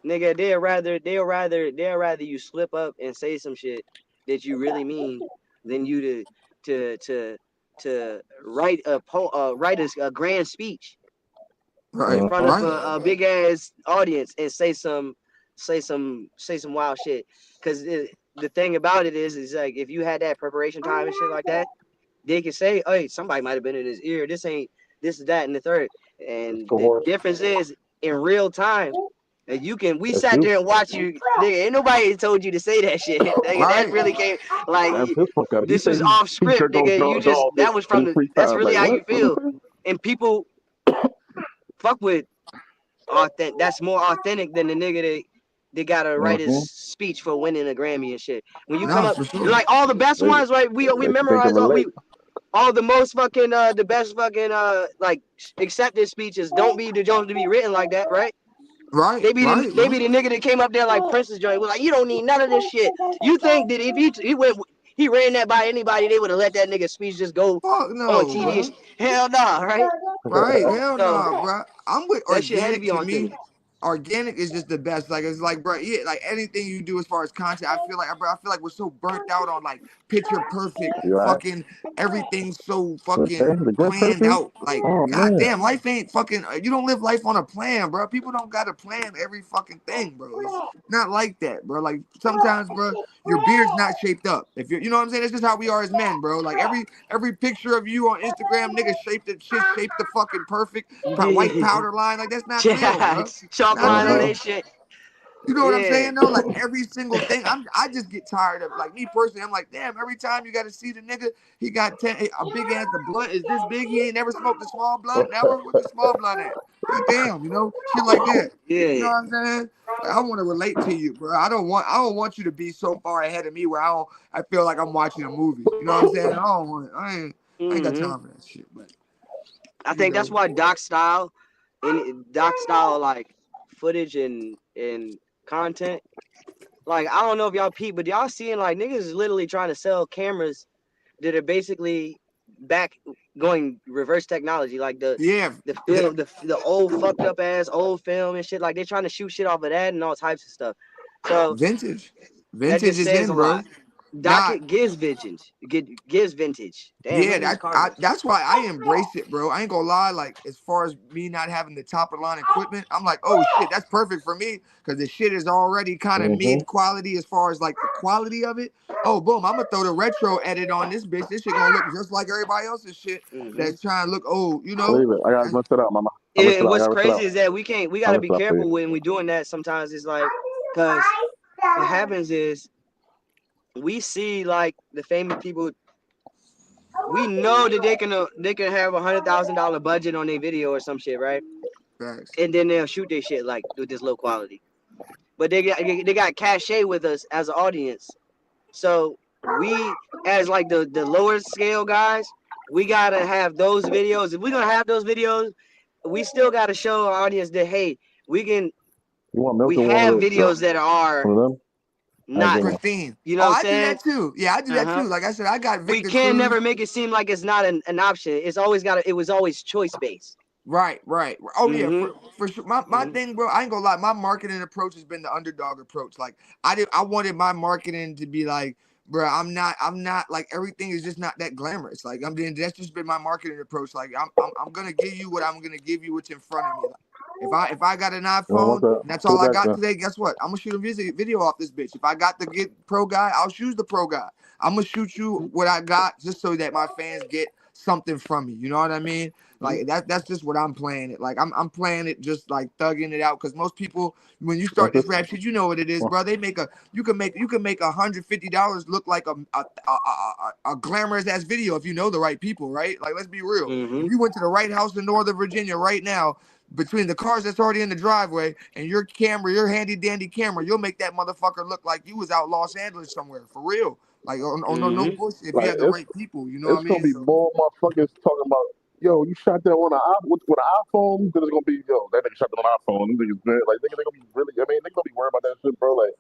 S2: nigga, they'll rather you slip up and say some shit that you really mean than you to write a grand speech
S1: Right,
S2: in front
S1: right.
S2: of a big ass audience and say some wild shit. Cause the thing about it is like if you had that preparation time and shit like that, they can say, hey, somebody might have been in his ear. This ain't this, that, and the third. And the difference is in real time. And we sat there and watched you, nigga. Ain't nobody told you to say that shit. Nigga, that really came like this was off script, nigga. You just that was from that's really how you feel. And people fuck with authentic. That's more authentic than the nigga that gotta write his speech for winning a Grammy and shit. When you come up, like all the best ones, right? We memorize all the most fucking the best fucking like accepted speeches don't be the Jones to be written like that, right?
S1: Right.
S2: They be the nigga that came up there like Prince's joint. Was like, you don't need none of this shit. You think that if he ran that by anybody, they would have let that nigga speech just go on TV? Hell nah, right?
S1: Right, hell no, bro. I'm with
S2: that shit had to
S1: organic.
S2: be
S1: To
S2: authentic.
S1: me, organic is just the best. Like it's like, bro, yeah, like anything you do as far as content, I feel like we're so burnt out on like picture perfect, fucking everything so fucking planned out. Like, goddamn, life ain't fucking. You don't live life on a plan, bro. People don't gotta plan every fucking thing, bro. It's not like that, bro. Like sometimes, bro, your beard's not shaped up. If you know what I'm saying, it's just how we are as men, bro. Like every picture of you on Instagram, nigga, shaped the fucking perfect white powder line. Like that's not real, bro.
S2: Chalk line on that shit.
S1: You know what I'm
S2: Yeah.
S1: saying though? Like every single thing, I just get tired of like me personally. I'm like, damn, every time you got to see the nigga, he got a big ass. The blunt is this big. He ain't never smoked a small blunt. Never. Where the small blunt at? God damn, you know, shit like that. You know
S2: Yeah.
S1: what I'm saying? Like, I want to relate to you, bro. I don't want you to be so far ahead of me where I feel like I'm watching a movie. You know what I'm saying? I don't want. I ain't got
S2: Hmm.
S1: time for that shit. But
S2: I
S1: you
S2: think that's
S1: know,
S2: why doc style like footage and content. Like I don't know if y'all peep, but y'all seeing like niggas is literally trying to sell cameras that are basically back going reverse technology, like the
S1: yeah,
S2: the film, the old fucked up ass old film and shit. Like they trying to shoot shit off of that and all types of stuff. So
S1: vintage,
S2: that
S1: vintage
S2: just
S1: is
S2: says
S1: in,
S2: a
S1: bro.
S2: lot.
S1: Nah,
S2: Docket gives vintage. Gives vintage. Damn, look
S1: yeah,
S2: at these cardinals.
S1: that's why I embrace it, bro. I ain't gonna lie. Like as far as me not having the top of the line equipment, I'm like, oh shit, that's perfect for me because the shit is already kind of
S3: Mm-hmm.
S1: mid quality as far as like the quality of it. Oh, boom, I'm gonna throw the retro edit on this bitch. This shit gonna look just like everybody else's shit
S2: Hmm.
S1: that's trying to look old, you know.
S3: Believe it. I gotta
S1: And
S3: rinse it out, mama. I rinse it
S2: And
S3: out. I
S2: what's
S3: gotta rinse it out.
S2: crazy is that we
S3: I
S2: got to
S3: rinse
S2: be
S3: it out for
S2: careful
S3: you.
S2: when we're doing that. Sometimes it's like, because what happens is we see like the famous people. We know that they can have $100,000 budget on their video or some shit, right?
S1: facts.
S2: And then they'll shoot their shit like with this low quality. But they got cachet with us as an audience. So we, as like the lower scale guys, we gotta have those videos. If we're gonna have those videos, we still gotta show our audience that hey, we can
S3: You want
S2: we
S3: milk or one
S2: have
S3: of those, girl?
S2: videos that are
S3: One of them? I
S2: not,
S3: get one.
S1: Pristine.
S2: you know
S1: Oh,
S2: what I'm
S1: I do
S2: saying?
S1: that too. Yeah, I do that
S2: Uh-huh.
S1: too. Like I said, I got
S2: We
S1: Victor
S2: can
S1: Cruz.
S2: never make it seem like it's not an option. It was always choice based.
S1: Right. Oh yeah,
S2: Mm-hmm.
S1: for sure. My
S2: Mm-hmm.
S1: thing, bro. I ain't gonna lie. My marketing approach has been the underdog approach. Like I wanted my marketing to be like, bro. I'm not like everything is just not that glamorous. Like that's just been my marketing approach. Like I'm gonna give you what I'm gonna give you what's in front of me. Like if I got an
S3: You want
S1: iPhone
S3: that?
S1: and that's
S3: Put
S1: all
S3: it
S1: I
S3: back
S1: got
S3: there.
S1: today, guess what? I'm gonna shoot a video off this bitch. If I got the get pro guy, I'll choose the pro guy. I'm gonna shoot you what I got just so that my fans get something from me. You know what I mean? Like that's just what I'm playing it. Like I'm playing it just like thugging it out. Cause most people when you start
S3: Want
S1: this
S3: this?
S1: rap shit, you know what it is,
S3: Well,
S1: bro. You can make $150 look like a glamorous ass video if you know the right people, right? Like let's be real.
S2: Mm-hmm.
S1: If you went to the right house in Northern Virginia right now, between the cars that's already in the driveway and your camera, your handy dandy camera, you'll make that motherfucker look like you was out Los Angeles somewhere for real. Like no
S2: Mm-hmm.
S1: bullshit. If you
S3: like
S1: have the right people, you know what I
S3: it's gonna
S1: mean?
S3: be
S1: So
S3: more motherfuckers talking about, yo, you shot that on with an iPhone, then it's gonna be, yo, that nigga shot that on an iPhone. Them niggas, man, like they gonna be really. I mean, they gonna be worried about that shit, bro. Like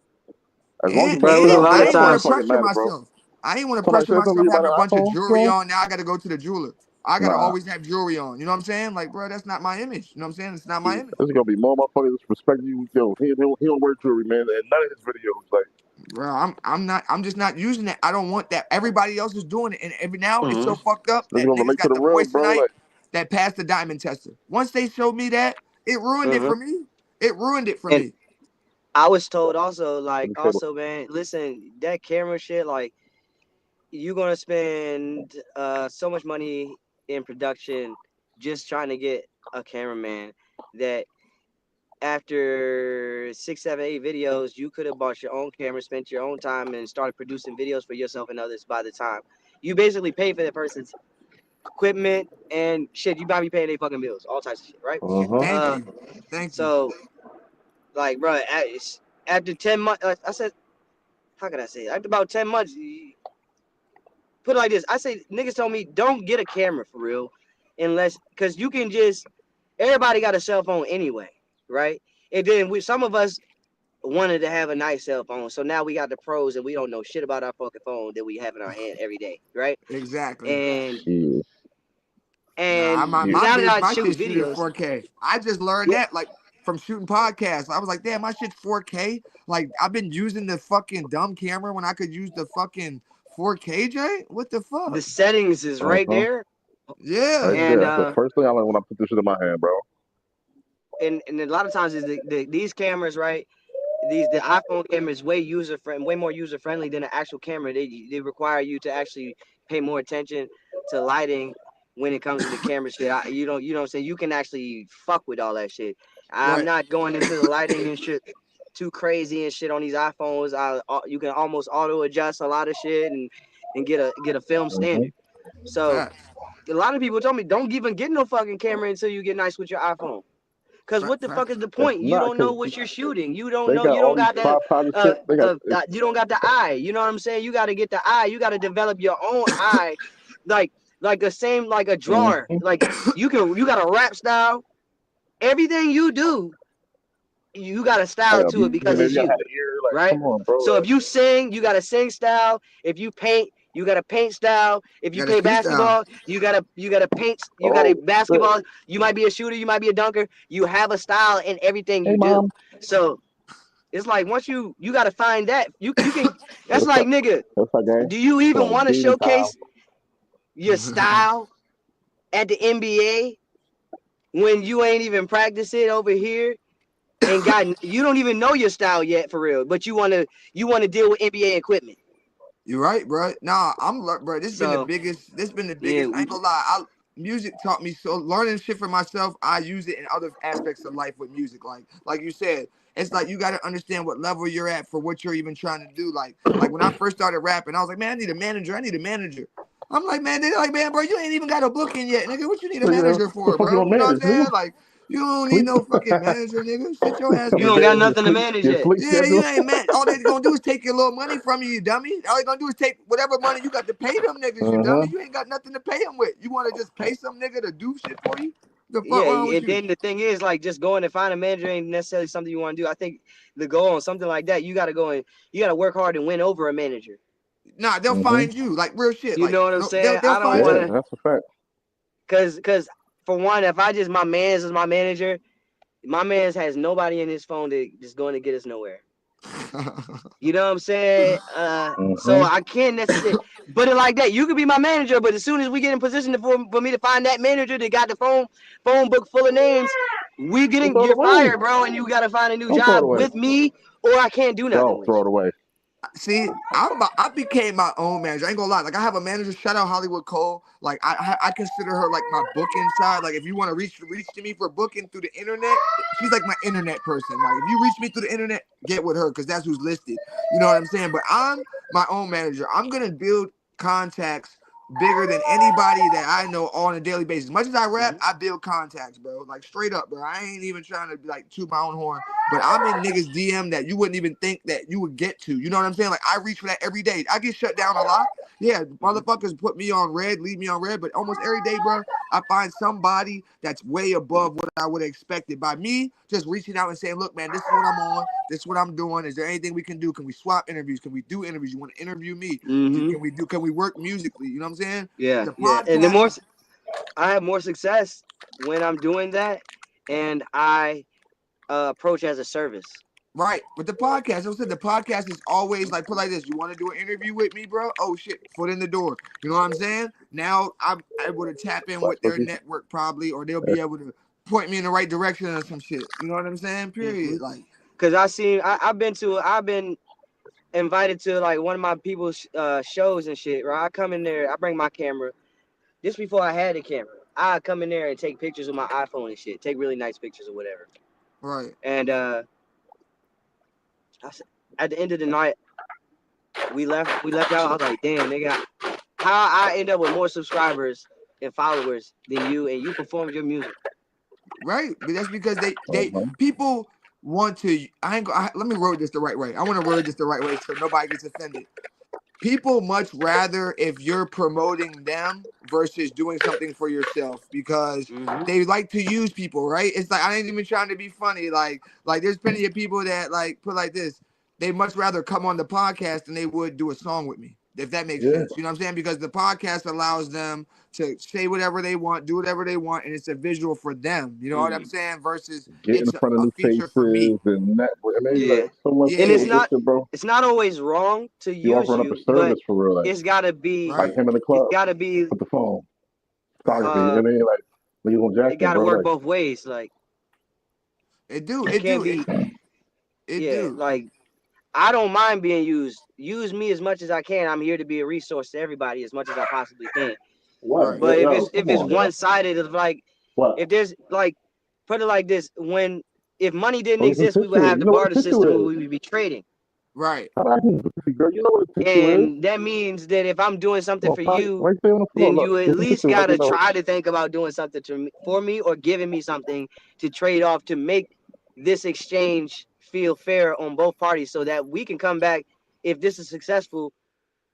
S3: as long as you make
S2: Bro, it was
S3: shit
S2: a
S3: on
S2: lot
S1: I
S2: of
S1: ain't
S3: camera,
S1: want
S3: it
S1: to
S2: times.
S3: fucking
S1: pressure
S3: matter, bro.
S1: myself. I ain't want to
S3: Somebody
S1: pressure
S3: said something to
S1: myself
S3: you about
S1: having a
S3: an
S1: bunch of
S3: iPhone,
S1: jewelry
S3: bro?
S1: on. Now I got to go to the jeweler. I got to
S3: Nah,
S1: always have jewelry on. You know what I'm saying? Like, bro, that's not my image. You know what I'm saying? It's not my image.
S3: there's gonna be more motherfuckers respecting you. Yo, he don't wear jewelry, man, and none of his videos. Like,
S1: Bro, I'm just not using that. I don't want that. Everybody else is doing it. And every now it's so
S2: Mm-hmm.
S1: fucked up
S3: niggas
S1: that
S3: gonna
S1: niggas
S3: relate to
S1: got
S3: the
S1: the
S3: real, bro.
S1: moissanite
S3: Like,
S1: that passed the diamond tester. Once they showed me that, it ruined it
S2: Mm-hmm.
S1: for me. It ruined it for
S2: And
S1: me.
S2: I was told also,
S3: let
S2: like,
S3: me table.
S2: also, man, listen, that camera shit, like, you're gonna spend so much money in production just trying to get a cameraman that after 6, 7, 8 videos, you could have bought your own camera, spent your own time, and started producing videos for yourself and others by the time. You basically pay for that person's equipment and shit. You might be paying their fucking bills, all types of shit, right?
S1: Thank
S2: Uh,
S1: you. Thank you.
S2: so, like, bro, after 10 months, I said, how can I say it? After about 10 months, put it like this. I say, niggas told me, don't get a camera for real unless, because you can just, everybody got a cell phone anyway, right? And then some of us wanted to have a nice cell phone. So now we got the pros and we don't know shit about our fucking phone that we have in our hand every day, right?
S1: Exactly.
S2: And
S3: Shit,
S1: Nah,
S2: and
S3: shit.
S2: now that I
S1: my
S2: shoot
S1: shit shoot in
S2: videos,
S1: 4K. I just learned
S2: yeah,
S1: that like from shooting podcasts. I was like, damn, my shit's 4K. Like I've been using the fucking dumb camera when I could use the fucking 4K, Jay. What the
S2: the
S1: fuck?
S2: settings is right
S3: Uh-huh.
S2: there.
S1: Yeah.
S3: Right
S2: And
S3: there. That's the first thing I learned when I put this shit in my hand, bro.
S2: and a lot of times is these cameras, right? The iPhone camera is way more user friendly than an actual camera. They require you to actually pay more attention to lighting when it comes to the camera shit. You know what I'm saying? You can actually fuck with all that shit. I'm
S1: Right.
S2: not going into the lighting and shit. too crazy and shit on these iPhones. You can almost auto adjust a lot of shit and get a film standard. So
S1: Facts.
S2: a lot of people told me don't even get no fucking camera until you get nice with your iPhone. Cause what the fuck is the point? You don't know what you're shooting. You don't
S3: They
S2: know.
S3: got
S2: You
S3: all
S2: don't
S3: these
S2: got that.
S3: tripod shit. They got
S2: You don't got the eye. You know what I'm saying? You got to get the eye. You got to develop your own eye, like the same like a drawer. Like you got a rap style. Everything you do, you got a style to it because it's
S3: you
S2: you,
S3: had an ear, like,
S2: right?
S3: come on, bro.
S2: So if you sing, you got a sing style. If you paint, you got a paint style. If you
S1: Got a
S2: play
S1: street style.
S2: basketball, you got a paint. You got a
S3: Oh,
S2: basketball. You might be a shooter. You might be a dunker. You have a style in everything
S3: Hey,
S2: you do.
S3: Mom.
S2: So it's like once you got to find that you can. That's like nigga.
S3: That's okay.
S2: Do you even
S3: So,
S2: want to
S3: demon
S2: showcase your style at the NBA when you ain't even practice it over here? And you don't even know your style yet for real, but you want to deal with NBA equipment.
S1: You're right, bro. Nah, bro. This been the
S2: So
S1: biggest.
S2: yeah,
S1: I ain't gonna lie. Music taught me so. Learning shit for myself, I use it in other aspects of life with music. Like you said, it's like you got to understand what level you're at for what you're even trying to do. Like when I first started rapping, I was like, man, I need a manager. I'm like, man, they're like, man, bro, you ain't even got a booking yet, nigga. What you need a manager for,
S3: What the fuck
S1: bro?
S3: you
S1: You know what I'm
S3: manage,
S1: saying?
S3: nigga?
S1: Like, you don't need no fucking manager, nigga. Sit your ass
S2: you
S1: down.
S2: don't got nothing to manage
S3: Your
S2: yet.
S3: sleep
S1: Yeah,
S3: schedule?
S1: you ain't man. All they gonna do is take your little money from you, you dummy. All they gonna do is take whatever money you got to pay them niggas, you dummy. You ain't got nothing to pay them with. You want to just pay some nigga to do shit for you? The fuck wrong
S2: Yeah,
S1: with
S2: and
S1: you?
S2: then the thing is, like, just going and find a manager ain't necessarily something you want to do. I think the goal on something like that, you got to go and you got to work hard and win over a manager.
S1: Nah, they'll find you like real shit.
S2: You
S1: Like
S2: know what I'm
S1: no,
S2: saying?
S1: they'll
S2: I don't
S1: find
S2: want
S1: you.
S2: to,
S3: That's a fact.
S2: cause for one, if I just my man's is my manager, my man's has nobody in his phone that just going to get us nowhere. You know what I'm saying? So I can't necessarily put it like that. You could be my manager, but as soon as we get in position for me to find that manager that got the phone book full of names, you're fired, bro, and you got to find a new
S3: Don't throw it
S2: job
S3: away.
S2: with me, or I can't do nothing
S3: Don't
S2: with
S3: throw
S2: you.
S3: it away.
S1: See, I became my own manager. I ain't gonna lie. Like I have a manager. Shout out Hollywood Cole. Like I consider her like my booking side. Like if you want to reach to me for booking through the internet, she's like my internet person. Like if you reach me through the internet, get with her because that's who's listed. You know what I'm saying? But I'm my own manager. I'm gonna build contacts bigger than anybody that I know on a daily basis. As much as I rap, I build contacts, bro. Like straight up, bro. I ain't even trying to be like toot my own horn, but I'm in niggas DM that you wouldn't even think that you would get to. You know what I'm saying? Like I reach for that every day. I get shut down a lot. Yeah, motherfuckers put me on red, leave me on red, but almost every day, bro, I find somebody that's way above what I would have expected by me just reaching out and saying, look, man, this is what I'm on. This is what I'm doing. Is there anything we can do? Can we swap interviews? Can we do interviews? You want to interview me? Can we work musically? You know what I'm saying?
S2: Yeah,
S1: The
S2: yeah. And the more
S1: podcast,
S2: I have more success when I'm doing that, and I approach as a service.
S1: right? But the podcast, I said the podcast is always like put like this. You want to do an interview with me, bro? Oh shit, foot in the door. You know what I'm saying? Now I'm able to tap in with their network probably, or they'll be able to point me in the right direction or some shit. You know what I'm saying? Period. Like,
S2: cause I've been invited to like one of my people's shows and shit. Right, I come in there, I bring my camera. Just before I had a camera, I come in there and take pictures with my iPhone and shit. Take really nice pictures or whatever.
S1: right.
S2: And at the end of the night, we left out. I was like, damn, nigga, how I end up with more subscribers and followers than you, and you performed your music.
S1: Right, but that's because people want to. Let me word this the right way. I want to word this the right way so nobody gets offended. People much rather if you're promoting them versus doing something for yourself because they like to use people, right? It's like I ain't even trying to be funny. Like there's plenty of people that like put like this. They much rather come on the podcast than they would do a song with me. If that makes sense. You know what I'm saying? Because the podcast allows them to say whatever they want, do whatever they want, and it's a visual for them. You know what I'm saying? Versus
S3: get in
S1: it's
S3: front of
S1: a
S3: new
S1: feature for me.
S3: faces and network. I mean, like, so much
S2: and
S3: bro.
S2: it's not always wrong to
S3: You
S2: use
S3: offering up a
S2: you,
S3: service
S2: but
S3: for real, like,
S2: it's gotta be
S3: like him in the club.
S2: It's gotta be
S3: with the phone. Photography. I mean, like niggas on Jackson,
S2: it gotta
S3: bro,
S2: work
S3: like,
S2: both ways. Like
S1: it do.
S2: Like I don't mind being used. Use me as much as I can. I'm here to be a resource to everybody as much as I possibly can.
S3: What?
S2: But if it's one-sided, of like,
S3: what?
S2: if there's like, put it like this: when if money didn't
S3: Oh, it's a
S2: exist, we would
S3: tissue.
S2: have
S3: You
S2: the
S3: know what a
S2: barter system
S3: tissue
S2: where
S3: is.
S2: we would be trading.
S1: Right.
S3: How about you, girl? You know what a tissue is.
S2: And that means that if I'm doing something
S3: Well,
S2: for
S3: right,
S2: you,
S3: right there on the floor.
S2: then
S3: Look,
S2: you at
S3: here's a
S2: least
S3: tissue. Let me
S2: gotta
S3: know.
S2: try to think about doing something for me or giving me something to trade off to make this exchange feel fair on both parties, so that we can come back. If this is successful,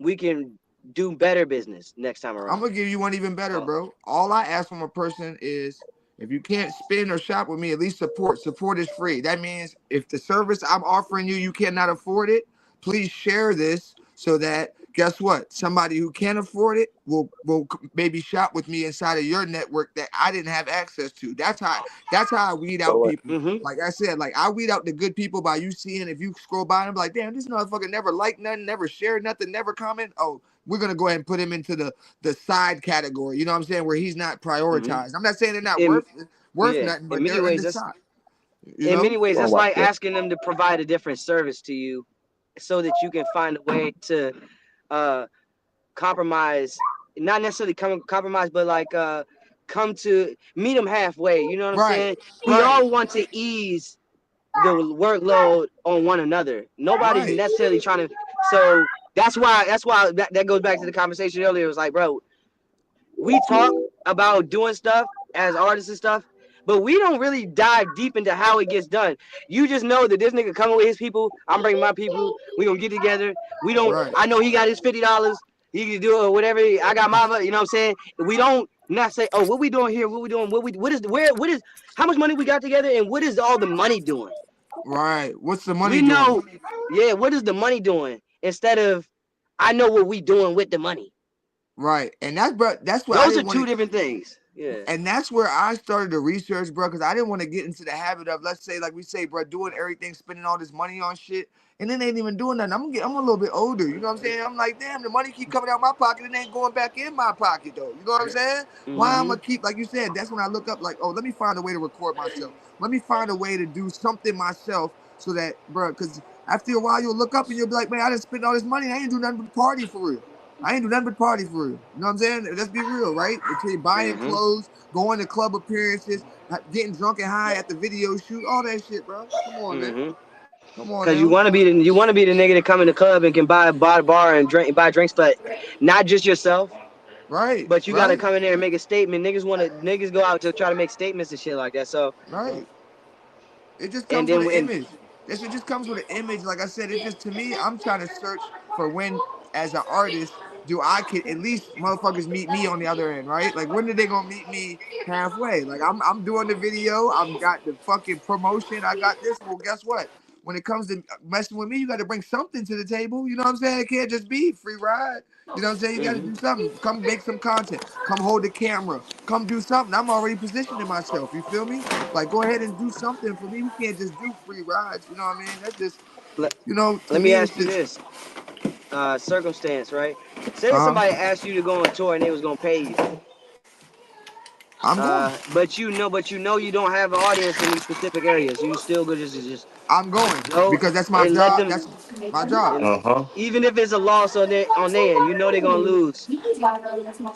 S2: we can do better business next time
S1: I'm
S2: around.
S1: gonna give you one even better, bro. All I ask from a person is if you can't spend or shop with me, at least support. Support is free. That means if the service I'm offering you, you cannot afford it, please share this so that guess what? Somebody who can afford it will maybe shop with me inside of your network that I didn't have access to. That's how I weed out
S3: So,
S1: people.
S2: Mm-hmm.
S1: Like I said, like I weed out the good people by you seeing if you scroll by and be like, damn, this motherfucker never liked nothing, never shared nothing, never comment. Oh, we're gonna go ahead and put him into the side category. You know what I'm saying? Where he's not
S2: Mm-hmm.
S1: prioritized. I'm not saying they're not
S2: In
S1: worth nothing,
S2: in
S1: but
S2: many
S1: they're in
S2: ways,
S1: the
S2: that's
S1: side. You
S2: in
S1: know?
S2: many ways
S3: oh,
S2: that's
S3: watch
S2: like
S3: that.
S2: asking them to provide a different service to you, so that you can find a way to uh, compromise, not necessarily compromise, but like come to meet them halfway. You know what I'm
S1: Right.
S2: saying? We
S1: Right.
S2: all want to ease the workload on one another. Nobody's
S1: Right.
S2: necessarily trying to. So that's why that goes back to the conversation earlier. It was like, bro, we talk about doing stuff as artists and stuff, but we don't really dive deep into how it gets done. You just know that this nigga coming with his people, I'm bringing my people, we gonna get together. We don't.
S1: Right.
S2: I know he got his $50. He can do it, whatever. I got my, you know what I'm saying? We don't not say, oh, what we doing here? What we doing? What is how much money we got together, and what is all the money doing?
S1: Right. What's the money
S2: We
S1: doing?
S2: know, yeah. What is the money doing? Instead of, I know what we doing with the money.
S1: Right. And that's what I
S2: Those are
S1: didn't want
S2: two
S1: to.
S2: different things. Yeah.
S1: And that's where I started to research, bro, because I didn't want to get into the habit of, let's say, like we say, bro, doing everything, spending all this money on shit, and then they ain't even doing nothing. I'm a little bit older, you know what I'm saying? I'm like, damn, the money keep coming out my pocket, it ain't going back in my pocket though. You know what I'm saying? Why I'm
S2: Mm-hmm.
S1: gonna keep, like you said, that's when I look up, like, oh, let me find a way to record myself. Let me find a way to do something myself so that, bro, because after a while you'll look up and you'll be like, man, I didn't spend all this money, I ain't do nothing but party for real. I ain't do nothing but party for real. You know what I'm saying? Let's be real, right? Between buying
S2: Mm-hmm.
S1: clothes, going to club appearances, getting drunk and high at the video shoot, all that shit, bro. Come on, man.
S2: Mm-hmm.
S1: Come on
S2: Cause you
S1: now.
S2: want to be the nigga that come in the club and can buy a bar and buy drinks, but not just yourself.
S1: Right,
S2: But you gotta
S1: right,
S2: come in there and make a statement. Niggas go out to try to make statements and shit like that. So
S1: right. It just
S2: and
S1: comes with
S2: then
S1: an
S2: and
S1: image. This it just comes with an image. Like I said, it just to me, I'm trying to search for when, as an artist, do I could at least motherfuckers meet me on the other end, right? Like when are they gonna meet me halfway? Like I'm doing the video, I'm got the fucking promotion, I got this. Well, guess what? When it comes to messing with me, you got to bring something to the table. You know what I'm saying? It can't just be free ride. You know what I'm saying? You got to
S2: mm-hmm.
S1: do something. Come make some content. Come hold the camera. Come do something. I'm already positioning myself. You feel me? Like, go ahead and do something for me. We can't just do free rides. You know what I mean? That's just,
S2: let,
S1: to
S2: let me
S1: me, it's
S2: ask you
S1: just,
S2: this. Circumstance, right? Say that
S1: uh huh.
S2: somebody asked you to go on tour and they was gonna pay you.
S1: I'm going.
S2: But you know you don't have an audience in these specific areas. You still go just
S1: I'm going
S2: go
S1: because that's my
S2: and let
S1: job.
S2: them.
S1: That's my job.
S2: And
S3: Uh-huh.
S2: even if it's a loss on their end, you know they're gonna lose.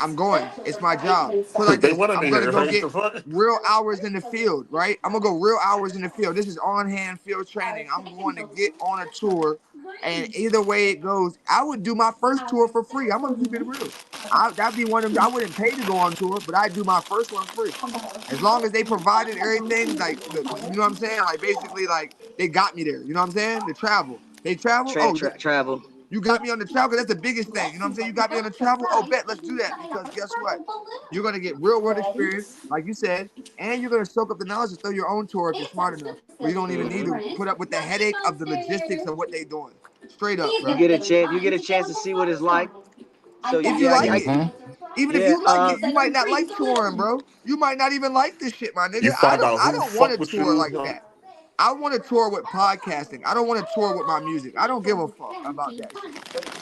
S1: I'm going. It's my job. Put it like
S3: Because they
S1: this.
S3: wanted
S1: I'm
S3: me
S1: gonna
S3: here,
S1: go
S3: right?
S1: get
S3: The fuck?
S1: real hours in the field, right? I'm gonna go real hours in the field. This is on hand field training. I'm going to get on a tour, and either way it goes, I would do my first tour for free. I'm gonna keep it real. That'd be one of them. I wouldn't pay to go on tour, but I'd do my first one free. As long as they provided everything, like you know what I'm saying? Like basically, like they got me there. You know what I'm saying? The travel. They travel. Oh,
S2: Travel.
S1: you got me on the travel. That's the biggest thing. You know what I'm saying? You got me on the travel. Oh, bet. Let's do that because guess what? You're gonna get real world experience, like you said, and you're gonna soak up the knowledge to throw your own tour if you're smart enough, where you don't even need
S2: Mm-hmm.
S1: to put up with the headache of the logistics of what they doing. Straight up,
S2: You
S1: bro.
S2: get a chance. You get a chance to see what it's like. So
S1: If you
S2: yeah,
S1: like it,
S3: Mm-hmm.
S1: even if
S2: yeah.
S1: you like it, you might not like touring, bro. You might not even like this shit, my nigga.
S3: You find out
S1: I
S3: who
S1: don't want
S3: fuck
S1: to
S3: with
S1: tour
S3: you.
S1: like that. I want to tour with podcasting. I don't want to tour with my music. I don't give a fuck about that shit.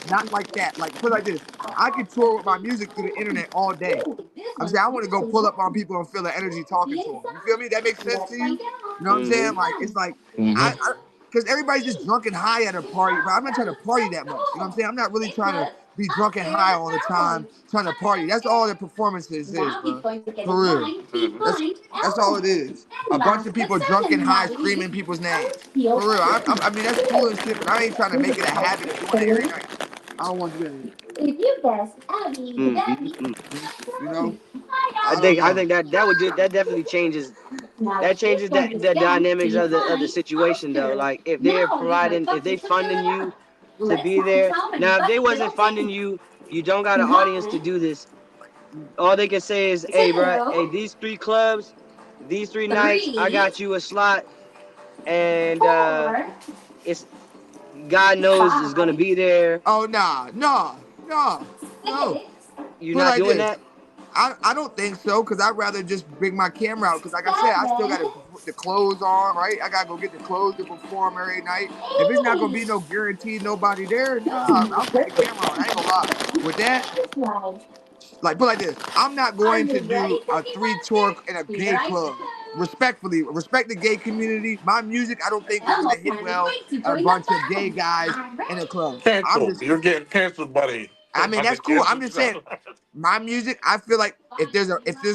S1: Not like that. Like put it like this. I can tour with my music through the internet all day. I'm saying I want to go pull up on people and feel the energy talking to them. You feel me? That makes sense to you? You know what I'm saying?
S2: Mm-hmm.
S1: Like it's like
S3: Mm-hmm.
S1: I because everybody's just drunk and high at a party, but I'm not trying to party that much. You know what I'm saying? I'm not really trying to be drunk and high all the time, trying to party. That's all the performances is, bro. For real. That's all it is. A bunch of people drunk and high screaming people's names. For real. I mean, that's cool and shit, but I ain't trying to make it a habit of doing it every night. I don't want to do that. You know?
S2: I think that definitely changes. That changes the dynamics of the situation though. Like if they're funding you to be there. Now if they wasn't funding you, you don't got an audience to do this. All they can say is, hey bro, hey, these 3 clubs, these 3 nights, I got you a slot, and it's God knows it's gonna be there.
S1: Oh no.
S2: You're not doing that?
S1: I don't think so, because I'd rather just bring my camera out, because like I said, I still got to put the clothes on, right? I got to go get the clothes to perform every night. If it's not going to be no guaranteed nobody there, nah, I'll put the camera on. I ain't going to lie. With that, like, put like this, I'm not going to do a 3 tour in a gay club. Respectfully, respect the gay community. My music, I don't think is going to hit well a bunch of gay guys in a club.
S3: You're getting canceled, buddy.
S1: I mean, that's cool. I'm just saying, my music, I feel like if there's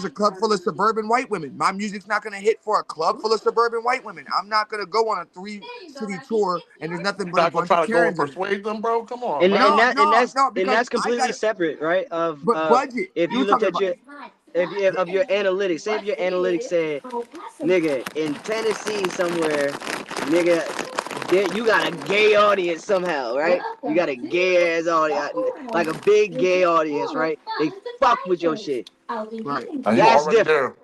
S1: a club full of suburban white women, my music's not gonna hit for a club full of suburban white women. I'm not gonna go on a 3-city tour and there's nothing but a bunch of Karens.
S3: Persuade them, bro. Come on.
S2: And that's completely separate, right? Of
S1: budget.
S2: If you looked at your analytics, say if your analytics said, nigga, in Tennessee somewhere, nigga, you got a gay audience somehow, right? You got a gay ass audience, like a big gay audience, right? They fuck with your shit.
S1: Right.
S2: That's different.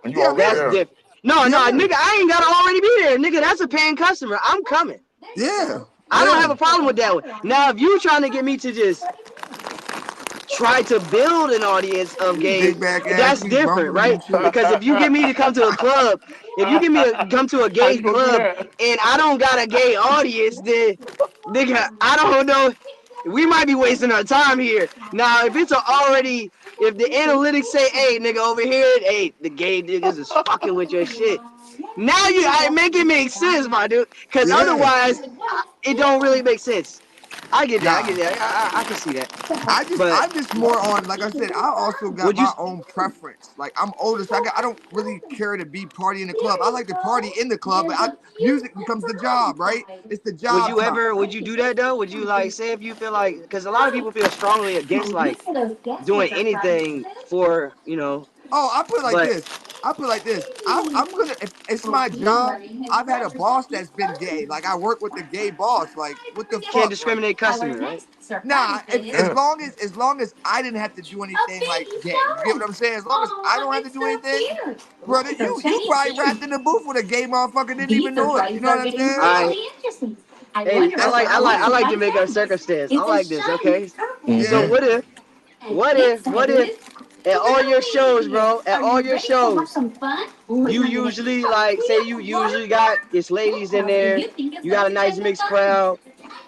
S2: That's different. No, nigga, I ain't gotta already be there, nigga. That's a paying customer. I'm coming.
S1: Yeah.
S2: I don't have a problem with that one. Now, if you trying to get me to just try to build an audience of gays, that's different, right? Because if you get me to come to a club, if you get me to come to a gay club and I don't got a gay audience, then nigga, I don't know. We might be wasting our time here. Now, if it's if the analytics say, hey, nigga, over here, hey, the gay niggas is fucking with your shit. Now I make it make sense, my dude. Because otherwise, it don't really make sense. I get that. I can see that.
S1: I'm just more on, like I said, I also got my own preference. Like, I'm older, so I don't really care to be party in the club. I like to party in the club, but music becomes the job, right? It's the job.
S2: Would you do that though? Would you like say if you feel like, because a lot of people feel strongly against like doing anything for, you know.
S1: Oh, I put it like this. I'm gonna, if it's my job, I've had a boss that's been gay. Like, I work with the gay boss. Like, what the fuck?
S2: Can't discriminate customers, right?
S1: Nah, as long as I didn't have to do anything like gay. You get what I'm saying? As long as I don't have to do anything, brother, you probably rapped in the booth with a gay motherfucker, didn't even know it. You know what I'm saying?
S2: Hey, I like to make a circumstance. I like this, okay?
S1: Yeah.
S2: So what if at all your shows, bro, at all your shows, you usually you usually got this ladies in there, you got a nice mixed crowd,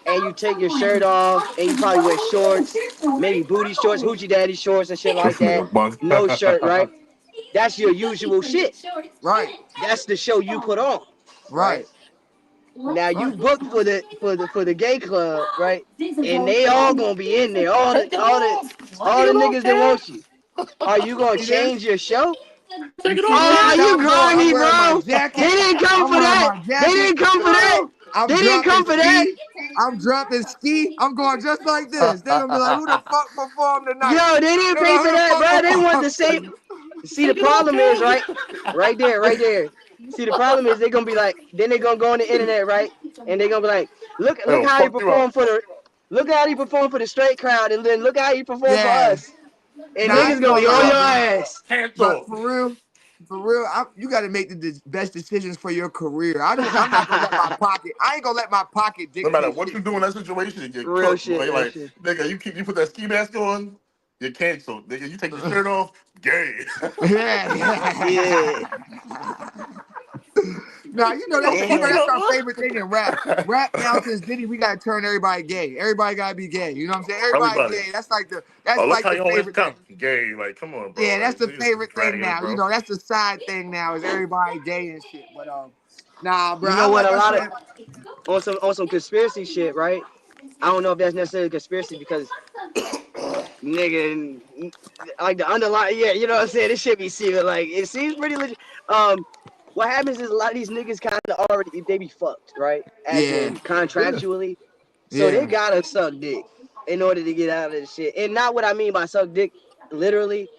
S2: and you take your shirt off, and you probably wear shorts, maybe booty shorts, hoochie daddy shorts and shit like that, no shirt, right? That's your usual shit.
S1: Right.
S2: That's the show you put on.
S1: Right.
S2: Now you booked for the gay club, right? And they all gonna be in there, all the niggas that want you. Are you gonna change your show? Oh, you grimy, bro. They didn't come for that. They didn't come for that. They didn't come for that.
S1: I'm dropping ski. I'm going just like this. They're gonna be like, who the fuck performed tonight?
S2: Yo, they didn't pay for that, bro. They want the same. See, the problem is, right there. See, the problem is they're gonna be like, then they're gonna go on the internet, right? And they're gonna be like, look how he performed for the straight crowd, and then look how he performed for us. And niggas gonna be on your ass.
S1: But for real, you got to make the best decisions for your career. I'm not gonna let my pocket. I ain't gonna let my pocket dictate.
S3: No matter what you do in that situation, you get
S2: real
S3: cooked.
S2: Shit,
S3: like, nigga, you put that ski mask on, you're canceled. Nigga, you take your shirt off, gay.
S2: Yeah.
S1: Nah, that's our favorite thing in rap. Rap now since Diddy, we gotta turn everybody gay. Everybody gotta be gay. You know what I'm saying? Everybody gay. That's like the favorite thing.
S3: Gay, like, come on, bro.
S1: Yeah, that's the favorite thing now. Bro. You know, that's the side thing now is everybody gay and shit. But nah, bro.
S2: You know what? A lot of on some conspiracy shit, right? I don't know if that's necessarily a conspiracy because nigga, like the underlying, yeah, you know what I'm saying? It should be seeming like it seems pretty legit. What happens is a lot of these niggas kind of already they be fucked, right? As
S1: Yeah,
S2: in contractually, so they
S1: yeah.
S2: gotta suck dick in order to get out of this shit. And not what I mean by suck dick literally,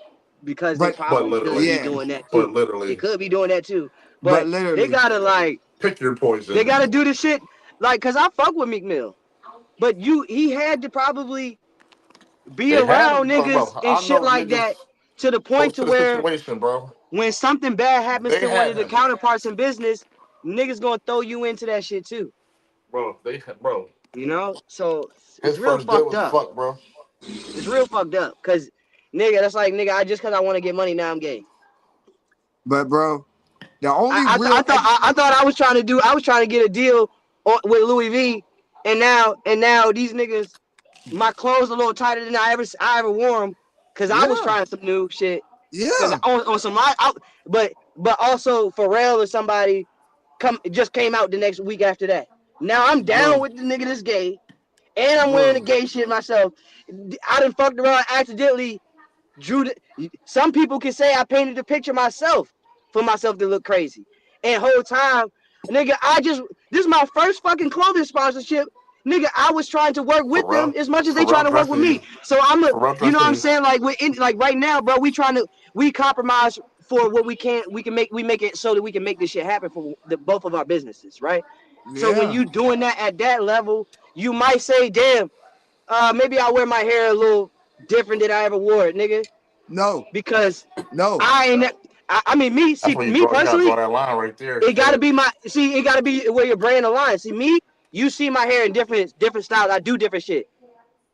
S2: because they
S1: But
S4: But
S2: probably could
S4: literally,
S2: be
S1: yeah,
S2: doing that
S4: but
S2: too. They
S4: literally,
S2: could be doing that too,
S1: but
S2: but they
S1: literally,
S2: gotta like
S4: pick your
S2: they
S4: poison.
S2: gotta do the shit like, cause I fuck with Meek Mill, but he had to probably be
S4: They had
S2: around
S4: it, bro.
S2: niggas and
S4: I
S2: shit
S4: know
S2: like that
S4: niggas
S2: to the
S4: close
S2: point to
S4: to the
S2: where
S4: situation, bro.
S2: when something bad happens
S4: They
S2: to one
S4: had
S2: of the
S4: him,
S2: counterparts in business, niggas gonna throw you into that shit too.
S4: bro. They had, bro.
S2: You know? So it's
S4: His
S2: real
S4: first deal
S2: fucked
S4: was
S2: up.
S4: fucked, bro.
S2: It's real fucked up. Cause nigga, that's like nigga, I just cause I want to get money now I'm gay.
S1: but bro, the only real
S2: I thought I was trying to get a deal with Louis V, and now these niggas, my clothes a little tighter than I ever wore them, cause I was
S1: yeah,
S2: trying some new shit. Cause
S1: yeah,
S2: on some but also Pharrell or somebody just came out the next week after that. Now I'm down
S1: bro,
S2: with the nigga that's gay, and I'm wearing the
S1: bro.
S2: gay shit myself. I done fucked around accidentally. Some people can say I painted the picture myself for myself to look crazy. And whole time, nigga, this is my first fucking clothing sponsorship. Nigga, I was trying to work with them
S4: Pharrell,
S2: as much as they trying
S4: Pharrell
S2: to work with
S4: dressing
S2: me.
S4: you.
S2: So
S4: Pharrell
S2: you know what
S4: dressing
S2: I'm
S4: you.
S2: saying? Like like right now, bro, we compromise for what we make it so that we can make this shit happen for both of our businesses, right? So when
S1: Yeah,
S2: you doing that at that level, you might say, damn, maybe I wear my hair a little different than I ever wore it, nigga,
S1: no,
S2: because
S1: no.
S2: I ain't. I mean,
S4: That's when
S2: me
S4: you gotta draw
S2: personally,
S4: that line right there.
S2: it gotta
S4: Shit.
S2: be it gotta be where your brand aligns. See me, you see my hair in different styles. I do different shit.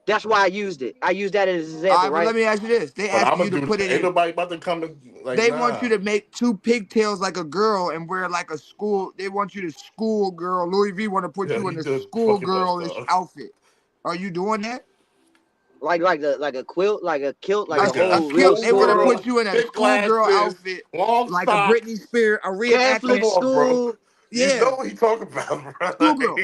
S2: That's why I used it. I used that as an
S1: All
S2: example,
S1: right, but let
S2: right?
S1: me ask you this: they
S4: But
S1: asking
S4: I'ma
S1: you to
S4: do.
S1: put it
S4: Ain't
S1: in.
S4: nobody about to come to like
S1: They want you
S4: nah.
S1: to make two pigtails like a girl and wear like a school. They want you to school girl. Louis V want to put
S4: Yeah,
S1: you
S4: he
S1: in a
S4: did
S1: school
S4: fucking nuts,
S1: girlish
S4: dog.
S1: outfit. Are you doing that?
S2: Like a quilt, like a kilt, like a
S1: A
S4: Nigga,
S2: whole real
S1: kilt. They want to
S2: school
S1: put
S4: schoolgirl,
S1: you in a
S4: thick
S1: schoolgirl
S4: glasses,
S1: outfit,
S4: long
S1: like a Britney
S4: socks.
S1: Spears, a
S4: Come
S2: Catholic
S1: reenactment.
S4: on, bro.
S2: school.
S4: You
S1: Yeah,
S4: know what he talking about, bro.
S1: schoolgirl.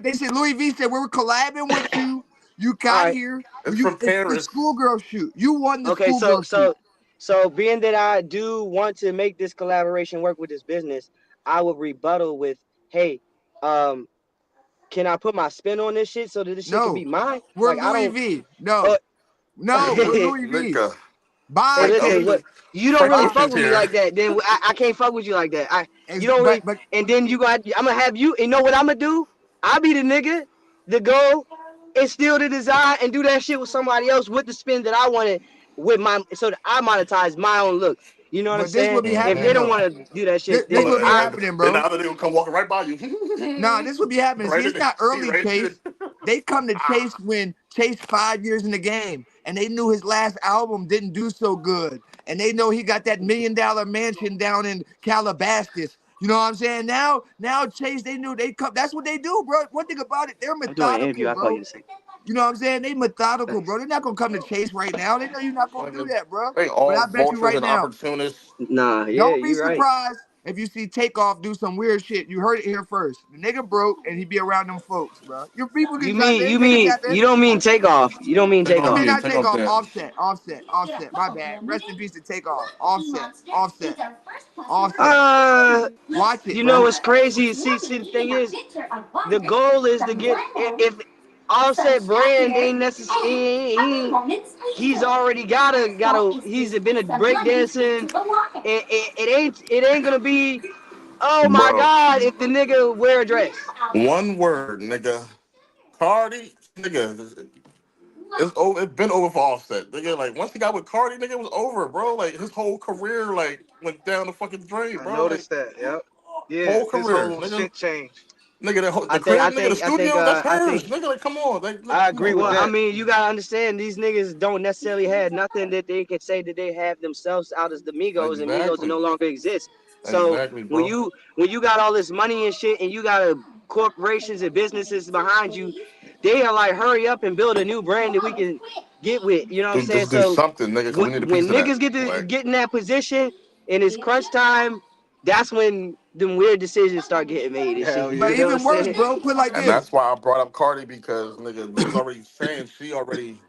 S1: They said Louis V said we were collabing with you. You
S2: All
S1: got
S2: right.
S1: here.
S4: It's from
S1: It's the
S4: Paris.
S1: schoolgirl shoot. You won the
S2: Okay.
S1: schoolgirl shoot.
S2: So being that I do want to make this collaboration work with this business, I would rebuttal with, hey, um, can I put my spin on this shit so that this shit can
S1: No,
S2: be mine?
S1: we're
S2: Like I
S1: Louis
S2: don't.
S1: V.
S2: Uh,
S1: No, no, we're Louis V.
S4: Nigga.
S2: hey,
S1: Bye,
S4: Frank
S2: listen,
S4: Ocean.
S2: what
S1: Casey.
S2: you don't
S4: Frank
S2: really
S1: Bye.
S2: fuck
S4: Ocean's
S2: with me
S4: here.
S2: like that. Then I can't fuck with you like that. You don't really.
S1: But
S2: And then I'm gonna have you. You know what I'm gonna do? I'll be the nigga to go and steal the design and do that shit with somebody else with the spin that I wanted with so that I monetize my own look. You know what I'm
S1: this
S2: saying?
S1: would be
S2: If
S4: Mm-hmm.
S2: they
S1: happening
S2: don't
S1: though.
S2: want to do that
S1: This,
S2: shit,
S1: this
S2: then
S1: would be
S2: I.
S4: And
S1: happening,
S4: then the
S1: bro.
S4: other nigga will come walking right by you.
S1: Nah, this would be happening. See,
S4: Right in
S1: it's
S4: there.
S1: not
S4: See,
S1: early
S4: right there.
S1: Chase. They come to Chase when Chase 5 years in the game, and they knew his last album didn't do so good, and they know he got that $1 million mansion down in Calabasas. You know what I'm saying? Now Chase, they knew they come. That's what they do, bro. One thing about it, they're
S2: I'm doing an
S1: methodical,
S2: interview. I'll call you
S1: bro.
S2: in a second.
S1: You know what I'm saying? They methodical,
S2: Thanks.
S1: bro. They're not gonna come to Chase right now. They know you're not gonna do
S4: Nigga,
S1: that, bro.
S4: they
S1: But
S4: all
S1: I bet you
S4: vultures
S1: right
S4: and
S1: now.
S4: opportunists.
S2: Nah, yeah,
S1: Don't be
S2: you right.
S1: surprised if you see Takeoff do some weird shit. You heard it here first. The nigga broke and he be around them folks, bro. Your people can chime in. They can tap in.
S2: You don't mean takeoff. You don't mean
S4: Take
S1: I
S4: off
S1: mean,
S2: takeoff.
S4: here.
S1: not
S4: Take off
S1: Takeoff.
S4: that.
S1: Offset. My bad. Rest in peace to Takeoff. Offset. Watch it,
S2: You know
S1: bro.
S2: what's crazy? See, the thing is, the goal is to get if Offset brand ain't necessarily he's already he's been a breakdancing. It ain't gonna be, oh my
S4: Bro,
S2: god, if the nigga wear a dress.
S4: one word, nigga. Cardi, nigga. It's been over for Offset. Nigga, like once he got with Cardi, nigga, it was over, bro. Like his whole career, like went down the fucking drain,
S5: I
S4: bro. Like
S5: noticed that. Yep. Yeah,
S4: whole
S5: his
S4: career,
S5: whole
S4: nigga.
S5: shit changed.
S4: Nigga, the
S2: I think I
S4: crib, nigga, the
S2: think I think
S4: studio, that's
S2: I
S4: hers.
S2: think
S4: Nigga, like come on, like
S5: I
S4: come
S5: agree
S4: on,
S5: with
S2: Well,
S4: bro.
S2: I
S5: that.
S2: mean, you gotta understand these niggas don't necessarily have nothing that they can say that they have themselves out as the Migos, and Migos no
S4: Exactly,
S2: longer exist. So
S4: exactly,
S2: when
S4: bro.
S2: you got all this money and shit, and you got corporations and businesses behind you, they are like, hurry up and build a new brand that we can get with. You know what I'm saying?
S4: Just do
S2: So
S4: something, nigga, because we need a
S2: when
S4: piece of that.
S2: niggas
S4: Like,
S2: get in that position and it's crunch time, that's when them weird decisions start getting made and shit.
S5: Hell
S1: But
S2: You
S5: yeah.
S2: know what I'm
S1: even worse,
S2: saying?
S1: bro, put like
S4: and
S1: this.
S4: that's why I brought up Cardi because nigga, niggas already saying she already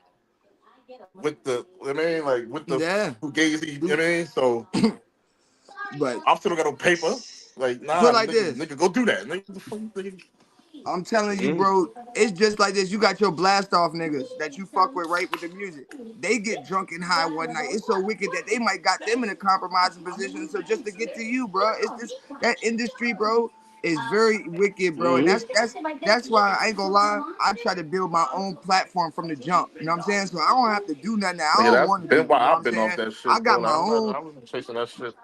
S4: with the, I mean, like with the
S1: Yeah,
S4: Fugazi, you know what I mean? So
S1: but
S4: I'm still got no paper. Like,
S1: put it
S4: nah,
S1: like this.
S4: nigga, go do that. Nigga, the fuck, nigga.
S1: I'm telling you,
S2: Yeah.
S1: bro, it's just like this. You got your blast off niggas that you fuck with right with the music. They get drunk and high one night. It's so wicked that they might got them in a compromising position. So just to get to you, bro, it's this that industry, bro, is very wicked, bro. And
S2: Mm-hmm.
S1: that's why I ain't gonna lie. I try to build my own platform from the jump. You know what I'm saying? So I don't have to do nothing that I
S4: Nigga,
S1: don't
S4: that's
S1: want to do.
S4: been why
S1: You know what
S4: I've
S1: I'm
S4: been off
S1: saying?
S4: that
S1: I
S4: shit, bro.
S1: got
S4: Like,
S1: my own.
S4: I wasn't chasing that shit.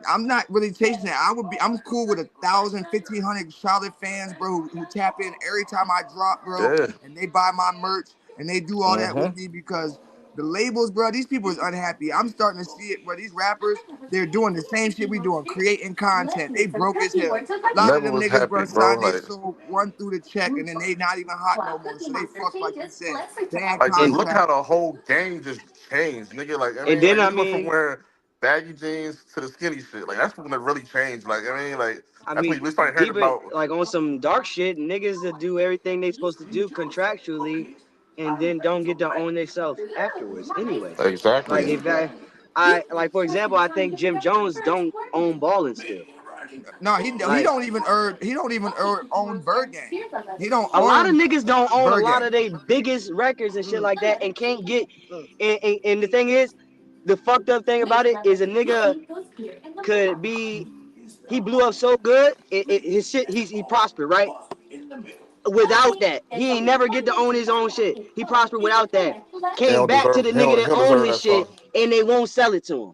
S1: I'm not really chasing that. I'm cool with 1,000, 1,500 Charlotte fans, bro, who tap in every time I drop, bro,
S4: Yeah.
S1: and they buy my merch and they do all that with me because the labels, bro, these people is unhappy. I'm starting to see it, bro. These rappers, they're doing the same shit we doing, creating content. They broke as hell. A lot of
S4: Never
S1: them
S4: was
S1: niggas,
S4: happy,
S1: bro,
S4: bro.
S1: signed their
S4: Like,
S1: soul, run through the check, and then they not even hot no more. So they fucked, like you said. Bad
S4: just
S2: And
S4: look how
S1: contract.
S4: the whole game just changed, nigga. Like, I
S2: and
S4: mean,
S2: then
S4: like
S2: I
S4: we went from
S2: mean,
S4: wearing baggy jeans to the skinny shit. Like, that's when it really changed. Like, I mean, like
S2: I
S4: that's when
S2: mean,
S4: we started hearing
S2: deeper
S4: about.
S2: like on some dark shit, niggas that do everything they supposed to do contractually, and then don't get to own themselves afterwards. Anyway, like
S4: Exactly.
S2: if I like for example, I think Jim Jones don't own Ballin still.
S1: No, he
S2: Like
S1: don't even own Bird Gang. He don't
S2: a lot of
S1: own
S2: niggas don't own a
S1: Bird
S2: lot
S1: Gang.
S2: of their biggest records and shit like that, and can't get. And the thing is, the fucked up thing about it is a nigga could be. He blew up so good, his shit. He prospered, right? Without that, he ain't never get to own his own shit. He prospered without that.
S4: He
S2: Came
S4: don't
S2: back to
S4: deserve.
S2: the nigga
S4: He
S2: that
S4: don't
S2: owned
S4: deserve
S2: his
S4: that
S2: shit,
S4: song.
S2: and they won't sell it to him.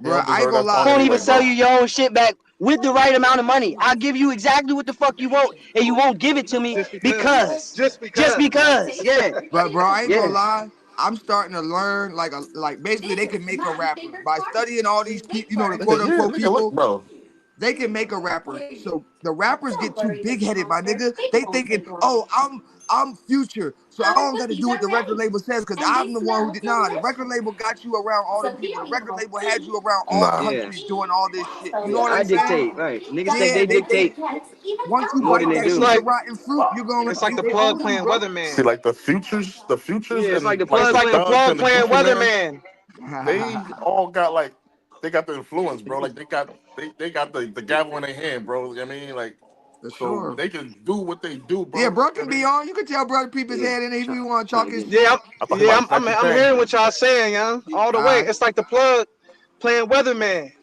S4: He
S1: Bro,
S4: don't
S1: I ain't
S4: deserve
S1: gonna
S4: that
S1: lie.
S4: song
S2: Won't even
S4: anyway,
S2: sell
S4: bro.
S2: you your own shit back with the right amount of money. I'll give you exactly what the fuck you want, and you won't give it to me because. Just because. Yeah.
S1: But bro, I ain't gonna
S2: Yeah.
S1: lie. I'm starting to learn like basically they can make a rapper by studying all these people, you know, the
S4: Nigga,
S1: quote
S4: yeah,
S1: unquote
S4: nigga, look,
S1: people.
S4: bro.
S1: They can make a rapper. So the rappers get too big headed, my nigga. They thinking, oh, I'm Future, so I don't got to do what the record label says because I'm the one who did. Nah, the record label got you around all them people. The record label had you around all
S4: Nah.
S2: Yeah.
S1: countries doing all this shit. You know
S2: Yeah.
S1: what
S2: I
S1: I'm saying?
S2: dictate. Right. Niggas think
S1: Yeah,
S2: they
S1: they
S2: dictate
S1: once you
S2: more than
S1: bite
S2: they
S1: that
S5: It's
S2: do.
S1: piece of
S5: like
S1: rotten fruit, you're gonna
S5: it's like the
S1: they
S5: plug
S1: own you,
S5: playing
S1: bro.
S4: See,
S5: weatherman.
S4: like the futures,
S2: Yeah, it's like
S4: and
S2: the
S4: like
S5: It's
S2: plug
S4: the
S5: like the
S2: playing.
S4: Thugs
S5: plug
S4: and the
S5: playing
S4: Gucci Man,
S5: weatherman.
S4: they all got like they got the influence, bro. Like they got the gavel in their hand, bro. I mean, like
S1: For
S4: so
S1: sure.
S4: they can do what they do,
S1: Yeah,
S4: bro.
S1: bro
S4: I
S1: can be
S4: mean,
S1: on. You can tell brother peep his
S2: Yeah.
S1: head in if you want to
S2: Trying
S1: talk
S2: to
S1: his
S2: get.
S5: Yeah,
S1: shit.
S4: I thought he might snatch
S5: I'm
S4: his
S5: I'm
S4: chain.
S5: hearing what y'all saying, young, all the
S1: All
S5: way.
S1: right,
S5: It's like the plug playing weatherman.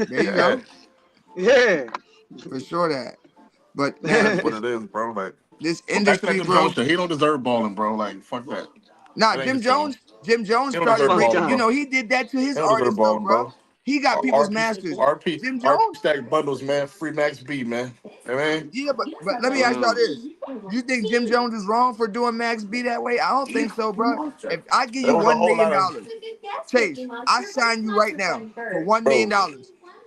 S1: there you
S4: Yeah,
S1: go.
S5: Yeah.
S1: For sure that. But
S4: it is
S1: man,
S4: what it is, bro. Like,
S1: this
S4: but back to that
S1: industry,
S4: Jim Jones
S1: bro.
S4: shit. He don't deserve balling, bro. Like, fuck that.
S1: Nah,
S4: It ain't his song.
S1: Jim Jones
S4: He don't
S1: started
S4: deserve
S2: Fuck
S1: breaking.
S4: balling,
S1: You
S4: bro.
S2: John.
S1: know, he did that to
S4: He
S1: his
S4: don't deserve
S1: artists though,
S4: balling,
S1: bro.
S4: bro.
S1: He got people's
S4: RP,
S1: masters. Jim
S4: RP
S1: Jones.
S4: stack bundles, man. Free Max B, man. I mean,
S1: Yeah, but let me ask y'all this. You think Jim Jones is wrong for doing Max B that way? I don't think so, bro. If I give
S4: there
S1: you
S4: was a
S1: $1
S4: whole
S1: million,
S4: lot of
S1: Chase, I sign you right now for $1 million.
S4: bro.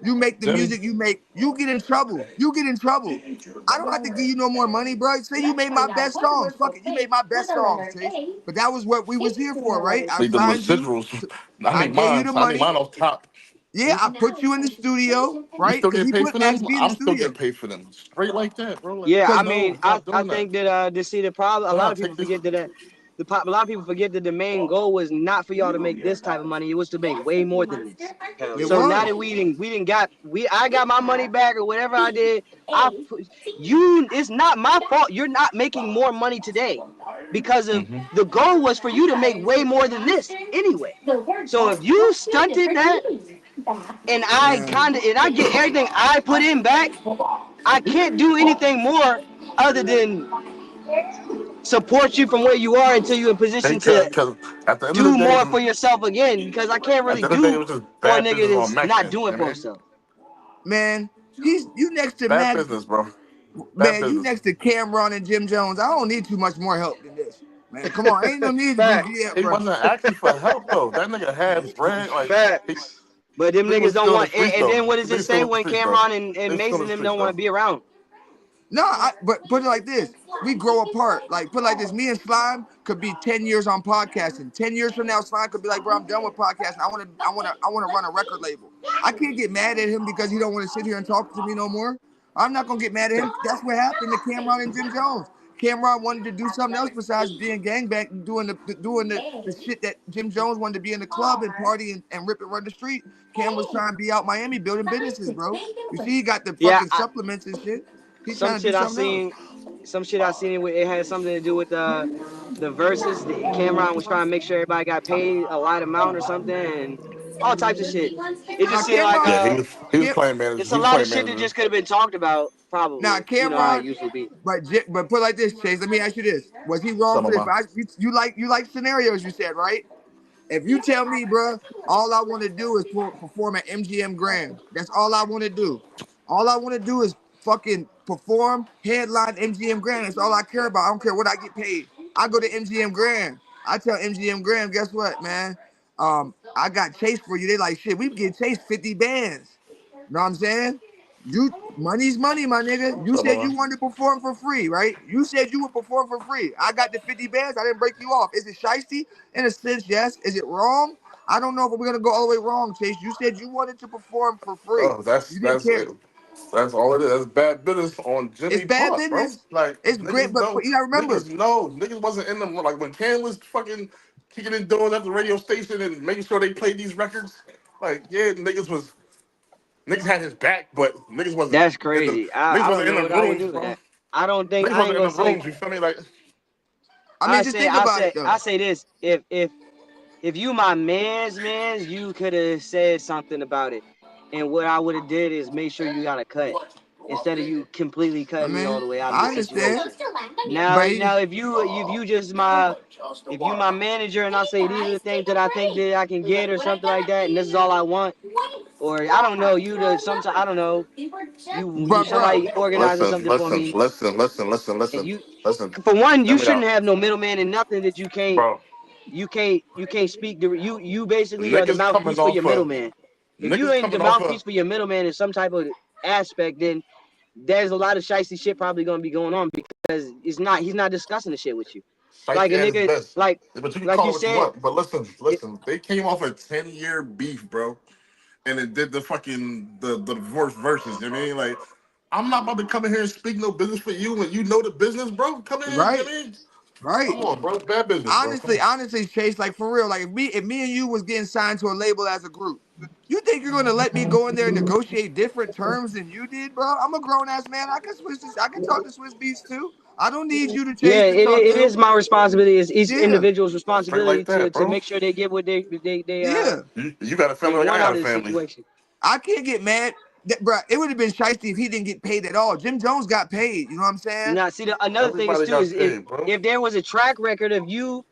S1: You make the
S4: Jim,
S1: music you make, you get in trouble. You get in trouble. I don't have to give you no more money, bro. Say you made my best songs. Fuck it. You made my best songs, Chase. But that was what we was here for, right? I
S4: need the
S1: signed you.
S4: residuals. I
S1: I
S4: need
S1: gave you
S4: mine.
S1: the
S4: I need
S1: money.
S4: mine off top.
S1: Yeah, I put you in the studio,
S4: You
S1: right?
S4: still
S1: Because
S4: getting
S1: he
S4: paid
S1: put
S4: for
S1: Max
S4: them?
S1: B in the
S4: I'm still
S1: studio.
S4: getting paid for them. Straight like that, bro. Like,
S2: Yeah, I
S1: Because
S2: mean,
S4: no, stop
S2: I
S4: doing that.
S2: think that to see the problem, a lot
S4: Nah,
S2: of people
S4: take this.
S2: forget that a lot of people forget that the main goal was not for y'all to make this type of money. It was to make way more than this.
S5: Hell
S1: it
S2: So
S5: yeah.
S2: now
S1: was.
S2: that I got my money back or whatever I did, it's not my fault. You're not making more money today because of
S4: Hmm.
S2: the goal was for you to make way more than this anyway. So if you stunted that and
S1: Man.
S2: I get everything I put in back, I can't do anything more other than support you from where you are until you're in position to
S4: Because at the end of the
S2: do
S4: day,
S2: more for yourself again. Because I can't
S4: at
S2: really
S4: the end of the day, it
S2: do
S4: was just
S2: for a
S4: bad
S2: nigga
S4: business on
S2: that's
S4: Max
S2: not
S4: end.
S2: doing
S4: I
S2: for
S4: mean,
S2: himself.
S1: Man, you next to
S4: bad
S1: Max.
S4: business, bro. Bad
S1: Man, you
S4: business.
S1: next to Cameron and Jim Jones. I don't need too much more help than this. Man, come on. Ain't no need to be
S5: Facts.
S1: yeah,
S4: He
S1: bro.
S4: wasn't asking for help though. That nigga had bread. Like, he,
S5: Facts.
S2: But them
S4: nigga
S2: niggas
S4: was
S2: don't
S4: still in the
S2: want.
S4: streets
S2: And
S4: though.
S2: then what does it
S4: Nigga still
S2: say
S4: in the
S2: when
S4: streets though.
S2: Cameron
S4: They
S2: and
S4: still in
S2: Mason
S4: the
S2: them
S4: streets
S2: don't want
S4: though.
S2: to be around?
S1: No, but put it like this. We grow apart. Like put it like this. Me and Slime could be 10 years on podcasting. 10 years from now, Slime could be like, bro, I'm done with podcasting. I wanna run a record label. I can't get mad at him because he don't want to sit here and talk to me no more. I'm not gonna get mad at him. That's what happened to Cameron and Jim Jones. Cameron wanted to do something else besides being gangbang, doing the shit that Jim Jones wanted to be in the club and party and rip and run the street. Cam was trying to be out Miami building businesses, bro. You see, he got the
S2: Yeah,
S1: fucking supplements and shit. He's
S2: some
S1: trying to do
S2: shit I
S1: something else.
S2: seen, some shit I seen with it had something to do with the verses. Cameron was trying to make sure everybody got paid a light amount or something, and all types of shit. It
S1: Now
S2: just seemed like
S1: Cameron,
S4: Yeah, he was
S1: Cam,
S4: playing manager.
S2: it's
S4: He
S2: a
S4: was
S2: lot of
S4: playing
S2: shit that
S4: manager.
S2: just could have been talked about.
S1: now
S2: Probably, you know how it
S1: Cameron,
S2: usually be.
S1: but put it like this, Chase. Let me ask you this: was he wrong
S4: Some
S1: for
S4: of
S1: this?
S4: my
S1: You like scenarios? You said right. If you tell me, bro, all I want to do is perform at MGM Grand. That's all I want to do. All I want to do is fucking perform, headline MGM Grand. That's all I care about. I don't care what I get paid. I go to MGM Grand. I tell MGM Grand, guess what, man? I got Chase for you. They like, shit, we get Chase 50 bands. Know what I'm saying? Money's money, my nigga. You
S4: some of
S1: said you
S4: my
S1: wanted to perform for free, right? You said you would perform for free. I got the 50 bands. I didn't break you off. Is it shiesty? In a sense, yes. Is it wrong? I don't know if we're gonna go all the way wrong, Chase. You said you wanted to perform for free.
S4: bro.
S1: You didn't care.
S4: That's all it is. That's bad business on
S1: It's
S4: Jimmy
S1: bad
S4: part, bro.
S1: business.
S4: Like
S1: It's great, but you gotta remember,
S4: niggas wasn't in them. Like when Cam was fucking kicking in doors at the radio station and making sure they played these records. Like yeah, niggas had his back, but
S2: That's crazy.
S4: niggas
S2: I don't
S4: wasn't in
S2: know
S4: the
S2: what I would
S4: rooms,
S2: do with
S4: bro.
S2: that. I don't think
S4: Niggas
S2: I ain't
S4: wasn't in
S2: gonna
S4: the
S2: say.
S4: rooms. You feel me? Like
S1: I mean, just think about it though.
S2: I say this. If you my mans, you could have said something about it. And what I would have did is make sure you got a cut instead of you completely
S1: I
S2: cutting me all
S1: mean,
S2: the way out of the
S1: I understand.
S2: situation. Now,
S1: But he,
S2: if you my manager and I say these are the things that I think that I can get or something like that, and this is all I want, or I don't know, I don't know, you
S1: but bro,
S2: somebody organizing something for me, and you
S4: listen.
S2: for one,
S4: Hear
S2: you
S4: me
S2: shouldn't
S4: out,
S2: have no middleman and nothing that
S4: bro.
S2: you can't speak to you basically are the
S4: Niggas coming
S2: mouthpiece for your
S4: off of
S2: middleman. If you
S4: niggas
S2: ain't the
S4: coming off of
S2: mouthpiece for your middleman in some type of aspect, then there's a lot of shicey shit probably gonna be going on because he's not discussing the shit with you. Like
S4: Shiesty
S2: a
S4: at his
S2: nigga,
S4: best.
S2: like
S4: But you can
S2: like
S4: call
S2: you
S4: it what you
S2: said,
S4: want. But listen,
S2: it,
S4: they came off a 10-year beef, bro. And it did the fucking the divorce verses. You know what I mean? Like, I'm not about to come in here and speak no business for you when you know the business, bro. Come in, you know
S1: right,
S4: what I mean?
S1: right.
S4: Come on, bro. It's bad business, bro. Come on.
S1: Honestly, Chase, like for real, like if me and you was getting signed to a label as a group, you think you're gonna let me go in there and negotiate different terms than you did, bro? I'm a grown ass man. I can switch this. I can talk to Swiss Beats too. I don't need you to
S2: yeah,
S1: Chase to talk
S2: it
S1: to.
S2: is my responsibility. It's each
S1: Yeah,
S2: individual's
S4: Straight
S2: responsibility
S4: like that,
S2: to
S4: bro.
S2: make sure they get what
S1: yeah.
S4: You got a
S2: they
S4: family like I
S2: want
S4: got
S2: out
S4: a
S2: of the
S4: family.
S2: situation.
S1: I can't get mad. Bro, it would have been shiesty if he didn't get paid at all. Jim Jones got paid. You know what I'm saying?
S2: Now, see, another thing is
S4: Everybody
S2: too
S4: got
S2: is
S4: paid, bro.
S2: if there was a track record of you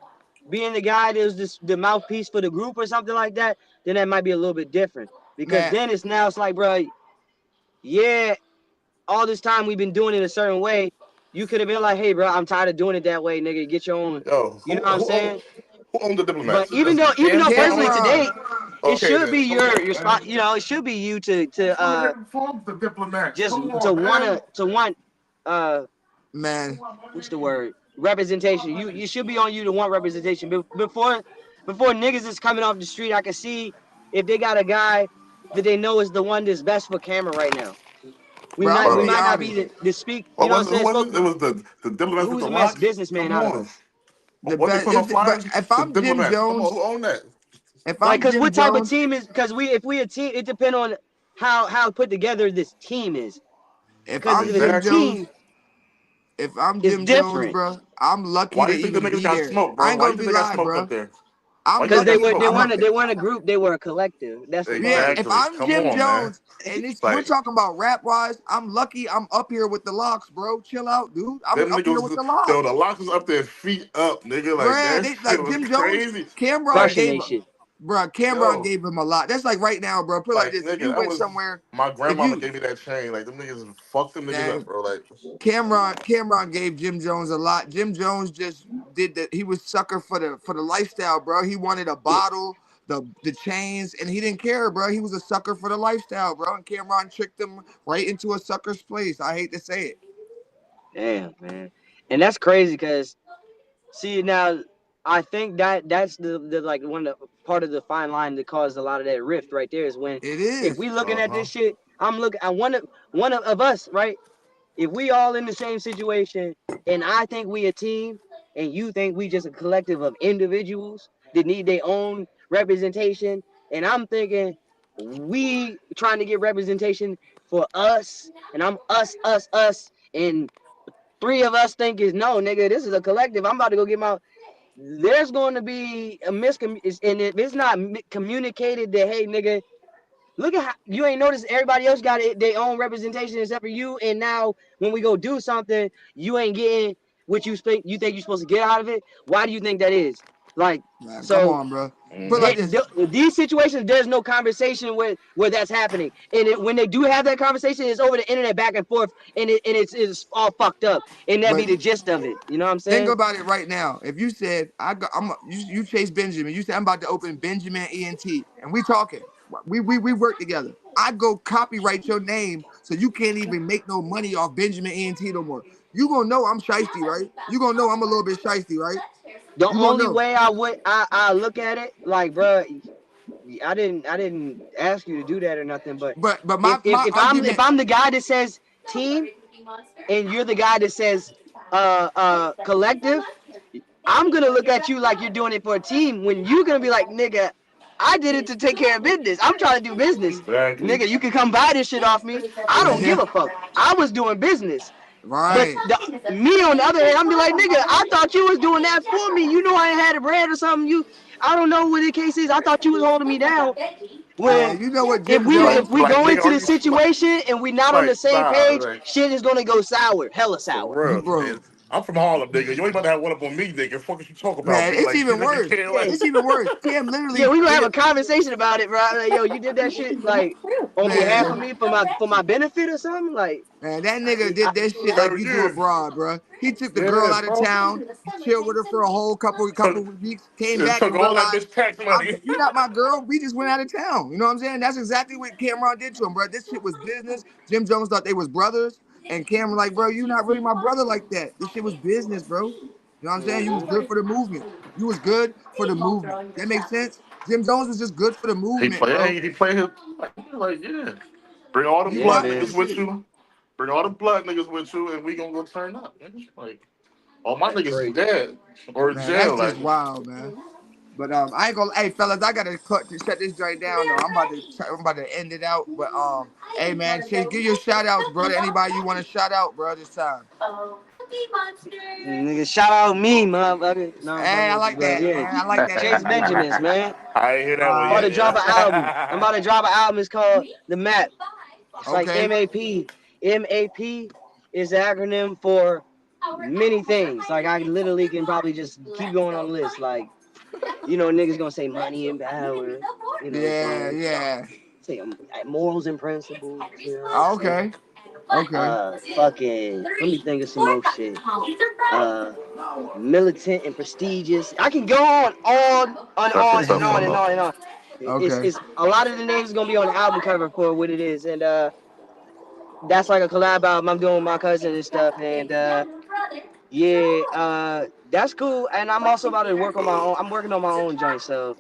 S2: being the guy that was the mouthpiece for the group or something like that, then that might be a little bit different. Because
S1: Man,
S2: then it's like, bro, yeah, all this time we've been doing it a certain way. You could have been like, hey, bro, I'm tired of doing it that way, nigga. Get your own.
S4: Yo,
S2: You know what I'm saying?
S4: who owned the diplomats?
S2: But
S4: That's
S2: even though
S4: Cameron
S2: personally
S4: owned it?
S2: today, it
S4: Okay
S2: should
S4: then.
S2: be
S4: Come on,
S2: your
S4: man.
S2: spot. You know, it should be you to
S4: Fuck the diplomats.
S2: just
S4: Come on, man.
S2: to want
S1: man.
S2: what's the word, representation. You should be on you to want representation. Before niggas is coming off the street, I can see if they got a guy that they know is the one that's best for camera right now.
S1: Bro, I'm gonna
S2: We
S1: be
S4: Bro,
S2: might not
S1: honest.
S2: be the speak. You
S4: what
S2: know what
S4: was
S2: I'm
S4: it? Who
S2: saying?
S4: was it? It was the diplomats with
S2: Who's
S4: the
S2: the best
S4: locks.
S2: businessman
S4: Come
S2: out of
S4: on.
S2: us?
S1: The
S4: What they
S1: best,
S4: put on
S1: but
S4: flyers?
S1: if
S4: The
S1: I'm Jim
S4: diplomats. Come on,
S1: Jones,
S4: who owned that?
S1: if
S2: Like,
S1: I'm
S2: cause
S1: Jim
S2: what type of
S1: Jones,
S2: team is? Cause if we a team, it depends on how put together this team is.
S1: if
S2: Cause
S1: I'm
S2: if it's a
S1: Jim
S4: Exactly.
S1: Jones,
S2: team,
S1: if I'm
S2: it's
S1: Jim Jones,
S2: different.
S1: bro, I'm lucky
S4: Why
S1: to
S4: you think the
S1: even
S4: niggas
S1: be
S4: got
S1: there.
S4: smoked,
S1: I
S4: bro?
S1: ain't
S4: Why you
S1: gonna
S4: think
S1: be
S4: they got
S1: lying,
S4: smoked up
S1: bro.
S4: there? Why
S1: I'm
S4: you think
S2: Cause
S4: they
S1: lucky.
S4: got smoked, bro?
S2: they weren't a group, they were a collective. That's the
S1: Yeah,
S2: problem.
S1: if
S4: Exactly.
S1: I'm
S4: Come
S1: Jim
S4: on, man.
S1: Jones, and we're
S4: Like
S1: talking about rap wise, I'm lucky I'm up here with the locks, bro. Chill out, dude. I'm
S4: them
S1: up here with
S4: niggas,
S1: the
S4: yo, the
S1: locks.
S4: locks was up there, feet up, nigga. Like
S1: Bruh,
S4: that
S1: they
S4: shit
S1: like
S4: was
S1: Jim Jones,
S4: crazy.
S1: Cameron
S4: Like,
S2: Crushing
S1: gave
S2: they shit.
S1: Cameron
S4: yo,
S1: gave him a lot. That's like right now, bro. Put it like this. If
S4: nigga,
S1: you
S4: that
S1: went
S4: was
S1: somewhere,
S4: my
S1: if
S4: grandmama
S1: you
S4: gave me that chain. Like them niggas fucked them niggas up,
S1: man,
S4: bro. Like,
S1: Cameron gave Jim Jones a lot. Jim Jones just did that. He was sucker for the lifestyle, bro. He wanted a
S2: Yeah.
S1: bottle, the chains, and he didn't care, bro. He was a sucker for the lifestyle, bro. And Cameron tricked him right into a sucker's place. I hate to say it.
S2: Damn, man. And that's crazy because see now I think that's the like one of the part of the fine line that caused a lot of that rift right there is when
S1: It
S2: if
S1: is.
S2: we looking at
S4: uh-huh.
S2: this shit, I'm looking at one of us, right? if we all in the same situation, and I think we a team, and you think we just a collective of individuals that need their own representation, and I'm thinking we trying to get representation for us, and I'm us, and three of us think is no, nigga, this is a collective. I'm about to go get my. There's going to be a miscommunication, and if it's not communicated that, hey, nigga, look at how you ain't noticed everybody else got their own representation except for you, and now when we go do something, you ain't getting what you think you're supposed to get out of it. Why do you think that is? Like,
S1: Man, come
S2: so
S1: on, bro. Put it like this.
S2: these situations, there's no conversation where that's happening, and when they do have that conversation, it's over the internet back and forth, and it's all fucked up, and that be
S1: But
S2: the gist of it. You know what I'm
S1: think
S2: saying?
S1: about it right now. If you said you Chase Benjamin, you said I'm about to open Benjamin ENT, and we talking. We work together. I go copyright your name so you can't even make no money off Benjamin ENT no more. You gonna know I'm shiesty, right? You gonna know I'm a little bit shiesty, right?
S2: The
S1: You gonna
S2: only
S1: know.
S2: way I look at it, like, bro, I didn't ask you to do that or nothing, but
S1: But my
S2: if
S1: argument,
S2: I'm the guy that says team and you're the guy that says collective, I'm gonna look at you like you're doing it for a team when you're gonna be like, nigga, I did it to take care of business. I'm trying to do business.
S4: Exactly.
S2: Nigga, you can come buy this shit off me. I don't give a fuck. I was doing business. But
S1: right?
S2: me on the other hand, I'm be like, nigga, I thought you was doing that for me. You know I ain't had a bread or something. I don't know what the case is. I thought you was holding me down. When
S1: Man, you know what
S2: if
S1: Jim
S2: we
S1: Jones?
S4: Like,
S2: go
S4: nigga,
S2: into
S4: are
S2: the
S4: you
S2: situation and we not on the same
S4: nah,
S2: page,
S4: like,
S2: shit is gonna go sour, hella
S4: for
S2: sour.
S4: real,
S1: Bro,
S4: man. I'm from Harlem, nigga. You ain't about to have one up on me, nigga. Fuck what you talk about,
S1: man,
S4: nigga.
S1: it's
S4: Like, you
S1: even
S4: nigga
S1: worse.
S4: can't,
S2: Yeah,
S4: like,
S1: It's even worse. Cam
S2: yeah,
S1: literally,
S2: we gonna have a conversation about it, bro. Like, yo, you did that shit like on behalf of
S1: man.
S2: me for my benefit or something, like.
S1: Man, that nigga
S2: I,
S1: did that shit like
S4: hell
S1: you do
S4: yeah.
S1: abroad, bro. He took the girl
S4: Yeah,
S1: out of
S4: bro.
S1: town, chilled with her for a whole couple
S4: Took,
S1: weeks, came
S4: it
S1: back
S4: took
S1: and
S4: all that
S1: realized,
S4: bitch tax money.
S1: you're not my girl. We just went out of town. You know what I'm saying? That's exactly what Cameron did to him, bro. This shit was business. Jim Jones thought they was brothers, and Cameron like, bro, you not really my brother like that. This shit was business, bro. You know what I'm saying? You was good for the movement. You was good for the movement. That makes sense. Jim Jones was just good for the
S4: He
S1: movement,
S4: play,
S1: bro.
S4: he play his, like, yeah. Bring all them
S1: He
S2: yeah,
S4: blood
S1: rocked with
S2: man.
S1: this
S4: niggas with
S1: shit.
S4: you. Bring all the blood niggas with you, and we gonna go turn up. Nigga. Like, all my
S2: That's
S4: niggas is
S2: crazy.
S4: dead or in
S1: Man, that's
S4: jail.
S1: just
S4: Like,
S1: wild, man. But I ain't gonna. Hey, fellas, I gotta shut this joint down though. I'm about to end it out. But hey man, Chase, give your shout outs, bro. To anybody you want to shout out, bro, this time.
S2: Nigga, shout out me, motherfucker. No, I'm
S1: Hey,
S2: fucking
S1: I
S2: with you,
S1: like
S2: bro.
S1: that,
S2: Yeah,
S1: man. I like that
S2: Chase
S1: energy, man.
S2: Benjamins, man.
S4: I ain't hear that one
S2: I'm about
S1: Uh,
S2: to
S4: yet.
S2: drop an album. I'm about to drop an album. It's called The Map. It's like
S1: okay.
S2: MAP. MAP is the acronym for many things. Like, I literally can probably just keep going on the list. Like, niggas gonna say money and power. You know what I'm
S1: Yeah,
S2: saying?
S1: yeah.
S2: Say morals and principles. You know what I'm saying?
S1: Okay, okay.
S2: Fucking. Let me think of some more shit. Militant and prestigious. I can go on
S4: That's
S2: on
S4: what's
S2: and
S4: up,
S2: on
S4: my
S2: and
S4: love.
S2: on and on.
S1: Okay.
S2: It's a lot of the names gonna be on the album cover for what it is, and that's like a collab album I'm doing with my cousin and stuff, and yeah, that's cool. And I'm also about to work on my own. I'm working on my own joint, so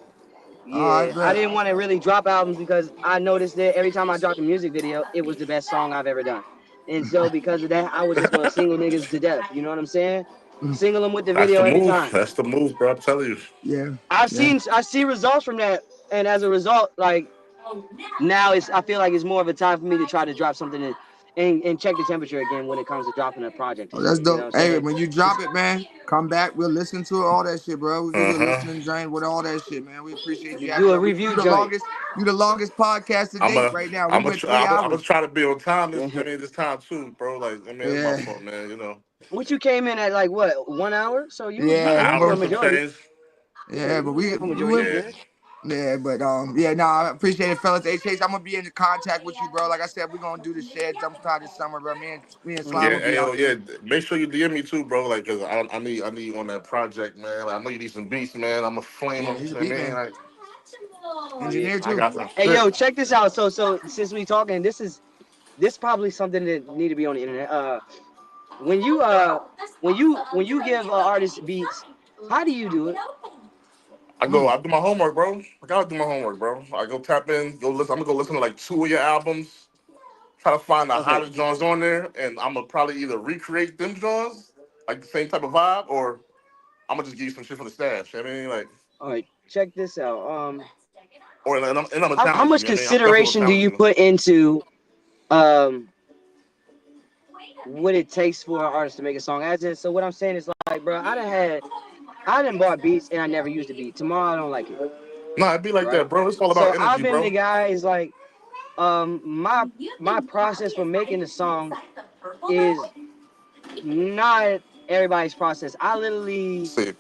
S1: All
S2: yeah,
S1: right,
S2: I
S1: bet.
S2: didn't want to really drop albums because I noticed that every time I dropped a music video, it was the best song I've ever done. And so because of that, I was just gonna single niggas to death. You know what I'm saying? Single them with the
S4: That's the
S2: video every
S4: move.
S2: time.
S4: That's the move, bro. I'm telling you.
S1: Yeah, yeah.
S2: I see results from that, and as a result, like now I feel like it's more of a time for me to try to drop something and check the temperature again when it comes to dropping a project
S1: Oh,
S2: and
S1: that's
S2: shit. You know
S1: dope.
S2: what I'm
S1: Hey,
S2: saying?
S1: when you drop it, man, come back. We'll listen to it, all that shit, bro. We'll do
S4: Uh
S1: the
S4: huh.
S1: listening joint with all that shit, man. We appreciate you
S2: Do
S1: having
S2: a
S1: us. You
S2: review
S1: the
S2: joint.
S1: longest. You the longest podcast to
S4: I'm
S1: date
S4: a,
S1: right now. We
S4: I'm a,
S1: went 3 hours.
S4: try to be on time
S2: Yeah.
S4: this time too, bro. Like, I mean, it's my
S1: Yeah,
S4: fault, man. You know,
S2: What you came in at like what 1 hour? So you was
S4: an
S1: yeah.
S2: good
S1: We
S4: hour
S2: for a
S4: and
S1: both.
S4: some
S2: majority.
S4: change.
S2: Yeah,
S1: Yeah, but
S2: you
S1: we
S2: good for a
S1: we
S2: majority. You
S1: went.
S4: Yeah.
S2: good?
S1: Yeah, but yeah, no, I appreciate it, fellas. Hey, Chase, I'm gonna be in contact with you, bro. Like I said, we're gonna do the shed sometime this summer, bro. Me and Slime
S4: Yeah,
S1: will be
S4: hey, yo,
S1: out
S4: yeah.
S1: there.
S4: Make sure you DM me too, bro. Like, cause I need you on that project, man. Like, I know you need some beats, man. I'm a flame
S1: Yeah,
S4: them.
S1: he's a
S4: I
S1: beat
S4: mean,
S1: man,
S4: like,
S2: Yeah.
S1: engineer
S4: I
S1: too.
S4: got some
S2: Hey
S4: shit.
S2: yo, check this out. So since we talking, this probably something that need to be on the internet. When you give artists beats, how do you do it?
S4: I do my homework, bro. I gotta do my homework, bro. I go tap in, go listen. I'm gonna go listen to like two of your albums. try to find the
S2: Okay.
S4: hottest joints on there, and I'm gonna probably either recreate them joints, like the same type of vibe, or I'm gonna just give you some shit from the stash. I mean, like,
S2: All right. Check this out.
S4: and I'm gonna
S2: How
S4: challenge
S2: much
S4: you. I mean, I'm definitely gonna
S2: consideration do
S4: challenge
S2: you
S4: you.
S2: put into um what it takes for an artist to make a song? As in, so what I'm saying is like, bro, I done bought beats and I never used a beat. Tomorrow I don't like it,
S4: Nah, it'd be like
S2: right?
S4: that, bro. It's all
S2: So
S4: about
S2: I've
S4: energy,
S2: been the
S4: bro.
S2: guy is like, my process for making the song is not everybody's process. I literally
S4: See,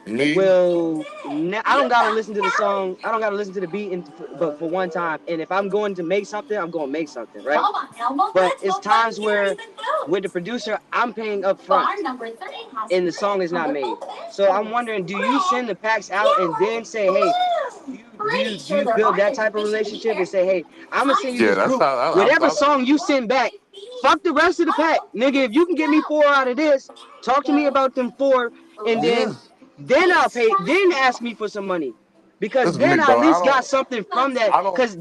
S4: me,
S2: I don't gotta listen to the song. I don't gotta listen to the beat, but for one time. And if I'm going to make something, I'm gonna make something, right? But it's times where, with the producer, I'm paying up front, and the song is not made. So I'm wondering, do you send the packs out and then say, hey, do you build that type of relationship and say, hey, I'm gonna send you
S4: yeah,
S2: this
S4: that's
S2: group.
S4: how
S2: Whatever song you send back, fuck the rest of the pack, nigga. If you can get me 4 out of this, talk to me about them 4, and
S1: Yeah.
S2: then I'll pay. Then ask me for some money, because
S4: This is me,
S2: then I at
S4: bro.
S2: least got something from that.
S4: I don't.
S2: Because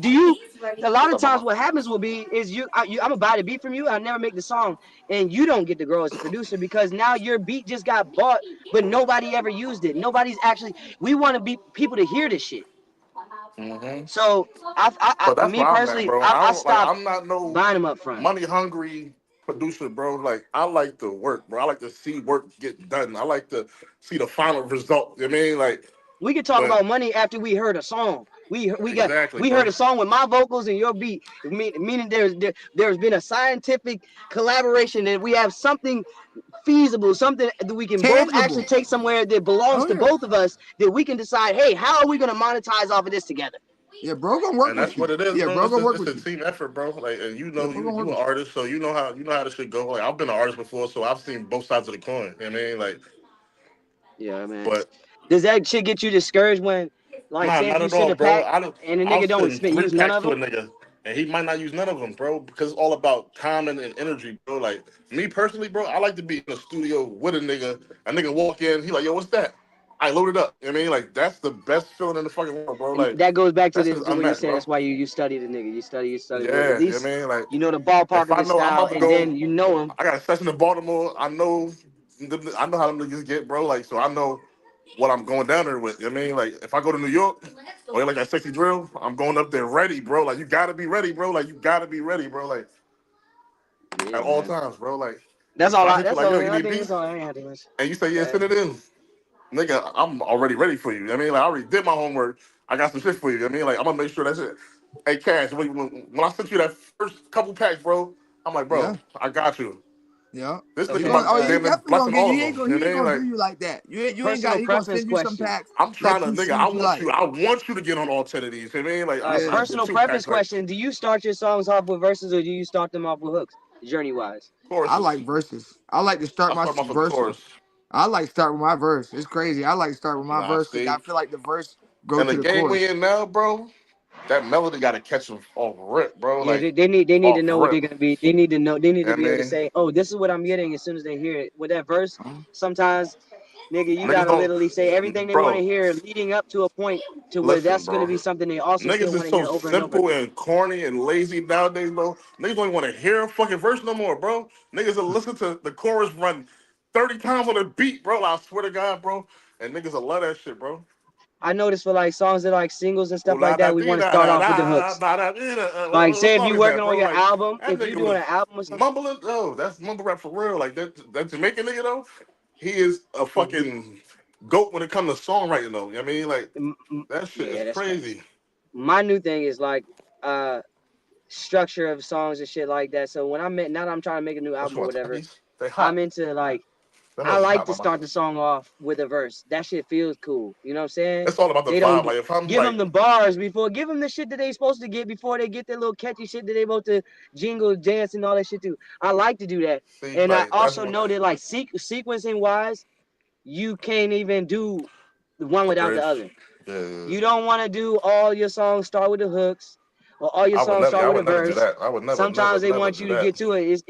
S2: a lot of
S4: What's up,
S2: times
S4: mama?
S2: what happens will be is I'm gonna buy the beat from you. I never make the song, and you don't get to grow as a producer because now your beat just got bought, but nobody ever used it. Nobody's actually. We want to be people to hear this shit.
S4: Hmm.
S2: So
S4: But that's
S2: me
S4: where I'm at,
S2: personally,
S4: bro. I
S2: I
S4: don't like.
S2: stopped
S4: I'm not no
S2: buying them up front.
S4: money hungry producer, bro. Like I like to work, bro. I like to see work get done. I like to see the final result. You know what I mean, like,
S2: We could talk
S4: but
S2: about money after we heard a song. We
S4: exactly,
S2: heard
S4: bro.
S2: a song with my vocals and your beat, meaning there's been a scientific collaboration that we have something feasible, something that we can both actually
S1: Tangible.
S2: take somewhere that belongs
S1: Oh
S2: to
S1: yeah.
S2: both of us, that we can decide, hey, how are we gonna monetize off of this together?
S1: Yeah, bro gonna work
S4: And
S1: with
S4: that's what
S1: you.
S4: it is,
S1: Yeah,
S4: bro.
S1: bro
S4: It's
S1: gonna
S4: a,
S1: work
S4: it's
S1: with
S4: a
S1: you.
S4: team effort, bro. Like, and you
S1: Yeah,
S4: know,
S1: bro gonna work
S4: you an
S1: with you.
S4: artist, so you know how this shit go. Like, I've been an artist before, so I've seen both sides of the coin. You know what I mean, like,
S2: Yeah, man.
S4: but
S2: Does that shit get you discouraged when, like,
S4: nah,
S2: say if
S4: not
S2: you
S4: at
S2: send
S4: all,
S2: a
S4: bro.
S2: pack and the
S4: I'll
S2: nigga don't
S4: send three
S2: use none
S4: packs
S2: of
S4: to a
S2: them?
S4: nigga, and he might not use none of them, bro, because it's all about timing and energy, bro. Like me personally, bro, I like to be in the studio with a nigga. A nigga walk in, he like, yo, what's that? I load it up. You know what I mean, like that's the best feeling in the fucking world, bro.
S2: And
S4: Like
S2: that goes back
S4: that's just
S2: to what you're
S4: unmatched,
S2: saying.
S4: bro.
S2: That's why you study the nigga. You study the nigga. At
S4: Yeah, you know what
S2: least
S4: I mean, like
S2: you know the ballpark
S4: if
S2: of
S4: I
S2: his
S4: know I'm
S2: style,
S4: about to
S2: and
S4: go,
S2: then you know him.
S4: I got a session in Baltimore. I know how them niggas get, bro. Like, so I know what I'm going down there with. You know what I mean, like, if I go to New York or like that sexy drill, I'm going up there ready, bro. Like, you gotta be ready, bro. Like, you gotta be ready, bro. Like, at
S2: Yeah,
S4: all
S2: man.
S4: times, bro. Like,
S2: That's
S4: if
S2: all.
S4: I hit you
S2: That's
S4: like,
S2: all.
S4: yo, you
S2: I
S4: need
S2: think that's
S4: beats,
S2: all I ain't had to mention.
S4: and you say, yeah,
S2: Yeah.
S4: send it in, nigga, I'm already ready for you. You know what I mean, like, I already did my homework. I got some shit for you. You know what I mean, like, I'm gonna make sure that's it. Hey, Cash, when I sent you that first couple packs, bro, I'm like, bro,
S1: Yeah,
S4: I got you.
S1: yeah.
S4: This
S2: Okay.
S1: He
S4: nigga
S1: gonna.
S4: about
S1: Oh,
S4: to
S1: he
S4: damn near
S1: definitely gonna
S4: blessing
S1: get
S4: all
S1: you.
S4: of them. You know
S1: He
S4: what I
S1: ain't
S4: mean?
S1: gonna do
S4: Like,
S1: you like that. You ain't got.
S2: Personal
S1: He gonna
S2: preference
S1: send you some
S2: question.
S1: packs
S4: I'm trying
S1: that
S4: to,
S1: you
S4: nigga,
S1: see you like.
S4: I want you to get on all 10 of these. You know what I mean? Like,
S2: All right.
S1: Yeah.
S4: I did
S2: Personal
S4: two
S2: preference
S4: packs, like,
S2: question. Do you start your songs off with verses or do you start them off with hooks? Journey wise.
S1: I
S4: choruses.
S1: like verses. I like to start
S4: I
S1: my
S4: start off with the
S1: verse.
S4: chorus.
S1: I like to start with my verse. It's crazy. I like to start with my
S4: Nah,
S1: verse because I
S4: see?
S1: feel like the verse go
S4: And
S1: to
S4: the
S1: the
S4: game we
S1: chorus.
S4: in now, bro, that melody got to catch them off rip, bro.
S2: Yeah,
S4: Like,
S2: they need to
S4: off
S2: know what they're
S4: rip.
S2: gonna be. They need to know. They need to
S4: I
S2: be able to
S4: mean,
S2: say, "Oh, this is what I'm getting." As soon as they hear it, with that verse,
S1: Huh?
S2: sometimes, nigga, you
S4: niggas
S2: gotta
S4: don't,
S2: literally say everything they want to
S4: bro,
S2: hear, leading up to a point to where
S4: listen,
S2: that's gonna
S4: bro.
S2: be something they also still
S4: Niggas
S2: want
S4: is
S2: to
S4: so
S2: hear over and over
S4: simple
S2: again.
S4: and corny and lazy nowadays, bro. Niggas don't even want to hear a fucking verse no more, bro. Niggas will listen to the chorus run 30 times on a beat, bro. I swear to God, bro. And niggas will love that shit, bro.
S2: I noticed for like songs that are like singles and
S4: Oh,
S2: stuff like that, we want to start off with the hooks.
S4: What,
S2: Like,
S4: what
S2: say if
S4: song
S2: you
S4: is that,
S2: working on
S4: bro?
S2: your
S4: Like
S2: album,
S4: that
S2: if you
S4: nigga
S2: doing
S4: was
S2: an album or something.
S4: mumbling. Oh, that's mumble rap for real. Like that Jamaican nigga though, he is a fucking goat when it comes to songwriting though. You know what I mean, like that shit is
S2: Yeah, that's facts.
S4: crazy.
S2: My new thing is like structure of songs and shit like that. So when now that I'm trying to make a new
S4: What
S2: album
S4: you
S2: or
S4: want,
S2: whatever,
S4: Takis? They
S2: I'm
S4: hot.
S2: into like
S4: That
S2: I
S4: must be
S2: like
S4: hot,
S2: to
S4: mama.
S2: start the song off with a verse. That shit feels cool. You know what I'm saying?
S4: It's all about the
S2: They don't
S4: vibe. Like if I'm
S2: give them
S4: like,
S2: the bars before, give them the shit that they supposed to get before they get their little catchy shit that they about to jingle, dance, and all that shit too. I like to do that,
S4: see,
S2: and I
S4: like that's
S2: also
S4: what
S2: know that like sequencing wise, you can't even do one
S4: the
S2: without the
S4: bridge.
S2: other.
S4: Yeah,
S2: You don't want to do all your songs start with the hooks, or all your
S4: I would
S2: songs
S4: never. Yeah,
S2: start
S4: I
S2: with a
S4: would never do
S2: verse.
S4: that. I would never, never,
S2: Sometimes they
S4: never
S2: want
S4: do
S2: you to
S4: that.
S2: get to it.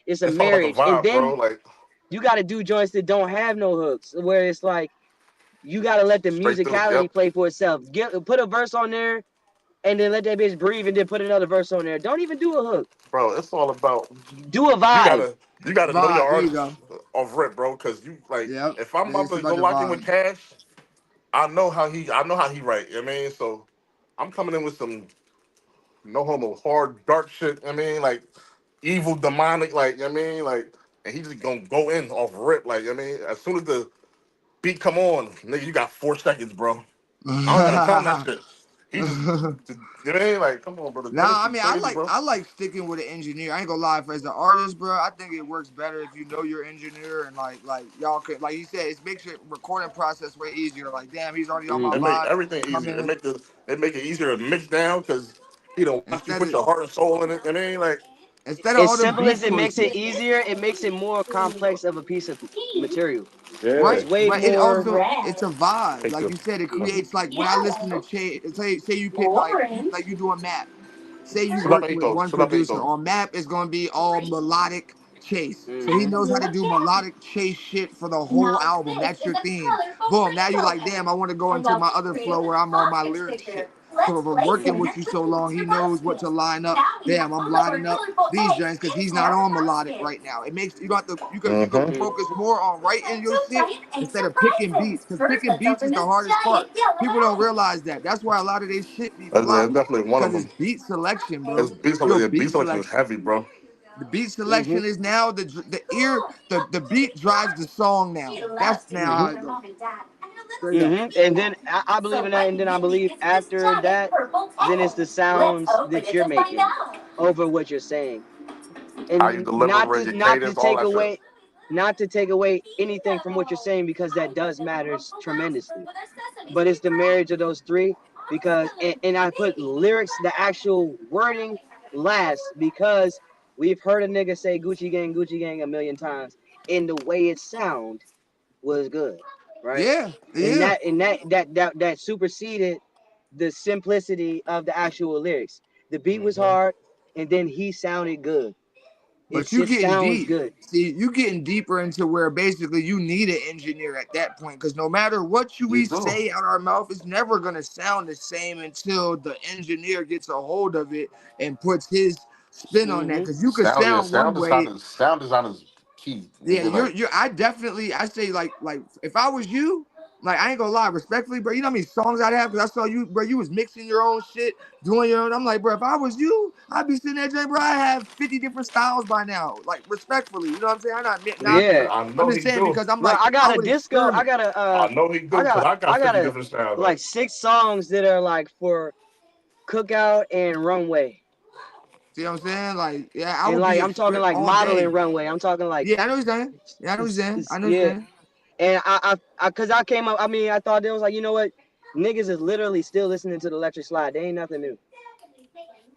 S2: It's a
S4: It's all about the
S2: marriage, and
S4: vibe, bro.
S2: then
S4: Like
S2: you got to do joints that don't have no hooks, where it's like you got to let the
S4: straight through.
S2: musicality
S4: Yep.
S2: play for itself. Put a verse on there, and then let that bitch breathe and then put another verse on there. Don't even do a hook.
S4: Bro, it's all about
S2: Do a
S4: you
S2: vibe.
S4: gotta know your
S1: Vibe. There you
S4: artist
S1: go.
S4: off rip, bro. Cause you like
S1: Yep.
S4: if I'm about
S1: It's
S4: to go
S1: about the
S4: lock in with
S1: vibe.
S4: Cash, I know how he write. You know what I mean, so I'm coming in with some no homo hard dark shit. You know what I mean, like evil demonic, like you know what I mean, like and he just gonna go in off rip, like you know what I mean. As soon as the beat come on, nigga, you got 4 seconds, bro. I don't gotta tell him that shit. He just, you know what I mean? Like, come on, bro. The
S1: Nah,
S4: lyrics
S1: I
S4: be
S1: mean,
S4: crazy, bro.
S1: I like sticking with an engineer. I ain't gonna lie, if as an artist, bro, I think it works better if you know your engineer and like y'all could, like you said, it makes your recording process way easier. Like, damn, he's already on my
S4: It
S2: Mm-hmm.
S4: make
S1: vibe.
S4: everything
S1: Come
S4: easier.
S1: in
S4: It make it easier to mix down because he don't watch you
S1: instead
S4: put
S1: of
S4: your heart and soul in it. And then like,
S2: As
S1: all the
S2: simple as
S1: beat
S2: it makes it
S1: choices.
S2: easier, it makes it more complex of a piece of material.
S4: yeah,
S2: It's
S1: Right,
S2: way
S1: but it
S2: more.
S1: also it's a vibe.
S4: take
S1: Like
S4: the
S1: you said, it creates like when I listen to say you pick like you do a map. Say you working with one producer
S4: Sulapito.
S1: on map, it's gonna be all melodic chase. So he
S2: Mm-hmm.
S1: knows how to do melodic chase shit for the whole album. That's your theme. Boom. Now you're like, damn, I want to go into my other flow where I'm on my lyric shit. So if I'm working with you so long, he knows what to line up. Damn, I'm lining up these joints because he's not on melodic right now. It makes you don't have to you could
S4: Mm-hmm.
S2: Mm-hmm.
S1: focus more on writing your shit instead of picking beats. Because picking beats is the hardest part. People don't realize that. That's why a lot of their shit be
S4: That's
S1: flopping.
S4: definitely one of
S1: Because it's
S4: them.
S1: beat selection,
S4: It's
S1: bro. Real
S4: beat
S1: beat
S4: selection is
S1: selection.
S4: heavy, bro.
S1: The beat
S2: Mm-hmm.
S1: selection is now the beat drives the song now. That's now how
S2: Mm-hmm.
S1: it goes. Straight up.
S2: Mm-hmm. And then I believe in that. And then I believe after that, then it's the sounds that you're making over what you're saying.
S4: How you
S2: And
S4: deliver it, your
S2: not to
S4: cadence, all
S2: take
S4: that shit.
S2: away anything from what you're saying, because that does matters tremendously. But it's the marriage of those three, because and I put lyrics, the actual wording, last, because we've heard a nigga say Gucci gang a million times, and the way it sound was good, right?
S1: Yeah,
S2: And
S1: yeah.
S2: that superseded the simplicity of the actual lyrics. The beat was
S4: Mm-hmm.
S2: hard, and then he sounded good. It
S1: But you
S2: just
S1: getting
S2: sounds
S1: deep.
S2: good.
S1: See, you getting deeper into where basically you need an engineer at that point. Because no matter what
S4: You
S1: we
S4: do.
S1: say out our mouth, it's never gonna sound the same until the engineer gets a hold of it and puts his spin on that.
S2: Mm-hmm.
S1: Because you could sound one way.
S4: Sound design is key.
S1: Yeah,
S4: Nigga, like,
S1: you're I say like if I was you, like I ain't gonna lie, respectfully, bro. You know how many songs I'd have because I saw you, bro. You was mixing your own shit, doing your own. I'm like, bro, if I was you, I'd be sitting there, saying, bro. I have 50 different styles by now. Like respectfully, you know what I'm saying? I'm not knocking
S2: Yeah,
S1: it.
S4: I
S1: I'm
S4: know
S1: just
S4: he
S1: saying
S4: do.
S1: because I'm
S2: bro.
S1: like
S2: I got
S1: I
S2: a
S1: would
S2: disco.
S1: experiment.
S4: I know he do, because I got
S2: I got
S4: 50
S2: a
S4: different styles.
S2: like
S4: Like,
S2: 6 songs that are like for cookout and runway,
S1: See what I'm saying? Like yeah, I
S2: and
S1: would
S2: like
S1: be
S2: I'm talking
S1: exper
S2: like
S1: all
S2: modeling
S1: day.
S2: runway. I'm talking like
S1: Yeah, I know what you're saying. Yeah, I know what you're saying. I know what you're
S2: yeah.
S1: saying.
S2: And cause I came up. I mean, I thought it was like, you know what, niggas is literally still listening to the Electric Slide. They ain't nothing new.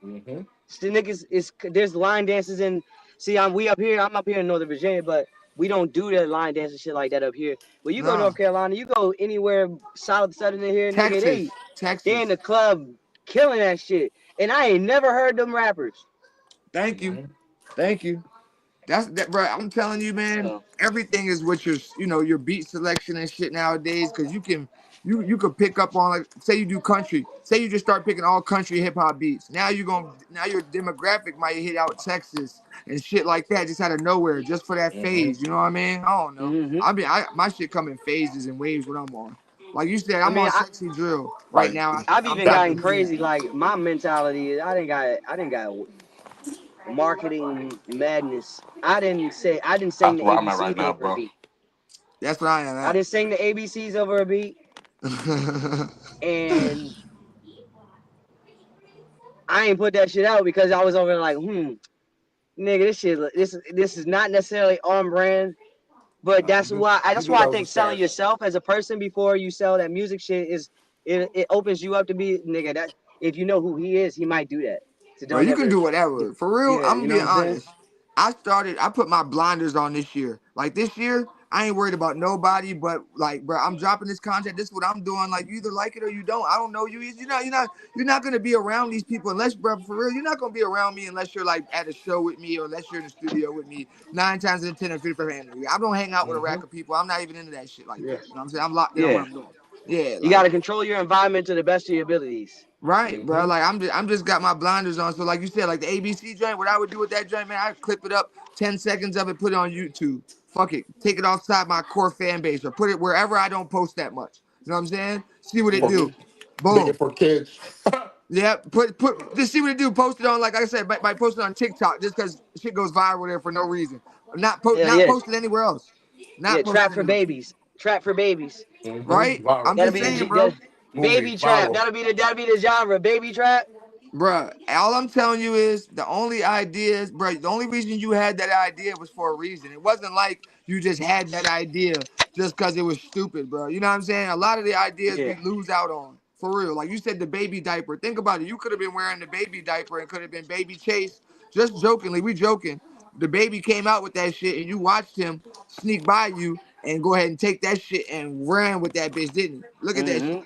S4: mm-hmm.
S2: Still niggas is there's line dances in. See, I'm up here in Northern Virginia, but we don't do that line dance and shit like that up here. But you go
S1: Nah,
S2: North Carolina, you go anywhere southern in here, nigga,
S1: Texas,
S2: they in
S1: Texas.
S2: the club killing that shit. And I ain't never heard them rappers.
S1: Thank you, thank you. That's that, bro. I'm telling you, man.
S2: So
S1: Everything is with your, your beat selection and shit nowadays. Because you could pick up on like, say you do country. Say you just start picking all country hip hop beats. Now now your demographic might hit out Texas and shit like that, just out of nowhere, just for that
S4: Mm-hmm.
S1: phase. You know what I mean? I don't know.
S2: mm-hmm.
S1: My shit come in phases and waves when I'm on. Like you said,
S2: I
S1: I'm
S2: mean,
S1: on sexy drill right
S4: Like,
S1: now.
S2: I've
S1: I'm
S2: even gotten
S1: vibing to
S2: crazy.
S1: that.
S2: Like my mentality is, I didn't got marketing madness. I didn't sing
S4: that's
S2: the
S4: where I'm at
S2: ABCs
S4: right now,
S2: over a
S4: bro.
S2: beat.
S1: That's what I am
S2: I
S1: at.
S2: didn't sing the ABCs over a beat, and I ain't put that shit out because I was over there like, nigga, this is not necessarily on brand. But
S4: Nah, you
S2: that's
S4: knew
S2: why I
S4: that was a
S2: think selling
S4: stash.
S2: yourself as a person before you sell that music shit it opens you up to be, nigga, that if you know who he is, he might do that. So
S1: Bro,
S2: don't
S1: you can
S2: ever
S1: do whatever. For real,
S2: yeah,
S1: I'm
S2: you
S1: gonna
S2: know
S1: be
S2: what I'm saying?
S1: honest. I put my blinders on this year. Like this year, I ain't worried about nobody, but like, bro, I'm dropping this content. This is what I'm doing. Like, you either like it or you don't. I don't know you. You're not gonna be around these people unless, bro, for real, you're not gonna be around me unless you're like at a show with me or unless you're in the studio with me. 9 times in 10 or 50%. I don't hang out with a
S4: Mm-hmm.
S1: rack of people. I'm not even into that shit like
S2: Yeah.
S1: that. You know what I'm saying? I'm locked in on what
S2: Yeah.
S1: I'm doing. Yeah,
S2: You
S1: like
S2: gotta control your environment to the best of your abilities.
S1: Right, bro. Like I'm just got my blinders on. So like you said, like the ABC joint, what I would do with that joint, man, I'd clip it up, 10 seconds of it, put it on YouTube. Fuck it. Take it outside my core fan base or put it wherever I don't post that much. You know what I'm saying? See what it do.
S4: Make
S1: Boom.
S4: it for kids.
S1: Yeah, put just see what it do. Post it on, like I said, by post it on TikTok just because shit goes viral there for no reason. Not
S2: Yeah.
S1: posted anywhere else. Not
S2: Yeah,
S1: posted
S2: trap for
S1: anywhere.
S2: babies. Trap for babies.
S1: Right? I'm
S2: That'll
S1: just
S2: be
S1: saying,
S2: the
S1: bro.
S2: baby trap. That'll be the genre. Baby trap.
S1: Bruh, all I'm telling you is the only ideas, bruh, the only reason you had that idea was for a reason. It wasn't like you just had that idea just because it was stupid, bro. You know what I'm saying? A lot of the ideas
S2: Yeah.
S1: we lose out on. For real. Like you said, the baby diaper. Think about it. You could have been wearing the baby diaper and could have been Baby Chase. Just jokingly, we joking. The baby came out with that shit and you watched him sneak by you and go ahead and take that shit and ran with that bitch, didn't you? Look at that shit.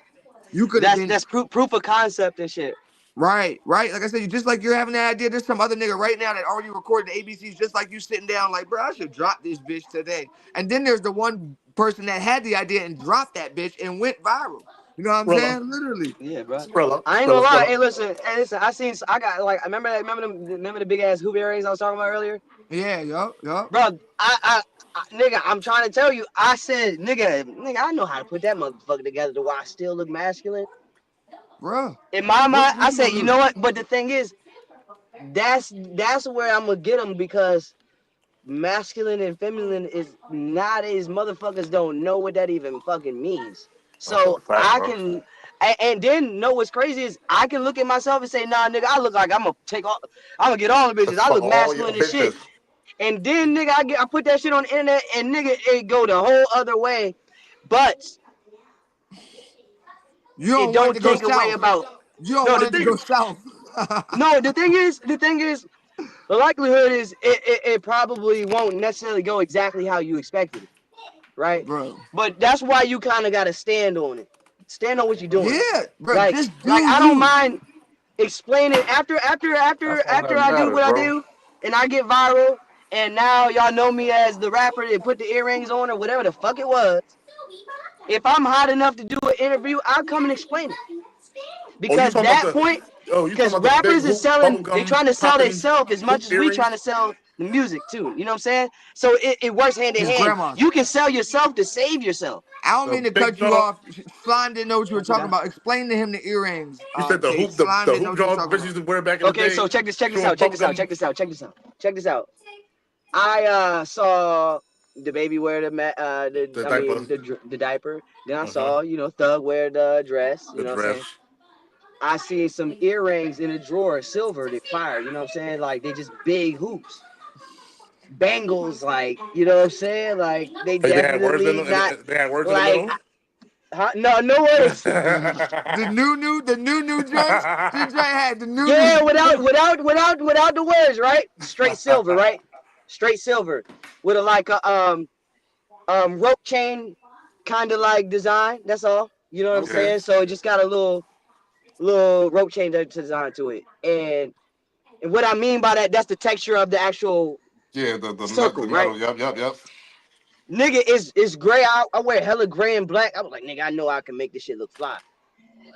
S1: You could have been.
S2: That's proof of concept and shit.
S1: Right. Like I said, you just like you're having that idea. There's some other nigga right now that already recorded the ABCs, just like you sitting down, like, bro, I should drop this bitch today. And then there's the one person that had the idea and dropped that bitch and went viral. You know what I'm saying? Literally.
S2: Yeah, bro.
S4: Skrilla.
S2: I ain't gonna lie. Hey, listen. I got like, remember the big ass hoop earrings I was talking about earlier?
S1: Yeah, yo.
S2: Bro, I nigga, I'm trying to tell you. I said, nigga, I know how to put that motherfucker together to why I still look masculine.
S1: Bro.
S2: In my mind, I said, you know what? But the thing is, that's where I'm gonna get them, because masculine and feminine is not as motherfuckers don't know what that even fucking means. So I can, and then know what's crazy is I can look at myself and say, nah, nigga, I look like I'm gonna get all the bitches. I look masculine as shit. And then nigga, I put that shit on the internet and nigga, it go the whole other way. But
S1: you don't
S2: it don't
S1: want to go
S2: take away
S1: south.
S2: about.
S1: You don't want it to go south.
S2: No, the thing is, the likelihood is it probably won't necessarily go exactly how you expected it, right?
S1: Bro.
S2: But that's why you kind of got to stand on it. Stand on what you're doing.
S1: Yeah, bro.
S2: Like,
S1: just do
S2: I don't mind explaining after I do what I do and I get viral and now y'all know me as the rapper that put the earrings on or whatever the fuck it was. If I'm hot enough to do an interview, I'll come and explain it. Because because rappers is selling, they trying to sell themselves as much as we trying to sell the music too. You know what I'm saying? So it works hand in hand. You can sell yourself to save yourself.
S1: I don't mean to cut you off. Slime didn't know what you were talking about. Explain to him the earrings.
S4: You said the hoop jaws bitches used to wear back in the day.
S2: Okay, so check this out. I saw the baby wear the diaper. Then I saw, Thug wear the dress. You know what I'm saying? I see some earrings in a drawer, silver, that fire. You know what I'm saying? Like, they just big hoops. Bangles, like, you know what I'm saying? Like, they definitely not.
S4: They had words
S2: like,
S4: in the
S2: middle? No words.
S1: the new joints. This joint had the new.
S2: Yeah, without the words, right? Straight silver, right? Straight silver with a rope chain kind of like design. That's all. You know what I'm saying? So it just got a little rope chain design to it. And what I mean by that, that's the texture of the actual
S4: the
S2: circle,
S4: metal.
S2: right?
S4: Yep.
S2: Nigga, is gray. I wear hella gray and black. I was like, nigga, I know I can make this shit look fly.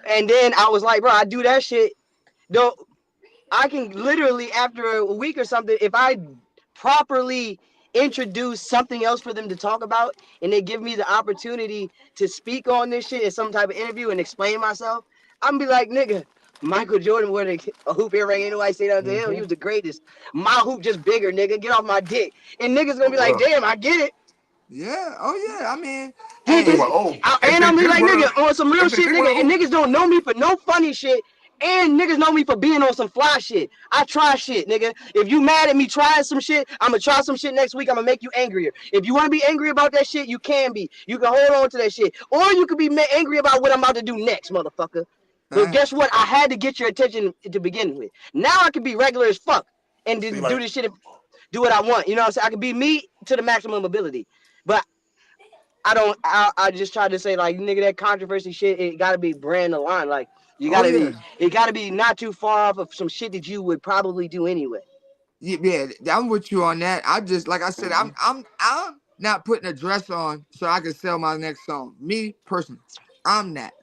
S2: And then I was like, bro, I do that shit. Though I can literally, after a week or something, if I properly introduce something else for them to talk about and they give me the opportunity to speak on this shit in some type of interview and explain myself, I'm be like, nigga, Michael Jordan wore a hoop earring. Ain't nobody say that to him. He was the greatest. My hoop just bigger, nigga. Get off my dick. And niggas gonna be like, damn, I get it.
S1: Yeah. Oh yeah. I mean,
S2: and I'm be like, nigga, on some real shit, nigga. And niggas don't know me for no funny shit. And niggas know me for being on some fly shit. I try shit, nigga. If you mad at me trying some shit, I'm gonna try some shit next week. I'm gonna make you angrier. If you want to be angry about that shit, you can be. You can hold on to that shit. Or you could be angry about what I'm about to do next, motherfucker. But guess what? I had to get your attention to begin with. Now I can be regular as fuck and do this shit and do what I want. You know what I'm saying? I can be me to the maximum ability. But I just try to say, like, nigga, that controversy shit, it gotta be brand aligned. Like, you gotta it gotta be not too far off of some shit that you would probably do anyway.
S1: Yeah, I'm with you on that. I just, like I said, I'm not putting a dress on so I can sell my next song. Me personally, I'm that.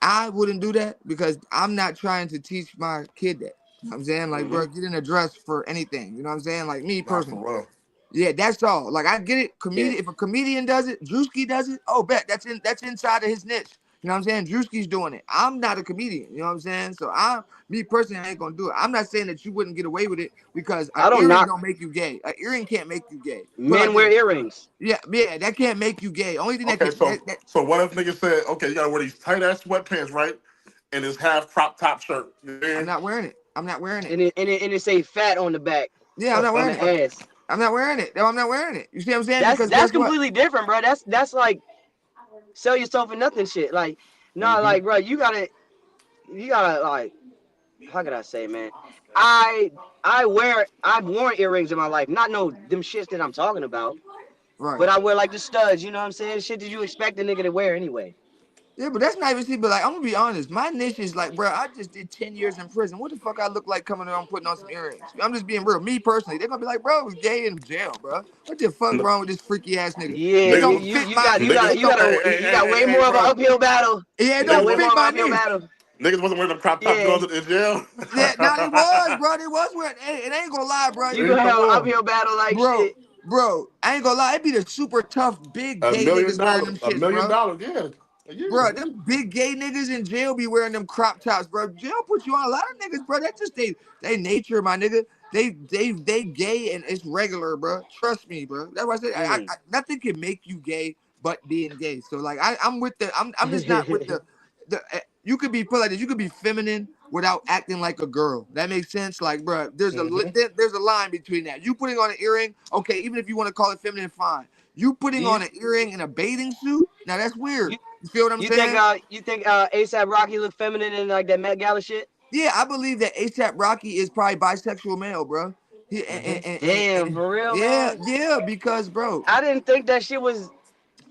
S1: I wouldn't do that because I'm not trying to teach my kid that. You know what I'm saying? Like, bro, get in a dress for anything. You know what I'm saying? Like me
S4: Not
S1: personally.
S4: for real.
S1: Yeah, that's all. Like I get it.
S2: Yeah.
S1: If a comedian does it, Drewski does it. Oh, bet that's inside of his niche. You know what I'm saying? Drewski's doing it. I'm not a comedian. You know what I'm saying? So me personally, I ain't gonna do it. I'm not saying that you wouldn't get away with it because an
S2: I don't
S1: earring
S2: knock
S1: don't make you gay. An earring can't make you gay. Put it
S2: men
S1: like
S2: wear
S1: this.
S2: earrings.
S1: Yeah, that can't make you gay. Only thing that
S4: Okay,
S1: can that
S4: so what if niggas said, okay, you gotta wear these tight ass sweatpants, right? And this half crop top shirt. You know what I
S1: I'm
S4: mean?
S1: not wearing it. I'm not wearing it.
S2: And it say fat on the back
S1: Yeah, I'm not
S2: and
S1: wearing it.
S2: the ass.
S1: I'm not wearing it. No, I'm not wearing it. You see what I'm saying?
S2: That's
S1: Because guess what?
S2: completely different, bro. That's like sell yourself for nothing shit. Like, nah, like, bro, you gotta like, how could I say, man? I've worn earrings in my life. Not no them shits that I'm talking about.
S1: Right.
S2: But I wear like the studs, you know what I'm saying? Shit that you expect a nigga to wear anyway.
S1: Yeah, but that's not even see. But like, I'm gonna be honest. My niche is like, bro, I just did 10 years in prison. What the fuck I look like coming around putting on some earrings? I'm just being real. Me personally, they're gonna be like, bro, I was gay in jail, bro. What the fuck
S4: N-
S1: wrong with this freaky ass nigga?
S2: Yeah,
S1: It
S4: Niggas,
S1: don't
S2: you
S1: fit
S2: you
S1: my.
S2: got you
S4: niggas,
S2: got
S1: It
S2: you
S1: don't.
S2: got
S4: hey,
S2: a
S4: hey,
S2: you
S4: hey,
S2: got
S4: hey,
S2: way
S4: hey,
S2: more of an
S4: bro.
S2: uphill battle.
S1: Yeah, it
S2: You got
S1: don't
S2: way
S4: Niggas,
S2: more
S1: fit
S2: of an
S1: my
S2: uphill
S1: niche.
S2: battle.
S4: niggas wasn't wearing them crop top
S2: Yeah.
S4: girls in jail.
S1: Yeah, now it was, bro. It was weird. It ain't gonna lie, bro.
S2: You
S4: Hey,
S2: gonna
S4: come
S2: have an
S4: on.
S2: uphill battle like
S1: Bro,
S2: shit.
S1: I ain't gonna lie. It be the super tough, big
S4: $1
S1: gay
S4: million,
S1: niggas wearing them
S4: $1
S1: shits,
S4: million,
S1: bro.
S4: yeah. Yeah.
S1: Bro, them big gay niggas in jail be wearing them crop tops, bro. Jail put you on a lot of niggas, bro. That's just they nature, my nigga. They gay and it's regular, bro. Trust me, bro. That's why I said nothing can make you gay but being gay. So like I'm with I'm just not with you could be put like this. You could be feminine without acting like a girl. That makes sense. Like, bro, there's a line between that. You putting on an earring, okay. Even if you want to call it feminine, fine. You
S2: Do
S1: putting
S2: you
S1: on an earring in a bathing suit, now that's weird. You feel what I'm saying?
S2: you think ASAP Rocky look feminine in like that Met Gala shit?
S1: Yeah, I believe that ASAP Rocky is probably bisexual male, bro. He,
S2: Damn, for real, man.
S1: yeah, because bro,
S2: I didn't think that shit was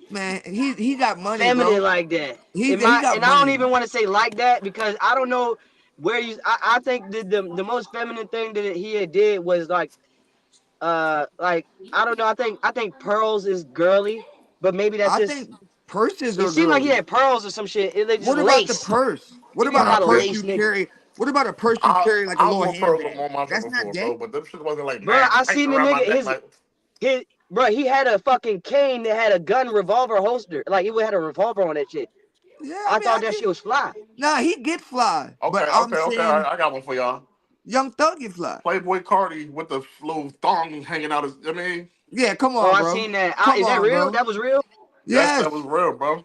S1: man, he got money,
S2: feminine
S1: bro.
S2: like that.
S1: He got
S2: And I don't
S1: money.
S2: even want to say like that because I don't know where you. I think the most feminine thing that he had did was like I don't know. I think pearls is girly, but maybe that's
S1: I
S2: just.
S1: think purses
S2: It
S1: are
S2: seemed like he
S1: girly.
S2: had pearls or some shit. It just
S1: What about the
S2: lace.
S1: purse? What
S2: He be
S1: about a
S4: Nah,
S2: about a
S1: purse
S2: lace
S1: you
S2: nigga.
S1: carry? What about a purse you carry like a
S4: I
S1: little
S4: wore pearls
S1: handbag?
S4: on my shit
S1: That's not
S4: before, bro,
S1: gay.
S4: but them shit wasn't like
S2: Bro,
S4: mad
S2: I
S4: tight
S2: seen the
S4: around my
S2: nigga
S4: neck. Like,
S2: he had a fucking cane that had a gun revolver holster. Like he had a revolver on that shit.
S1: Yeah, I
S2: I
S1: mean,
S2: thought that shit was fly.
S1: nah, he get fly, but
S4: okay,
S1: I'm
S4: okay, okay,
S1: saying
S4: I got one for y'all.
S1: Young Thug get fly.
S4: Playboy Cardi with the little thong hanging out. I mean,
S1: Yeah, come
S2: Oh,
S1: on,
S2: I
S1: bro.
S2: seen that.
S1: Come
S2: Is that
S1: on,
S2: real?
S1: bro.
S2: That was real?
S4: yes, that
S1: Yes.
S4: was real, bro.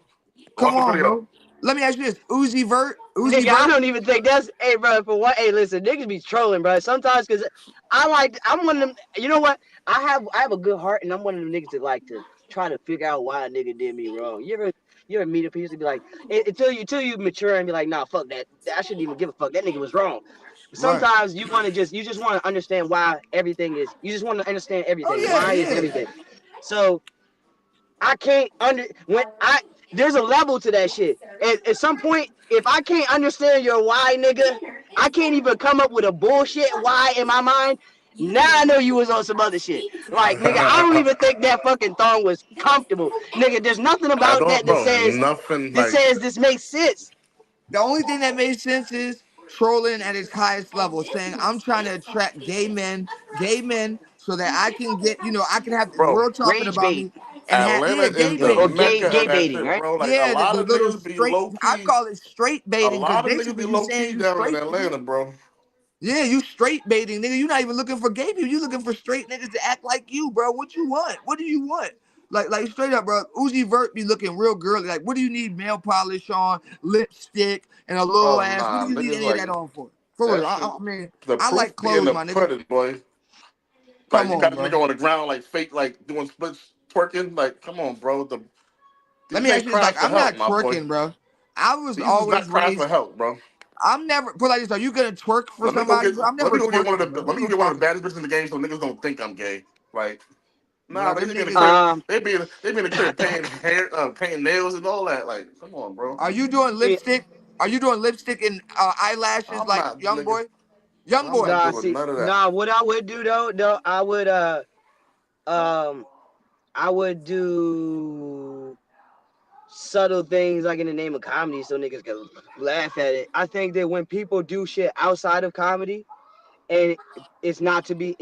S1: Come
S4: Watch the
S1: on,
S4: video.
S1: bro. Let me ask you this: Uzi Vert,
S2: Nigga, I don't even think that's. Hey, bro, for what? Hey, listen, niggas be trolling, bro. Sometimes, cause I'm one of them. You know what? I have a good heart, and I'm one of them niggas that like to try to figure out why a nigga did me wrong. You ever meet a person and be like, until you mature and be like, nah, fuck that. I shouldn't even give a fuck. That nigga was wrong.
S1: Right.
S2: Sometimes you just want to understand why everything is. You just want to understand
S1: Oh
S2: everything.
S1: yeah,
S2: Why is
S1: yeah.
S2: everything? So I can't there's a level to that shit. At some point, if I can't understand your why, nigga, I can't even come up with a bullshit why in my mind. Now I know you was on some other shit. Like, nigga, I don't even think that fucking thong was comfortable. Nigga, there's nothing
S4: I
S2: about
S4: don't,
S2: that that
S4: bro.
S2: says
S4: Nothing like.
S2: this makes sense.
S1: The only thing that made sense is trolling at its highest level, saying I'm trying to attract gay men, so that I can get, I can have the
S4: Bro,
S1: world talking
S2: Rage
S1: about
S2: bait
S1: me and have,
S4: Atlanta
S1: gay
S4: is the
S2: or
S1: baiting, bro.
S2: gay
S4: mecca of that
S2: baiting,
S4: shit,
S2: right?
S4: bro. Like a
S1: Yeah,
S4: lot
S1: the
S4: of
S1: little
S4: niggas be
S1: straight.
S4: low
S1: I
S4: key.
S1: call it straight
S4: A
S1: baiting because
S4: lot of niggas
S1: basically
S4: be
S1: you
S4: low
S1: saying
S4: key
S1: you
S4: down in
S1: straight.
S4: Atlanta, bro.
S1: Yeah, you straight baiting, nigga. You not even looking for gay people. You looking for straight niggas to act like you, bro. What you want? What do you want? Like straight up, bro. Uzi Vert be looking real girly. Like, what do you need nail polish on, lipstick, and a little
S4: Oh
S1: ass? What
S4: nah,
S1: do you need
S4: niggas
S1: any of
S4: like
S1: that on for? For real,
S4: that shit.
S1: I mean,
S4: The
S1: I like
S4: proof be in
S1: clothes,
S4: the
S1: my nigga.
S4: pudding, boy. Like
S1: Come
S4: you
S1: on,
S4: got this
S1: bro.
S4: nigga on the ground, like fake, like doing splits, twerking. Like, come on, bro.
S1: Let
S4: These
S1: me ask
S4: ain't
S1: you this:
S4: cries
S1: like,
S4: for
S1: I'm
S4: help,
S1: not
S4: my boy.
S1: twerking, bro. I was
S4: These is not
S1: always
S4: cries for
S1: raised.
S4: help, bro.
S1: I'm never put like this. Are you gonna twerk for
S4: Let me go
S1: somebody,
S4: get.
S1: bro? I'm
S4: Let me
S1: never
S4: go get one
S1: twerking,
S4: of the.
S1: bro.
S4: Let
S1: What
S4: me
S1: are
S4: go
S1: you
S4: get one of the
S1: talking
S4: baddest
S1: about,
S4: bitches in the game, so niggas don't think I'm gay. Like, nah,
S1: bro?
S4: but they
S1: Them
S4: be in the
S1: niggas.
S4: crib.
S2: Um,
S4: They be in the crib painting hair, painting nails and all that. Like, come on, bro.
S1: Are you doing
S2: see,
S1: lipstick? Are you doing lipstick and eyelashes
S4: I'm
S1: like
S4: not,
S1: young
S4: nigga.
S1: boy? Young
S4: I'm
S1: boy.
S4: not
S2: nah,
S4: doing
S2: see,
S4: none of that.
S2: nah. What I would do though, um, I would do. subtle things like in the name of comedy so niggas can laugh at it. I think that when people do shit outside of comedy and it's not to be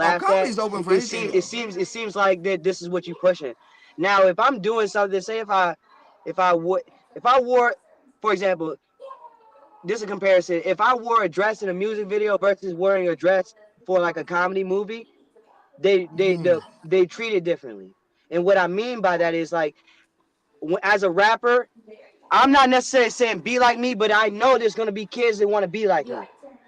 S1: Oh,
S2: laughed at,
S1: comedy's open for anything though.
S2: it seems like that this is what you pushing. Now if I'm doing something, say if I wore, for example, this is a comparison. If I wore a dress in a music video versus wearing a dress for like a comedy movie, they treat it differently. And what I mean by that is like, as a rapper, I'm not necessarily saying be like me, but I know there's gonna be kids that want to be like me.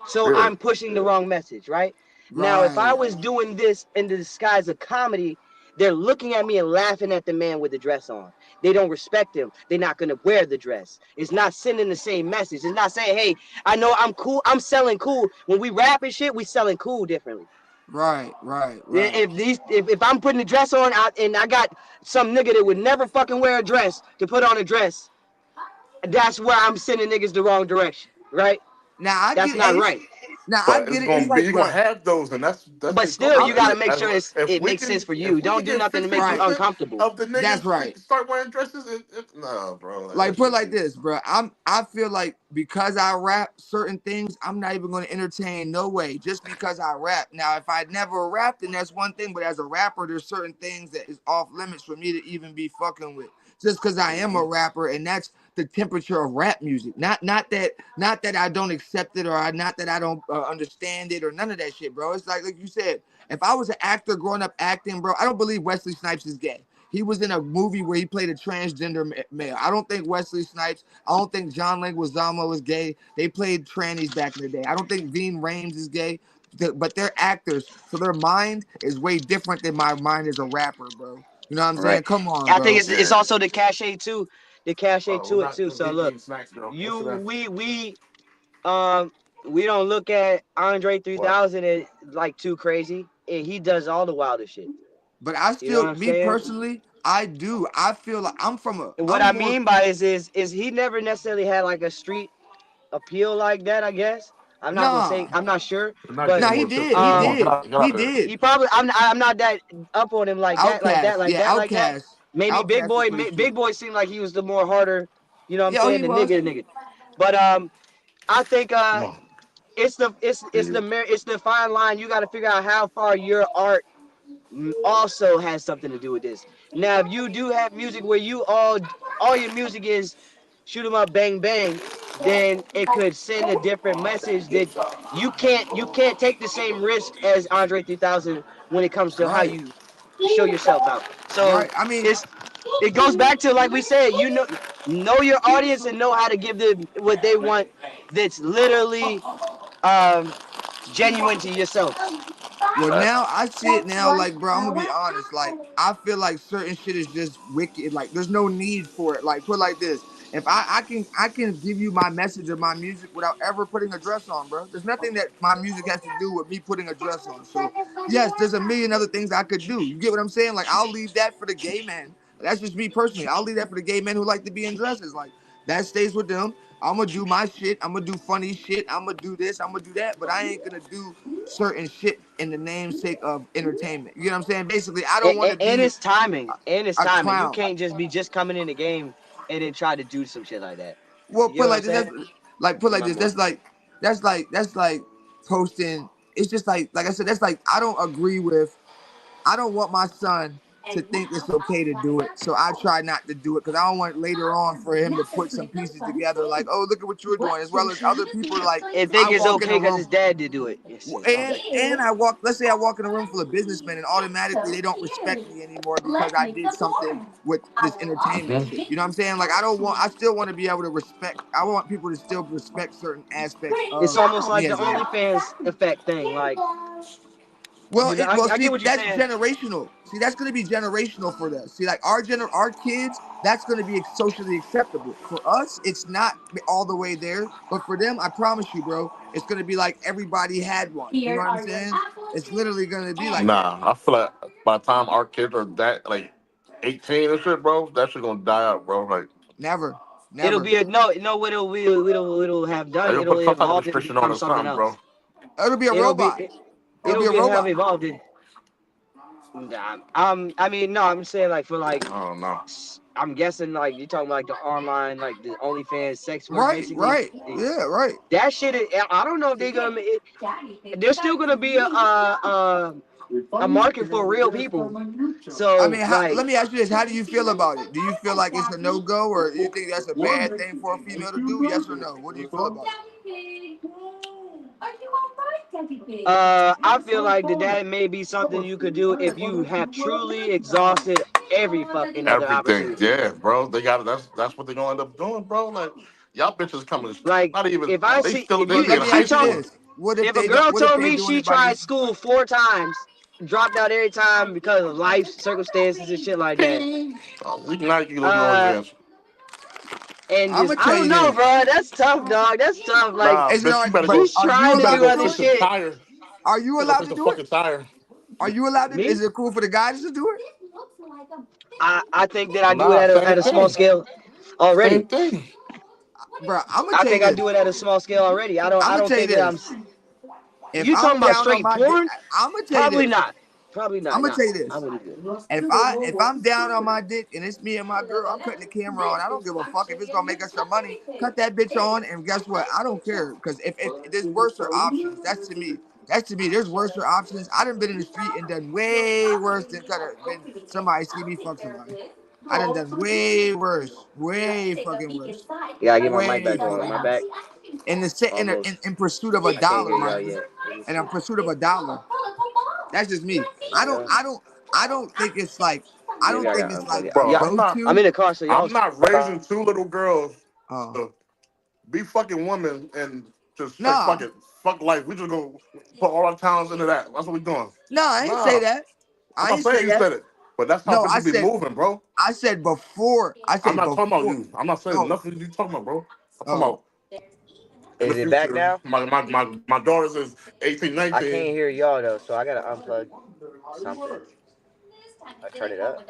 S2: So
S4: Yeah.
S2: I'm pushing the wrong message, right? Now, if I
S1: Right.
S2: was doing this in the disguise of comedy, they're looking at me and laughing at the man with the dress on. They don't respect him. They're not gonna wear the dress. It's not sending the same message. It's not saying, hey, I know I'm cool. I'm selling cool. When we rap and shit, we selling cool differently.
S1: Right. Right.
S2: If I'm putting a dress on and I got some nigga that would never fucking wear a dress to put on a dress, that's where I'm sending niggas the wrong direction, right?
S1: Now I
S2: That's
S1: get
S2: not
S1: Ace.
S2: right.
S1: Now I
S4: But it's
S1: get it. It's
S4: gonna be
S1: like,
S4: you're gonna
S1: bro,
S4: have those, and that's
S2: But
S4: the
S2: still,
S1: I
S2: you
S4: goal.
S2: gotta
S1: feel
S2: make
S4: As,
S2: sure
S4: if
S2: it
S4: we
S2: makes
S4: can,
S2: sense for
S4: if
S2: you.
S4: we can
S2: Don't do
S4: get
S2: nothing to make you
S1: right.
S4: 50%
S2: uncomfortable.
S4: of the
S1: That's
S4: niggas
S1: right.
S4: start wearing dresses, no, bro, like,
S1: Like
S4: that
S1: put it
S4: shit.
S1: like this, bro. I feel like because I rap certain things, I'm not even going to entertain no way just because I rap. Now, if I never rapped, then that's one thing. But as a rapper, there's certain things that is off limits for me to even be fucking with. Just because I am a rapper, and that's the temperature of rap music. Not that I don't accept it or not that I don't understand it or none of that shit, bro. It's like you said, if I was an actor growing up acting, bro, I don't believe Wesley Snipes is gay. He was in a movie where he played a transgender male. I don't think Wesley Snipes, I don't think John Leguizamo was gay. They played trannies back in the day. I don't think Veen Rames is gay, but they're actors. So their mind is way different than my mind as a rapper, bro. You know what I'm
S2: Right.
S1: saying? Come on,
S2: I think
S1: bro.
S2: it's
S4: Yeah.
S2: also the cachet too. The cachet
S4: Oh, we're
S2: to it
S4: not
S2: too.
S4: gonna
S2: So
S4: get
S2: look,
S4: eating snacks, girl. What's
S2: you
S4: that?
S2: um we don't look at Andre
S4: What?
S2: 3000 as like too crazy, and he does all the wildest shit.
S1: But I
S2: You know what
S1: still,
S2: I'm
S1: me
S2: saying?
S1: personally, I do. I feel like
S2: And what
S1: I'm
S2: I
S1: more,
S2: mean by is he never necessarily had like a street appeal like that, I guess. I'm not gonna say,
S1: nah.
S2: I'm not sure,
S4: We're not
S2: but
S1: Nah,
S4: getting
S1: he
S4: more
S1: did.
S4: chips.
S1: He
S4: Come on,
S1: did.
S4: get
S1: He
S4: out of here.
S1: did.
S2: he probably, I'm not that up on him like that,
S1: Outcast. Yeah,
S2: like that.
S1: Outcast.
S2: Maybe
S1: Outcast was pretty
S2: Big
S1: street.
S2: Boy seemed like he was the more harder, you know what I'm
S1: Yeah, oh,
S2: saying,
S1: he
S2: the
S1: was.
S2: nigga. But I think
S4: Come on.
S2: it's the fine line. You got to figure out how far your art also has something to do with this. Now, if you do have music where you all your music is shoot 'em up, bang bang, then it could send a different message that you can't take the same risk as Andre 3000 when it comes to how
S1: Right.
S2: you show yourself out. So
S1: Right. I mean,
S2: it goes back to like we said, know your audience and know how to give them what they want. That's literally um, genuine to yourself.
S1: well,
S4: Facts.
S1: now I see it now. Like, bro, I'm gonna be honest. Like, I feel like certain shit is just wicked. Like, there's no need for it. Like, put it like this: if I can give you my message of my music without ever putting a dress on, bro. There's nothing that my music has to do with me putting a dress on. So, yes, there's a million other things I could do. You get what I'm saying? Like, I'll leave that for the gay man. That's just me personally. I'll leave that for the gay men who like to be in dresses. Like, that stays with them. I'm gonna do my shit. I'm gonna do funny shit. I'm gonna do this. I'm gonna do that. But I ain't gonna do certain shit in the namesake of entertainment. You know what I'm saying? Basically, I don't want to
S2: And
S1: be
S2: it's timing. And it's
S1: a
S2: timing. You
S1: clown.
S2: can't just be just coming in the game and then try to do some shit like that.
S1: Well,
S2: You know
S1: put
S2: what I'm
S1: like this.
S2: saying?
S1: Put like this.
S4: Remember.
S1: That's like posting. It's just like I said. That's like I don't agree with. I don't want my son to think it's okay to do it. So I try not to do it because I don't want later on for him to put some pieces together like, oh, look at what you're doing, as well as other people like
S2: And think
S1: I
S2: it's
S1: walk in a
S2: okay because
S1: room.
S2: his dad did do it.
S1: And I walk, let's say I walk in a room full of businessmen and automatically they don't respect me anymore because I did something with this entertainment
S4: Mm-hmm.
S1: shit. You know what I'm saying? Like I still want to be able to respect, I want people to still respect certain aspects
S2: It's
S1: of
S2: almost
S1: me
S2: like the
S1: as a rapper.
S2: OnlyFans effect thing. Like, I
S1: See,
S2: get what you're
S1: that's
S2: saying.
S1: generational. See, that's gonna be generational for them. See, like our kids, that's gonna be socially acceptable. For us, it's not all the way there, but for them, I promise you, bro, it's gonna be like everybody had one. You know what I'm saying? It's literally gonna be like that.
S4: Nah, I feel like by the time our kids are that like 18 and shit, bro, that shit gonna die out, bro.
S1: Never,
S2: It'll
S1: never.
S2: be a no. What it'll have done.
S4: Like, you'll
S2: It'll
S4: put some type of
S2: evolve and
S4: restriction on
S2: become
S4: or
S2: something
S4: something, bro.
S2: else.
S1: It'll be a
S2: It'll be
S1: robot. It'll be
S2: it'll
S1: a
S2: be have
S1: robot.
S2: evolved. I mean, no. I'm saying like for like
S4: I don't know.
S2: I'm guessing like you talking about like the online, like the OnlyFans sex work,
S1: Right,
S2: basically.
S1: right, yeah, right.
S2: That shit. I don't know if they're gonna. There's still gonna be a market for real people. So
S1: I mean,
S2: like,
S1: let me ask you this: how do you feel about it? Do you feel like it's a no go, or do you think that's a bad thing for a female to do? Yes or no? What do you feel about it?
S2: I feel like that may be something you could do if you have truly exhausted every fucking other
S4: Everything,
S2: opportunity.
S4: yeah, bro. They got it. That's what they're gonna end up doing, bro. Like y'all bitches coming.
S2: Like,
S4: Not even.
S2: if I
S4: They
S2: see,
S4: still.
S2: if
S4: They
S2: you,
S4: be
S1: Let
S4: in
S2: if
S1: me
S2: she
S4: high
S1: ask you
S2: told,
S4: school.
S1: this: what if
S2: if a
S1: they don't?
S2: girl
S1: What if
S2: told
S1: they
S2: me
S1: doing
S2: she
S1: it by
S2: tried
S1: this?
S2: school 4 times, dropped out every time because of life circumstances and shit like that,
S4: We can not get those
S2: uh,
S4: answer.
S2: and
S1: I'm
S2: just,
S1: gonna
S2: I
S1: tell
S2: don't
S1: you
S2: know,
S1: this.
S2: bro. That's tough, dog. That's tough. Like,
S4: Nah,
S1: Is it all
S4: bitch, you
S1: right?
S4: better
S1: But
S4: go.
S2: she's
S1: are you
S2: trying
S4: You
S2: to
S4: better
S1: allowed
S2: do
S1: to
S4: go
S2: other
S4: fix
S1: do
S4: the
S1: it?
S2: shit.
S4: tire.
S1: Are you
S4: You better go
S1: allowed
S4: fix
S1: to
S4: the
S1: do it?
S4: fucking tire.
S1: Are you allowed to?
S2: Me?
S1: Is it cool for the guys to do it?
S2: I think that I do it
S4: Nah, same
S2: at a small
S4: thing.
S2: scale
S4: Same
S2: already.
S4: thing.
S1: Bro, I'm gonna
S2: I
S1: tell you
S2: think I
S1: this.
S2: do it at a small scale already.
S1: I'm
S2: I
S1: gonna
S2: don't
S1: tell you
S2: think that I'm.
S1: this. If
S2: You talking
S1: I'm
S2: about
S1: down on
S2: straight
S1: my dick,
S2: porn?
S1: I'm gonna tell you
S2: Probably
S1: this.
S2: not. Probably
S1: I'm
S2: not.
S1: gonna
S2: Nah,
S1: tell you
S2: I
S1: this.
S2: wouldn't do it.
S1: If I'm down on my dick and it's me and my girl, I'm cutting the camera on. I don't give a fuck if it's gonna make us some money. Cut that bitch on, and guess what? I don't care because if there's worse options, that's to me. That's to me. There's worse options. I done been in the street and done way worse than could have been somebody see me fuck somebody. I done way fucking worse,
S2: Yeah, I get my mic
S1: way
S2: back on.
S1: fucking
S2: My back
S1: worse.
S2: almost.
S1: In pursuit of a
S2: I can't
S1: dollar,
S2: hear y'all
S1: mind you,
S2: yet. Let me
S1: and
S2: see.
S1: in pursuit of a dollar. That's just me.
S2: Yeah.
S1: I don't think it's like I
S2: Maybe
S1: don't
S2: I
S1: think
S2: got
S1: it's like
S2: unplugged it.
S1: a
S4: Bro,
S2: Yeah,
S1: go
S2: I'm
S1: to.
S2: in the car, so y'all.
S4: I'm not raising two little girls
S1: Oh
S4: to be fucking women and just straight
S1: nah,
S4: fuck it. Fuck life. We just gonna put all our talents into that. That's what we doing.
S1: no, I ain't say
S4: Nah.
S1: that.
S4: I'm
S1: I
S4: not
S1: ain't say
S4: saying you
S1: that.
S4: said it. But that's how
S1: No,
S4: bitches be moving, bro.
S1: I said before. I
S4: I'm
S1: said
S4: not talking about
S1: before.
S4: you. I'm not saying
S1: Oh
S4: nothing you talking about, bro. I'm talking
S1: oh.
S4: about in the
S2: Is it back
S4: future.
S2: now?
S4: My daughters is 18,
S2: I
S4: 19.
S2: can't hear y'all though, so I gotta unplug something. I turn it up.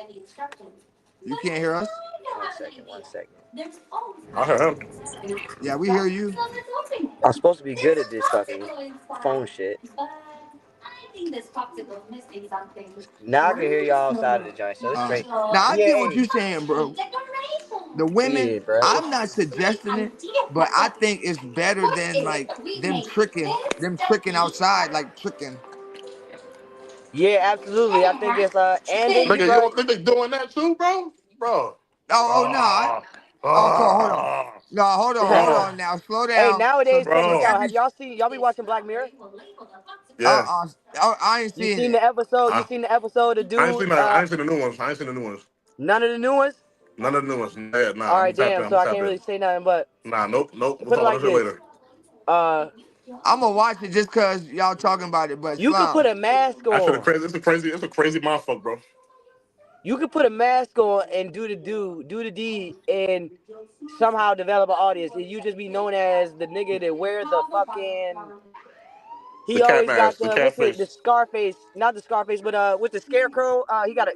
S1: You can't hear us?
S2: 1 second. 1 second.
S4: I heard him.
S1: Yeah, we hear you.
S2: I'm supposed to be good at this fucking phone shit. Now I can hear y'all outside of the joint, so it's straight.
S1: Now I
S2: Yeah,
S1: get what
S2: hey.
S1: you're saying, bro. The women,
S2: Yeah, bro.
S1: I'm not suggesting it, but I think it's better than like them tricking outside, like tricking.
S2: Yeah, absolutely. I think it's and then you
S4: Nigga, you
S2: got
S4: don't think they doing that too, bro? Bro.
S1: Oh no,
S4: Ah,
S1: oh cool, hold on.
S4: ah,
S1: No, hold
S4: ah,
S1: on now, slow
S2: hey,
S1: down. So
S2: nowadays, check this
S4: bro.
S2: out. Have y'all seen y'all be watching Black Mirror?
S4: Yeah.
S1: I ain't
S2: You
S1: seeing
S2: seen
S1: it.
S2: the episode? You
S4: I,
S2: seen the episode of
S4: I ain't
S2: dude?
S4: seen that. I ain't seen the new ones. I ain't seen the new ones.
S2: None of the new ones?
S4: None of the new ones. Yeah, nah,
S2: All
S4: I'm
S2: right,
S4: gonna tap
S2: damn.
S4: in. I'm
S2: So
S4: gonna
S2: I
S4: tap
S2: can't
S4: in.
S2: really say nothing, but
S4: Nah, nope. We'll
S2: put
S4: talk
S2: it
S4: about
S2: like
S4: that shit
S2: this.
S4: later.
S2: Uh,
S1: I'm gonna watch it just cause y'all talking about it. But
S2: you could put
S1: Slum,
S2: a mask
S4: That shit
S2: on.
S4: it's a crazy motherfucker, bro.
S2: You could put a mask on and do the deed, and somehow develop an audience. And you just be known as the nigga that wear the fucking.
S4: The
S2: He
S4: cat
S2: always got
S4: mask, the
S2: the
S4: cat
S2: the
S4: face.
S2: Scarface, not the Scarface, but with the scarecrow. He got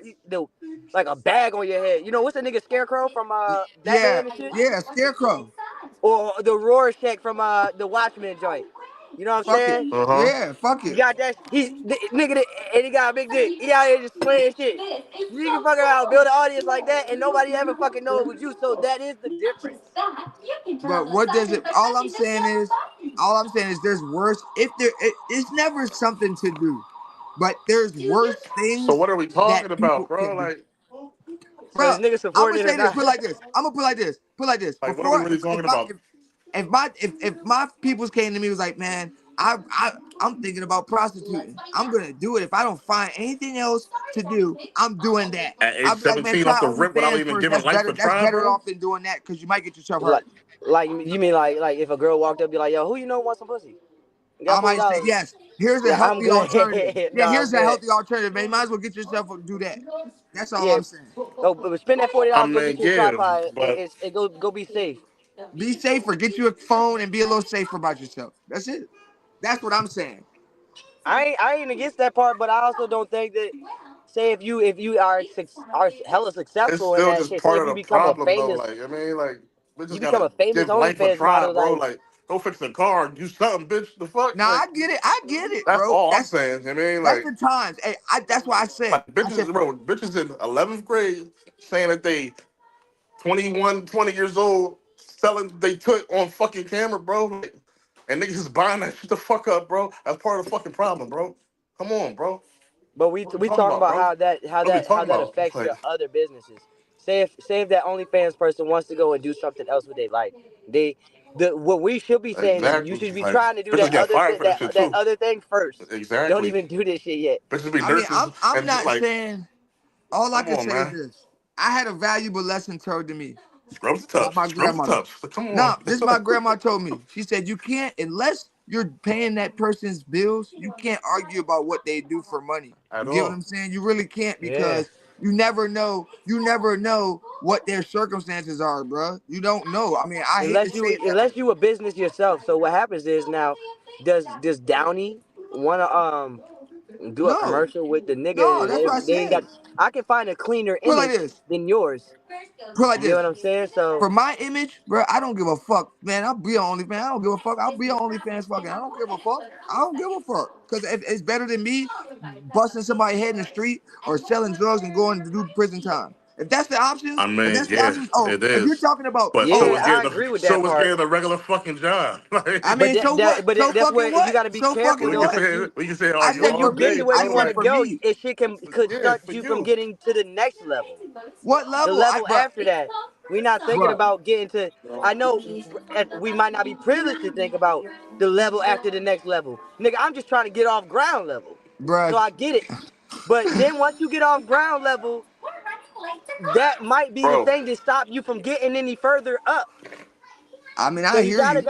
S2: like a bag on your head. You know what's the nigga scarecrow from
S1: yeah,
S2: Batman and shit,
S1: yeah, Scarecrow.
S2: or the Rorschach from the Watchmen joint. You know what I'm
S1: Fuck it.
S2: saying?
S4: Uh-huh.
S1: Yeah, fuck
S2: You
S1: it.
S2: got that? He's the nigga that, and he got a big dick. He out here just slaying shit. You can fuck around, build an audience like that, and nobody ever fucking know it was you. So that is the difference.
S1: But what does it? All I'm saying is, there's worse. If it's never something to do, but there's worse
S4: So
S1: things
S4: what are we talking
S1: that
S4: about,
S1: people
S4: bro?
S1: can do.
S4: Like,
S2: So
S1: Bro,
S2: this nigga
S1: I'm gonna
S2: supporting it or
S1: say this.
S2: not?
S1: Put it like this. I'm gonna put it like this. Put it like this.
S4: what are we
S1: Before,
S4: really talking about?
S1: if my peoples came to me was like, man, I'm thinking about prostituting. I'm gonna do it if I don't find anything else to do. I'm doing that.
S4: At age
S1: I'll be like, man,
S4: 17 off
S1: try
S4: the rip without
S1: OnlyFans
S4: even
S1: first.
S4: giving
S1: That's
S4: life
S1: better.
S4: a
S1: That's
S4: try,
S1: better
S4: bro?
S1: off than doing that because you might get yourself
S2: like,
S1: hurt.
S2: you mean like if a girl walked up, be like, yo, who you know wants some pussy? You got
S1: I
S2: forty
S1: might say
S2: dollars.
S1: yes. Here's a
S2: Yeah, I'm
S1: healthy
S2: good.
S1: alternative. Yeah,
S2: Nah, I'm
S1: here's a
S2: good.
S1: healthy alternative, man. You might as well get yourself do that. That's all
S2: Yeah.
S1: I'm saying.
S2: Oh, but spend that
S4: I
S2: $40, go
S4: mean,
S2: get you a
S4: yeah,
S2: tripod,
S4: but
S2: and go be safe.
S1: Be safer. Get you a phone and be a little safer about yourself. That's it. That's what I'm saying.
S2: I ain't against that part, but I also don't think that. Say if you are hella
S4: it's
S2: successful in
S4: still
S2: that
S4: just
S2: shit. Say
S4: part
S2: if
S4: of
S2: you
S4: the
S2: become a
S4: problem, though.
S2: famous
S4: Like, I mean, like, we
S2: you
S4: just
S2: become
S4: gotta
S2: a famous
S4: give life a
S2: OnlyFans
S4: try,
S2: model,
S4: bro.
S2: like
S4: Like, go fix the car, do something, bitch. The fuck?
S1: Now
S4: Like,
S1: I get it,
S4: that's
S1: bro.
S4: all I'm saying. I mean,
S1: That's
S4: like,
S1: the times. Hey, that's why I said. I said
S4: bitches, bro, bitches in 11th grade saying that they 21, 20 years old, selling they took on fucking camera, bro. Like, and niggas is buying that shit the fuck up, bro. That's part of the fucking problem, bro. Come on, bro.
S2: But we
S4: What are we
S2: we
S4: talking
S2: talking
S4: about,
S2: about
S4: bro? What are we
S2: how
S4: talking
S2: that
S4: about?
S2: affects
S4: Like,
S2: your other businesses. Say if that OnlyFans person wants to go and do something else with their life, what we should be saying is you
S4: exactly.
S2: should be
S4: Like,
S2: trying to do
S4: bitches get fired for that shit
S2: that
S4: too.
S2: other thing first. Don't
S4: Exactly.
S2: even do this shit yet.
S4: Bitches be
S1: I mean,
S4: nurses
S1: I'm
S4: and
S1: not
S4: like,
S1: saying. All I
S4: come
S1: can
S4: on,
S1: say is
S4: man.
S1: this: I had a valuable lesson told to me
S4: Scrubs the
S1: by
S4: tubs.
S1: my
S4: Scrubs the
S1: grandmother.
S4: tubs. Like, come
S1: No,
S4: on.
S1: this my grandma told me. She said you can't unless you're paying that person's bills. You can't argue about what they do for money.
S4: At
S1: You get what
S4: all.
S1: I'm saying? You really can't
S2: Yeah.
S1: because you never know. You never know what their circumstances are, bro. You don't know. I mean, I hate to say that.
S2: Unless you a business yourself. So what happens is now, does Downey wanna do a
S1: No,
S2: commercial with the nigga?
S1: no,
S2: And
S1: that's what I
S2: they ain't got.
S1: said.
S2: I can find a cleaner
S1: Put it like
S2: image
S1: this.
S2: than yours.
S1: Put it like
S2: You get
S1: this.
S2: what I'm saying? So
S1: For my image, bro, I don't give a fuck, man. I'll be on OnlyFans. I don't give a fuck. I'll be on OnlyFans fucking. I don't give a fuck. I don't give a fuck. Because it's better than me busting somebody's head in the street or selling drugs and going to do prison time. If that's the options,
S4: I
S1: if
S4: mean,
S1: that's the
S4: yeah,
S1: options, oh,
S4: it
S1: if you're
S4: is.
S1: talking about,
S4: But so
S2: yeah,
S4: is
S2: I
S4: getting
S2: agree with that
S4: so is
S2: part.
S4: getting a regular fucking job.
S1: I
S4: Like,
S1: mean, so what? So
S2: That's
S1: fucking
S2: where you
S1: what?
S2: got to be
S1: So
S2: careful
S1: fucking
S4: we
S2: though,
S4: can
S1: what?
S2: because
S4: say we can say, oh,
S1: I
S4: you
S2: when
S1: said
S2: you
S1: for
S4: lost
S2: get
S1: me.
S2: to
S4: weight,
S2: where
S1: I
S2: you
S4: bro.
S2: want
S1: said
S2: to
S4: Like,
S1: for
S2: go,
S1: me.
S2: could
S4: yeah,
S2: stunt
S4: for
S2: you from
S4: you.
S2: getting to the next level.
S1: What
S2: The
S1: level?
S2: level after that. We're not thinking
S1: Bruh,
S2: about getting to. I know we might not be privileged to think about the level after the next level. Nigga, I'm just trying to get off ground level. So
S1: bruh.
S2: I get it. But then once you get off ground level, that might be the
S4: Bro,
S2: thing to stop you from getting any further up.
S1: I mean,
S2: So
S1: I
S2: you
S1: hear you.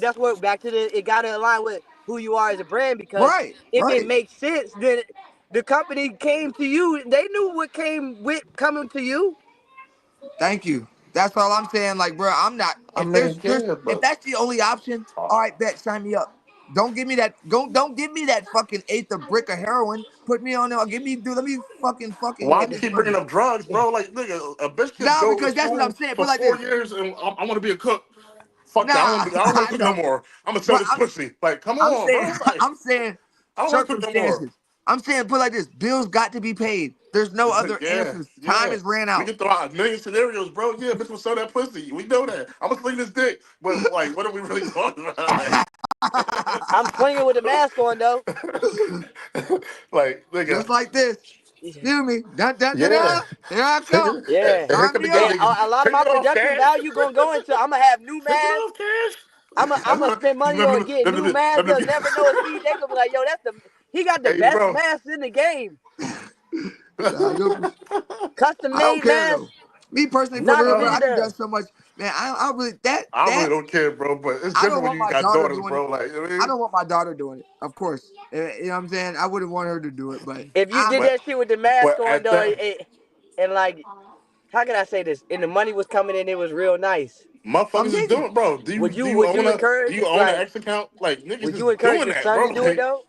S2: that's what back to it gotta align with who you are as a brand, because
S1: Right,
S2: if it
S1: right.
S2: makes sense, then the company came to you. They knew what came with coming to you.
S1: Thank you. That's all I'm saying. Like, bro, I'm not.
S4: I
S1: If
S4: mean,
S1: there's
S4: yeah,
S1: if
S4: but
S1: that's the only option, all right, bet, sign me up. Don't give me that. Don't give me that fucking eighth of brick of heroin. Put me on there. Give me, dude. Let me fucking
S4: why
S1: get
S4: do you
S1: this
S4: keep bringing
S1: money.
S4: up drugs, bro? Like, nigga, a bitch could
S1: Nah,
S4: go to
S1: because that's what I'm
S4: school
S1: saying.
S4: for
S1: Put it like
S4: 4 years
S1: this.
S4: and I want to be a cook. Fuck that.
S1: Nah,
S4: I don't want
S1: I
S4: to cook no
S1: know,
S4: more. I'm gonna sell
S1: but
S4: this pussy. Like, come
S1: I'm
S4: on,
S1: saying
S4: bro. Like,
S1: I'm saying
S4: I don't want to cook no more.
S1: circumstances. I'm saying put it like this. Bills got to be paid. There's no other
S4: Yeah,
S1: answers. Time
S4: yeah.
S1: is ran
S4: We
S1: out.
S4: can throw out a million scenarios, bro. Yeah, bitch will sell that pussy. We know that. I'm gonna sling this dick. But like, what are we really talking about? Like,
S2: I'm swinging with the mask on though.
S4: like, nigga.
S1: Just like this. Excuse me. Dun, dun, dun,
S4: Yeah.
S1: dun. Here I
S4: Take
S1: come.
S4: it.
S2: Yeah,
S4: And here
S1: Sign
S4: come the
S1: me
S4: gay
S2: and
S1: up.
S4: niggas.
S2: a lot of
S4: Take
S2: my
S4: it off,
S2: production
S4: Cash.
S2: value gonna go into. I'm gonna have new
S4: Take it
S2: masks.
S4: off, Cash.
S2: I'm gonna spend money on getting new masks. They'll never know it's me. They gonna be like, yo, he got the
S4: Hey,
S2: best
S4: bro.
S2: mask in the game.
S1: Nah,
S2: Custom
S1: I don't
S2: made
S1: care
S2: mask.
S1: though. Me personally, for
S2: Knock a
S1: real, bro,
S2: nigga
S1: I done
S2: down.
S1: done so much, man. I really
S4: I really
S1: that
S4: don't care, bro. But it's
S1: I don't
S4: different when
S1: want
S4: you
S1: my
S4: got
S1: daughter
S4: daughters,
S1: doing it.
S4: bro. Like, you know what I
S1: I
S4: mean?
S1: don't want my daughter doing it, of course. You know what I'm saying? I wouldn't want her to do it, but
S2: If you did
S1: I'm
S4: But
S2: that shit with the mask
S4: but
S2: on
S4: at
S2: though,
S4: that,
S2: and like, how can I say this? And the money was coming in, it was real nice.
S4: motherfuckers is
S1: nigga.
S4: doing, bro. Do you
S2: Would
S4: do
S2: you
S4: you
S2: would
S4: own
S2: you
S4: a do
S2: encourage
S4: you own an
S2: like
S4: X account? Like niggas
S2: would
S4: is
S2: you encourage
S4: doing
S2: your
S4: that,
S2: son
S4: bro.
S2: to do it
S4: Like
S2: though?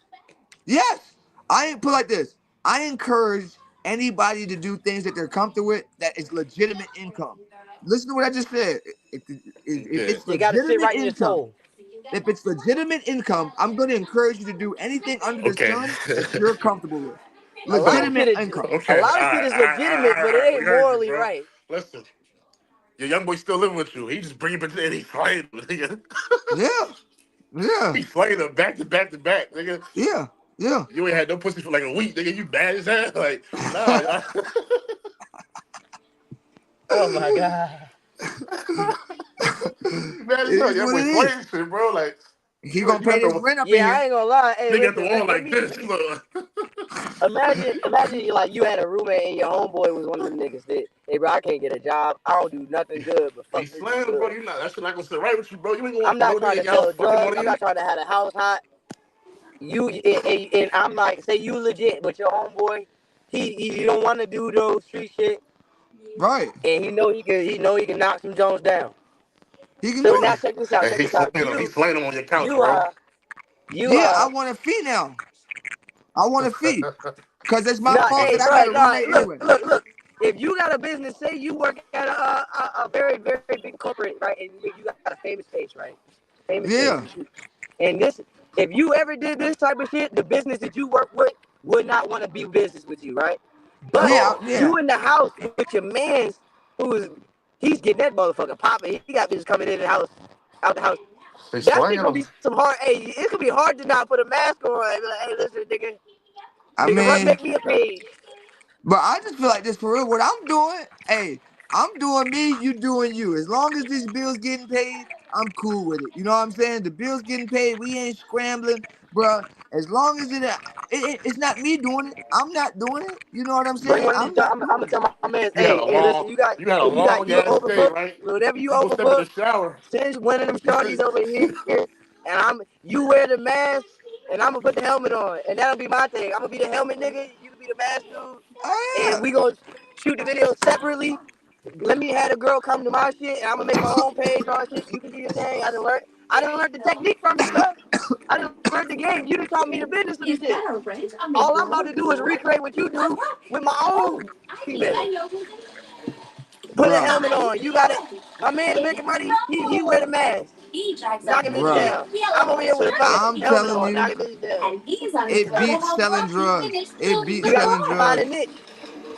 S1: Yes. I ain't put like this. I encourage anybody to do things that they're comfortable with that is legitimate income. Listen to what I just said. If
S4: yeah,
S1: it's
S2: It gotta sit
S1: legitimate
S2: right in your
S1: income,
S2: soul.
S1: if it's legitimate income, I'm going to encourage you to do anything under the
S4: okay,
S1: sun that you're comfortable with.
S2: A lot of
S1: Legitimate
S2: shit is
S1: income.
S2: a
S4: okay.
S2: lot
S4: All
S2: of shit
S4: right,
S2: is
S4: all right, all right,
S2: legitimate,
S4: all
S2: but
S4: right,
S2: it
S4: all right. We
S2: ain't
S4: heard you,
S2: morally
S4: bro.
S2: right.
S4: Listen, your young boy still living with you. He just bringing bitches in. He slaying, nigga.
S1: Yeah. Yeah.
S4: He slaying them back to back to back, nigga.
S1: Yeah. Yeah.
S4: You ain't had no pussy for like a week, nigga. You bad as hell. Like nah.
S2: Oh my god.
S4: You mad as
S1: It
S4: hell.
S1: is
S4: Young
S1: what
S4: boy
S1: it is.
S4: slaying shit, bro. Like
S1: He
S4: you,
S1: gonna
S4: you
S1: pay
S4: got
S1: this
S4: the
S1: rent up in
S2: Yeah,
S1: here.
S2: I ain't gonna lie. Hey,
S4: nigga got the
S2: listen,
S4: wall
S2: let
S4: like
S2: me
S4: this. Look.
S2: imagine you like you had a roommate and your homeboy was one of them niggas that, hey bro, I can't get a job. I don't do nothing good, but
S4: He
S2: fuck bitches
S4: slammed, bro.
S2: good.
S4: You not that shit not gonna sit right with you, bro. You ain't gonna
S2: I'm
S4: want no
S2: not
S4: nigga
S2: trying
S4: in
S2: to
S4: your house
S2: sell
S4: fucking on
S2: drugs. I'm
S4: you.
S2: not trying to have a house hot. You and I'm like, say you legit, but your homeboy, he don't want to do those street shit,
S1: Right.
S2: and he know he can knock some Jones down.
S1: He can
S2: So
S1: do
S2: now
S1: it.
S2: check this out.
S4: And
S2: Check this out.
S4: he slaying him on your couch,
S2: You
S4: bro.
S2: are you
S1: Yeah, I
S2: are
S1: want a fee now. I want a fee. Cause it's my
S2: no,
S1: fault
S2: hey
S1: that I
S2: bro,
S1: got a
S2: no,
S1: roommate
S2: look,
S1: anyway.
S2: look, look. If you got a business, say you work at a very, very big corporate, right, and you got a famous face, right, famous face,
S1: Yeah.
S2: and this, if you ever did this type of shit, the business that you work with would not want to be business with you, right?
S4: At
S2: But
S1: Yeah.
S4: all.
S1: Yeah.
S2: you in the house with your man's who is He's getting that motherfucker popping. He got bitches coming in the house, out the house.
S4: They
S2: That shit
S4: swinging
S2: gonna
S4: them.
S2: be some hard. Hey, it's gonna be hard to not put a mask on. And be like, hey, listen, nigga,
S1: I
S2: nigga,
S1: mean,
S2: make me a page.
S1: but I just feel like this for real. What I'm doing, hey, I'm doing me, you doing you. As long as this bill's getting paid, I'm cool with it. You know what I'm saying? The bill's getting paid. We ain't scrambling, bruh. As long as it's not me doing it. I'm not doing it. You know what I'm
S2: Bring
S1: saying?
S2: one of
S1: I'm
S2: these.
S1: not
S2: I'm
S1: doing
S2: gonna
S1: it.
S2: tell my man,
S4: You had
S2: hey,
S4: a
S2: listen,
S4: long,
S2: you got
S4: you had a long
S2: you
S4: ass day,
S2: overbooked.
S4: right?
S2: Whatever you
S4: People step in the
S2: overbooked,
S4: shower.
S2: send one of them
S4: You
S2: shorties
S4: see?
S2: over here, and you wear the mask, and I'm gonna put the helmet on, and that'll be my thing. I'm gonna be the helmet nigga. You can be the mask dude,
S1: Oh
S2: and we gonna shoot the video separately. Let me have a girl come to my shit, and I'm gonna make my own page and all that shit. You can do your thing. I done learned the technique from you, bro. I done learned the game. You done taught me the business of this shit. All I'm about to do is recreate what you do with my own female. Put a
S1: bruh,
S2: helmet on. You got it. My man's making money. He wear the mask. Knocking bitches
S1: bruh.
S2: down. I'm over here with a fucking
S1: I'm
S2: helmet
S1: telling
S2: on,
S1: you,
S2: knocking bitches down.
S1: it beats selling drugs. It beats
S2: You
S1: selling
S2: gotta find a
S1: drugs.
S2: niche.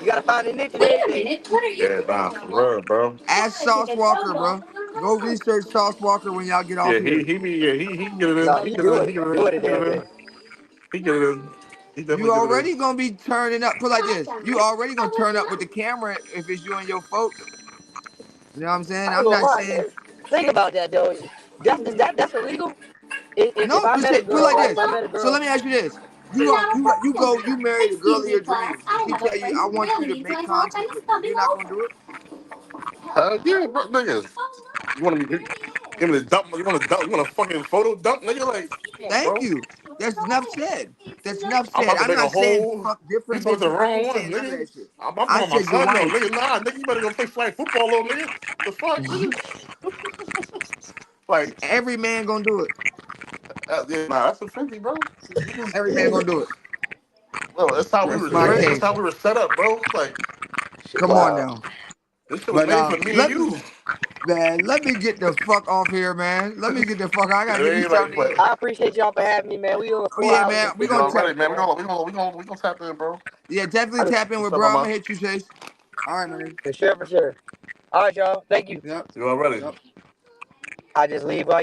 S2: You gotta find a niche in everything.
S4: Yeah, nah, for real, bro.
S1: Ask Sauce Walker, bro. Go research Sauce Walker when y'all get off
S4: Yeah,
S1: here.
S4: he can get it in.
S2: No,
S4: He
S2: he
S4: can get it
S2: do
S4: in.
S2: it.
S4: He get it
S2: Do
S4: in.
S2: it a
S4: He get
S2: damn
S4: it in.
S2: thing.
S4: He get it in. He
S1: You
S4: definitely get it in.
S1: already gonna be turning up. Put like this. You already gonna turn up with the camera if it's you and your folks. You know what I'm saying?
S2: I ain't
S1: I'm
S2: gonna
S1: not
S2: lie.
S1: saying
S2: Think about that though. That's illegal. If
S1: no.
S2: I
S1: But
S2: met a
S1: put
S2: girl,
S1: like
S2: right? If
S1: this.
S2: I met a
S1: So
S2: girl,
S1: let me ask you this: you marry the girl of your dreams, and she tell you, "I want you to make content with me." You're not gonna do it.
S4: Yeah, bro, nigga. You want to be? Give me the dump. You want to dump? You want a fucking photo dump, nigga? Like, come on,
S1: Thank
S4: bro.
S1: you. That's enough said. That's enough
S4: I'm
S1: said.
S4: about to
S1: I'm
S4: make a
S1: not saying
S4: whole.
S1: fuck
S4: You
S1: different
S4: took the
S1: bitches. I
S4: wrong
S1: ain't
S4: one,
S1: saying none of
S4: nigga.
S1: that shit.
S4: I'm
S1: I
S4: talking my
S1: said your
S4: son though,
S1: wife.
S4: nigga. Nah, nigga, you better go play flag football, little nigga. The fuck, nigga? Like,
S1: Every man gonna do it.
S4: yeah, nah, that's a 50, bro. Niggas,
S1: Every man gonna do it.
S4: well, that's how we
S1: That's
S4: were
S1: my
S4: raised. That's
S1: case.
S4: how we were set up, bro. Like,
S2: shit
S1: Come on
S2: wild.
S1: now.
S4: this shit was
S1: But
S4: made for me and
S1: let me
S4: you.
S1: man, let me get the fuck off here, man. Let me get the fuck. I
S4: It
S1: gotta give me
S4: ain't like,
S1: something to
S4: but
S1: eat.
S2: I appreciate y'all for having me, man. We over
S1: Oh
S2: 4
S1: yeah,
S2: hours
S1: man.
S2: and
S1: We
S4: you
S1: gonna
S2: 50
S1: tap.
S4: already,
S2: minutes,
S4: man.
S2: man.
S4: We gonna tap in, bro.
S1: Yeah, definitely tap in
S4: What's
S1: with
S4: up,
S1: bro. I'm gonna
S4: mama?
S1: hit you, Chase. All right, man.
S2: For sure, for sure. All right, y'all. Thank you.
S1: Yep.
S4: You already.
S1: Yep.
S2: I just leave like